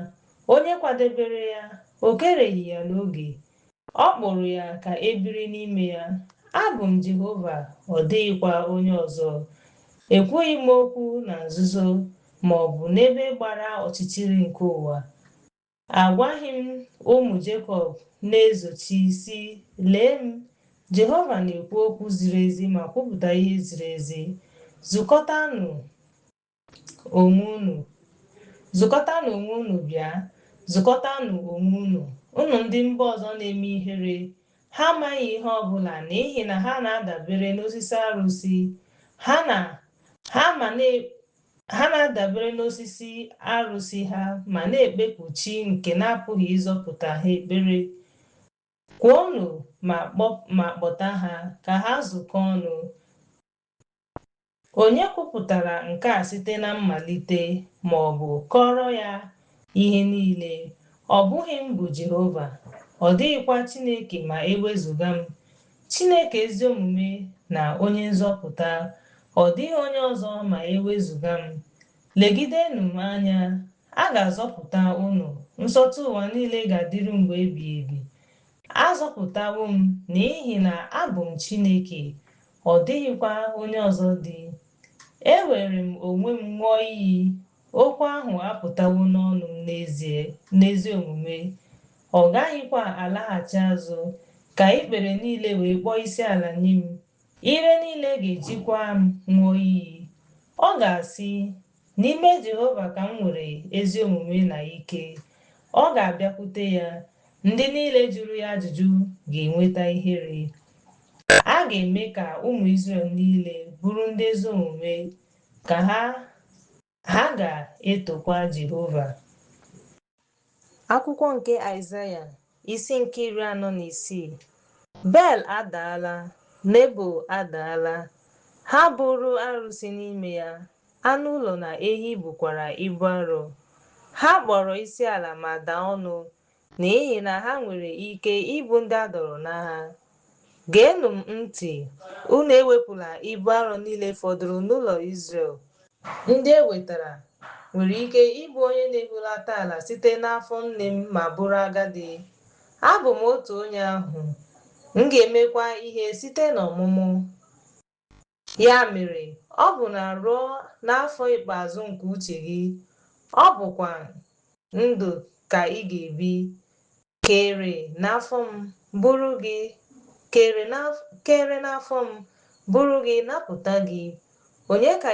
Speaker 1: onye kwadebere ya, o kereghị ya n'oge, ọ kpụrụ ya ka e biri n'ime ya. Abụ m Jehova, ọ dịghịkwa onye ọzọ. Ekwughị m okwu na nzuzo ma ọ bụ n'ebe gbara ọchịchịrị nke ụwa.
Speaker 2: Agwaghị m ụmụ Jekọb na-ezochi si, lee m, Jehova na-ekwu okwu ziri ezi ma kwupụta ihe ziri ezi. Zukọtanụ onwe unu, zukọtanụ onwe unu bịa, zukọtanụ onwe unu, unu ndị mba ọzọ na-eme ihere. Ha amaghị ihe ọbụla n'ihi na ha na-adabere n'osisi arụsị. Ha na-adabere n'osisi arụsị ha ma na-ekpeku chi nke na-apụghị ịzọpụta ha ekpere. Kwuonụ ma kpọta ha ka ha zukọ ọnụ. Onye kwupụtara nke a site na mmalite, ma ọ bụ kọrọ ya ihe niile? Ọ bụghị m bụ Jehova, ọ dịghịkwa Chineke ma ewezuga m, Chineke ezi omume na onye nzọpụta. Ọ dịghị onye ọzọ ma ewezuga m. Legidenụ m anya, a ga-azọpụta unu, nsọtụ ụwa niile ga-adịru mgbe ebighị ebi. Azọpụtawo m n'ihi na abụ m Chineke, ọ dịghịkwa onye ọzọ dị. Ewere m onwe m ṅụọ iyi, okwu ahụ apụtawo n'ọnụ m n'ezi omume. Ọ gaghịkwa alaghachi azụ. Ka ikpere niile wee kpọọ isi ala nye m, ire niile ga-ejikwa m ṅụọ iyi. Ọ ga-asị, n'ime Jehova ka m nwere ezi omume na ike. Ọ ga-abịakwute ya, ndị niile jụrụ ya ajụjụ ga-enweta ihere. A ga-eme ka ụmụ Izrel niile bụrụ ndị ezi omume, ka ha ga-etokwa Jehova. Akwụkwọ nke Aịzaya isi nke 46. Bel adaala, Nebo adaala, ha bụrụ arụsị n'ime ya, anụ ụlọ na ehi bukwara ibu arọ. Ha kpọrọ isi ala ma daa ọnụ, n'ihi na ha nwere ike ịbụ ndị a dọrọ n'agha. Geenụ m ntị, unu ewepụla ibu arọ niile fọdụrụ n'ụlọ Izrel. Ndị e wetara nwere ike ịbụ onye na-ehulata ala site n'afọ nne m ma bụrụ agadi. Abụ m otu onye ahụ, m ga-emekwa ihe site n'ọmụmụ. Ya mere, ọ bụ na ruo n'afọ ikpeazụ nke uche gị, ọ bụkwa ndụ ka ị ga-ebi, kere n'afọ m bụrụ gị napụta gị. Onye ka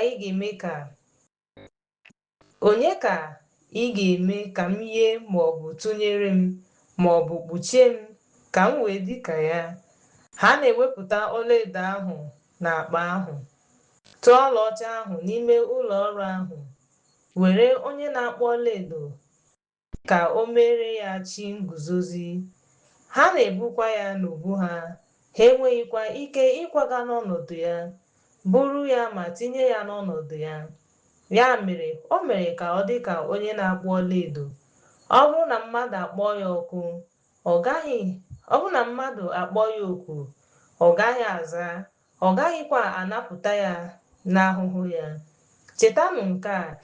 Speaker 2: ị ga-eme ka m yie maọbụ tụnyere m, maọbụ kpuchie m ka m wee dị ka ya? Ha na-ewepụta ọlaedo ahụ n'akpa ahụ, tụọ ọlaọcha ahụ n'ime ụlọ ọrụ ahụ, were onye na-akpọ ọlaedo ka o mere ya chi nguzozi. Ha na-ebukwa ya n'ubu ha, ha enweghịkwa ike ịkwaga n'ọnọdụ ya, buru ya ma tinye ya n'ọnọdụ ya. Ya mere, o mere ka ọ dị ka onye na-akpọ ọlaedo. Ọ bụrụ na mmadụ akpọọ ya oku, ọ gaghị aza, ọ gaghịkwa anapụta ya n'ahụhụ ya. Chetanụ nke a,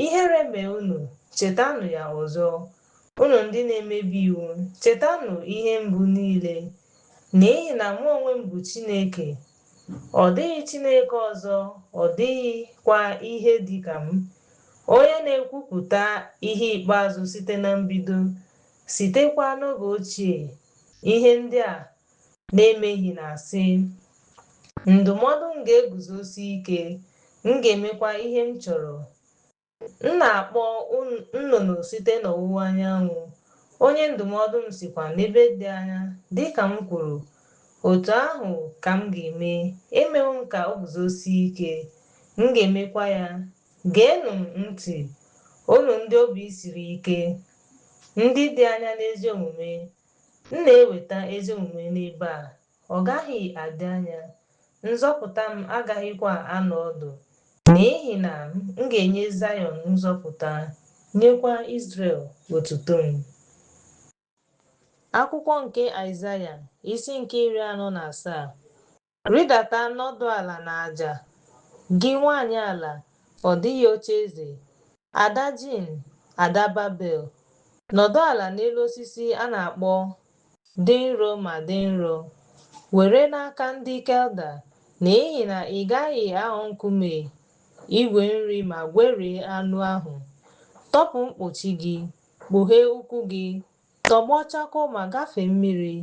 Speaker 2: ihere mee unu, chetanụ ya ọzọ. Unu ndị na-emebi iwu, chetanụ ihe mbụ niile. N'ihi na mụ onwe m bụ Chineke, ọ dịghị Chineke ọzọ, ọ dịghịkwa ihe dị ka m, onye na-ekwupụta ihe ikpeazụ site na mbido, sitekwa n'oge ochie. Ihe ndị a na-emeghị na-asị, ndụmọdụ m ga-eguzosi ike, m ga-emekwa ihe m chọrọ. M na-akpọ nnụnụ site n'ọwụwa anyanwụ, onye ndụmọdụ m sikwa n'ebe dị anya. Dịka m kwuru, otu ahụ ka m ga-eme. Emewo m ka o guzosie ike, m ga-emekwa ya. Geenụ m ntị, unu ndị obi siri ike, ndị dị anya n'ezi omume. M na-eweta ezi omume n'ebe a, ọ gaghị adị anya. Nzọpụta m agaghịkwa anọ ọdụ, n'ihi na m ga-enye Zayọn nzọpụta, nyekwa Izrel otuto m. Akwụkwọ nke Aịzaya isi nke 47. Rịdata nọdụ ala n'aja, gị nwanyị ala, ọ dịghị ocheeze. Ada Jin, ada Babel, nọdụ ala n'elu osisi a na-akpọ dị nro ma dị nro. Were n'aka ndị Kelda, n'ihi na ị gaghị aghọ nkume igwe nri ma gwerie anụ ahụ. Tọpụ mkpuchi gị,
Speaker 3: kpughee ụkwụ gị, tọgbọ chakoo ma gafee mmiri.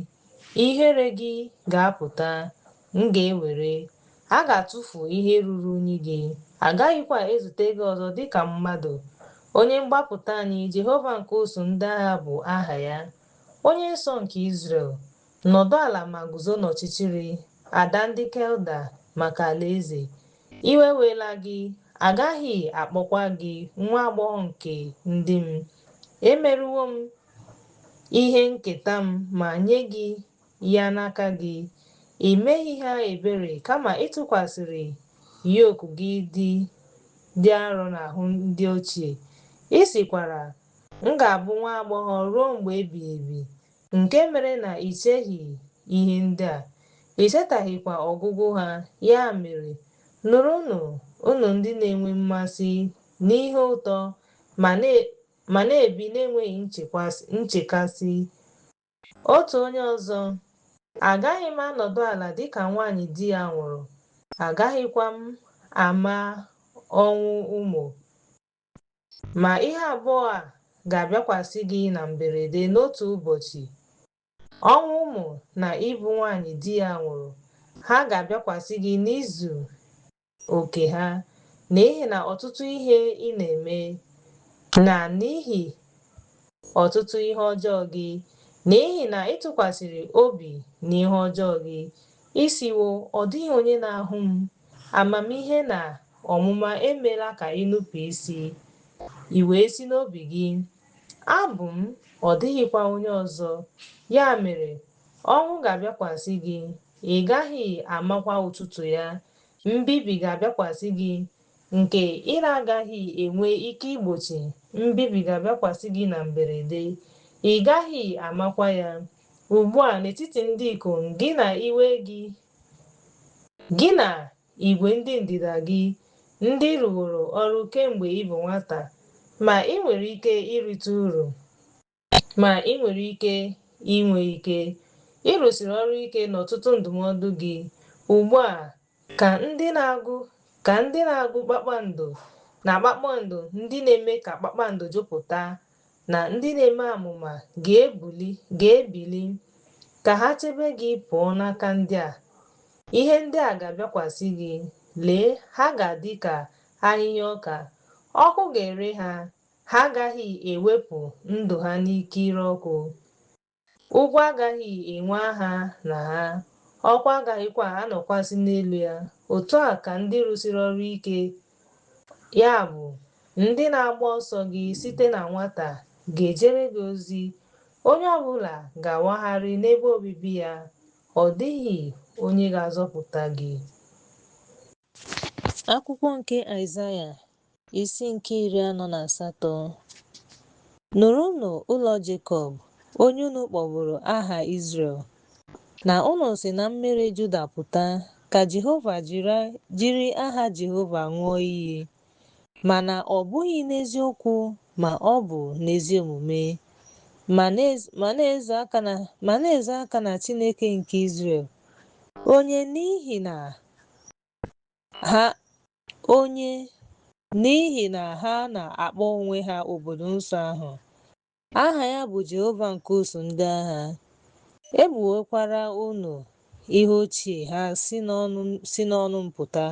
Speaker 3: Ihere gị ga-apụta, m ga-ewere. A ga-atụfu ihe ruru unyi gị. Agaghịkwa ezute gị ọzọ dịka mmadụ. Onye mgbapụta anyị, Jehova nke usuu ndị agha bụ aha ya. Onye nsọ nke Izrel, nọdụ ala ma guzo n'ọchịchịrị, ada ndị Kelda maka alaeze. Iwe wela gị, agaghị akpọkwa gị nwa agbọghọ nke ndị m. Emerụwo m ihe nketa m ma nye gị ya n'aka gị. I meghị ha ebere, kama ịtụkwasịrị yoku gị dị arọ n'ahụ ndị ochie. Ị sịkwara, m ga-abụ nwa agbọghọ ruo mgbe ebighị ebi. Nke mere na i cheghị ihe ndị a, i chetaghịkwa ọgwụgwụ ha. Ya mere, nụrụnụ, unu ndị na-enwe mmasị n'ihe ụtọ ma na-ebi na-enweghị nchekasị. Otu onye ọzọ, agaghị m anọdụ ala dịka nwaanyị di ya nwụrụ, agaghịkwa m ama ọnwụ ụmụ. Ma ihe abụọ a ga-abịakwasị gị na mberede n'otu ụbọchị: ọnwụ ụmụ na ịbụ nwaanyị di ya nwụrụ. Ha ga-abịakwasị gị n'izu oke ha, n'ihi na ọtụtụ ihe ị na-eme, na n'ihi ọtụtụ ihe ọjọọ gị, n'ihi na ị tụkwasịrị obi n'ihe ọjọọ gị. Isiwo, ọ dịghị onye na-ahụ m. Amamihe na ọmụma emeela ka ị nupụ isi. I wee sị n'obi gị, abụ m, ọ dịghịkwa onye ọzọ. Ya mere, ọnwụ ga-abịakwasị gị, ị gaghị amakwa ụtụtụ ya. Mbibi ga-abịakwasị gị, nke ị na-agaghị enwe ike igbochi. Mbibi ga-abịakwasị gị na mberede, ị gaghị amakwa ya. Ugbu a, n'etiti ndị ikom gị na igwe ndị ndịda gị, ndị rụgoro ọrụ kemgbe ị bụ nwata, ma ị nwere ike irite uru, ma ị nwere ike inwe ike. Ị rụsiri ọrụ ike n'ọtụtụ ndụmọdụ gị. Ugbu a, ka ndị na-agụ kpakpando na kpakpando, ndị na-eme ka kpakpando jupụta, na ndị na-eme amụma ga-ebili ka ha chebe gị pụọ n'aka ndị a. Ihe ndị a ga-abịakwasị gị. Lee, ha ga-adị ka ahịhịa ọka. Ọkụ ga-ere ha. Ha agaghị ewepụ ndụ ha n'ike ire ọkụ. Ụgwọ agaghị enwe aha na ha. Ọkwa agaghịkwa anọkwasị n'elu ya. Otu a ka ndị rụsiri ọrụ ike, ya bụ ndị na-agba ọsọ gị site na nwata, ga-ejere gị ozi. Onye ọbụla ga-awagharị n'ebe obibi ya. Ọ dịghị onye ga-azọpụta gị.
Speaker 2: Akwụkwọ nke Aịzaya, isi nke 48. Nụrụnụ, ụlọ Jekọb, onye unu kpọgburu aha Izrel, na unu si na mmiri Juda pụta, ka Jehova jiri aha Jehova ṅụọ iyi, mana ọ bụghị n'eziokwu, ma ọ bụ n'ezi omume, ma na-ezo aka na Chineke nke Izrel, onye n'ihi na ha na-akpọ onwe ha obodo nsọ ahụ. Aha ya bụ Jehova nke usuu ndị agha. Egbuwekwara unu ihe ochie ha si n'ọnụ m pụta,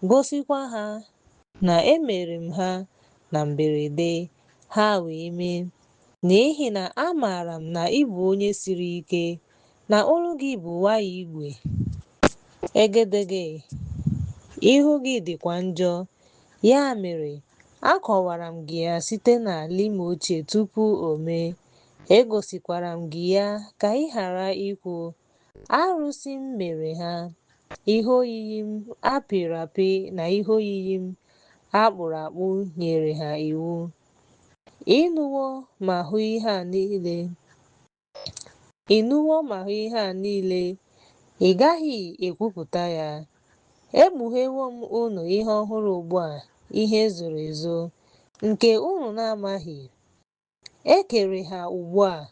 Speaker 2: gosikwa ha na emere m ha na mberede, ha wee mee. N'ihi na amaara m na ị bụ onye siri ike, na olu gị bụ waya igwe egedege, ihu gị dịkwa njọ. Ya mere, akọwara m gị ya site n'alim ochie tupu o mee. Egosikwara m gị ya ka ị ghara ikwu, arụsị m mere ha. Ihe oyiyi m apịrị apị na ihe oyiyi m akpụrụ akpụ nyere ha iwu. Ịnụwo ma hụ ihe a niile, ị gaghị ekwupụta ya. Ekpughewo m unu ihe ọhụrụ ugbu a, ihe zoro ezo, nke unu na-amaghị. E kere ha ugbu a,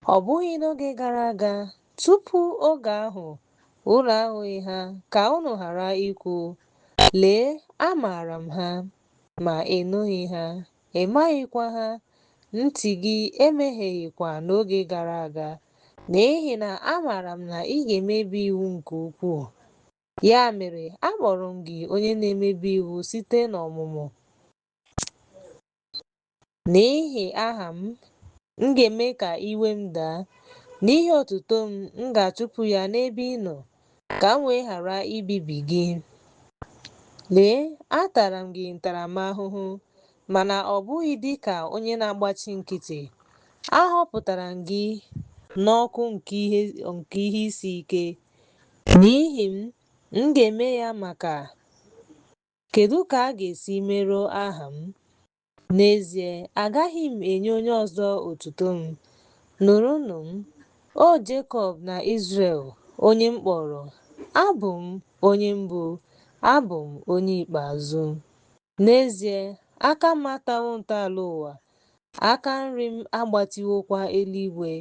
Speaker 2: ọ bụghị n'oge gara aga. Tupu oge ahụ, unu ahụghị ha, ka unu ghara ikwu, lee, amaara m ha. Ma ị nụghị ha, ị maghịkwa ha.
Speaker 3: ntị gị emegheghịkwa n'oge gara aga, n'ihi na amaara m na ị ga-emebi iwu nke ukwuu. Ya mere, akpọrọ m gị onye na-emebi iwu site n'ọmụmụ. N'ihi aha m ga-eme ka iwe m daa. N'ihi otuto m ga-achụpụ ya n'ebe ị nọ, ka m wee ghara ibibi gị. Lee, atara m gị ntaramahụhụ, mana ọ bụghị dị ka onye na-agbachi nkịtị. Ahọpụtara m gị n'ọkụ nke ihe isi ike. N'ihi m ga-eme ya maka kedu ka a ga-esi merụọ aha m? N'ezie, agaghị m enye onye ọzọ otuto m. Nụrụnụ m, o Jekọb na Izrel, onye m kpọrọ. Abụ m onye mbụ, abụ m onye ikpeazụ. N'ezie, aka m atawo ntọala ụwa, aka nri m agbatịwokwa eluigwe.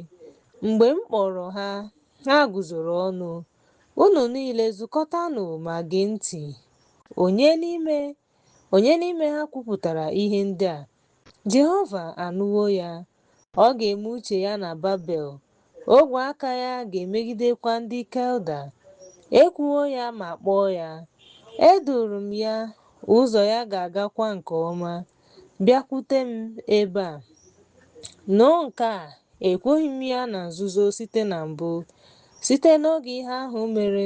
Speaker 3: Mgbe m kpọrọ ha, ha guzoro ọnụ. Unu niile zukọtanụ ma gee ntị. Onye n'ime ha kwupụtara ihe ndị a? Jehova anụwo ya. Ọ ga-eme uche ya na Babel. Ogwe aka ya ga-emegidekwa ndị Kelda. Ekwuwo ya ma kpọọ ya. Eduru m ya, ụzọ ya ga-agakwa nke ọma. Bịakwute m ebe a. Nọọ nke a, ekweghị m ya na nzuzo site na mbụ. Site n'oge ihe ahụ mere,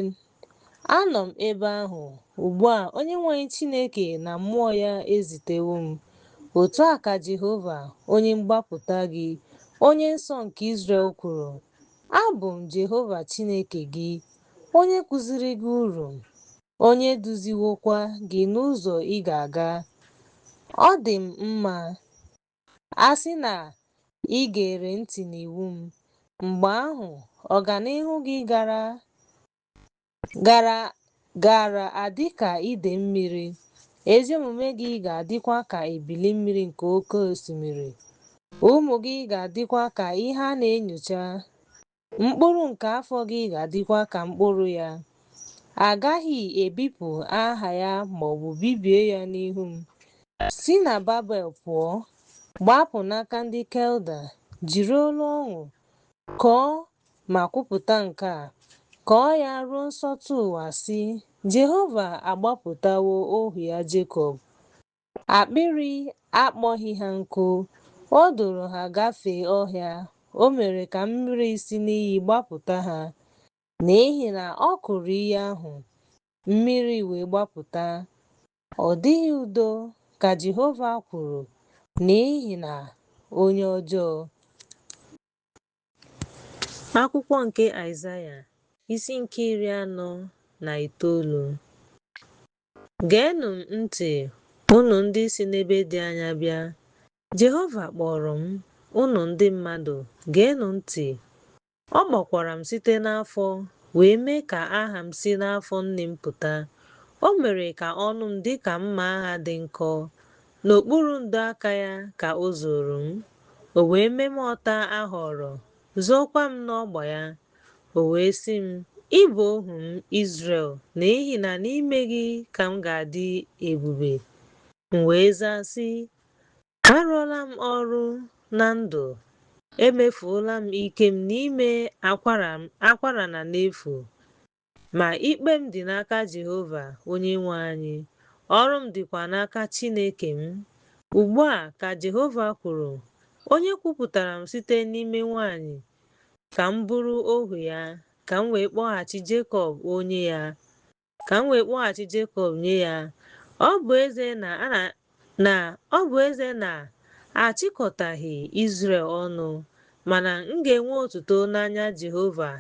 Speaker 3: anọ m ebe ahụ. Ugbu a, Onyenwe anyị Chineke na mmụọ ya ezitewo m. Otu a ka Jehova, onye mgbapụta gị, onye nsọ nke Izrel kwuru. Abụ m Jehova Chineke gị, onye kụziri gị uru, onye duziwokwa gị n'ụzọ ị ga-aga. Ọ dị m mma a sị na ị gere ntị n'iwu m. Mgbe ahụ, ọganihu gị gara adị ka ide mmiri. Ezi omume gị ga-adịkwa ka ebili mmiri nke oke osimiri. Ụmụ gị ga-adịkwa ka ihe a na-enyocha. Mkpụrụ nke afọ gị ga-adịkwa ka mkpụrụ ya. Agaghị ebipụ aha ya maọbụ bibie ya n'ihu m. Si na Babel pụọ, gbapụ n'aka ndị Kelda, jiri olu ọṅụ kọọ ma kwupụta nke a. Kọọ ya ruo nsọtụ ụwa sị, Jehova agbapụtawo ohu ya Jekọb. Akpịrị akpọghị ha nkụ. O duru ha gafee ọhịa. O mere ka mmiri si n'iyi gbapụta ha. N'ihi na ọ kụrụ iyi ahụ, mmiri wee gbapụta. Ọ dịghị udo, ka Jehova kwuru, n'ihi na onye ọjọọ.
Speaker 1: Akwụkwọ nke Aịzaya, isi nke 49. Geenụ m ntị, unu ndị si n'ebe dị anya bịa. Jehova kpọrọ m, unu ndị mmadụ, geenụ ntị. Ọ kpọkwara m site n'afọ, wee mee ka aha m si n'afọ nne m pụta. O mere ka ọnụ m dị ka mma agha dị nkọ. N'okpuru ndo aka ya ka o zoro m. O wee mee m ọta a họrọ, zọọkwa m n'ọgba ya. O wee sị m, ị bụ ohu m Izrel, n'ihi na n'ime gị ka m ga-adị ebube. M wee zaa sị, arụọla m ọrụ na ndụ, emefuola m ike m n'ime akwara na n'efu. Ma ikpe m dị n'aka Jehova, onye nwe anyị. Ọrụ m dịkwa n'aka Chineke m. Ugbu a, ka Jehova kwuru, onye kwupụtara m site n'ime nwanyị, ka m bụrụ ohu ya, ka m wee kpọghachi Jekọb onye ya. Ka m wee kpọghachi Jekọb nye ya. Ọ bụ eze na-achịkọtaghị Izrel ọnụ, mana m ga-enwe otuto n'anya Jehova.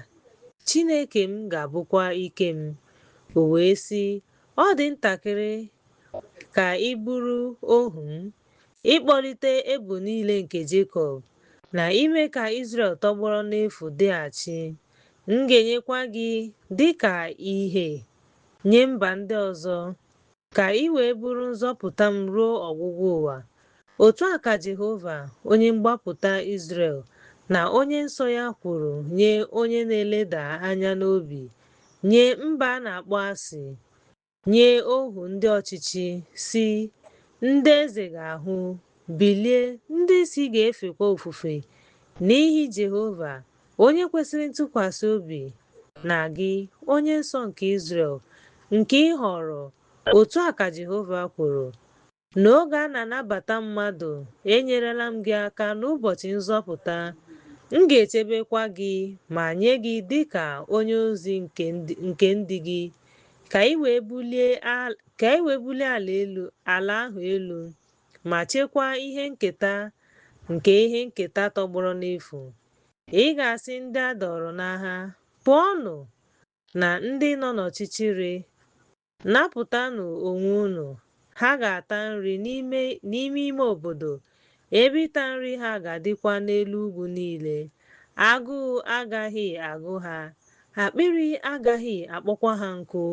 Speaker 1: Chineke m ga-abụkwa ike m. O wee sị, ọ dị ntakịrị ka ị bụrụ ohu m, ịkpọlite ebo niile nke Jekọb, na ime ka Izrel tọgbọrọ n'efu dịghachi. M ga-enyekwa gị dịka ìhè nye mba ndị ọzọ, ka ị wee bụrụ nzọpụta m ruo ọgwụgwụ ụwa. Otu a ka Jehova, onye mgbapụta Izrel, na onye nsọ ya kwuru nye onye na-eleda anya n'obi, nye mba a na-akpọ asị, nye ohu ndị ọchịchị, si, ndị eze ga-ahụ
Speaker 3: bilie, ndị isi ga-efekwa ofufe n'ihi Jehova, onye kwesịrị ntụkwasị obi, na gị, onye nsọ nke Izrel, nke ị họrọ. Otu a ka Jehova kwuru. N'oge a na-anabata mmadụ, enyerela m gị aka n'ụbọchị nzọpụta. M ga-echebekwa gị ma nye gị dịka onye ozi nke ndị gị, ka ị wee bulie ala ahụ elu, ma chekwaa ihe nketa tọgbọrọ n'efu. Ị ga-asị ndị a dọrọ n'agha, pụọnụ, na ndị nọ n'ọchịchịrị, napụtanụ onwe unu. Ha ga-ata nri n'ime ime obodo, ebe ịta nri ha ga-adịkwa n'elu ugwu niile. Agụụ agaghị agụ ha, akpịrị agaghị akpọkwa ha nkụ,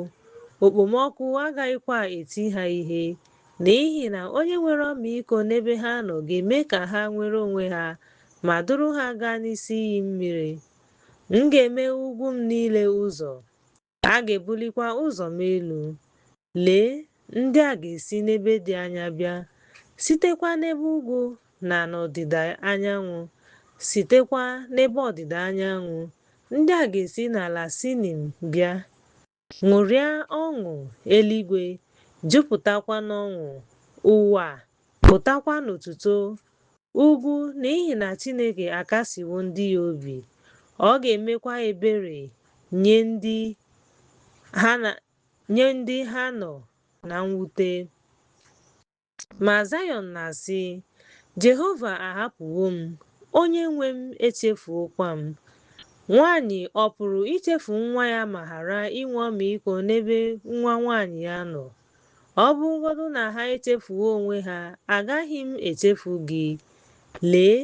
Speaker 3: okpomọkụ agaghịkwa eti ha ihe, n'ihi na onye nwere ọmịiko n'ebe ha nọ ga-eme ka ha nwere onwe ha ma duru ha gaa n'isi iyi mmiri. M ga-eme ugwu m niile ụzọ, a ga-ebulikwa ụzọ m elu. Lee, ndị a ga-esi n'ebe dị anya bịa, sitekwa n'ebe ugwu na n'ọdịda anyanwụ, sitekwa n'ebe ọdịda anyanwụ. Ndị a ga-esi n'ala Sinim bịa. Ṅụrịa ọṅụ, eluigwe jupụtakwa n'ọṅụ, ụwa pụtakwa n'otuto. Ugwu, n'ihi na Chineke akasiwo ndị ya obi. Ọ ga-emekwa ebere nye ndị ha nọ na mwute. Ma Zayọn na-asị, Jehova ahapụwo m, onye nwe m echefuokwa m. Nwanyị ọ pụrụ ichefu nwa ya ma ghara inwe ọmịiko n'ebe nwa nwanyị ya nọ? Ọ bụrụgodu na ha echefuo onwe ha, agaghị m echefu gị. Lee,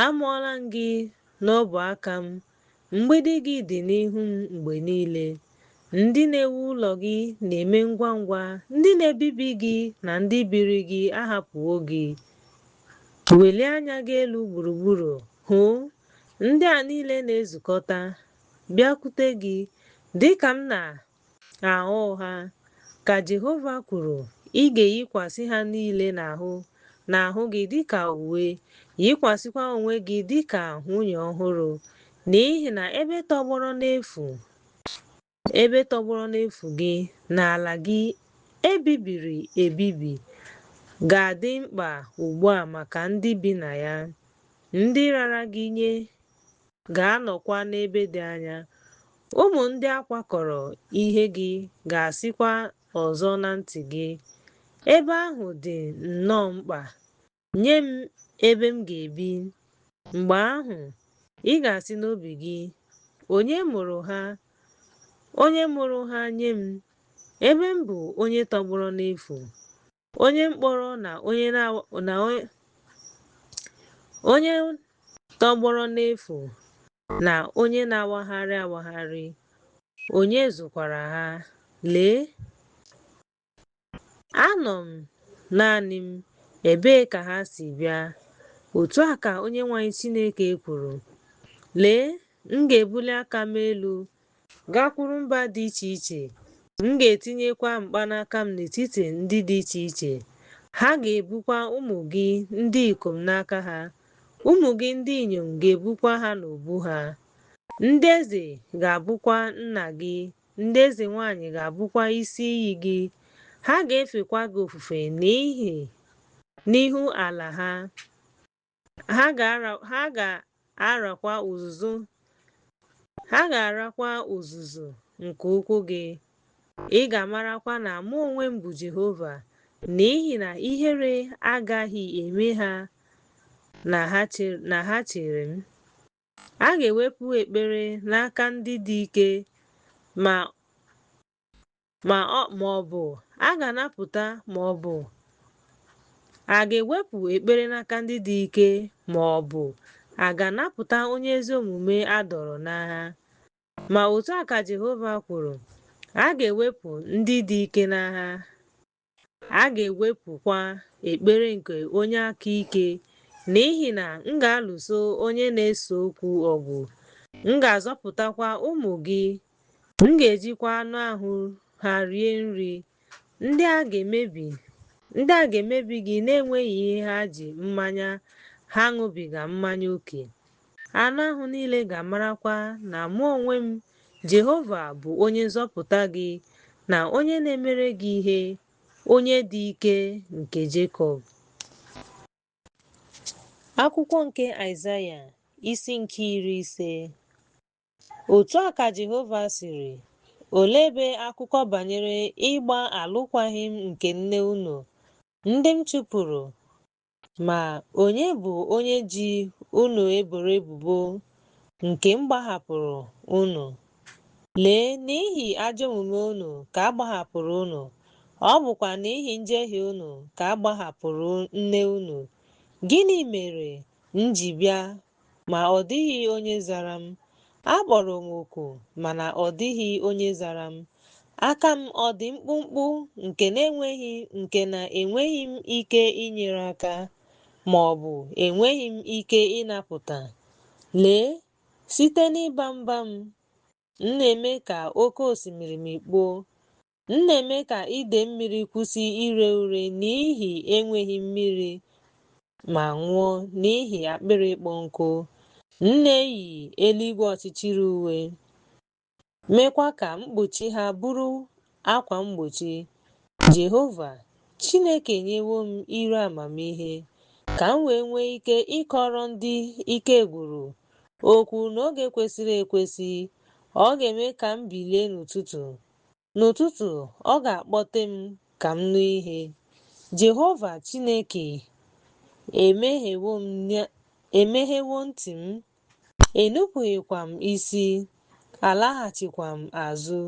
Speaker 3: amụọla m gị n'ọbụ aka m, mgbidi gị dị n'ihu m mgbe niile. Ndị na-ewu ụlọ gị na-eme ngwa ngwa, ndị na-ebibi gị na ndị biri gị ahapụwo gị. Welie anya gị elu gburugburu hụ, ndị a niile na-ezukọta bịakwute gị dịka m na-ahụ ha, ka Jehova kwuru. Ị ga-eyikwasị ha niile n'ahụ gị dịka uwe, yikwasịkwa onwe gị dịka nwunye ọhụrụ, n'ihi na ebe tọgbọrọ n'efu gị na ala gị ebibiri ebibi ga-adị mkpa ugbu a maka ndị bi na ya. Ndị rara gị nye ga-anọkwa n'ebe dị anya. Ụmụ ndị akwakọrọ ihe gị ga-asịkwa ọzọ na ntị gị, ebe ahụ dị nnọọ mkpa nye m, ebe m ga-ebi. Mgbe ahụ, ị ga-asị n'obi gị, onye mụrụ ha nye m, ebe m bụ onye tọgbọrọ n'efu, onye mkpọrọ na onye tọgbọrọ n'efu na onye na-awagharị. Onye zụkwara ha? Lee, anọ m naanị m, ebee ka ha si bịa? Otu a ka Onyenwe anyị Chineke kwuru. Lee, m ga-ebuli aka m elu gakwuru mba dị iche iche. M ga-etinyekwa mkpanaka m n'etiti ndị dị iche iche. Ha ga-ebukwa ụmụ gị ndị ikom n'aka ha, ụmụ gị ndị inyom ga-ebukwa ha n'ubu ha. Ndị eze ga-abụkwa nna gị, ndị eze nwanyị ga-abụkwa isi iyi gị. Ha ga-efekwa gị ofufe n'ihu ala ha. Ha ga-arakwa uzuzu nke ụkwụ gị. Ị ga-amarakwa na mụ onwe m bụ Jehova, n'ihi na ihere agaghị eme ha na ha chere m. A ga-ewepụ ekpere n'aka ndị dị ike, ma ọ bụ a ga-anapụta, ma ọ bụ a ga-ewepụ ekpere n'aka ndị dị ike, ma ọ bụ a ga-anapụta onye ezi omume a dọrọ n'agha. Ma otu a ka Jehova kwuru, a ga-ewepụ ndị dị ike n'agha, a ga-ewepụkwa ekpere nke onye aka ike, n'ihi na m ga-alụso onye na-ese okwu ọgụ. M ga-azọpụtakwa ụmụ gị. M ga-ejikwa anụ ahụ ha rie nri. Ndị a ga-emebi ndị a ga-emebi gị na-enweghị ihe ha ji mmanya ha ṅụbiga mmanya ókè. Anụ ahụ niile ga-amarakwa na mụ onwe m Jehova bụ onye nzọpụta gị na onye na-emere gị ihe, onye dị ike nke Jekọb. Akwụkwọ nke Aịzaya isi nke 50. Otu a ka Jehova sịrị, olee ebe akụkọ banyere ịgba alụkwaghịm nke nne unu, ndị m chụpụrụ? Ma onye bụ onye ji unu eboro ebubo nke m gbahapụrụ unu? Lee, n'ihi ajọ omume unu ka a gbahapụrụ unu, ọ bụkwa n'ihi njehie unu ka a gbahapụrụ nne unu. Gịnị mere m ji bịa ma ọ dịghị onye zara m? Akpọrọ m oku mana ọ dịghị onye zara m. Aka m ọ dị mkpụmkpụ nke na enweghị m ike inyere aka, ma ọ bụ enweghị m ike ịnapụta? Lee, site n'ịba mba m na-eme ka oke osimiri mikpuo, m na-eme ka ide mmiri kwụsị ire ure n'ihi enweghị mmiri, ma nwụọ n'ihi akpịrị ịkpọ nkụ. M na-eyi eluigwe ọchịchịrị uwe, mekwa ka mkpuchi ha bụrụ akwa mgbochi. Jehova Chineke nyewo m ire amamihe, ka m wee nwee ike ịkọrọ ndị ike gwụrụ okwu n'oge kwesịrị ekwesị. Ọ ga-eme ka m bilie n'ụtụtụ, ọ ga-akpọte m ka m nụ ihe. Jehova Chineke emeghewo ntị m, enupụghịkwa m isi, alaghachikwa m azụ.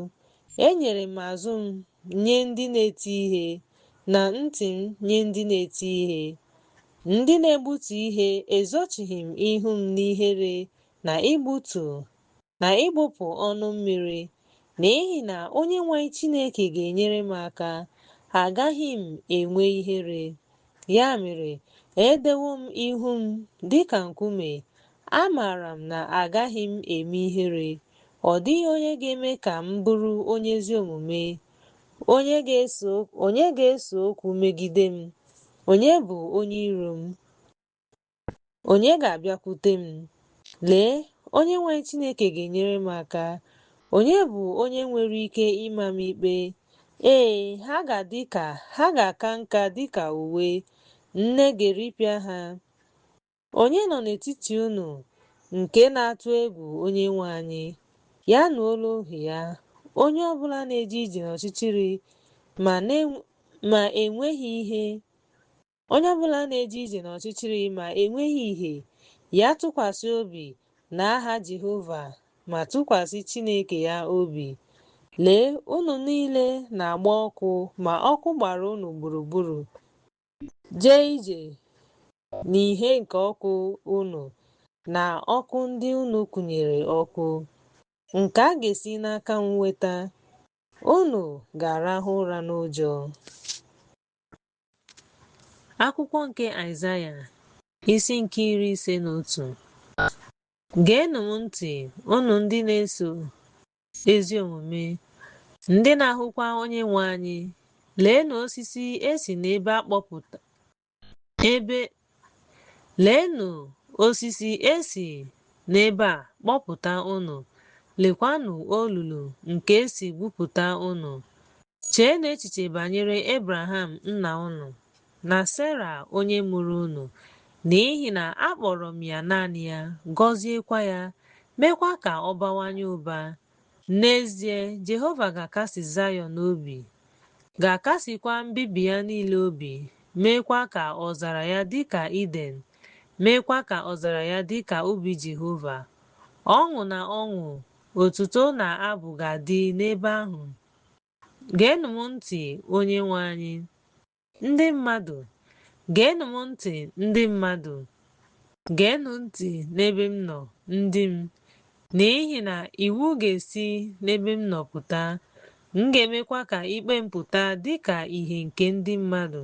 Speaker 3: Enyere m azụ m nye ndị na-eti ihe, na ntị m nye ndị na-eti ihe. Ndị na-egbutu ihe ezochighị m ihu m n'ihere na igbupụ ọnụ mmiri, n'ihi na Onyenwe anyị Chineke ga-enyere m aka, agaghị m enwe ihere. Ya mere, edewo m ihu m dịka nkume, amaara m na agaghị m eme ihere. Ọ dịghị onye ga-eme ka m bụrụ onye ezi omume. Onye ga-ese okwu megide m? Onye bụ onye iro m? Onye ga-abịakwute m? Lee, Onyenwe anyị Chineke ga-enyere m aka. Onye bụ onye nwere ike ịma m ikpe? Ee, ha ga-aka nka dịka uwe, nne ga-eripịa ha. Onye nọ n'etiti unu nke na-atụ egwu Onyenwe anyị? Ya na olu ohu ya. Onye ọbụla na-eje ije n'ọchịchịrị ma enweghị ihe, ya tụkwasị obi n'aha Jehova, ma tụkwasị Chineke ya obi. Lee, unu niile na-agba ọkụ, ma ọkụ gbara unu gburugburu. Jee ije n'ihe nke ọkụ unu, na ọkụ ndị unu kwụnyere ọkụ, nke a ga-esi n'aka m weta. Unu ga-arahụ ụra n'ụjọ. Akwụkwọ nke Aịzaya isi nke 51. Geenụ m ntị, unu ndị na-eso ezi omume, ndị na-ahụkwa Onyenwe anyị. Leenụ osisi esi n'ebe a kpọpụta unu. Lekwanụ olulu nke esi gwupụta unu. Cheenụ echiche banyere Ebraham nna unu, na Sera onye mụrụ unu, n'ihi na akpọrọ m ya naanị ya, gọziekwa ya, meekwa ka ọ bawanye ụba. N'ezie, Jehova ga-akasi Zayọn obi, ga-akasikwa mbibi ya niile obi, meekwa ka ọzara ya dịka Iden, meekwa ka ọzara ya dịka ubi Jehova. Ọṅụ na ọṅụ, otuto na abụ ga-adị n'ebe ahụ. Geenụ m ntị, Onyenwe anyị. Ndị mmadụ, geenụ m ntị, ndị mmadụ, geenụ ntị n'ebe m nọ, ndị m, n'ihi na iwu ga-esi n'ebe m nọ pụta. M ga-emekwa ka ikpe m pụta dịka ìhè nke ndị mmadụ.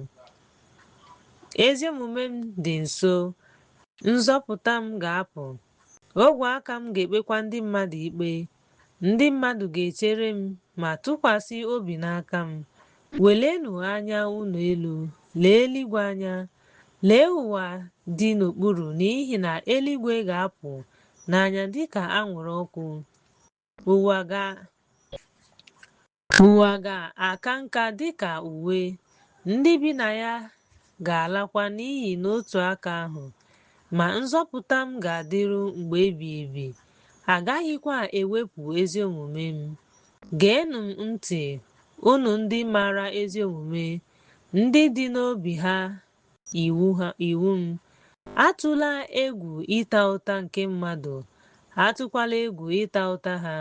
Speaker 3: Ezi omume m dị nso, nzọpụta m ga-apụ. Ogwe aka m ga-ekpekwa ndị mmadụ ikpe. Ndị mmadụ ga-echere m ma tụkwasị obi n'aka m. Welenụ anya unu elu, lee eluigwe anya, lee ụwa dị n'okpuru, n'ihi na eluigwe ga-apụ n'anya dịka anwụrụ ọkụ, ụwa ga-aka nka dịka uwe, ndị bi na ya ga-alakwa n'iyi n'otu aka ahụ. Ma nzọpụta m ga-adịru mgbe ebighị ebi, agaghịkwa ewepụ ezi omume m. Geenụ m ntị, unu ndị maara ezi omume, ndị dị n'obi ha iwu m. Atụla egwu ịta ụta nke mmadụ, atụkwala egwu ịta ụta ha,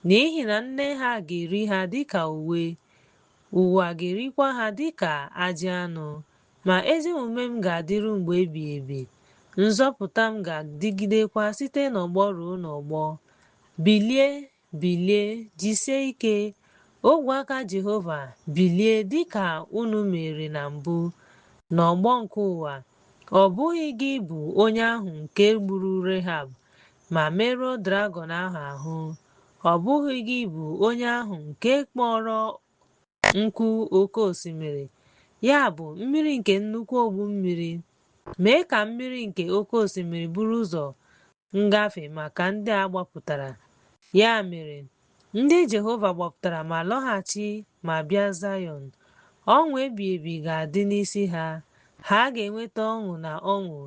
Speaker 3: n'ihi na nne ha ga-eri ha dịka uwe, ụwa ga-erikwa ha dịka ajị anụ. Ma ezi omume m ga-adịru mgbe ebighị ebi, nzọpụta m ga-adịgidekwa site n'ọgbọ ruo n'ọgbọ. Bilie, bilie, jisie ike, ogwe aka Jehova, bilie dịka unu mere na mbụ n'ọgbọ nke ụwa. Ọ bụghị gị bụ onye ahụ nke gburu Rehab ma merụọ dragọn ahụ? Ọ bụghị gị bụ onye ahụ nke kpọrọ nkụ oke osimiri, ya bụ mmiri nke nnukwu ogbu mmiri? Mee ka mmiri nke oke osimiri buru ụzọ ngafe maka ndị a gbapụtara. Ya mere, ndị Jehova gbapụtara ma lọghachi ma bịa Zayọn. Ọṅụ ebighị ebi ga-adị n'isi ha. Ha ga-enweta ọṅụ na ọṅụ,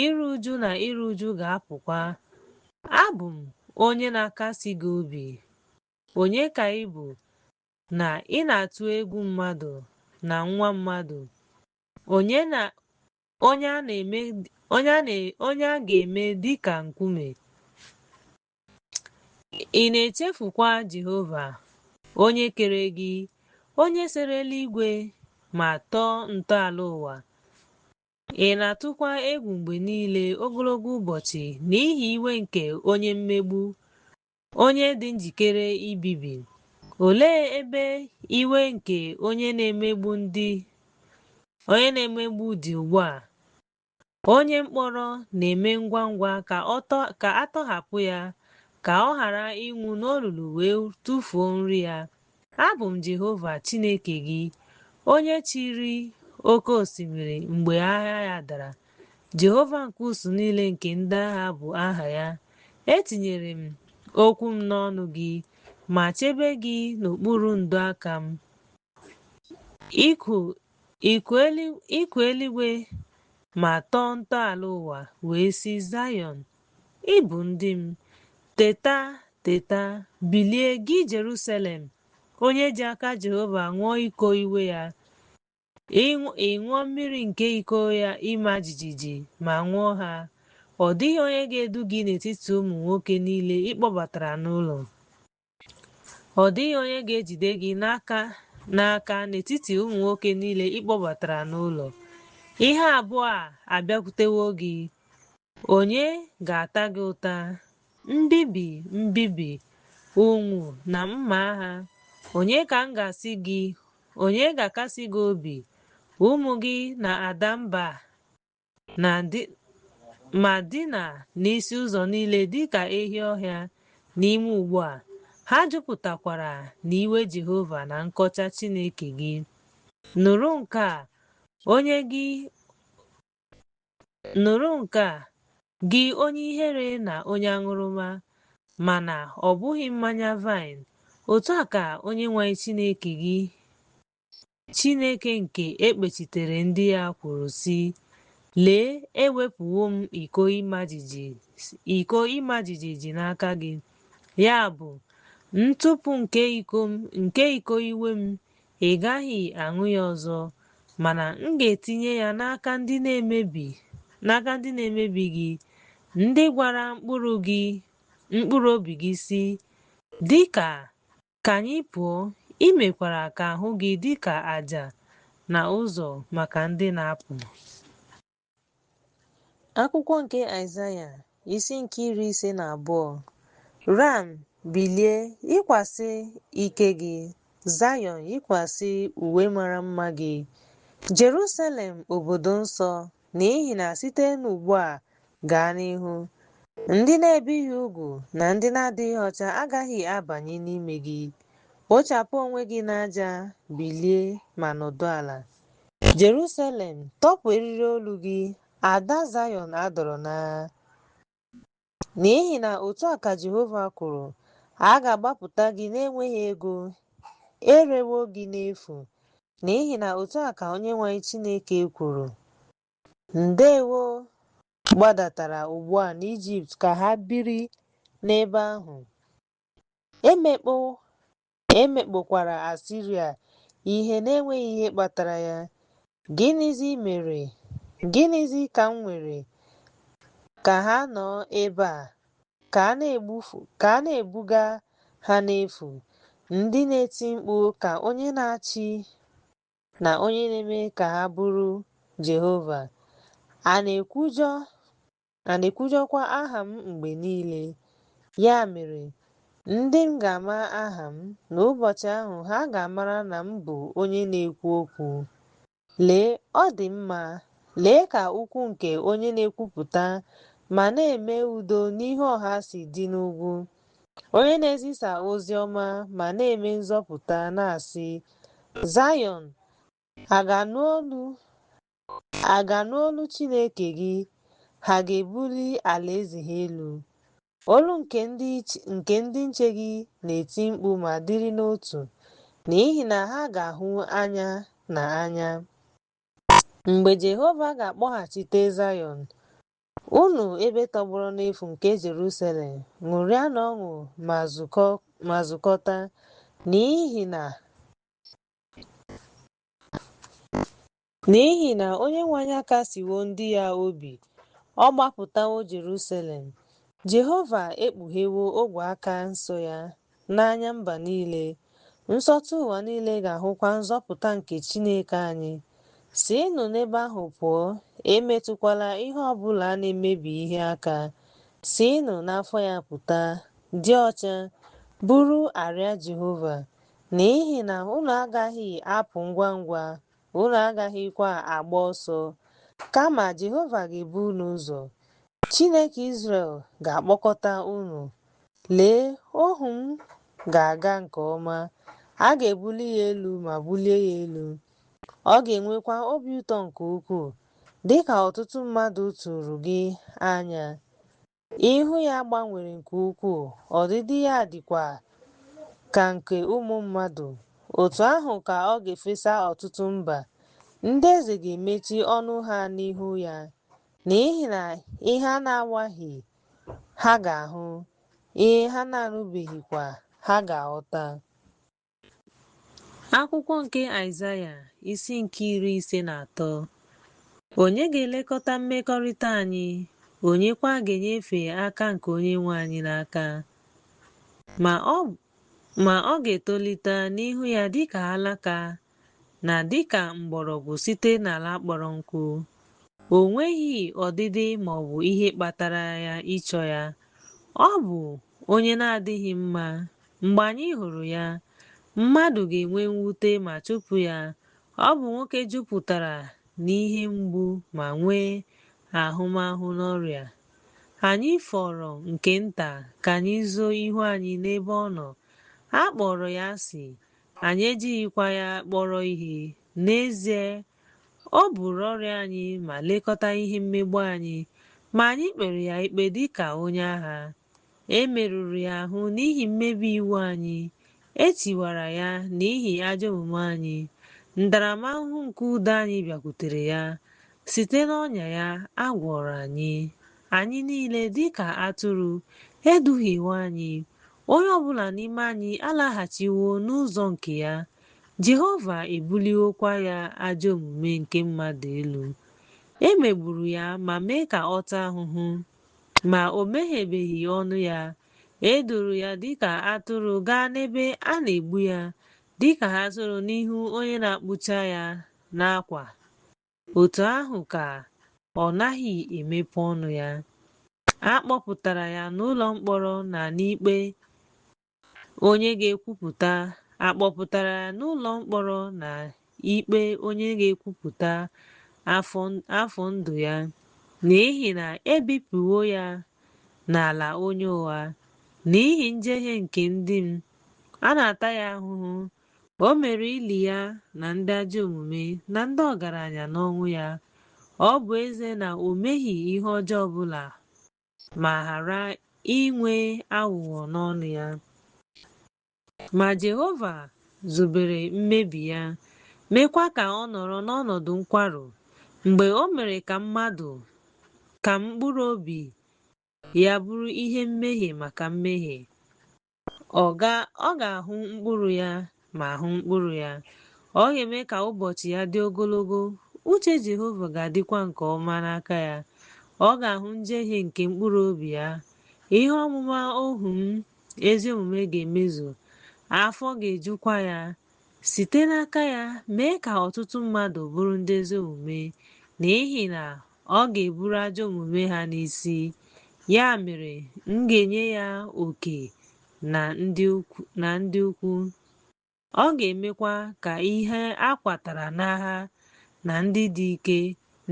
Speaker 3: iru uju na iru uju ga-apụkwa. Abụ m onye na-akasi gị obi. Onye ka ị bụ na ị na-atụ egwu mmadụ na nwa mmadụ, onye a ga-eme dịka nkume? Ị na-echefukwa Jehova, onye kere gị, onye sere eluigwe ma tọọ ntọala ụwa? Ị na-atụkwa egwu mgbe niile ogologo ụbọchị n'ihi iwe nke onye mmegbu, onye dị njikere ibibi? Olee ebe iwe nke onye na-emegbu dị ugbu a? Onye mkpọrọ na-eme ngwa ngwa ka a tọhapụ ya, ka ọ ghara ịnwụ n'olulu wee tụfuo nri ya. Abụ m Jehova Chineke gị, onye chịrị oke osimiri mgbe agha ya dara. Jehova nke usu niile nke ndị agha bụ aha ya. Etinyere m okwu m n'ọnụ gị ma chebe gị n'okpuru ndo aka m. Ịkụ eluigwe ma tọọ ntọala ụwa wee sị Zayọn, ị bụ ndị m. Teta, teta, bilie gị Jerusalem, onye ji aka Jehova ṅụọ iko iwe ya. Ị ṅụọ mmiri nke iko ya ịma jijiji ma ṅụọ ha. Ọ dịghị onye ga-edu gị n'etiti ụmụ nwoke niile ịkpọbatara n'ụlọ. Ọ dịghị onye ga-ejide gị n'aka n'etiti ụmụ nwoke niile ịkpọbatara n'ụlọ. Ihe abụọ a abịakwutewo gị, onye ga-ata gị ụta? Mbibi, mbibi, ụnwụ na mma agha. Onye ga-akasị gị obi? Ụmụ gị na-ada mba ma dina n'isi ụzọ niile dịka ehi ọhịa n'ime ugbu a. Ha jupụtakwara n'iwe Jehova na nkọcha Chineke gị. Nụrụ nke a, gị onye ihere na onye aṅụrụma, mana ọ bụghị mmanya vaịn. Otu a ka Onyenwe anyị Chineke gị, Chineke nke ekpechitere ndị ya kwuru sị, lee, ewepụwo m iko ịma jijiji n'aka gị, ya bụ ntụpụ nke iko iwe m. Ị gaghị aṅụ ya ọzọ, mana m ga-etinye ya n'aka ndị na-emebi gị, ndị gwara mkpụrụ obi gị sị, dịka ka anyị pụọ. I mekwara ka ahụ gị dịka àjà na ụzọ maka ndị na-apụ.
Speaker 2: Akwụkwọ nke Aịzaya isi nke 52. Ram, bilie, yikwasị ike gị. Zayọn, yikwasị uwe mara mma gị. Jerusalem, obodo nsọ, n'ihi na site n'ugbu a gaa n'ihu, ndị na-ebighị ugwu na ndị na-adịghị ọcha agaghị abanye n'ime gị. Kpochapụ onwe gị n'aja, bilie ma nọdụ ala. Jerusalem, tọpụ eriri olu gị, ada Zayọn adọrọ n'agha. N'ihi na otu a ka Jehova kwuru, a ga-agbapụta gị n'enweghị ego, erewo gị n'efu. N'ihi na otu a ka Onyenwe anyị Chineke kwuru. Ndewo gbadatara ugbu a n'Ijipt ka ha biri n'ebe ahụ. Emekpokwara Asiria ihe na-enweghị ihe kpatara ya. Gịnịzi mere? Gịnịzi ka m nwere ka ha nọ ebe a ka a na-ebuga ha n'efu, ndị na-eti mkpu ka onye na-achị na onye na-eme ka ha bụrụ Jehova. A na-ekwujọkwa aha m mgbe niile. Ya mere, ndị m ga-ama aha m, n'ụbọchị ahụ ha ga-amara na m bụ onye na-ekwu okwu. Lee, ọ dị mma! Lee ka ukwu nke onye na-ekwupụta ma na-eme udo n'ihu ọha si dị n'ugwu, onye na-ezisa ozi ọma ma na-eme nzọpụta, na-asị, Zayọn, a ga-anụ olu Chineke gị, ha ga-ebuli alaeze ha elu. Olu nke ndị nche gị na-eti mkpu ma dịrị n'otu, n'ihi na ha ga-ahụ anya na anya mgbe Jehova ga-akpọghachite Zayọn. Unu ebe tọgbọrọ n'efu nke Jerusalem, ṅụrịanụ ọṅụ ma zukọta, n'ihi na Onyenwe anyị akasiwo ndị ya obi, ọ gbapụtawo Jerusalem. Jehova ekpughewo ogwe aka nsọ ya n'anya mba niile. Nsọtụ ụwa niile ga-ahụkwa nzọpụta nke Chineke anyị. Siinụ n'ebe ahụ pụọ, emetụkwala ihe ọbụla na-emebi ihe aka. Siinụ n'afọ ya pụta, dị ọcha, bụrụ arịa Jehova. N'ihi na unu agaghị apụ ngwa ngwa, unu agaghịkwa agba ọsọ, kama Jehova ga-ebu unu ụzọ. Chineke Izrel ga-akpọkọta unu. Lee, ohu m ga-aga nke ọma. A ga-ebuli ya elu ma bulie ya elu. Ọ ga-enwekwa obi ụtọ nke ukwuu, dịka ọtụtụ mmadụ tụrụ gị anya. Ihu ya gbanwere nke ukwuu, ọdịdị ya dịkwa ka nke ụmụ mmadụ. Otu ahụ ka ọ ga-efesa ọtụtụ mba. Ndị eze ga-emechi ọnụ ha n'ihu ya, n'ihi na ihe a na-awaghị ha ga-ahụ, ihe ha na-anụbeghịkwa ha ga-aghọta.
Speaker 3: Akwụkwọ nke Aịzaya isi nke 53. Onye ga-elekọta mmekọrịta anyị? Onye kwa ga-enyefe aka nke Onyenwe anyị n'aka? Ma ọ ga-etolite n'ihu ya dịka alaka, na dịka mgbọrọgwụ site n'ala kpọrọ nkụ. O nweghị ọdịdị maọbụ ihe kpatara ya ịchọ ya. Ọ bụ onye na-adịghị mma. Mgbe anyị hụrụ ya, mmadụ ga-enwe mwute ma chụpụ ya. Ọ bụ nwoke jupụtara n'ihe mgbu ma nwee ahụmahụ n'ọrịa. Anyị fọrọ nke nta ka anyị zoo ihu anyị n'ebe ọ nọ. A kpọrọ ya asị, anyị ejighịkwa ya kpọrọ ihe. N'ezie, o buru ọrịa anyị ma lekọta ihe mmegbu anyị, ma anyị kpere ya ikpe dịka onye agha. E merụrụ ya ahụ n'ihi mmebi iwu anyị, e tiwara ya n'ihi ajọ omume anyị. Ntaramahụhụ nke udo anyị bịakwutere ya. Site n'ọnya ya a gwọrọ anyị. Anyị niile dịka atụrụ eduhiewo anyị. Onye ọbụla n'ime anyị alaghachiwo n'ụzọ nke ya. Jehova ebuliwokwa ya ajọ omume nke mmadụ elu. E megburu ya ma mee ka ọ taa ahụhụ, ma o meghebeghị ọnụ ya. E duru ya dịka atụrụ gaa n'ebe a na-egbu ya, dịka atụrụ n'ihu onye na-akpụcha ya n'akwa. Otu ahụ ka ọ naghị emepe ọnụ ya. A kpọpụtara ya n'ụlọ mkpọrọ na n'ikpe onye ga-ekwupụta afọ ndụ ya, n'ihi na ebipụwo ya n'ala onye ụgha. N'ihi njehie nke ndị m, a na-ata ya ahụhụ, O mere ili ya na ndị ajọ omume na ndị ọgaranya n'ọnwụ ya. Ọ bụ eze na o meghị ihe ọjọọ ọbụla ma ghara inwe aghụghọ n'ọnụ ya. Ma Jehova zobere mmebi ya, meekwa ka ọ nọrọ n'ọnọdụ nkwarụ mgbe o mere ka mkpụrụ obi ya bụrụ ihe mmehie maka mmehie. Ọ ga-ahụ mkpụrụ ya ma hụ mkpụrụ ya. Ọ ga-eme ka ụbọchị ya dị ogologo. Uche Jehova ga-adịkwa nke ọma n'aka ya. Ọ ga-ahụ njehie nke mkpụrụ obi ya. Ihe ọmụma ohu m ezi omume ga-emezu. Afọ ga-ejukwa ya. Site n'aka ya, mee ka ọtụtụ mmadụ bụrụ ndị ezi omume, n'ihi na ọ ga-eburu ajọ omume ha n'isi. Ya mere, m ga-enye ya oke na ndị ukwu. Ọ ga-emekwa ka ihe a kwatara n'agha na ndị dị ike,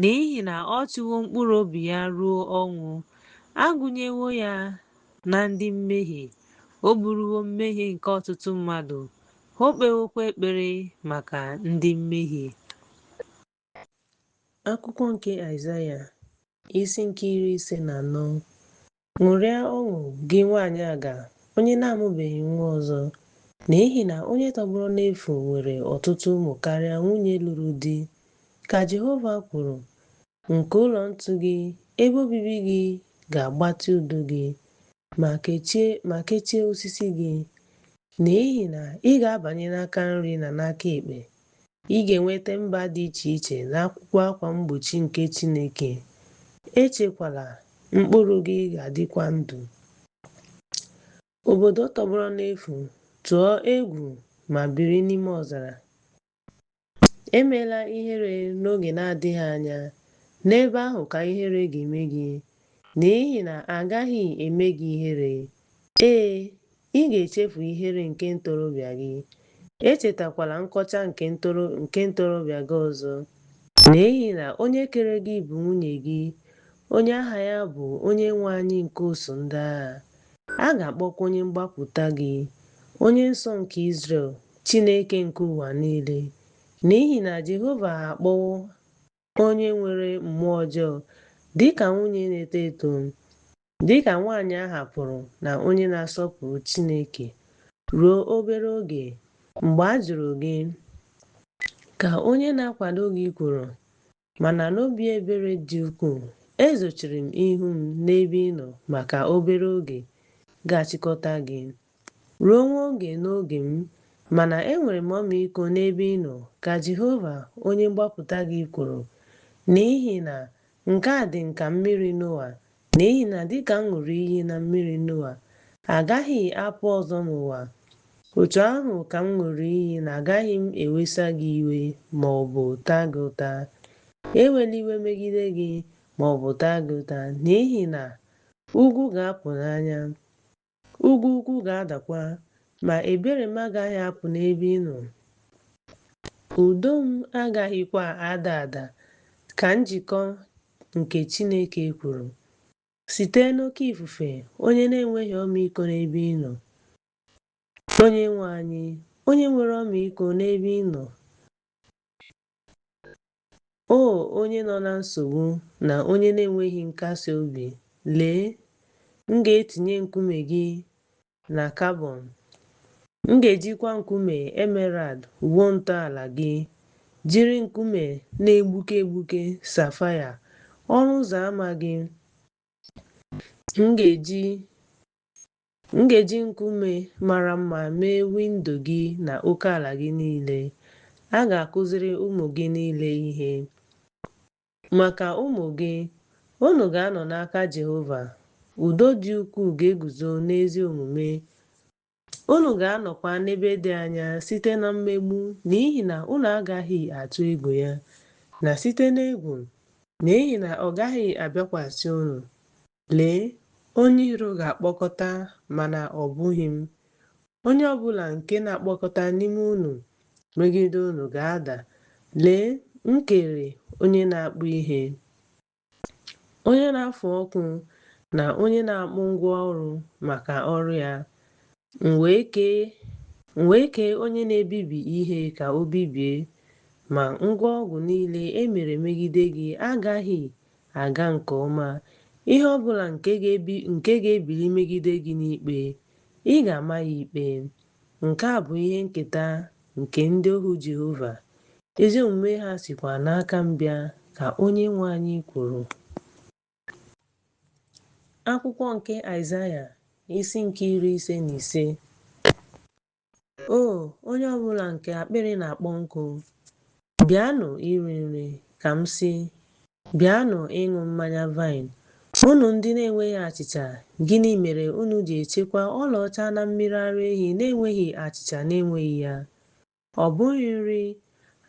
Speaker 3: n'ihi na ọ chụwo mkpụrụ obi ya ruo ọnwụ. Agụnyewo ya na ndị mmehie. O buruwo mmehie nke ọtụtụ mmadụ. O kpewokwa ekpere maka ndị mmehie.
Speaker 2: Akwụkwọ nke Aịzaya, isi nke 54. Ṅụrịa ọṅụ gị nwanyị aga, onye na-amụbeghị nwa ọzọ, n'ihi na onye tọgbọrọ n'efu nwere ọtụtụ ụmụ karịa nwunye lụrụ di. Ka Jehova kwuru, nke ụlọ ntu gị, ebe obibi gị ga-agbatị udo gị, ma kechie osisi gị, n'ihi na ị ga-abanye n'aka nri na n'aka ekpe. Ị ga-enweta mba dị iche iche n'akwụkwọ akwa mgbochi nke Chineke. Echekwala, mkpụrụ gị ga-adịkwa ndụ. Obodo tọgbọrọ n'efu, tụọ egwu ma biri n'ime ọzara. Emeela ihere n'oge na-adịghị anya, n'ebe ahụ ka ihere ga-eme gị, n'ihi na agaghị eme gị ihere. Ee, ị ga-echefu ihere nke ntorobịa gị. Echetakwala nkọcha nke ntorobịa gị ọzọ, n'ihi na onye kere gị bụ nwunye gị, onye aha ya bụ Onyenwe anyị nke ụsụ ndị agha. A ga-akpọkwa onye mgbapụta gị Onye Nsọ nke Izrel, Chineke nke ụwa niile, n'ihi na Jehova akpọwo onye nwere mmụọ ọjọọ dịka nwunye na-eto eto, dịka nwaanyị a hapụrụ na onye na-asọpụrụ Chineke ruo obere oge. Mgbe a jụrụ gị, ka onye na-akwado gị kwuru, mana n'obi ebere dị ukwuu, ezochiri m ihu m n'ebe ị nọ maka obere oge, ga-achịkọta gị ruo nwa oge n'oge m, mana enwere m ọmịiko n'ebe ị nọ, ka Jehova onye mgbapụta gị kwuru. N'ihi na nke a dị ka mmiri Noa, n'ihi na dịka m ṅụrụ iyi na mmiri Noa, agaghị apụ ọzọ n'ụwa. Otu ahụ ka m ṅụrụ iyi na agaghị m ewesa gị iwe ma ọ bụ taa gị ụta. Ewela iwe megide gị ma ọ bụ taa gị ụta, n'ihi na ugwu ga-apụ n'anya, ugwu ukwu ga-adakwa, ma ebere m agaghị apụ n'ebe ị nọ. Udo m agaghịkwa ada ada, ka njikọ nke Chineke kwuru. Site n'oké ifufe, onye na-enweghị ọmịiko n'ebe ị nọ. Onyenwe anyị, onye nwere ọmịiko n'ebe ị nọ. O onye nọ na nsogbu na onye na-enweghị nkasi obi, lee, m ga-etinye nkume gị na karbon. M ga-ejikwa nkume emerald wuo ntọala gị, jiri nkume na-egbuke egbuke sapphire ọnụ ụzọ ámá gị. M ga-eji nkume mara mma mee windo gị na oke ala gị niile. A ga-akụziri ụmụ gị niile ihe. Maka ụmụ gị, unu ga-anọ n'aka Jehova. Udo dị ukwuu ga-eguzo n'ezi omume. Unu ga-anọkwa n'ebe dị anya site na mmegbu, n'ihi na unu agaghị atụ egwu ya, na site n'egwu, n'ihi na ọ gaghị abịakwasị unu. Lee, onye iro ga-akpọkọta, mana ọ bụghị m. Onye ọbụla nke na-akpọkọta n'ime unu megide unu ga-ada. Lee, m kere onye na-akpụ ihe, onye na-afụ ọkụ na onye na-akpụ ngwa ọrụ maka ọrụ ya. M wee kee m wee kee onye na-ebibi ihe ka o bibie, ma ngwa ọgụ niile e mere megide gị agaghị aga nke ọma. Ihe ọ bụla nke ga-ebili megide gị n'ikpe, ị ga-ama ya ikpe. Nke a bụ ihe nketa nke ndị ohu Jehova, ezi omume ha sikwa n'aka m bịa, ka Onyenwe anyị kwuru. Akwụkwọ nke Aịzaya, isi nke 55. O onye ọbụla nke akpịrị na-akpọ nkụ, bịanụ iri nri, ka m sị, bịanụ ịṅụ mmanya vaịn. Unu ndị na-enweghị achịcha, gịnị mere unu ji echekwa ọlaọcha na mmiri ara ehi na-enweghị achịcha na-enweghị ya? Ọ bụghị nri,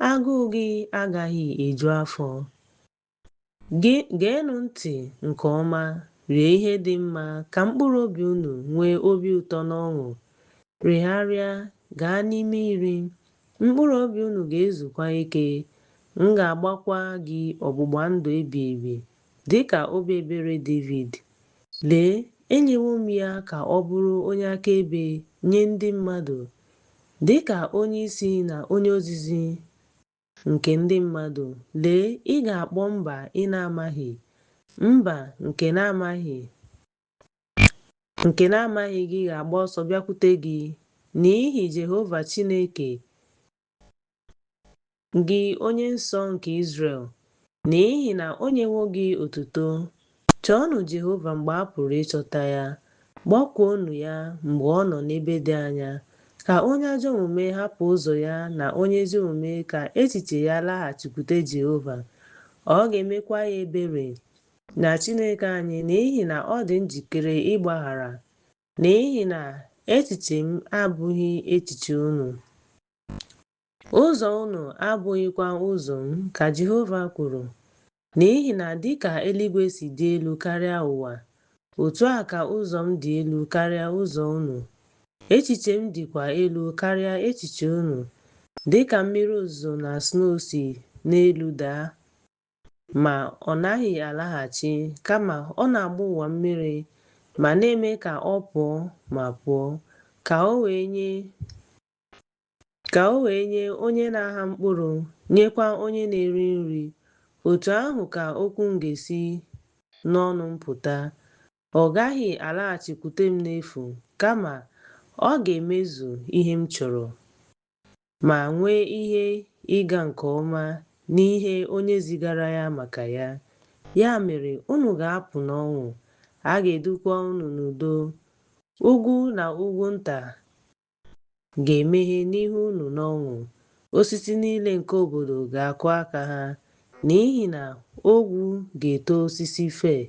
Speaker 2: agụụ gị agaghị eju afọ. Geenụ ntị nke ọma, rie ihe dị mma, ka mkpụrụ obi unu nwee obi ụtọ na ọṅụ. Rịgharịa, gaa n'ime iri, mkpụrụ obi unu ga-ezukwa ike. M ga-agbakwa gị ọgbụgba ndụ ebi ebi, dịka obi ebere David. Lee, enyewo m ya ka ọ bụrụ onye akaebe nye ndị mmadụ, dịka onye isi na onye ozizi nke ndị mmadụ. Lee, ị ga-akpọ mba ị na-amaghị, mba nke na-amaghị gị ga-agba ọsọ bịakwute gị, n'ihi Jehova Chineke gị, onye nsọ nke Izrel, n'ihi na o nyewo gị otuto. Chọọnụ Jehova mgbe a pụrụ ịchọta ya, gbakuonụ ya mgbe ọ nọ n'ebe dị anya. Ka onye ajọ omume hapụ ụzọ ya, na onye ezi omume ka echiche ya laghachikwute Jehova. Ọ ga-emekwa ya ebere na Chineke anyị, n'ihi na ọ dị njikere ịgbaghara, n'ihi na echiche m abụghị echiche unu, ụzọ unu abụghịkwa ụzọ m, ka Jehova kwuru. N'ihi na dịka eluigwe si dị elu karịa ụwa, otu a ka ụzọ m dị elu karịa ụzọ unu. Echiche m dịkwa elu karịa echiche unu. Dịka mmiri ozuzo na snow si n'elu daa, ma ọ naghị alaghachi, kama ọ na-agba ụwa mmiri, ma na-eme ka ọ pụọ ma pụọ, ka o wee nye onye na-agha mkpụrụ, nyekwa onye na-eri nri. Otu ahụ ka okwu m ga-esi n'ọnụ m pụta. Ọ gaghị alaghachikwute m n'efu, kama ọ ga-emezu ihe m chọrọ, ma nwee ihe ịga nke ọma n'ihe onye zigara ya maka ya. Ya mere, unu ga-apụ n'ọṅụ, a ga-edukwa unu n'udo. Ugwu na ugwu nta ga-emeghe n'ihu unu n'ọṅụ. Osisi niile nke obodo ga-akụ aka ha, n'ihi na ogwu ga-eto osisi fee,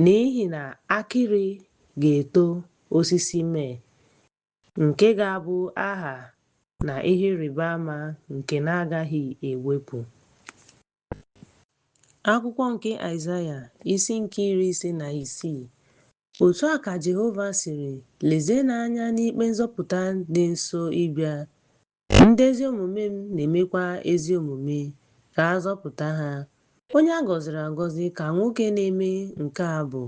Speaker 2: n'ihi na akịrị ga-eto osisi mee, nke ga-abụ aha na ihe ịrịba ama nke na-agaghị ewepụ. Akwụkwọ nke Aịzaya, isi nke 56. Otu a ka Jehova sịrị, lezienụ anya n'ikpe nzọpụta dị nso ịbịa. Ndị ezi omume m na-emekwa ezi omume ka a zọpụta ha. Onye a gọziri agọzi ka nwoke na-eme nke a bụ,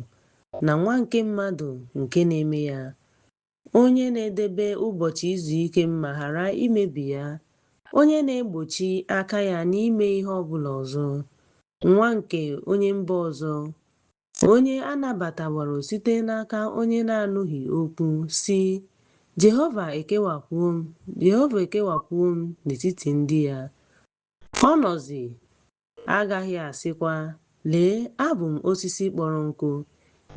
Speaker 2: na nwa nke mmadụ nke na-eme ya, onye na-edebe ụbọchị izu ike m ma ghara imebi ya, onye na-egbochi aka ya n'ime ihe ọ bụla ọzọ, nwa nke onye mba ọzọ, onye a nabataworo site n'aka onye na-anụghị okwu, si, Jehova ekewapụwo m n'etiti ndị ya. Ọ nọzi agaghị asịkwa, lee, abụ m osisi kpọrọ nkụ.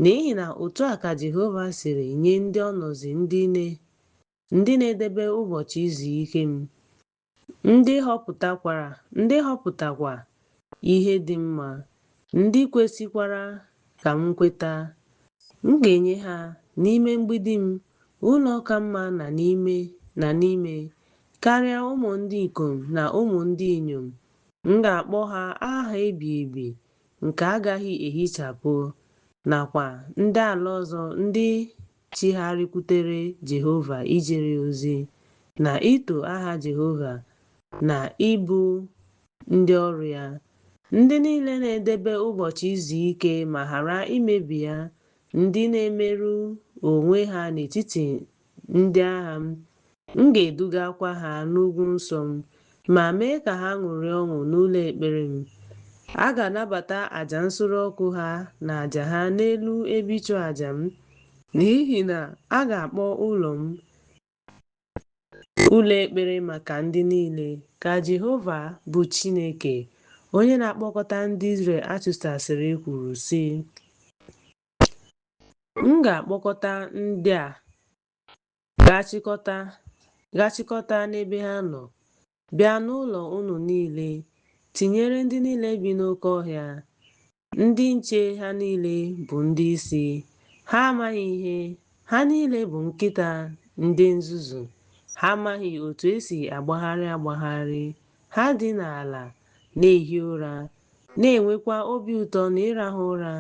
Speaker 2: N'ihi na otu a ka Jehova sịrị nye ndị ọnọzi ndị na-edebe ụbọchị izu ike m, ndị họpụtakwa ihe dị mma, ndị kwesịkwara ka m kweta. M ga-enye ha n'ime mgbidi m ụlọ ka mma na n'ime karịa ụmụ ndị ikom na ụmụ ndị inyom. M ga-akpọ ha aha ebi ebi nke agaghị ehichapụ, nakwa ndị ala ọzọ ndị chigharịkwutere Jehova ijere ozi, na ito aha Jehova, na ịbụ ndị ọrụ ya. Ndị niile na-edebe ụbọchị izu ike ma ghara imebi ya, ndị na-emerụ onwe ha n'etiti ndị agha m, M ga-edugakwa ha n'ugwu nsọ m ma mee ka ha ṅụrịa ọṅụ n'ụlọ ekpere m. A ga-anabata àjà nsure ọkụ ha na àjà ha n'elu ebe ịchụ àjà m, n'ihi na a ga-akpọ ụlọ m ụlọ ekpere maka ndị niile, ka Jehova bụ Chineke, onye na-akpọkọta ndị Izrel achụsasịrị kwuru, sị. M ga-akpọkọta ndị a gachikọta n'ebe ha nọ, bịa n'ụlọ unu niile, tinyere ndị niile bi n'oké ọhịa. Ndị nche ha niile bụ ndị isi, ha amaghị ihe, ha niile bụ nkịta ndị nzuzu, ha amaghị otu esi agbagharị, ha dị n'ala na-ehi ụra, na-enwekwa obi ụtọ na ịrahụ ụra.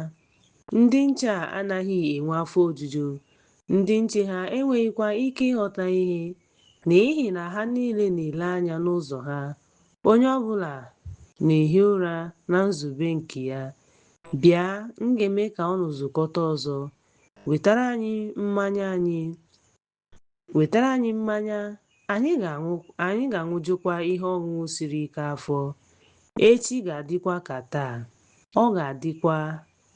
Speaker 2: Ndị nche a anaghị enwe afọ ojuju, ndị nche ha enweghịkwa ike ịghọta ihe, n'ihi na ha niile na-ele anya n'ụzọ ha, onye ọbụla na-ehi ụra na nzube nke ya. Bịa, m ga-eme ka unu zukọta ọzọ, wetara anyị mmanya, anyị ga-aṅụjukwa ihe ọṅụṅụ siri ike afọ. Echi ga-adịkwa ka taa, ọ ga-adịkwa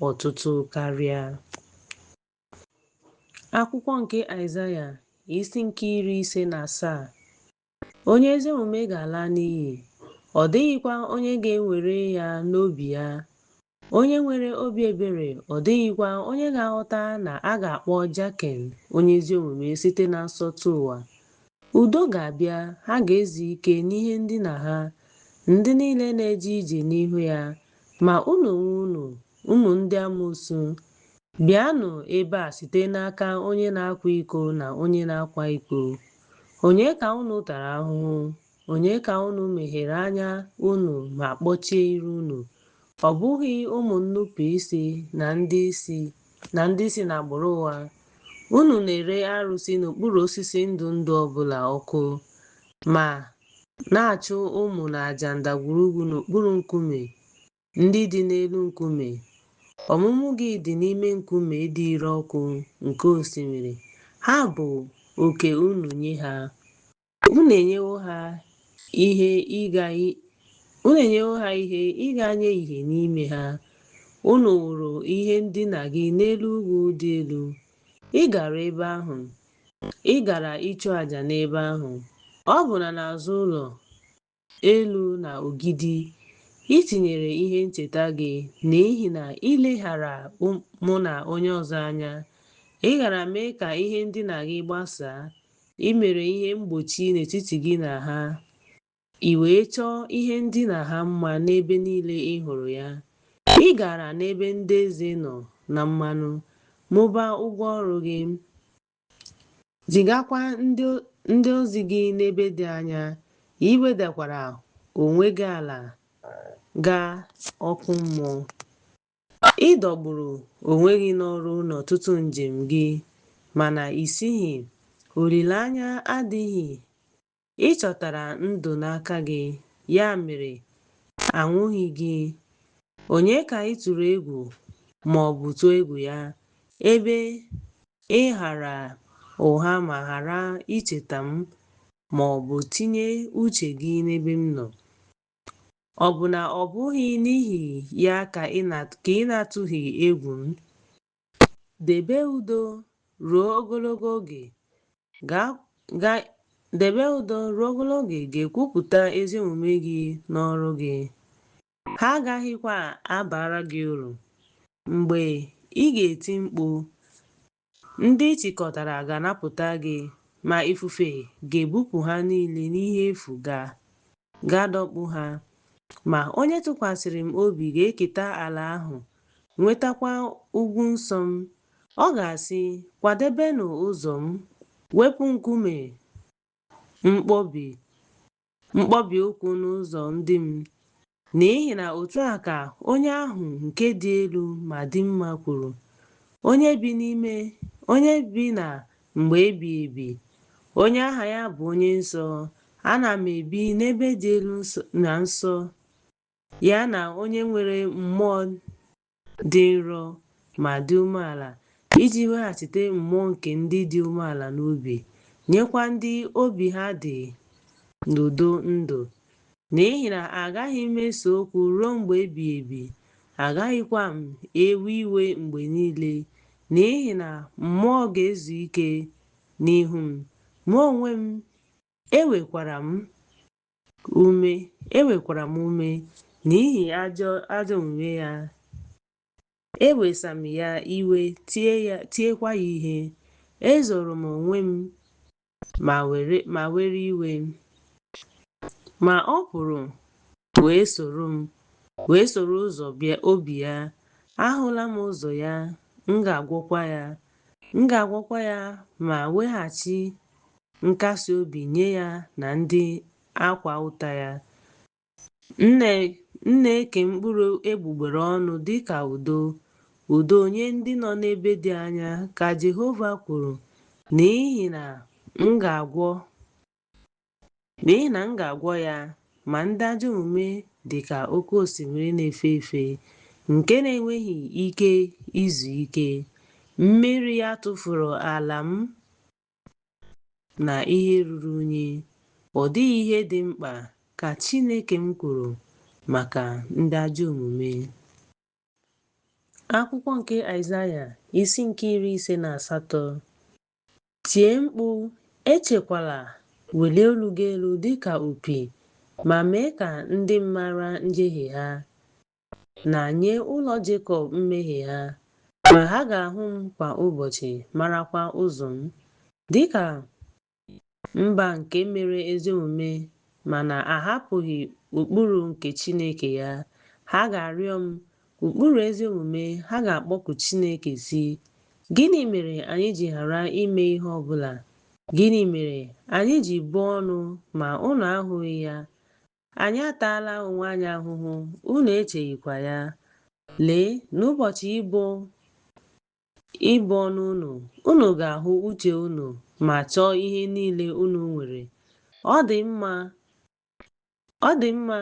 Speaker 2: ọtụtụ karịa. Akwụkwọ nke Aịzaya isi nke 57. Onye ezi omume ga-ala n'iyi, ọ dịghịkwa onye ga-ewere ya n'obi ya. Onye nwere obi ebere, ọ dịghịkwa onye ga-aghọta na a ga-akpọ Jakin onye ezi omume site na nsọtụ ụwa. Udo ga-abịa, ha ga-ezu ike n'ihe ndina ha, ndị niile na-eje ije n'ihu ya. Ma unu onwe unu, ụmụ ndị amoosu, bịanụ ebe a site n'aka onye na-akwa iko na onye na-akwa iko. Onye ka unu tara ahụhụ? Onye ka unu meghere anya unu ma kpọchie iru unu? Ọ bụghị ụmụ nnupụ isi na ndị si n'agbụrụ ụgha. Unu na-ere arụsị n'okpuru osisi ndụ ndụ ọbụla ọkụ, ma na-achụ ụmụ na àjà ndagwurugwu n'okpuru nkume ndị dị n'elu nkume. Ọmụmụ gị dị n'ime nkume dị ire ọkụ nke osimiri. Ha bụ oke unu nye ha. Unu enyewo ha ihe ịga nye ìhè n'ime ha. Unu wuru ihe ndina gị n'elu ugwu dị elu. Ị gara ebe ahụ, ị gara ịchụ àjà n'ebe ahụ, ọ bụ na n'azụ ụlọ elu na ogidi. I tinyere ihe ncheta gị, n'ihi na ileghara mụ na onye ọzọ anya. Ị gara mee ka ihe ndina gị gbasaa. I mere ihe mgbochi n'etiti gị na ha. I wee chọọ ihe ndina ha mma n'ebe niile ị hụrụ ya. Ị gara n'ebe ndị eze nọ na mmanụ, mụbaa ụgwọ ọrụ gị, zigakwa ndị ozi gị n'ebe dị anya. I wedakwara onwe gị ala gaa ọkụ mmụọ. Ị dọgburu onwe gị n'ọrụ n'ọtụtụ njem gị, mana isighị, olileanya adịghị. Ị chọtara ndụ n'aka gị, ya mere anwụghị gị. Onye ka ị tụrụ egwu ma ọ bụ tụọ egwu ya, ebe ị ghara ụgha ma ghara icheta m, ma ọ bụ tinye uche gị n'ebe m nọ? Ọ bụ na ọ bụghị n'ihi ya ka ị na-atụghị egwu m? Debe udo ruo ogologo oge ga-ekwupụta ezi omume gị n'ọrụ gị. Ha agaghịkwa abara gị uru. Mgbe ị ga-eti mkpu, ndị chịkọtara ga-anapụta gị, ma ifufe ga-ebupụ ha niile n'ihe efu ga-adọkpụ ha. Ma onye tụkwasịrị m obi ga-eketa ala ahụ, nwetakwa ugwu nsọ m. Ọ ga-asị, kwadebenụ ụzọ m, wepụ nkume mkpọbi ụkwụ n'ụzọ ndị m. N'ihi na otu a ka onye ahụ nke dị elu ma dị mma kwuru, onye bi na mgbe ebighị ebi, onye aha ya bụ onye nsọ. Ana m ebi n'ebe dị elu na nsọ, ya na onye nwere mmụọ dị nro ma dị umeala, iji weghachite mmụọ nke ndị dị umeala n'obi, nyekwa ndị obi ha dị n'udo ndụ. N'ihi na agaghị m ese okwu ruo mgbe ebighị ebi, agaghịkwa m ewe iwe mgbe niile, n'ihi na mmụọ ga-ezu ike n'ihu m. Mụ onwe m ewekwara m ume n'ihi ajọ omume ya. Ewesa m ya iwe, tiekwa ya ihe. Ezoro m onwe m ma were iwe. Ma ọ pụrụ wee soro ụzọ obi ya. Ahụla m ụzọ ya, m ga-agwọkwa ya ma weghachi nkasi obi nye ya na ndị akwa ụta ya. M na-eke mkpụrụ egbugbere ọnụ dịka udo nye ndị nọ n'ebe dị anya, ka Jehova kwuru, n'ihi na m ga-agwọ ya. Ma ndị ajọ omume dị ka oke osimiri na-efe efe, nke na-enweghị ike izu ike. Mmiri ya tụfuru ala m na ihe ruru unyi. Ọ dịghị ihe dị mkpa, ka Chineke m kwuru, maka ndị ajọ omume. Akwụkwọ nke Aịzaya isi nke 58. Tie mkpu, echekwala, welie olu gị elu dịka opi, ma mee ka ndị m mara njehie ha, na nye ụlọ Jekọb mmehie ha. Ma ha ga-ahụ m kwa ụbọchị, marakwa ụzọ m. Dịka mba nke mere ezi omume ma na-ahapụghị ụkpụrụ nke Chineke ya, ha ga-arịọ m ụkpụrụ ezi omume. Ha ga-akpọku Chineke sị, gịnị mere anyị ji ghara ime ihe ọbụla? Gịnị mere anyị ji buo ọnụ ma unu ahụghị ya? Anyị ataala onwe anyị ahụhụ, unu echeghịkwa ya. Lee, n'ụbọchị ịbụ ọnụ unu ga-ahụ uche unu ma chọọ ihe niile unu nwere. Ọ dị mma,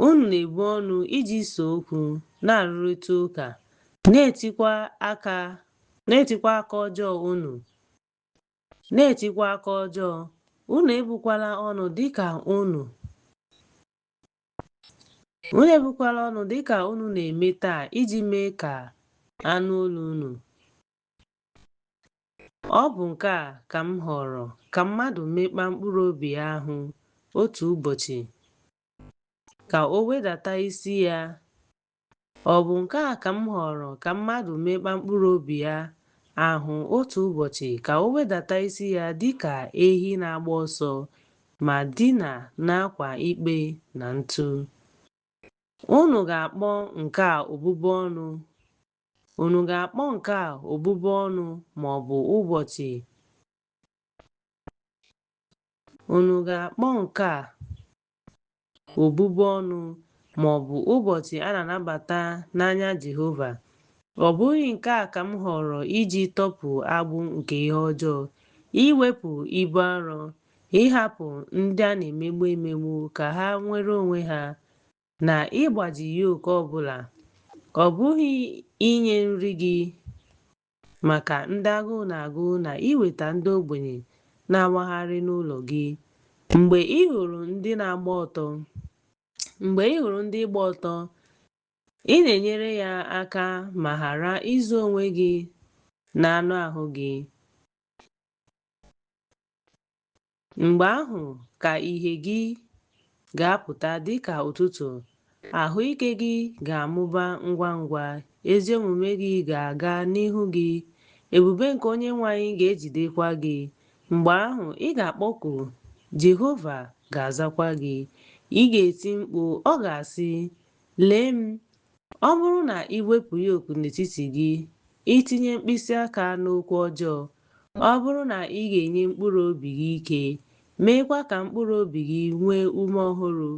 Speaker 2: unu na-ebu ọnụ iji so okwu, na-arụrịta ụka, na-etikwa aka ọjọọ unu ebukwala ọnụ dịka unu na-eme taa, iji mee ka anụ olu unu. Ọ bụ nke a ka m họrọ, ka mmadụ mekpa mkpụrụ obi ya ahụ otu ụbọchị, ka o wedata isi ya. Ọ bụ nke a ka m họrọ, ka mmadụ mekpa mkpụrụ obi ya ahụ otu ụbọchị, ka o wedata isi ya dịka ehi na-agba ọsọ, ma dina n'akwa ikpe na ntụ. Unu ga-akpọ nke a ọbụbụ ọnụ, ma ọ bụ ụbọchị? Unu ga-akpọ nke a ọbụbụ ọnụ, ma ọ bụ ụbọchị a na-anabata n'anya Jehova? Ọ bụghị nke a ka m họrọ, iji tọpụ agbụ nke ihe ọjọọ, iwepụ ibu arọ, ịhapụ ndị a na-emegbu ka ha nwere onwe ha, na ịgbaji yoke ọbụla. Ọ bụghị inye nri gị maka ndị agụụ na-agụ, na iweta ndị ogbenye na-agbagharị n'ụlọ gị. Mgbe ị hụrụ ndị gba ọtọ, ị na-enyere ya aka ma ghara izo onwe gị na anụ ahụ gị. Mgbe ahụ ka ìhè gị ga-apụta dịka ụtụtụ, ahụike gị ga-amụba ngwa ngwa, ezi omume gị ga-aga n'ihu gị, ebube nke Onyenwe anyị ga-ejidekwa gị. Mgbe ahụ ị ga-akpọku, Jehova ga-azakwa gị. Ị ga-eti mkpu, ọ ga-asị, lee m. Ọ bụrụ na ị wepụ yoke n'etiti gị, itinye mkpịsị aka n'okwu ọjọọ, ọ bụrụ na ị ga-enye mkpụrụ obi gị ike, meekwa ka mkpụrụ obi gị nwee ume ọhụrụ,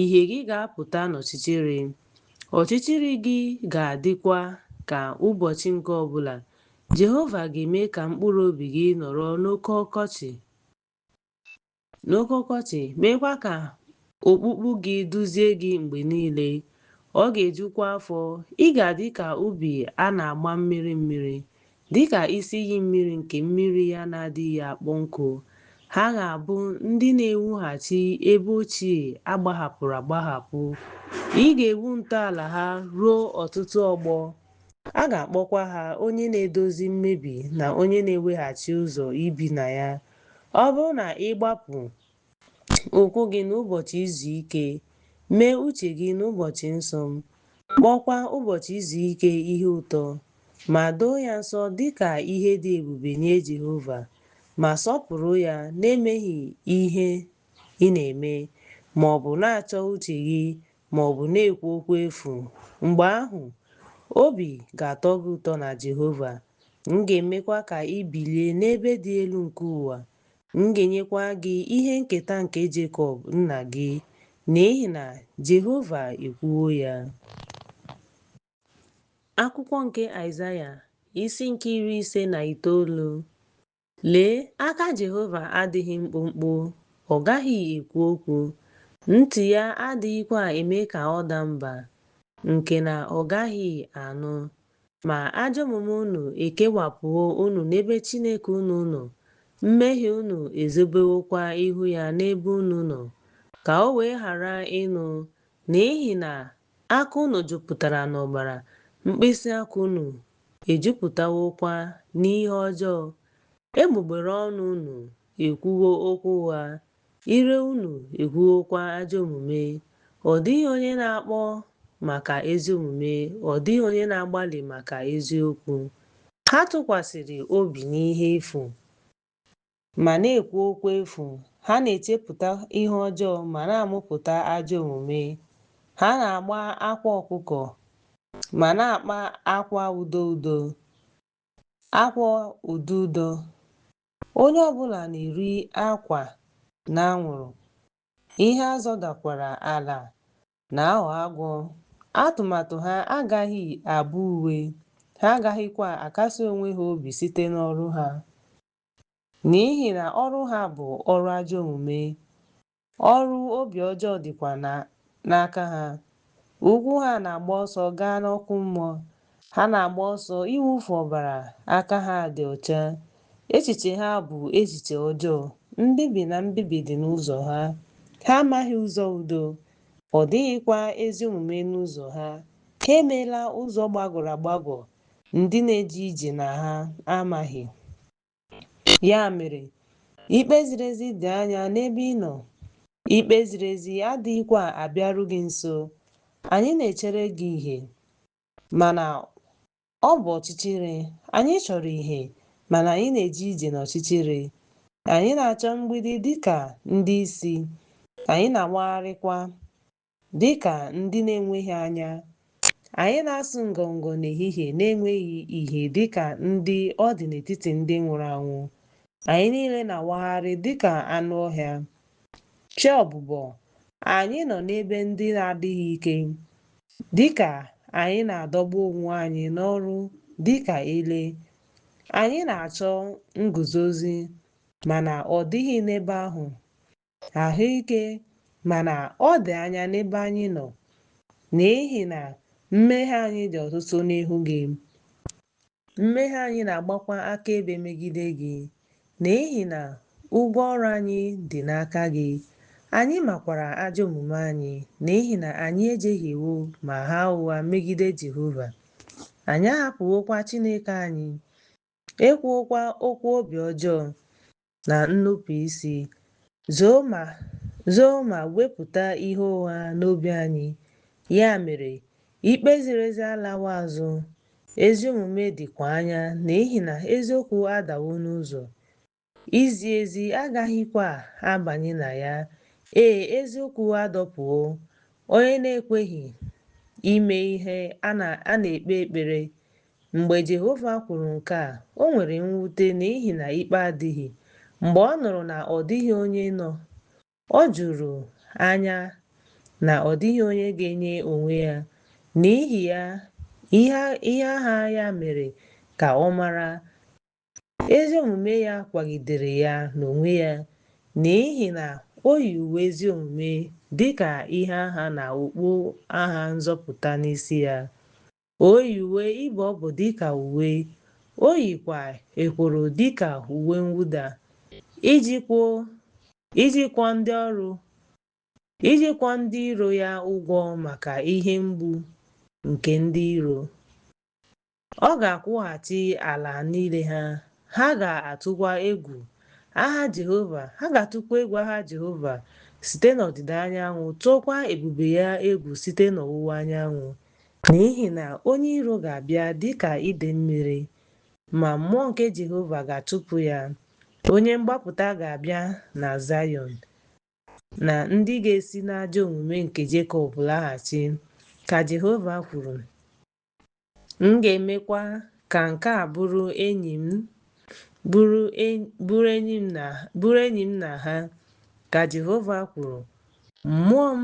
Speaker 2: ìhè gị ga-apụta n'ọchịchịrị, ọchịchịrị gị ga-adịkwa ka ụbọchị nke ọbụla. Jehova ga-eme ka mkpụrụ obi gị nọrọ n'oke ọkọchị, meekwa ka okpukpu gị duzie gị mgbe niile. Ọ ga-ejukwa afọ, ị ga-adị ka ubi a na-agba mmiri mmiri, dịka isi iyi mmiri nke mmiri ya na-adịghị akpọ nkụ. Ha ga-abụ ndị na-ewughachi ebe ochie agbahapụrụ agbahapụ. Ị ga-ewu ntọala ha ruo ọtụtụ ọgbọ. A ga-akpọkwa ha onye na-edozi mmebi na onye na-eweghachi ụzọ ibi na ya. Ọ bụrụ na ị gbapụ ụkwụ gị n'ụbọchị izu ike, mee uche gị n'ụbọchị nsọ m, kpọkwa ụbọchị izu ike ihe ụtọ, ma doo ya nsọ dịka ihe dị ebube nye Jehova, ma sọpụrụ ya na-emeghị ihe ị na-eme, ma ọ bụ na-achọ uche gị, ma ọ bụ na-ekwu okwu efu. Mgbe ahụ, obi ga-atọ gị ụtọ na Jehova. M ga-emekwa ka ị bilie n'ebe dị elu nke ụwa. M ga-enyekwa gị ihe nketa nke Jekọb nna gị, n'ihi na Jehova ekwuwo ya. Akwụkwọ nke Aịzaya isi nke 59. Lee, aka Jehova adịghị mkpụmkpụ, ọ gaghị ekwu okwu, ntị ya adịghịkwa eme ka ọ daa mba, nke na ọ gaghị anụ. Ma ajọ omume unu ekewapụwo unu n'ebe Chineke unu nọ, mmehie unu ezobewokwa ihu ya n'ebe unu nọ, ka o wee ghara ịnụ. N'ihi na aka unu jupụtara n'ọbara, mkpịsị aka unu ejupụtawokwa n'ihe ọjọọ. Egbugbere ọnụ unu ekwuwo okwu ụgha, ire unu ekwuwokwa ajọ omume. Ọ dịghị onye na-akpọ maka ezi omume, ọ dịghị onye na-agbalị maka eziokwu. Ha tụkwasịrị obi n'ihe efu, ma na-ekwu okwu efu. Ha na-echepụta ihe ọjọọ ma na-amụpụta ajọ omume. Ha na-agba akwa ọkụkọ ma na-akpa akwa udo udo. Onye ọbụla na-eri akwa na anwụrụ. Ihe azọdakwara ala na-aghọ agwọ. Atụmatụ ha agaghị abụ uwe, ha agaghịkwa akasi onwe ha obi site n'ọrụ ha, n'ihi na ọrụ ha bụ ọrụ ajọ omume. Ọrụ obi ọjọọ dịkwa n'aka ha. Ụkwụ ha na-agba ọsọ gaa n'ọkụ mmụọ. Ha na-agba ọsọ iwufu ọbara. Aka ha dị ọcha. Echiche ha bụ echiche ọjọọ. Mbibi na mbibi dị n'ụzọ ha. Ha amaghị ụzọ udo. Ọ dịghịkwa ezi omume n'ụzọ ha. Ha emeela ụzọ gbagọrọ agbagọ, ndị na-eje ije na ha amaghị. Ya mere, ikpe ziri ezi dị anya n'ebe ị nọ. Ikpe ziri ezi adịghịkwa abịaru gị nso. Anyị na-echere gị ihe, mana ọ bụ ọchịchịrị. Anyị chọrọ ihe, mana anyị na-eje ije n'ọchịchịrị. Anyị na-achọ mgbidi dịka ndị isi. Anyị na-awagharịkwa dịka ndị na-enweghị anya. Anyị na-asụ ngọngọ n'ehihie na-enweghị ihe dịka ndị ọ dị n'etiti ndị nwụrụ anwụ. Anyị niile na-awagharị dịka anụ ọhịa. Chi ọbụbọ, anyị nọ n'ebe ndị na-adịghị ike, dịka anyị na-adọgbu onwe anyị n'ọrụ dịka ele. Anyị na-achọ nguzozi, mana ọ dịghị n'ebe ahụ. Ahụike, mana ọ dị anya n'ebe anyị nọ, n'ihi na mmehie anyị dị ọtụtụ n'ihu gị. Mmehie anyị na-agbakwa akaebe megide gị, n'ihi na ụgwọ ọrụ anyị dị n'aka gị. Anyị makwara ajọ omume anyị, n'ihi na anyị ejehiewo ma ghaa ụgha megide Jehova. Anyị ahapụwokwa Chineke anyị, ekwuokwa okwu obi ọjọọ na nnupụ isi, zoo ma wepụta ihe ụgha n'obi anyị. Ya mere, ikpe ziri ezi alawa azụ, ezi omume dịkwa anya, n'ihi na eziokwu adawo n'ụzọ. Izi ezi agaghịkwa abanye na ya. Eziokwu adọpụwo. Onye na-ekweghị ime ihe a na-ekpe ekpere. Mgbe Jehova kwuru nke a, o nwere mwute n'ihi na ikpe adịghị. Mgbe ọ nụrụ na ọ dịghị onye nọ, ọ jụrụ anya na ọ dịghị onye ga-enye onwe ya. N'ihi ya, ihe agha ya mere ka ọ mara. Ezi omume ya kwagidere ya n'onwe ya, n'ihi na o yi uwe ezi omume dịka ihe agha na okpu agha nzọpụta n'isi ya. O yi uwe ịbọ ọbọ dịka uwe. O yikwa ekworo dịka uwe mwụda iji kwụọ ndị iro ya ụgwọ maka ihe mgbu nke ndị iro. Ọ ga-akwụghachi ala niile ha ga-atụkwa egwu aha Jehova site n'ọdịda anyanwụ, tụọkwa ebube ya egwu site n'ọwụwa anyanwụ. N'ihi na onye iro ga-abịa dịka idei mmiri, ma mmụọ nke Jehova ga-achụpụ ya. Onye mgbapụta ga-abịa na Zayọn, na ndị ga-esi n'ajọ omume nke Jekọb laghachi, ka Jehova kwuru. M ga-emekwa ka nke a bụrụ enyi m na ha, ka Jehova kwuru. Mmụọ m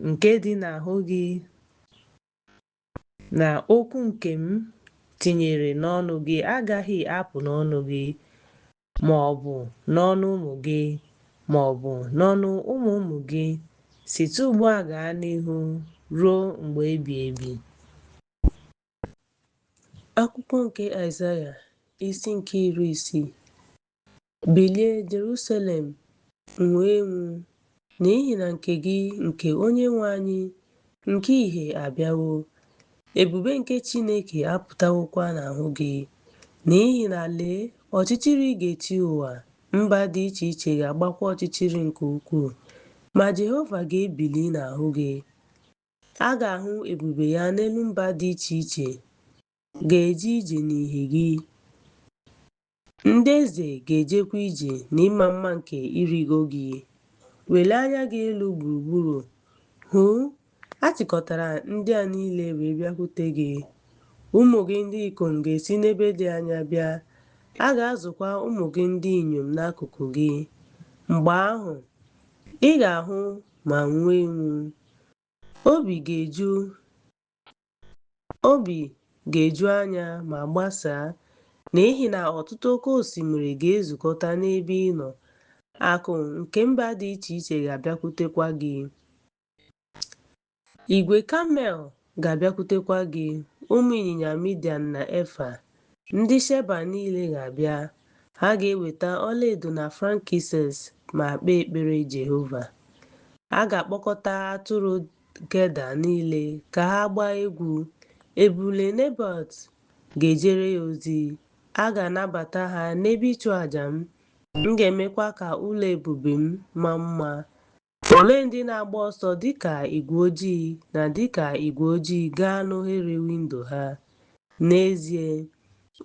Speaker 2: nke dị n'ahụ gị na okwu nke m tinyere n'ọnụ gị agaghị apụ n'ọnụ gị, ma ọ bụ n'ọnụ ụmụ gị, ma ọ bụ n'ọnụ ụmụ ụmụ gị, site ugbu a gaa n'ihu ruo mgbe ebighị ebi. Akwụkwọ nke Aịzaya isi nke 60. Bilie, Jerusalem, nwee enwu, n'ihi na nke gị nke Onyenwe anyị nke ìhè abịawo. Ebube nke Chineke apụtawokwa n'ahụ gị. N'ihi na lee, ọchịchịrị ga-eti ụwa, mba dị iche iche ga-agbakwa ọchịchịrị nke ukwuu, ma Jehova ga-ebili n'ahụ gị. A ga-ahụ ebube ya n'elu mba dị iche iche ga-eje ije n'ihi gị. Ndị eze ga-ejekwa ije n'ịma mma nke irigo gị. Welie anya gị elu gburugburu hụ, a chịkọtara ndị a niile wee bịakwute gị. Ụmụ gị ndị ikom ga-esi n'ebe dị anya bịa, a ga-azụkwa ụmụ gị ndị inyom n'akụkụ gị. Mgbe ahụ, ị ga-ahụ ma nwee enwu. Obi ga-eju anya ma gbasaa, n'ihi na ọtụtụ oke osimiri ga-ezukọta n'ebe ị nọ. Akụ nke mba dị iche iche ga-abịakwutekwa gị. Igwe kamel ga-abịakwutekwa gị. Ụmụ ịnyịnya Midian na Efa, ndị Sheba niile ga-abịa. Ha ga-eweta ọlaedo na frankincense ma kpee ekpere Jehova. A ga-akpọkọta atụrụ Keda niile ka ha gbaa egwu. Ebule Nebọt ga-ejere ya ozi. A ga-anabata ha n'ebe ịchụ àjà m. M ga-emekwa ka ụlọ ebube m maa mma. Olee ndị na-agba ọsọ dịka igwe ojii na dịka igwe ojii gaa n'oghere windo ha? N'ezie,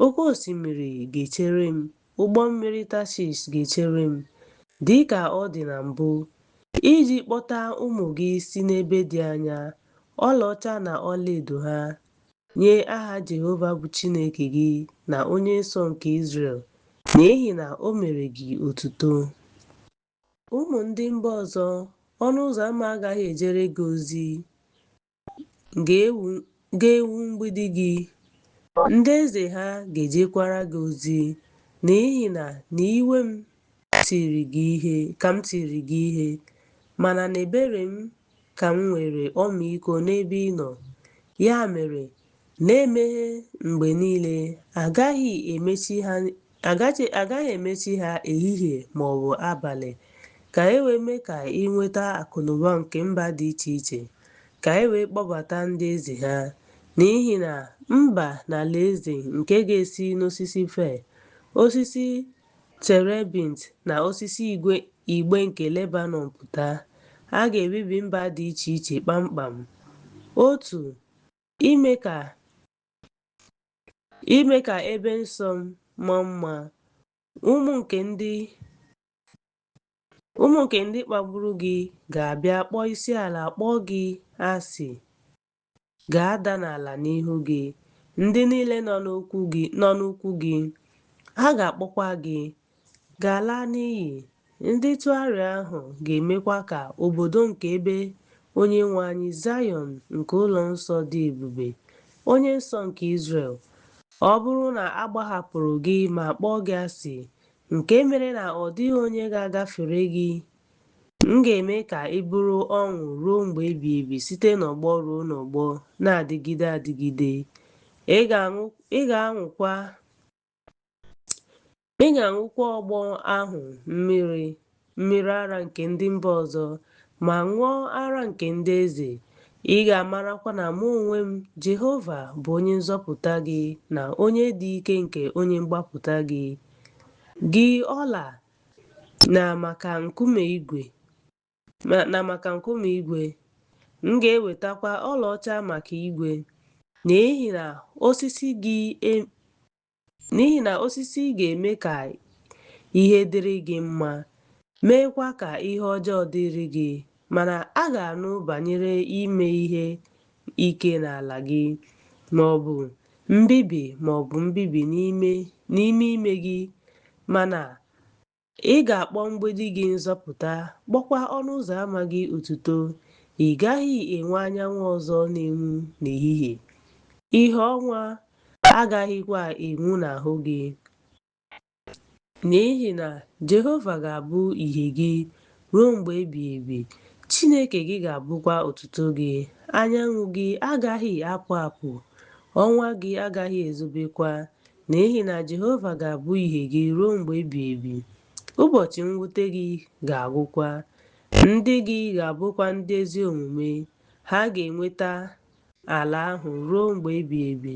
Speaker 2: oke osimiri ga-echere m, ụgbọ mmiri Tashish ga-echere m, dịka ọ dị na mbụ, iji kpọta ụmụ gị si n'ebe dị anya, ọlaọcha na ọlaedo ha, nye aha Jehova bụ Chineke gị na Onye Nsọ nke Izrel, n'ihi na o mere gị otuto. Ụmụ ndị mba ọzọ, ọnụ ụzọ ámá agaghị ejere gị ozi, ga-ewu mgbidi gị. Ndị eze ha ga-ejekwara gị ozi, n'ihi na n'iwe m tiri gị ihe, mana n'ebere m ka m nwere ọmịiko n'ebe ị nọ. Ya mere, na-emeghe mgbe niile, agaghị emechi ha ehihie ma ọ bụ abalị, ka e wee mee ka ị nweta akụnụba nke mba dị iche iche, ka e wee kpọbata ndị eze ha. N'ihi na mba na alaeze nke ga-esi n'osisi fir, osisi terebint na osisi igbe nke Lebanọn pụta. A ga-ebibi mba dị iche iche kpamkpam. Otu, ime ka ebe nsọ m maa mma. Ụmụ nke ndị kpagburu gị ga-abịa kpọọ isiala kpọọ gị asị, ga-ada n'ala n'ihu gị. Ndị niile nọ n'ukwu gị, ha ga-akpọkwa gị, ga-ala n'iyi. Ndị ntụgharị ahụ ga-emekwa ka obodo nke ebe Onyenwe anyị, Zayọn nke ụlọ nsọ dị ebube, Onye Nsọ nke Izrel. Ọ bụrụ na a gbahapụrụ gị ma kpọọ gị asị, nke mere na ọ dịghị onye ga-agafere gị, m ga-eme ka ị bụrụ ọṅụ ruo mgbe ebighị ebi, site n'ọgbọ ruo n'ọgbọ, na-adịgide adịgide. Ị ga-aṅụkwa ịṅụkwa ọgbọ ahụ mmiri ara nke ndị mba ọzọ, ma ṅụọ ara nke ndị eze. Ị ga-amarakwa na mụ onwe m, Jehova, bụ onye nzọpụta gị na onye dị ike nke onye mgbapụta gị. Gị ọla na maka nkume igwe, m ga-ewetakwa ọlaọcha maka igwe, n'ihi na osisi ga-eme ka ihe dịrị gị mma, meekwa ka ihe ọjọọ dịrị gị. Mana a ga-anụ banyere ime ihe ike n'ala gị, maọbụ mbibi n'ime gị. Mana ị ga-akpọ mgbidi gị nzọpụta, kpọkwa ọnụ ụzọ ámá gị otuto. Ị gaghị enwe anyanwụ ọzọ na-enwu n'ehihie, ihe ọnwa agaghịkwa enwu n'ahụ gị, n'ihi na Jehova ga-abụ ìhè gị ruo mgbe ebighị ebi. Chineke gị ga-abụkwa otuto gị. Anyanwụ gị agaghị apụ apụ, ọnwa gị agaghị ezobekwa, n'ihi na Jehova ga-abụ ìhè gị ruo mgbe ebighị ebi. Ụbọchị mwute gị ga-agwụkwa, ndị gị ga-abụkwa ndị ezi omume. Ha ga-enweta ala ahụ ruo mgbe ebighị ebi.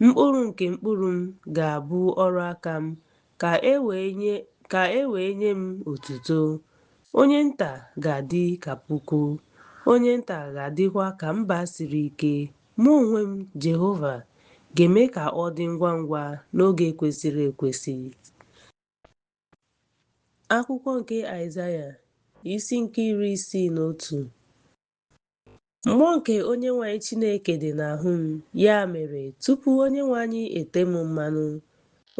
Speaker 2: Mkpụrụ nke mkpụrụ m ga-abụ ọrụ aka m, ka e wee nye m otuto. Onye nta ga-adị ka puku, onye nta ga-adịkwa ka mba siri ike. Mụ onwe m, Jehova, ga-eme ka ọ dị ngwa ngwa n'oge kwesịrị ekwesị. Akwụkwọ nke Aịzaya, isi nke 61. Mmụọ nke Onyenwe anyị Chineke dị n'ahụ m, ya mere tupu Onyenwe anyị ete m mmanụ,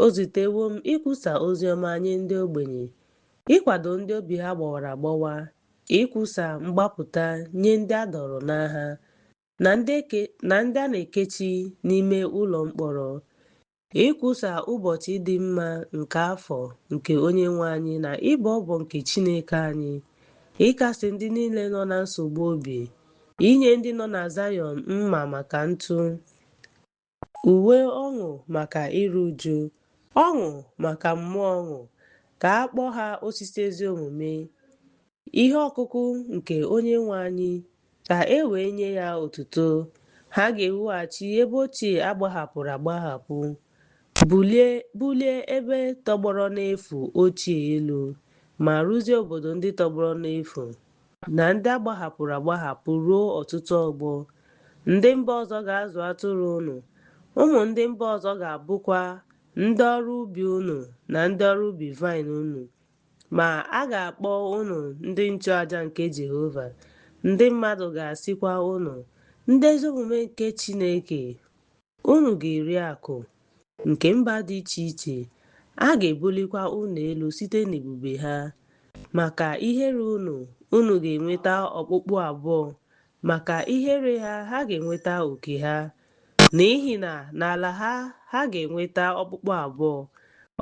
Speaker 2: o zitewo m ikwusa oziọma nye ndị ogbenye, ịkwado ndị obi ha gbawara agbawa, ikwusa mgbapụta nye ndị a dọrọ n'agha, na ndị a na-ekechi n'ime ụlọ mkpọrọ, ikwusa ụbọchị dị mma nke afọ nke Onyenwe anyị na ịbọ ọbọ nke Chineke anyị, ịkasị ndị niile nọ na nsogbu obi, inye ndị nọ na Zayọn mma maka ntụ, uwe ọṅụ maka iru uju, ọṅụ maka mmụọ ọṅụ, ka a kpọọ ha osisi ezi omume, ihe ọkụkụ nke Onyenwe anyị, ka e wee nye ya otuto. Ha ga-ewughachi ebe ochie agbahapụrụ agbahapụ, bulie ebe tọgbọrọ n'efu ochie elu, ma rụzie obodo ndị tọgbọrọ n'efu na ndị agbahapụrụ agbahapụ ruo ọtụtụ ọgbọ. Ndị mba ọzọ ga-azụ atụrụ unu, ụmụ ndị mba ọzọ ga-abụkwa ndị ọrụ ubi unu na ndị ọrụ ubi vaịn unu. Ma a ga-akpọ unu ndị nchụaja nke Jehova. Ndị mmadụ ga-asịkwa unu, ndị ezi omume nke Chineke. Unu ga-eri akụ nke mba dị iche iche. A ga-ebulikwa unu elu site n'ebube ha. Maka ihere unu ga-enweta ọkpụkpụ abụọ, maka ihere ha ga-enweta oke ha. N'ihi na n'ala ha ga-enweta ọkpụkpụ abụọ,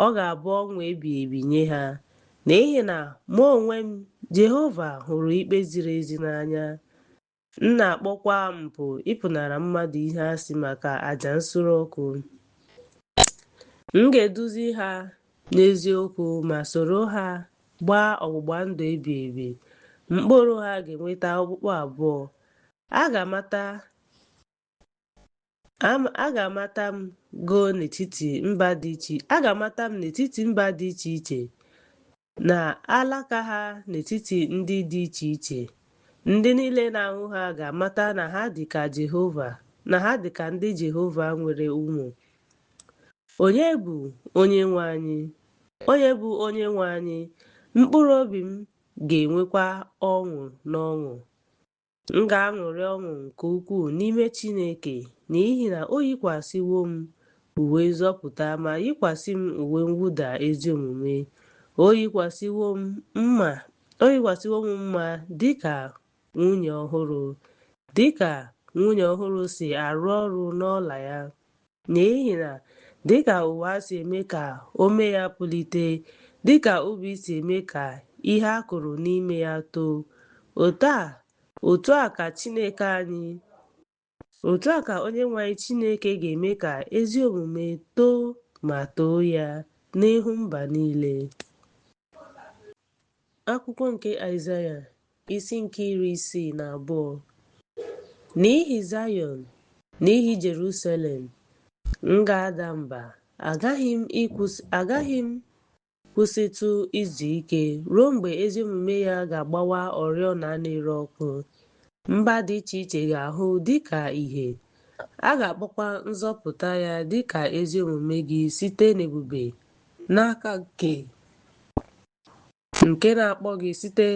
Speaker 2: ọ ga-abụ ọṅụ ebighị ebi nye ha. N'ihi na mụ onwe m, Jehova, hụrụ ikpe ziri ezi n'anya. M na-akpọkwa mpụ ịpụnara mmadụ ihe asị maka àjà nsure ọkụ. M ga-eduzi ha n'eziokwu ma soro ha gbaa ọgbụgba ndụ ebighị ebi. Mkpụrụ ha ga-enweta ọkpụkpụ abụọ. A ga-amata m n'etiti mba dị iche iche, na alaka ha n'etiti ndị dị iche iche. Ndị niile na-ahụ ha ga-amata na ha dị ka ndị Jehova nwere ụmụ. Onye bụ Onyenwe anyị? Onye bụ Onyenwe anyị? Mkpụrụ obi m ga-enwekwa ọṅụ n'ọṅụ. M ga-aṅụrị ọṅụ nke ukwuu n'ime Chineke, n'ihi na o yikwasịwo m uwe nzọpụta ma yikwasị m uwe mwụda ezi omume. O yikwasịwo m mma dịka nwunye ọhụrụ, dịka nwunye ọhụrụ si arụ ọrụ n'ọla ya. N'ihi na dịka ụwa si eme ka ome ya pulite, dịka ubi si eme ka ihe a kụrụ n'ime ya too, otu a ka Onyenwe anyị Chineke ga-eme ka ezi omume too ma too ya. n'ihu mba niile. Akwụkwọ nke Aịzaya isi nke 62. N'ihi Zayọn, n'ihi Jerusalem, m ga-ada mba, agaghị m kwụsịtụ izu ike ruo mgbe ezi omume ya ga-agbawa oriọna na-ere ọkụ. Mba dị iche iche ga-ahụ dịka ìhè, a ga-akpọkwa nzọpụta ya dịka ezi omume gị site n'ebube n'aka nke na-akpọ gị site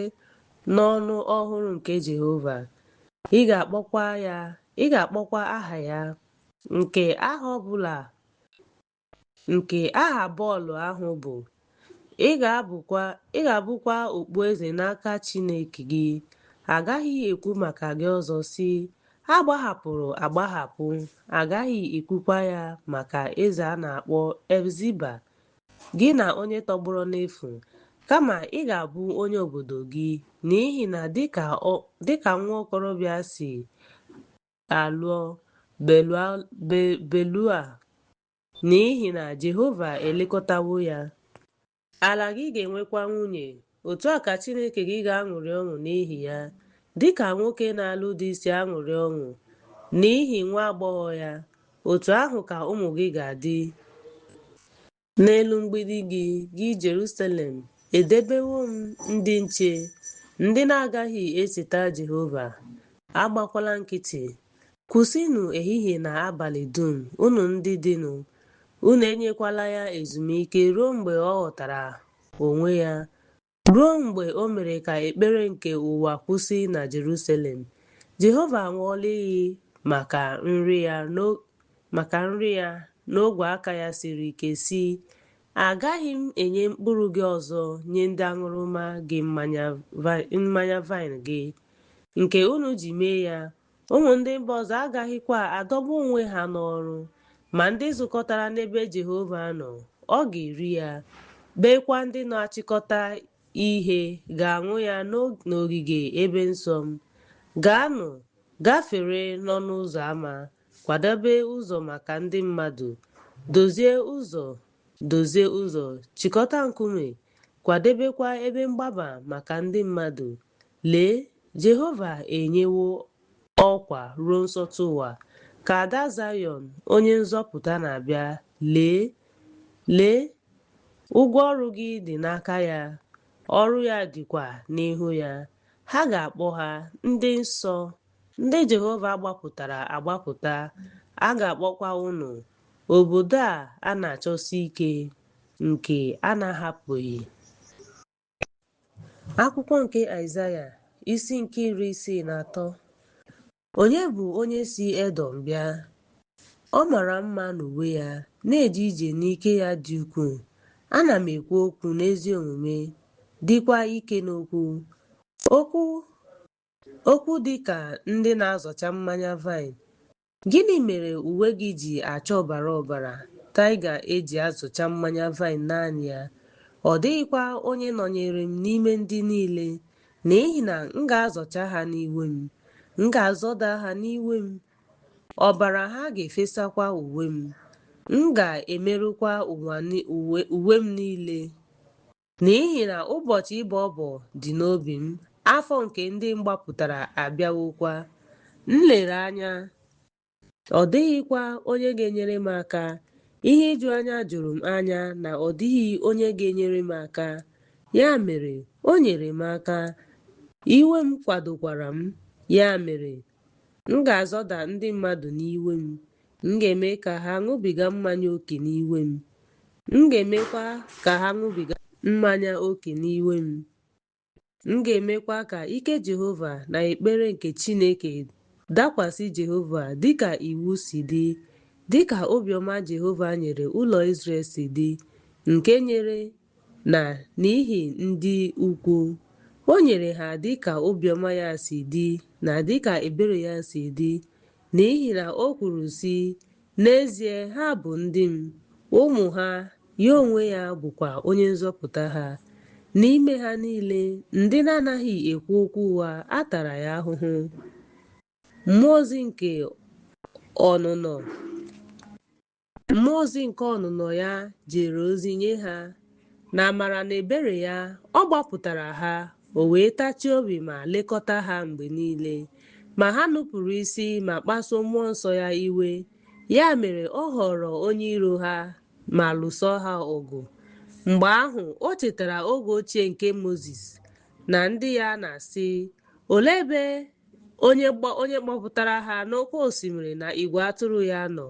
Speaker 2: n'ọnụ ọhụrụ nke Jehova. Ị ga-akpọkwa aha ya, nke aha bọọlụ ahụ bụ. Ị ga-abụkwa okpueze n'aka Chineke gị. Agaghị ekwu maka gị ọzọ sị, agbahapụrụ agbahapụ. Agaghị ekwukwa ya maka eze a na-akpọ Efziba, gị na onye tọgbọrọ n'efu, kama ị ga-abụ onye obodo gị, n'ihi na dịka nwa okorobịa si alụọ Belua, n'ihi na Jehova elekọtawo ya. Ala gị ga-enwekwa nwunye, otu a ka Chineke gị ga-aṅụrị ọṅụ n'ihi ya, dịka nwoke na-alụ di si aṅụrị ọṅụ n'ihi nwa agbọghọ ya. Otu ahụ ka ụmụ gị ga-adị n'elu mgbidi gị, gị Jerusalem. Edebewo m ndị nche, ndị na-agaghị echeta Jehova. Agbakwala nkịtị, kwụsịnụ ehihie na abalị dum, unu ndị dịnụ. Unu enyekwala ya ezumike ruo mgbe ọ ghọtara onwe ya, ruo mgbe o mere ka ekpere nke ụwa kwụsị na Jerusalem. Jehova aṅụọla iyi maka nri ya n'ogwe aka ya siri ike, sị, agaghị m enye mkpụrụ gị ọzọ nye ndị aṅụrụma gị mmanya vaịn gị, nke unu ji mee ya. Ụmụ ndị mba ọzọ agaghịkwa adọgbu onwe ha n'ọrụ, ma ndị zukọtara n'ebe Jehova nọ, ọ ga-eri ya. Beekwa ndị na-achịkọta ihe ga-aṅụ ya n'ogige ebe nsọ m. Gaanụ, gafere n'ọnụ ụzọ ámá, kwadobe ụzọ maka ndị mmadụ. Dozie ụzọ, chịkọta nkume, kwadebekwa ebe mgbaba maka ndị mmadụ. Lee, Jehova enyewo ọkwa ruo nsọtụ ụwa, ka ada Zayọn onye nzọpụta na-abịa. Lee, ụgwọ ọrụ gị dị n'aka ya, ọrụ ya dịkwa n'ihu ya. Ha ga-akpọ ha ndị nsọ, ndị Jehova gbapụtara agbapụta. A ga-akpọkwa unu obodo a na-achọsi ike, nke a na-ahapụghị. Akwụkwọ nke Aịzaya isi nke 63. Onye bụ onye si Edọm bịa? Ọ mara mma n'uwe ya, na-eje ije n'ike ya dị ukwuu. Ana m ekwu okwu n'ezi omume, dịkwa ike n'okwu. Okwu dị ka ndị na-azọcha mmanya vaịn. Gịnị mere uwe gị ji acha ọbara ọbara, taiga eji azụcha mmanya vaịn naanị ya? Ọ dịghịkwa onye nọnyere m n'ime ndị niile, n'ihi na m ga-azọcha ha n'iwe m. M ga-azọda ha n'iwe m, ọbara ha ga-efesakwa uwe m. M ga-emerụkwa uwe m niile, n'ihi na ụbọchị ịbọ ọbọ dị n'obi m. Afọ nke ndị m gbapụtara abịawokwa. M lere anya, ọ dịghịkwa onye ga-enyere m aka. Ihe iju anya juru m anya na ọ dịghị onye ga-enyere m aka. Ya mere, o nyere m aka, iwe m kwadokwara m. Ya mere, m ga-azọda ndị mmadụ n'iwe m. M ga-eme ka ha ṅụbiga mmanya ókè n'iwe m. M ga-emekwa ka ha ṅụbiga mmanya ókè n'iwe m. M ga-emekwa ka ike Jehova na ekpere nke Chineke dakwasị Jehova, dịka iwu si dị, dịka obiọma Jehova nyere ụlọ Izrel si dị, nke nyere na n'ihi ndị ukwu. O nyere ha dịka obiọma ya si dị na dịka ebere ya si dị, n'ihi na o kwuru sị, n'ezie ha bụ ndị m, ụmụ ha, ya onwe ya bụkwa onye nzọpụta ha. N'ime ha niile, ndị na-anaghị ekwu okwu ụgha a tara ya ahụhụ. Mmụọ ozi nke ọnụnọ Mmụọ ozi nke ọnụnọ ya jere ozi nye ha, na amara na ebere ya ọ gbapụtara ha, o wee tachie obi ma lekọta ha mgbe niile. Ma ha nupụrụ isi ma kpasuo mmụọ nsọ ya iwe. Ya mere ọ ghọrọ onye iro ha ma lụso ha ọgụ. Mgbe ahụ o chetara oge ochie nke Mozis na ndị ya na-asị, olee ebe onye gbapụtara ha n'oké osimiri na igwe atụrụ ya nọ?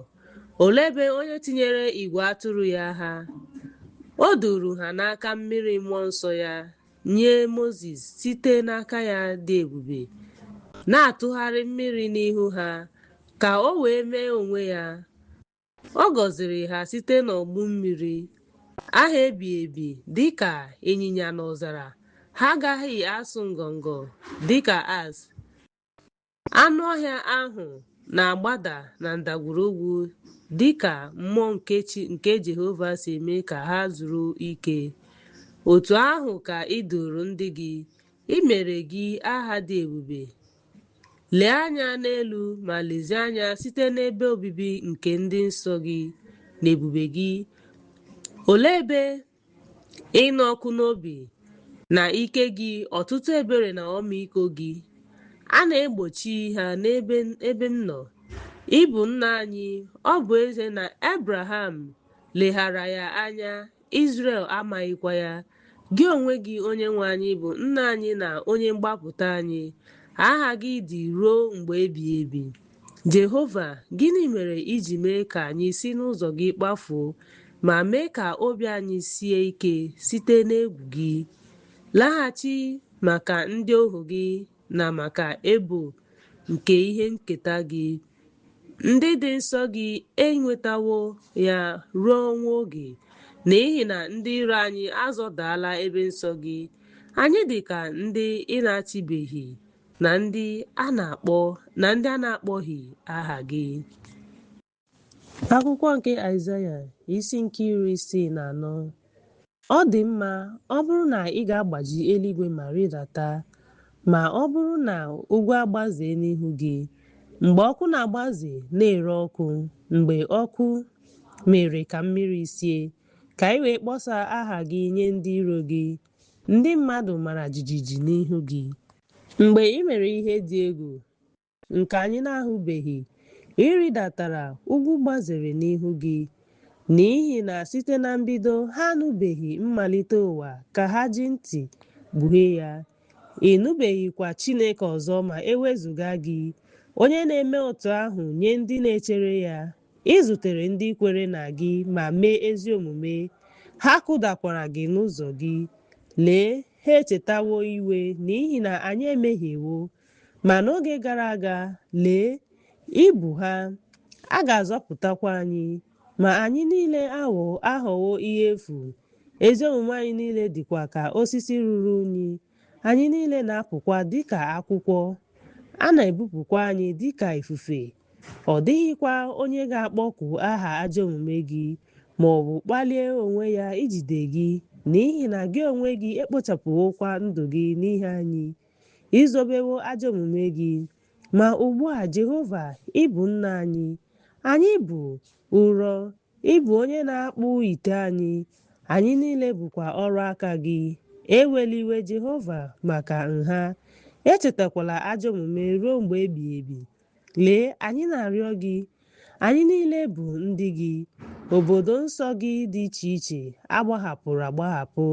Speaker 2: Olee ebe onye tinyere igwe atụrụ ya ha? O duru ha n'aka mmiri mmụọ nsọ ya nye Mozis site n'aka ya dị ebube, na-atụgharị mmiri n'ihu ha ka o wee mee onwe ya. Ọ gọziri ha site n'ọgbụ mmiri, aha ebighị ebi dịka ịnyịnya n'ọzara. Ha agaghị asụ ngọngọ dịka az. Anụ ọhịa ahụ na-agbada na ndagwurugwu dịka mmụọ nke Jehova si eme ka ha zuru ike. Otu ahụ ka ị duru ndị gị, ị mere gị aha dị ebube. Lee anya n'elu ma lezie anya site n'ebe obibi nke ndị nsọ gị na ebube gị. Olee ebe ịnụ ọkụ n'obi na ike gị, ọtụtụ ebere na ọmịiko gị? A na-egbochi ha n'ebe m nọ. Ị bụ nna anyị. Ọ bụ ezie na Abraham leghara ya anya, Izrel amaghịkwa ya. Gị onwe gị, Onyenwe anyị, bụ nna anyị na onye mgbapụta anyị. Aha gị dị ruo mgbe ebighị ebi. Jehova, gịnị mere iji mee ka anyị si n'ụzọ gị kpafuo, ma mee ka obi anyị sie ike site n'egwu gị? Laghachi maka ndị ohu gị na maka ebo nke ihe nketa gị. Ndị dị nsọ gị enwetawo ya ruo ọnwa oge, n'ihi na ndị iro anyị azọdala ebe nsọ gị. Anyị dị ka ndị ị na-achịbeghị na ndị a na-akpọghị aha gị. Akwụkwọ nke Aịzaya isi nke 64. Ọ dị mma ọ bụrụ na ị ga-agbaji eluigwe ma rịdata, ma ọ bụrụ na ugwu agbazee n'ihu gị. Mgbe ọkụ na-agbaze na-ere ọkụ, mgbe ọkụ mere ka mmiri sie, ka ị wee kpọsa aha gị nye ndị iro gị. Ndị mmadụ mara jijiji n'ihu gị. Mgbe ị mere ihe dị egwu nke anyị na-ahụbeghị, ị rịdatara, ugwu gbazere n'ihu gị. N'ihi na site na mbido ha anụbeghị mmalite ụwa ka ha ji ntị kpughee ya. Ị nụbeghịkwa Chineke ọzọ ma ewezụga gị, onye na-eme otu ahụ nye ndị na-echere ya. Ị zutere ndị kwere na gị ma mee ezi omume. Ha kụdakwara gị n'ụzọ gị. Lee, ha echetawo iwe n'ihi na anyị emehiewo. Ma n'oge gara aga, lee, ibu ha, a ga-azọpụtakwa anyị. Ma anyị niile aghọwo ihe efu. Ezi omume anyị niile dịkwa ka osisi ruru unyi. Anyị niile na-apụkwa dịka akwụkwọ. A na-ebupụkwa anyị dịka ifufe. Ọ dịghịkwa onye ga-akpọku aha ajọ omume gị, ma ọ bụ kpalie onwe ya ijide gị, n'ihi na gị onwe gị ekpochapụwokwa ndụ gị n'ihi anyị. Izobewo ajọ omume gị. Ma ugbu a, Jehova, ị bụ nna anyị. Anyị bụ ụrọ. Ị bụ onye na-akpụ ite anyị. Anyị niile bụkwa ọrụ aka gị. Ewela iwe, Jehova, maka nha. Echetakwala ajọ omume ruo mgbe ebighị ebi. Lee, anyị na-arịọ gị. Anyị niile bụ ndị gị. Obodo nsọ gị dị iche iche agbahapụrụ agbahapụ.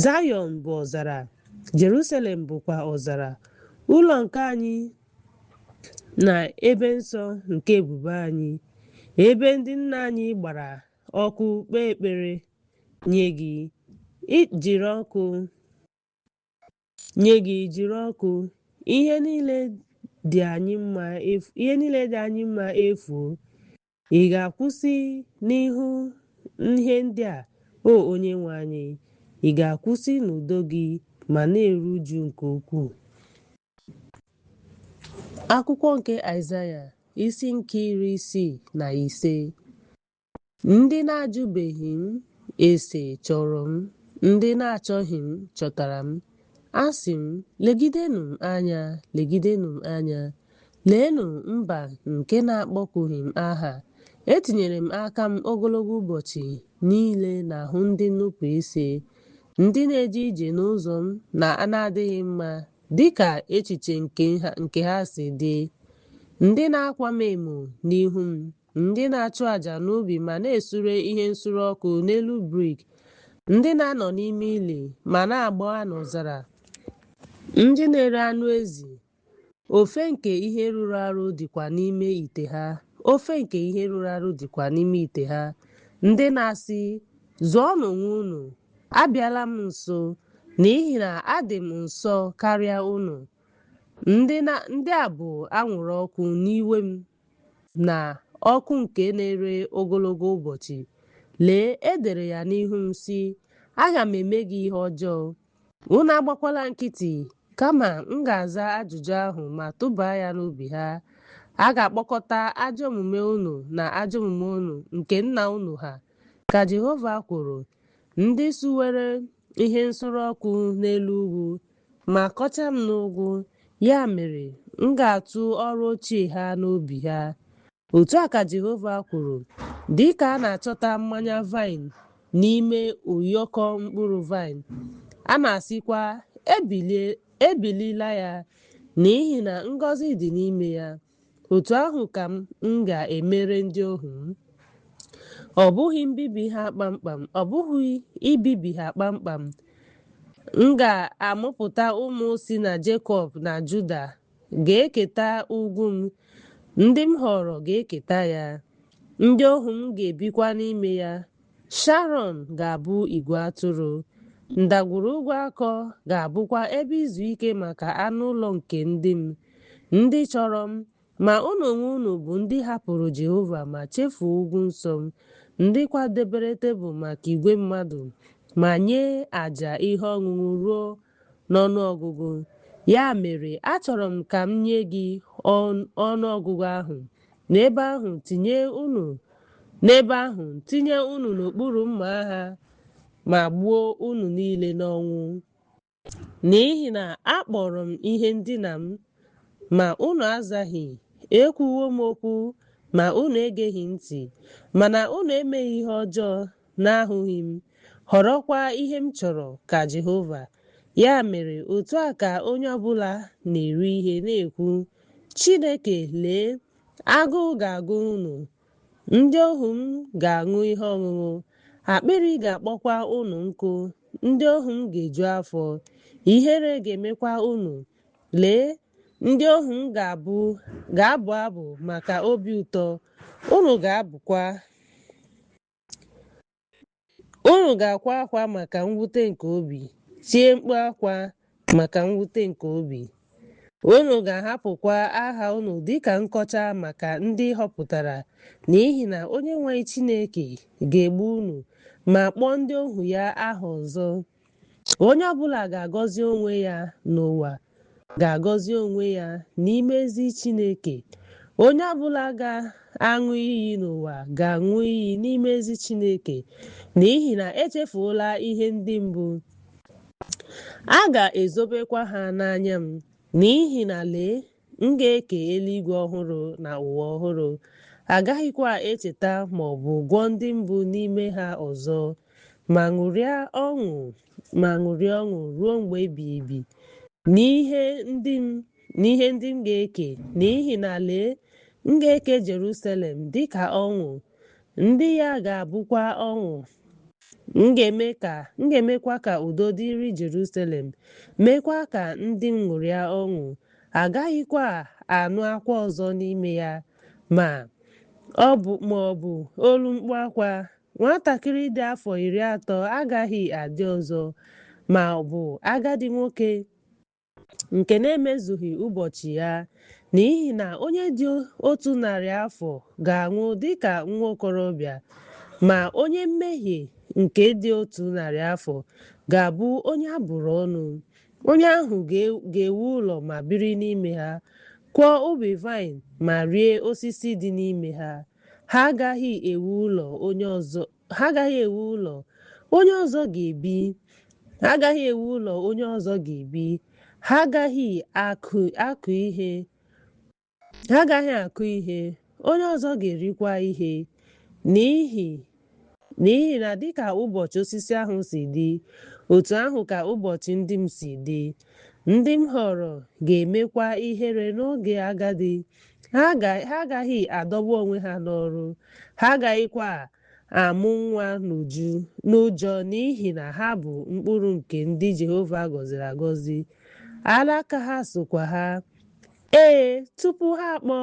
Speaker 2: Zayọn bụ ọzara. Jerusalem bụkwa ọzara. Ụlọ nke anyị na ebe nsọ nke ebube anyị. Ebe ndị nna anyị gbara ọkụ kpee ekpere nye gị. Jiri ọkụ. Ihe niile dị anyị mma efu. Ị ga-akwụsị n'ihu ihe ndị a, o Onyenwe anyị? Ị ga-akwụsị n'udo gị ma na-eru uju nke ukwuu? Akwụkwọ nke Aịzaya isi nke 65. Ndị na-ajụbeghị m ese chọrọ m, ndị na-achọghị m chọtara m. Asị m, legidenụ m anya, legidenụ m anya. Leenụ mba nke na-akpọkughị m aha. etinyere m aka m ogologo ụbọchị niile n'ahụ ndị nnupụ isi, ndị na-eje ije n'ụzọ m na-adịghị mma dịka echiche nke ha si dị, ndị na-akwa m emo n'ihu m, ndị na-achụ àjà n'ubi ma na-esure ihe nsure ọkụ n'elu brik, ndị na-anọ n'ime ili ma na-agba n'ọzara, ndị na-ere anụ ezi, ofe nke ihe rụrụ arụ dịkwa n'ime ite ha, ofe nke ihe rụrụ arụ dịkwa n'ime ite ha, ndị na-asị, zụọnụ onwe unu, abịala m nso, n'ihi na adị m nsọ karịa unu. Ndị a bụ anwụrụ ọkụ n'iwe m na ọkụ nke na-ere ogologo ụbọchị. Lee, edere ya n'ihu m sị, aga m eme gị ihe ọjọọ. Unu agbakwala nkịtị, kama m ga-aza ajụjụ ahụ ma tụbaa ya n'obi ha. A ga-akpọkọta ajọ omume unu na ajọ omume unu nke nna unu ha, ka Jehova kwuru, ndị suwere ihe nsure ọkụ n'elu ugwu ma kọchaa m n'ụgwụ. Ya mere, m ga-atụ ọrụ ochie ha n'obi ha. Otu a ka Jehova kwuru, dịka a na-achọta mmanya vaịn n'ime ụyọkọ mkpụrụ vaịn, a na-asịkwa, ebilila ya, n'ihi na ngọzi dị n'ime ya. Otu ahụ ka m ga-emere ndị ohu m. Ọ bụghị mbibi ha kpamkpam, ọ bụghị ibibi ha kpamkpam. M ga-amụpụta ụmụ si na Jekọb na Juda ga-eketa ugwu m, ndị m họrọ ga-eketa ya, ndị ohu m ga-ebikwa n'ime ya. Sharọn ga-abụ igwe atụrụ, ndagwurugwu Akọ ga-abụkwa ebe izu ike maka anụ ụlọ nke ndị m, ndị chọrọ m. Ma unu onwe unu bụ ndị hapụrụ Jehova ma chefuo ugwu nsọ m, ndị kwadebere tebụl maka igwe mmadụ ma nye àjà ihe ọṅụṅụ ruo n'ọnụọgụgụ. Ya mere, achọrọ m ka m nye gị ọnụọgụgụ ahụ, n'ebe ahụ tinye unu n'okpuru mma agha ma gbuo unu niile n'ọnwụ. N'ihi na akpọrọ m ihe ndina m, ma unu azaghị, ekwuwo m okwu, ma unu egeghị ntị, mana unu emeghị ihe ọjọọ n'ahụghị m, họrọkwa ihe m chọrọ, ka Jehova. Ya mere, otu a ka onye ọbụla na-eri ihe na-ekwu, Chineke, lee, agụụ ga-agụ unu, ndị ohu m ga-aṅụ ihe ọṅụṅụ, akpịrị ga-akpọkwa unu nkụ, ndị ohu m ga-eju afọ, ihere ga-emekwa unu. Lee, ndị ohu m ga-abụ abụ maka obi ụtọ, unu ga-akwa akwa maka mwute nke obi, tie mkpu akwa maka mwute nke obi. Unu ga-ahapụkwa aha unu dịka nkọcha maka ndị họpụtara, n'ihi na Onyenwe anyị Chineke ga-egbu unu ma kpọọ ndị ohu ya aha ọzọ. Onye ọbụla ga-agọzi onwe ya n'ụwa ga-agọzi onwe ya n'ime ezi Chineke. Onye ọbụla ga-aṅụ iyi n'ụwa ga-aṅụ iyi n'ime ezi Chineke, n'ihi na echefuola ihe ndị mbụ. A ga-ezobekwa ha n'anya m, n'ihi na lee, m ga-eke eluigwe ọhụrụ na ụwa ọhụrụ. Agaghịkwa echeta ma ọ bụ gụọ ndị mbụ n'ime ha ọzọ. Ma ṅụrịa ọṅụ ruo mgbe ebighị ebi n'ihe ndị m ga-eke, n'ihi na lee, m ga-eke Jerusalem dịka ọṅụ, ndị ya ga-abụkwa ọṅụ. M ga-emekwa ka udo dịrị Jerusalem, meekwa ka ndị m ṅụrịa ọṅụ. Agaghịkwa anụ akwa ọzọ n'ime ya, ma ọ bụ olu mkpu akwa. Nwatakịrị dị afọ 30 agaghị adị ọzọ, ma ọ bụ agadi nwoke nke na-emezughị ụbọchị ya, n'ihi na onye dị 100 afọ ga-anwụ dịka nwa okorobịa, ma onye mmehie nke dị 100 afọ ga-abụ onye a bụrụ ọnụ. Onye ahụ ga-ewu ụlọ ma biri n'ime ha, kụọ ubi vaịn ma rie osisi dị n'ime ha. Ha agaghị ewu ụlọ onye ọzọ ga-ebi. Ha agaghị akụ ihe, onye ọzọ ga-erikwa ihe. n'ihi na dịka ụbọchị osisi ahụ si dị, otu ahụ ka ụbọchị ndị m si dị. Ndị m họrọ ga-emekwa ihere n'oge agadi. Ha agaghị adọgbu onwe ha n'ọrụ, ha agaghịkwa amụ nwa n'ụjọ, n'ihi na ha bụ mkpụrụ nke ndị Jehova gọziri agọzi. Alaka ha sokwa ha. Tupu ha akpọ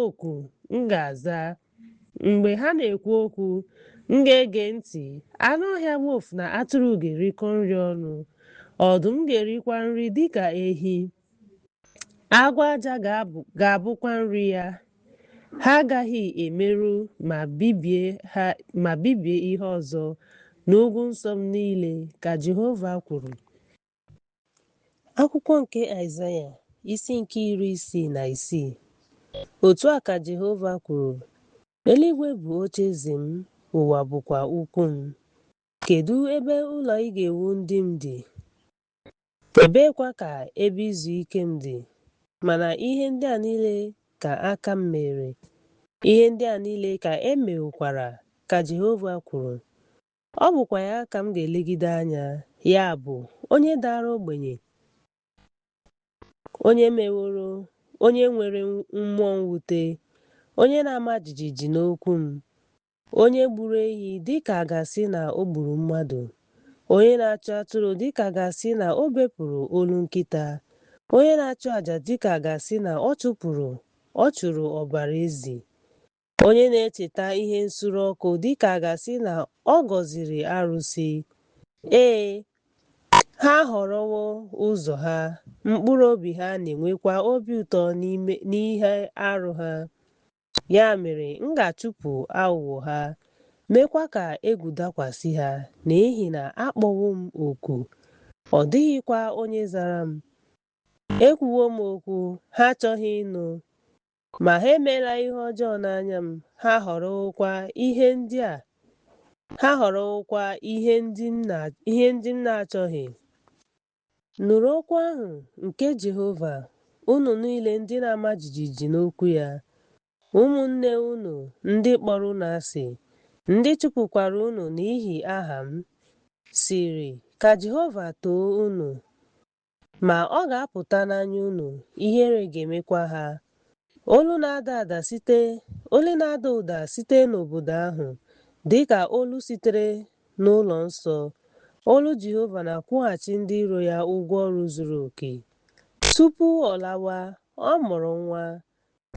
Speaker 2: oku, m ga-aza. Mgbe ha na-ekwu okwu, m ga-ege ntị. Anụ ọhịa wolf na atụrụ ga-erikọ nri ọnụ. Ọdụm ga-erikwa nri dịka ehi. Agwọ aja ga-abụkwa nri ya. Ha agaghị emerụ ma bibie ihe ọzọ n'ugwu nsọ m niile, ka Jehova kwuru. Akwụkwọ nke Aịzaya, isi nke 66. Otu a ka Jehova kwuru: eluigwe bụ ocheeze m, ụwa bụkwa ụkwụ m. Kedu ebe ụlọ ị ga-ewu ndị m dị? Ebeekwa ka ebe izu ike m dị? Mana ihe ndị a niile ka aka m mere, ihe ndị a niile ka e mewokwara, ka Jehova kwuru. Ọ bụkwa ya ka m ga-elegide anya, ya bụ onye dara ogbenye, onye nwere mmụọ mwute, onye na-ama jijiji n'okwu m, onye gburu ehi dịka a ga-asị na o gburu mmadụ, onye na-achụ atụrụ dịka a ga-asị na o bepụrụ olu nkịta, onye na-achụ àjà dịka a ga-asị na ọ chụrụ ọbara ezi, onye na-echeta ihe nsure ọkụ dịka a ga-asị na ọ gọziri arụsị. Ha họrọwo ụzọ ha, mkpụrụ obi ha na-enwekwa obi ụtọ n'ihe arụ ha. Ya mere, m ga-achụpụ aghụghọ ha, meekwa ka egwu dakwasị ha, n'ihi na akpọwo m oku, ọ dịghịkwa onye zara m. Ekwuwo m okwu, ha achọghị ịnụ. Ma ha emeela ihe ọjọọ n'anya m. Ha họrọwokwa ihe ndị m na-achọghị. Nụrụ okwu ahụ nke Jehova, unu niile ndị na-ama jijiji n'okwu ya. Ụmụnne unu ndị kpọrọ unu asị, ndị chụpụkwara unu n'ihi aha m, sịrị, ka Jehova too unu. Ma ọ ga-apụta n'anya unu, ihere ga-emekwa ha. Olu na-ada ụda site n'obodo ahụ, dịka olu sitere n'ụlọ nsọ. Olu Jehova na-akwụghachi ndị iro ya ụgwọ ọrụ zuru oke. Tupu ọ lawa, ọ mụrụ nwa.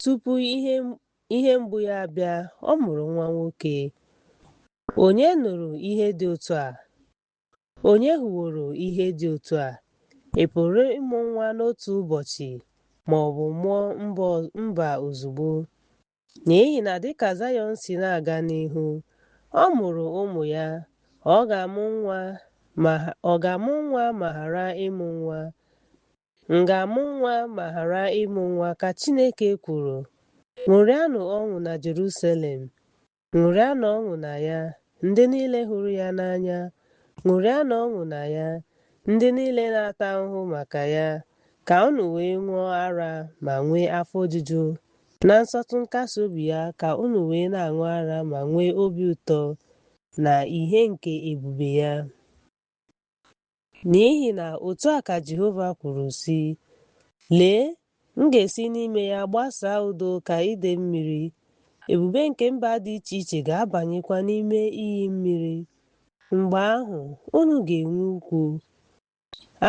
Speaker 2: Tupu ihe mgbu ya abịa, ọ mụrụ nwa nwoke. Onye nụrụ ihe dị otu a? Onye hụworo ihe dị otu a? Ị pụrụ ịmụ nwa n'otu ụbọchị, ma ọ bụ mụọ mba ozugbo? N'ihi na dịka Zayọn si na-aga n'ihu, ọ mụrụ ụmụ ya, ọ ga-amụ nwa ma ghara ịmụ nwa. M ga-amụ nwa ma ghara ịmụ nwa, ka Chineke kwuru. Ṅụrịanụ ọṅụ na Jerusalem, ṅụrịanụ ọṅụ na ya, ndị niile hụrụ ya n'anya. Ṅụrịanụ ọṅụ na ya, ndị niile na-ata ahụhụ maka ya, ka unu wee ṅụọ ara ma nwee afọ ojuju. Na nsọtụ nkasi obi ya, ka unu wee na-aṅụ ara ma nwee obi ụtọ na ìhè nke ebube ya. N'ihi na otu a ka Jehova kwuru, sị, lee, m ga-esi n'ime ya gbasaa udo ka ide mmiri. Ebube nke mba dị iche iche ga-abanyekwa n'ime iyi mmiri. Mgbe ahụ, unu ga-enwe ukwu.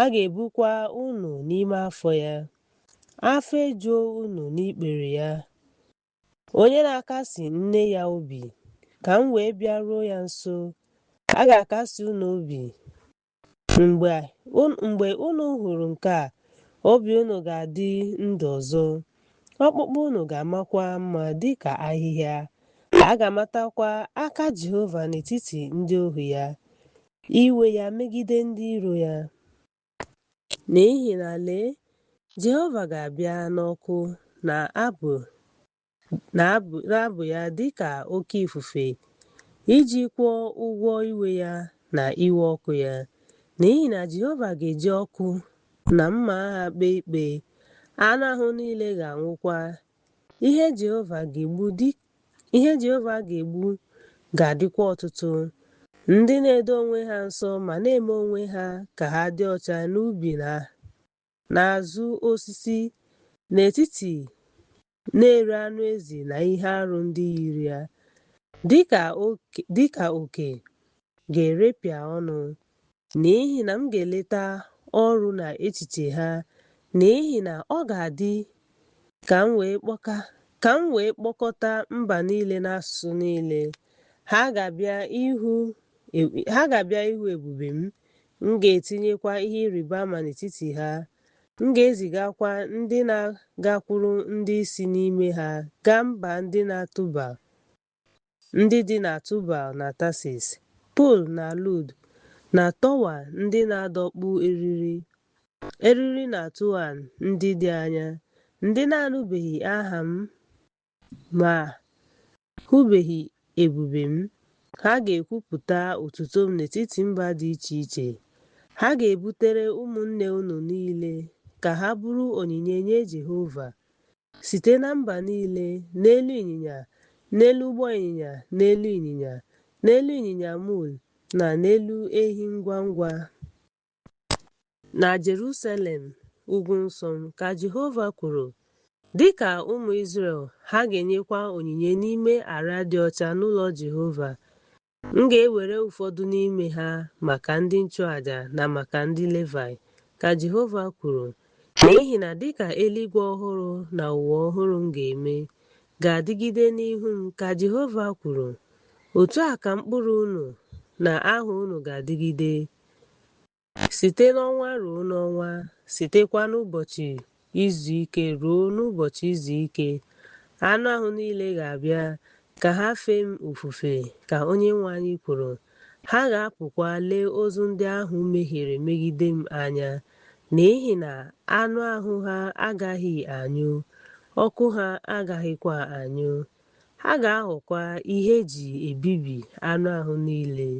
Speaker 2: A ga-ebukwa unu n'ime afọ ya. Afọ ejuo unu n'ikpere ya. Onye na-akasi nne ya obi, ka m wee bịaruo ya nso. A ga-akasi unu obi. Mgbe unu hụrụ nke a, obi unu ga-adị ndụ ọzọ. Ọkpụkpụ unu ga-amakwa mma dịka ahịhịa. A ga-amatakwa aka Jehova n'etiti ndị ohu ya, iwe ya megide ndị iro ya. N'ihi na lee, Jehova ga-abịa n'ọkụ na-abụ ya dịka oke ifufe, iji kwụọ ụgwọ iwe ya na iwe ọkụ ya. N'ihi na Jehova ga-eji ọkụ na mma agha kpee ikpe. Anụ ahụ niile ga-anwụkwa. Ihe Jehova ga-egbu ga-adịkwa ọtụtụ, ndị na-edo onwe ha nsọ ma na-eme onwe ha ka ha dị ọcha n'ubi na n'azụ osisi, n'etiti na-ere anụ ezi na ihe arụ ndị yiri ya, dịka oke ga-erepịa ọnụ, n'ihi na m ga-eleta ọrụ na echiche ha, n'ihi na ọ ga-adị ka m wee kpọkọta mba niile na asụsụ niile. Ha ga-abịa ihu ebube m. M ga-etinyekwa ihe ịrịba ama n'etiti ha. M ga-ezigakwa ndị na-agakwuru ndị si n'ime ha gaa mba ndị dị na Tubal na Tarsis, Pul na Lud, na Towa, ndị na-adọkpụ eriri na Tuan ndị dị anya, ndị na-anụbeghị aha m ma hụbeghị ebube m. Ha ga-ekwupụta otuto m n'etiti mba dị iche iche. Ha ga-ebutere ụmụnne unu niile ka ha bụrụ onyinye nye Jehova site na mba niile, n'elu ịnyịnya, n'elu ụgbọ ịnyịnya, n'elu ịnyịnya, n'elu ịnyịnya mul, na n'elu ehi ngwa ngwa. Na Jerusalem, ugwu nsọ m, ka Jehova kwuru, dịka ụmụ Izrel, ha ga-enyekwa onyinye n'ime ara dị ọcha n'ụlọ Jehova. M ga-ewere ụfọdụ n'ime ha maka ndị nchụaja na maka ndị Levi, ka Jehova kwuru, n'ihi na dịka eluigwe ọhụrụ na ụwa ọhụrụ m ga-eme ga-adịgide n'ihu m, ka Jehova kwuru, otu a ka mkpụrụ unu na aha unu ga-adịgide site n'ọnwa ruo n'ọnwa, sitekwa n'ụbọchị izu ike ruo n'ụbọchị izu ike. Anụ ahụ niile ga-abịa ka ha fee m ofufe, ka Onyenwe anyị kwuru. Ha ga-apụkwa lee ozu ndị ahụ mehiere megide m anya, n'ihi na anụ ahụ ha agaghị anyụ, ọkụ ha agaghịkwa anyụ. Ha ga-aghọkwa ihe eji ebibi anụ ahụ niile.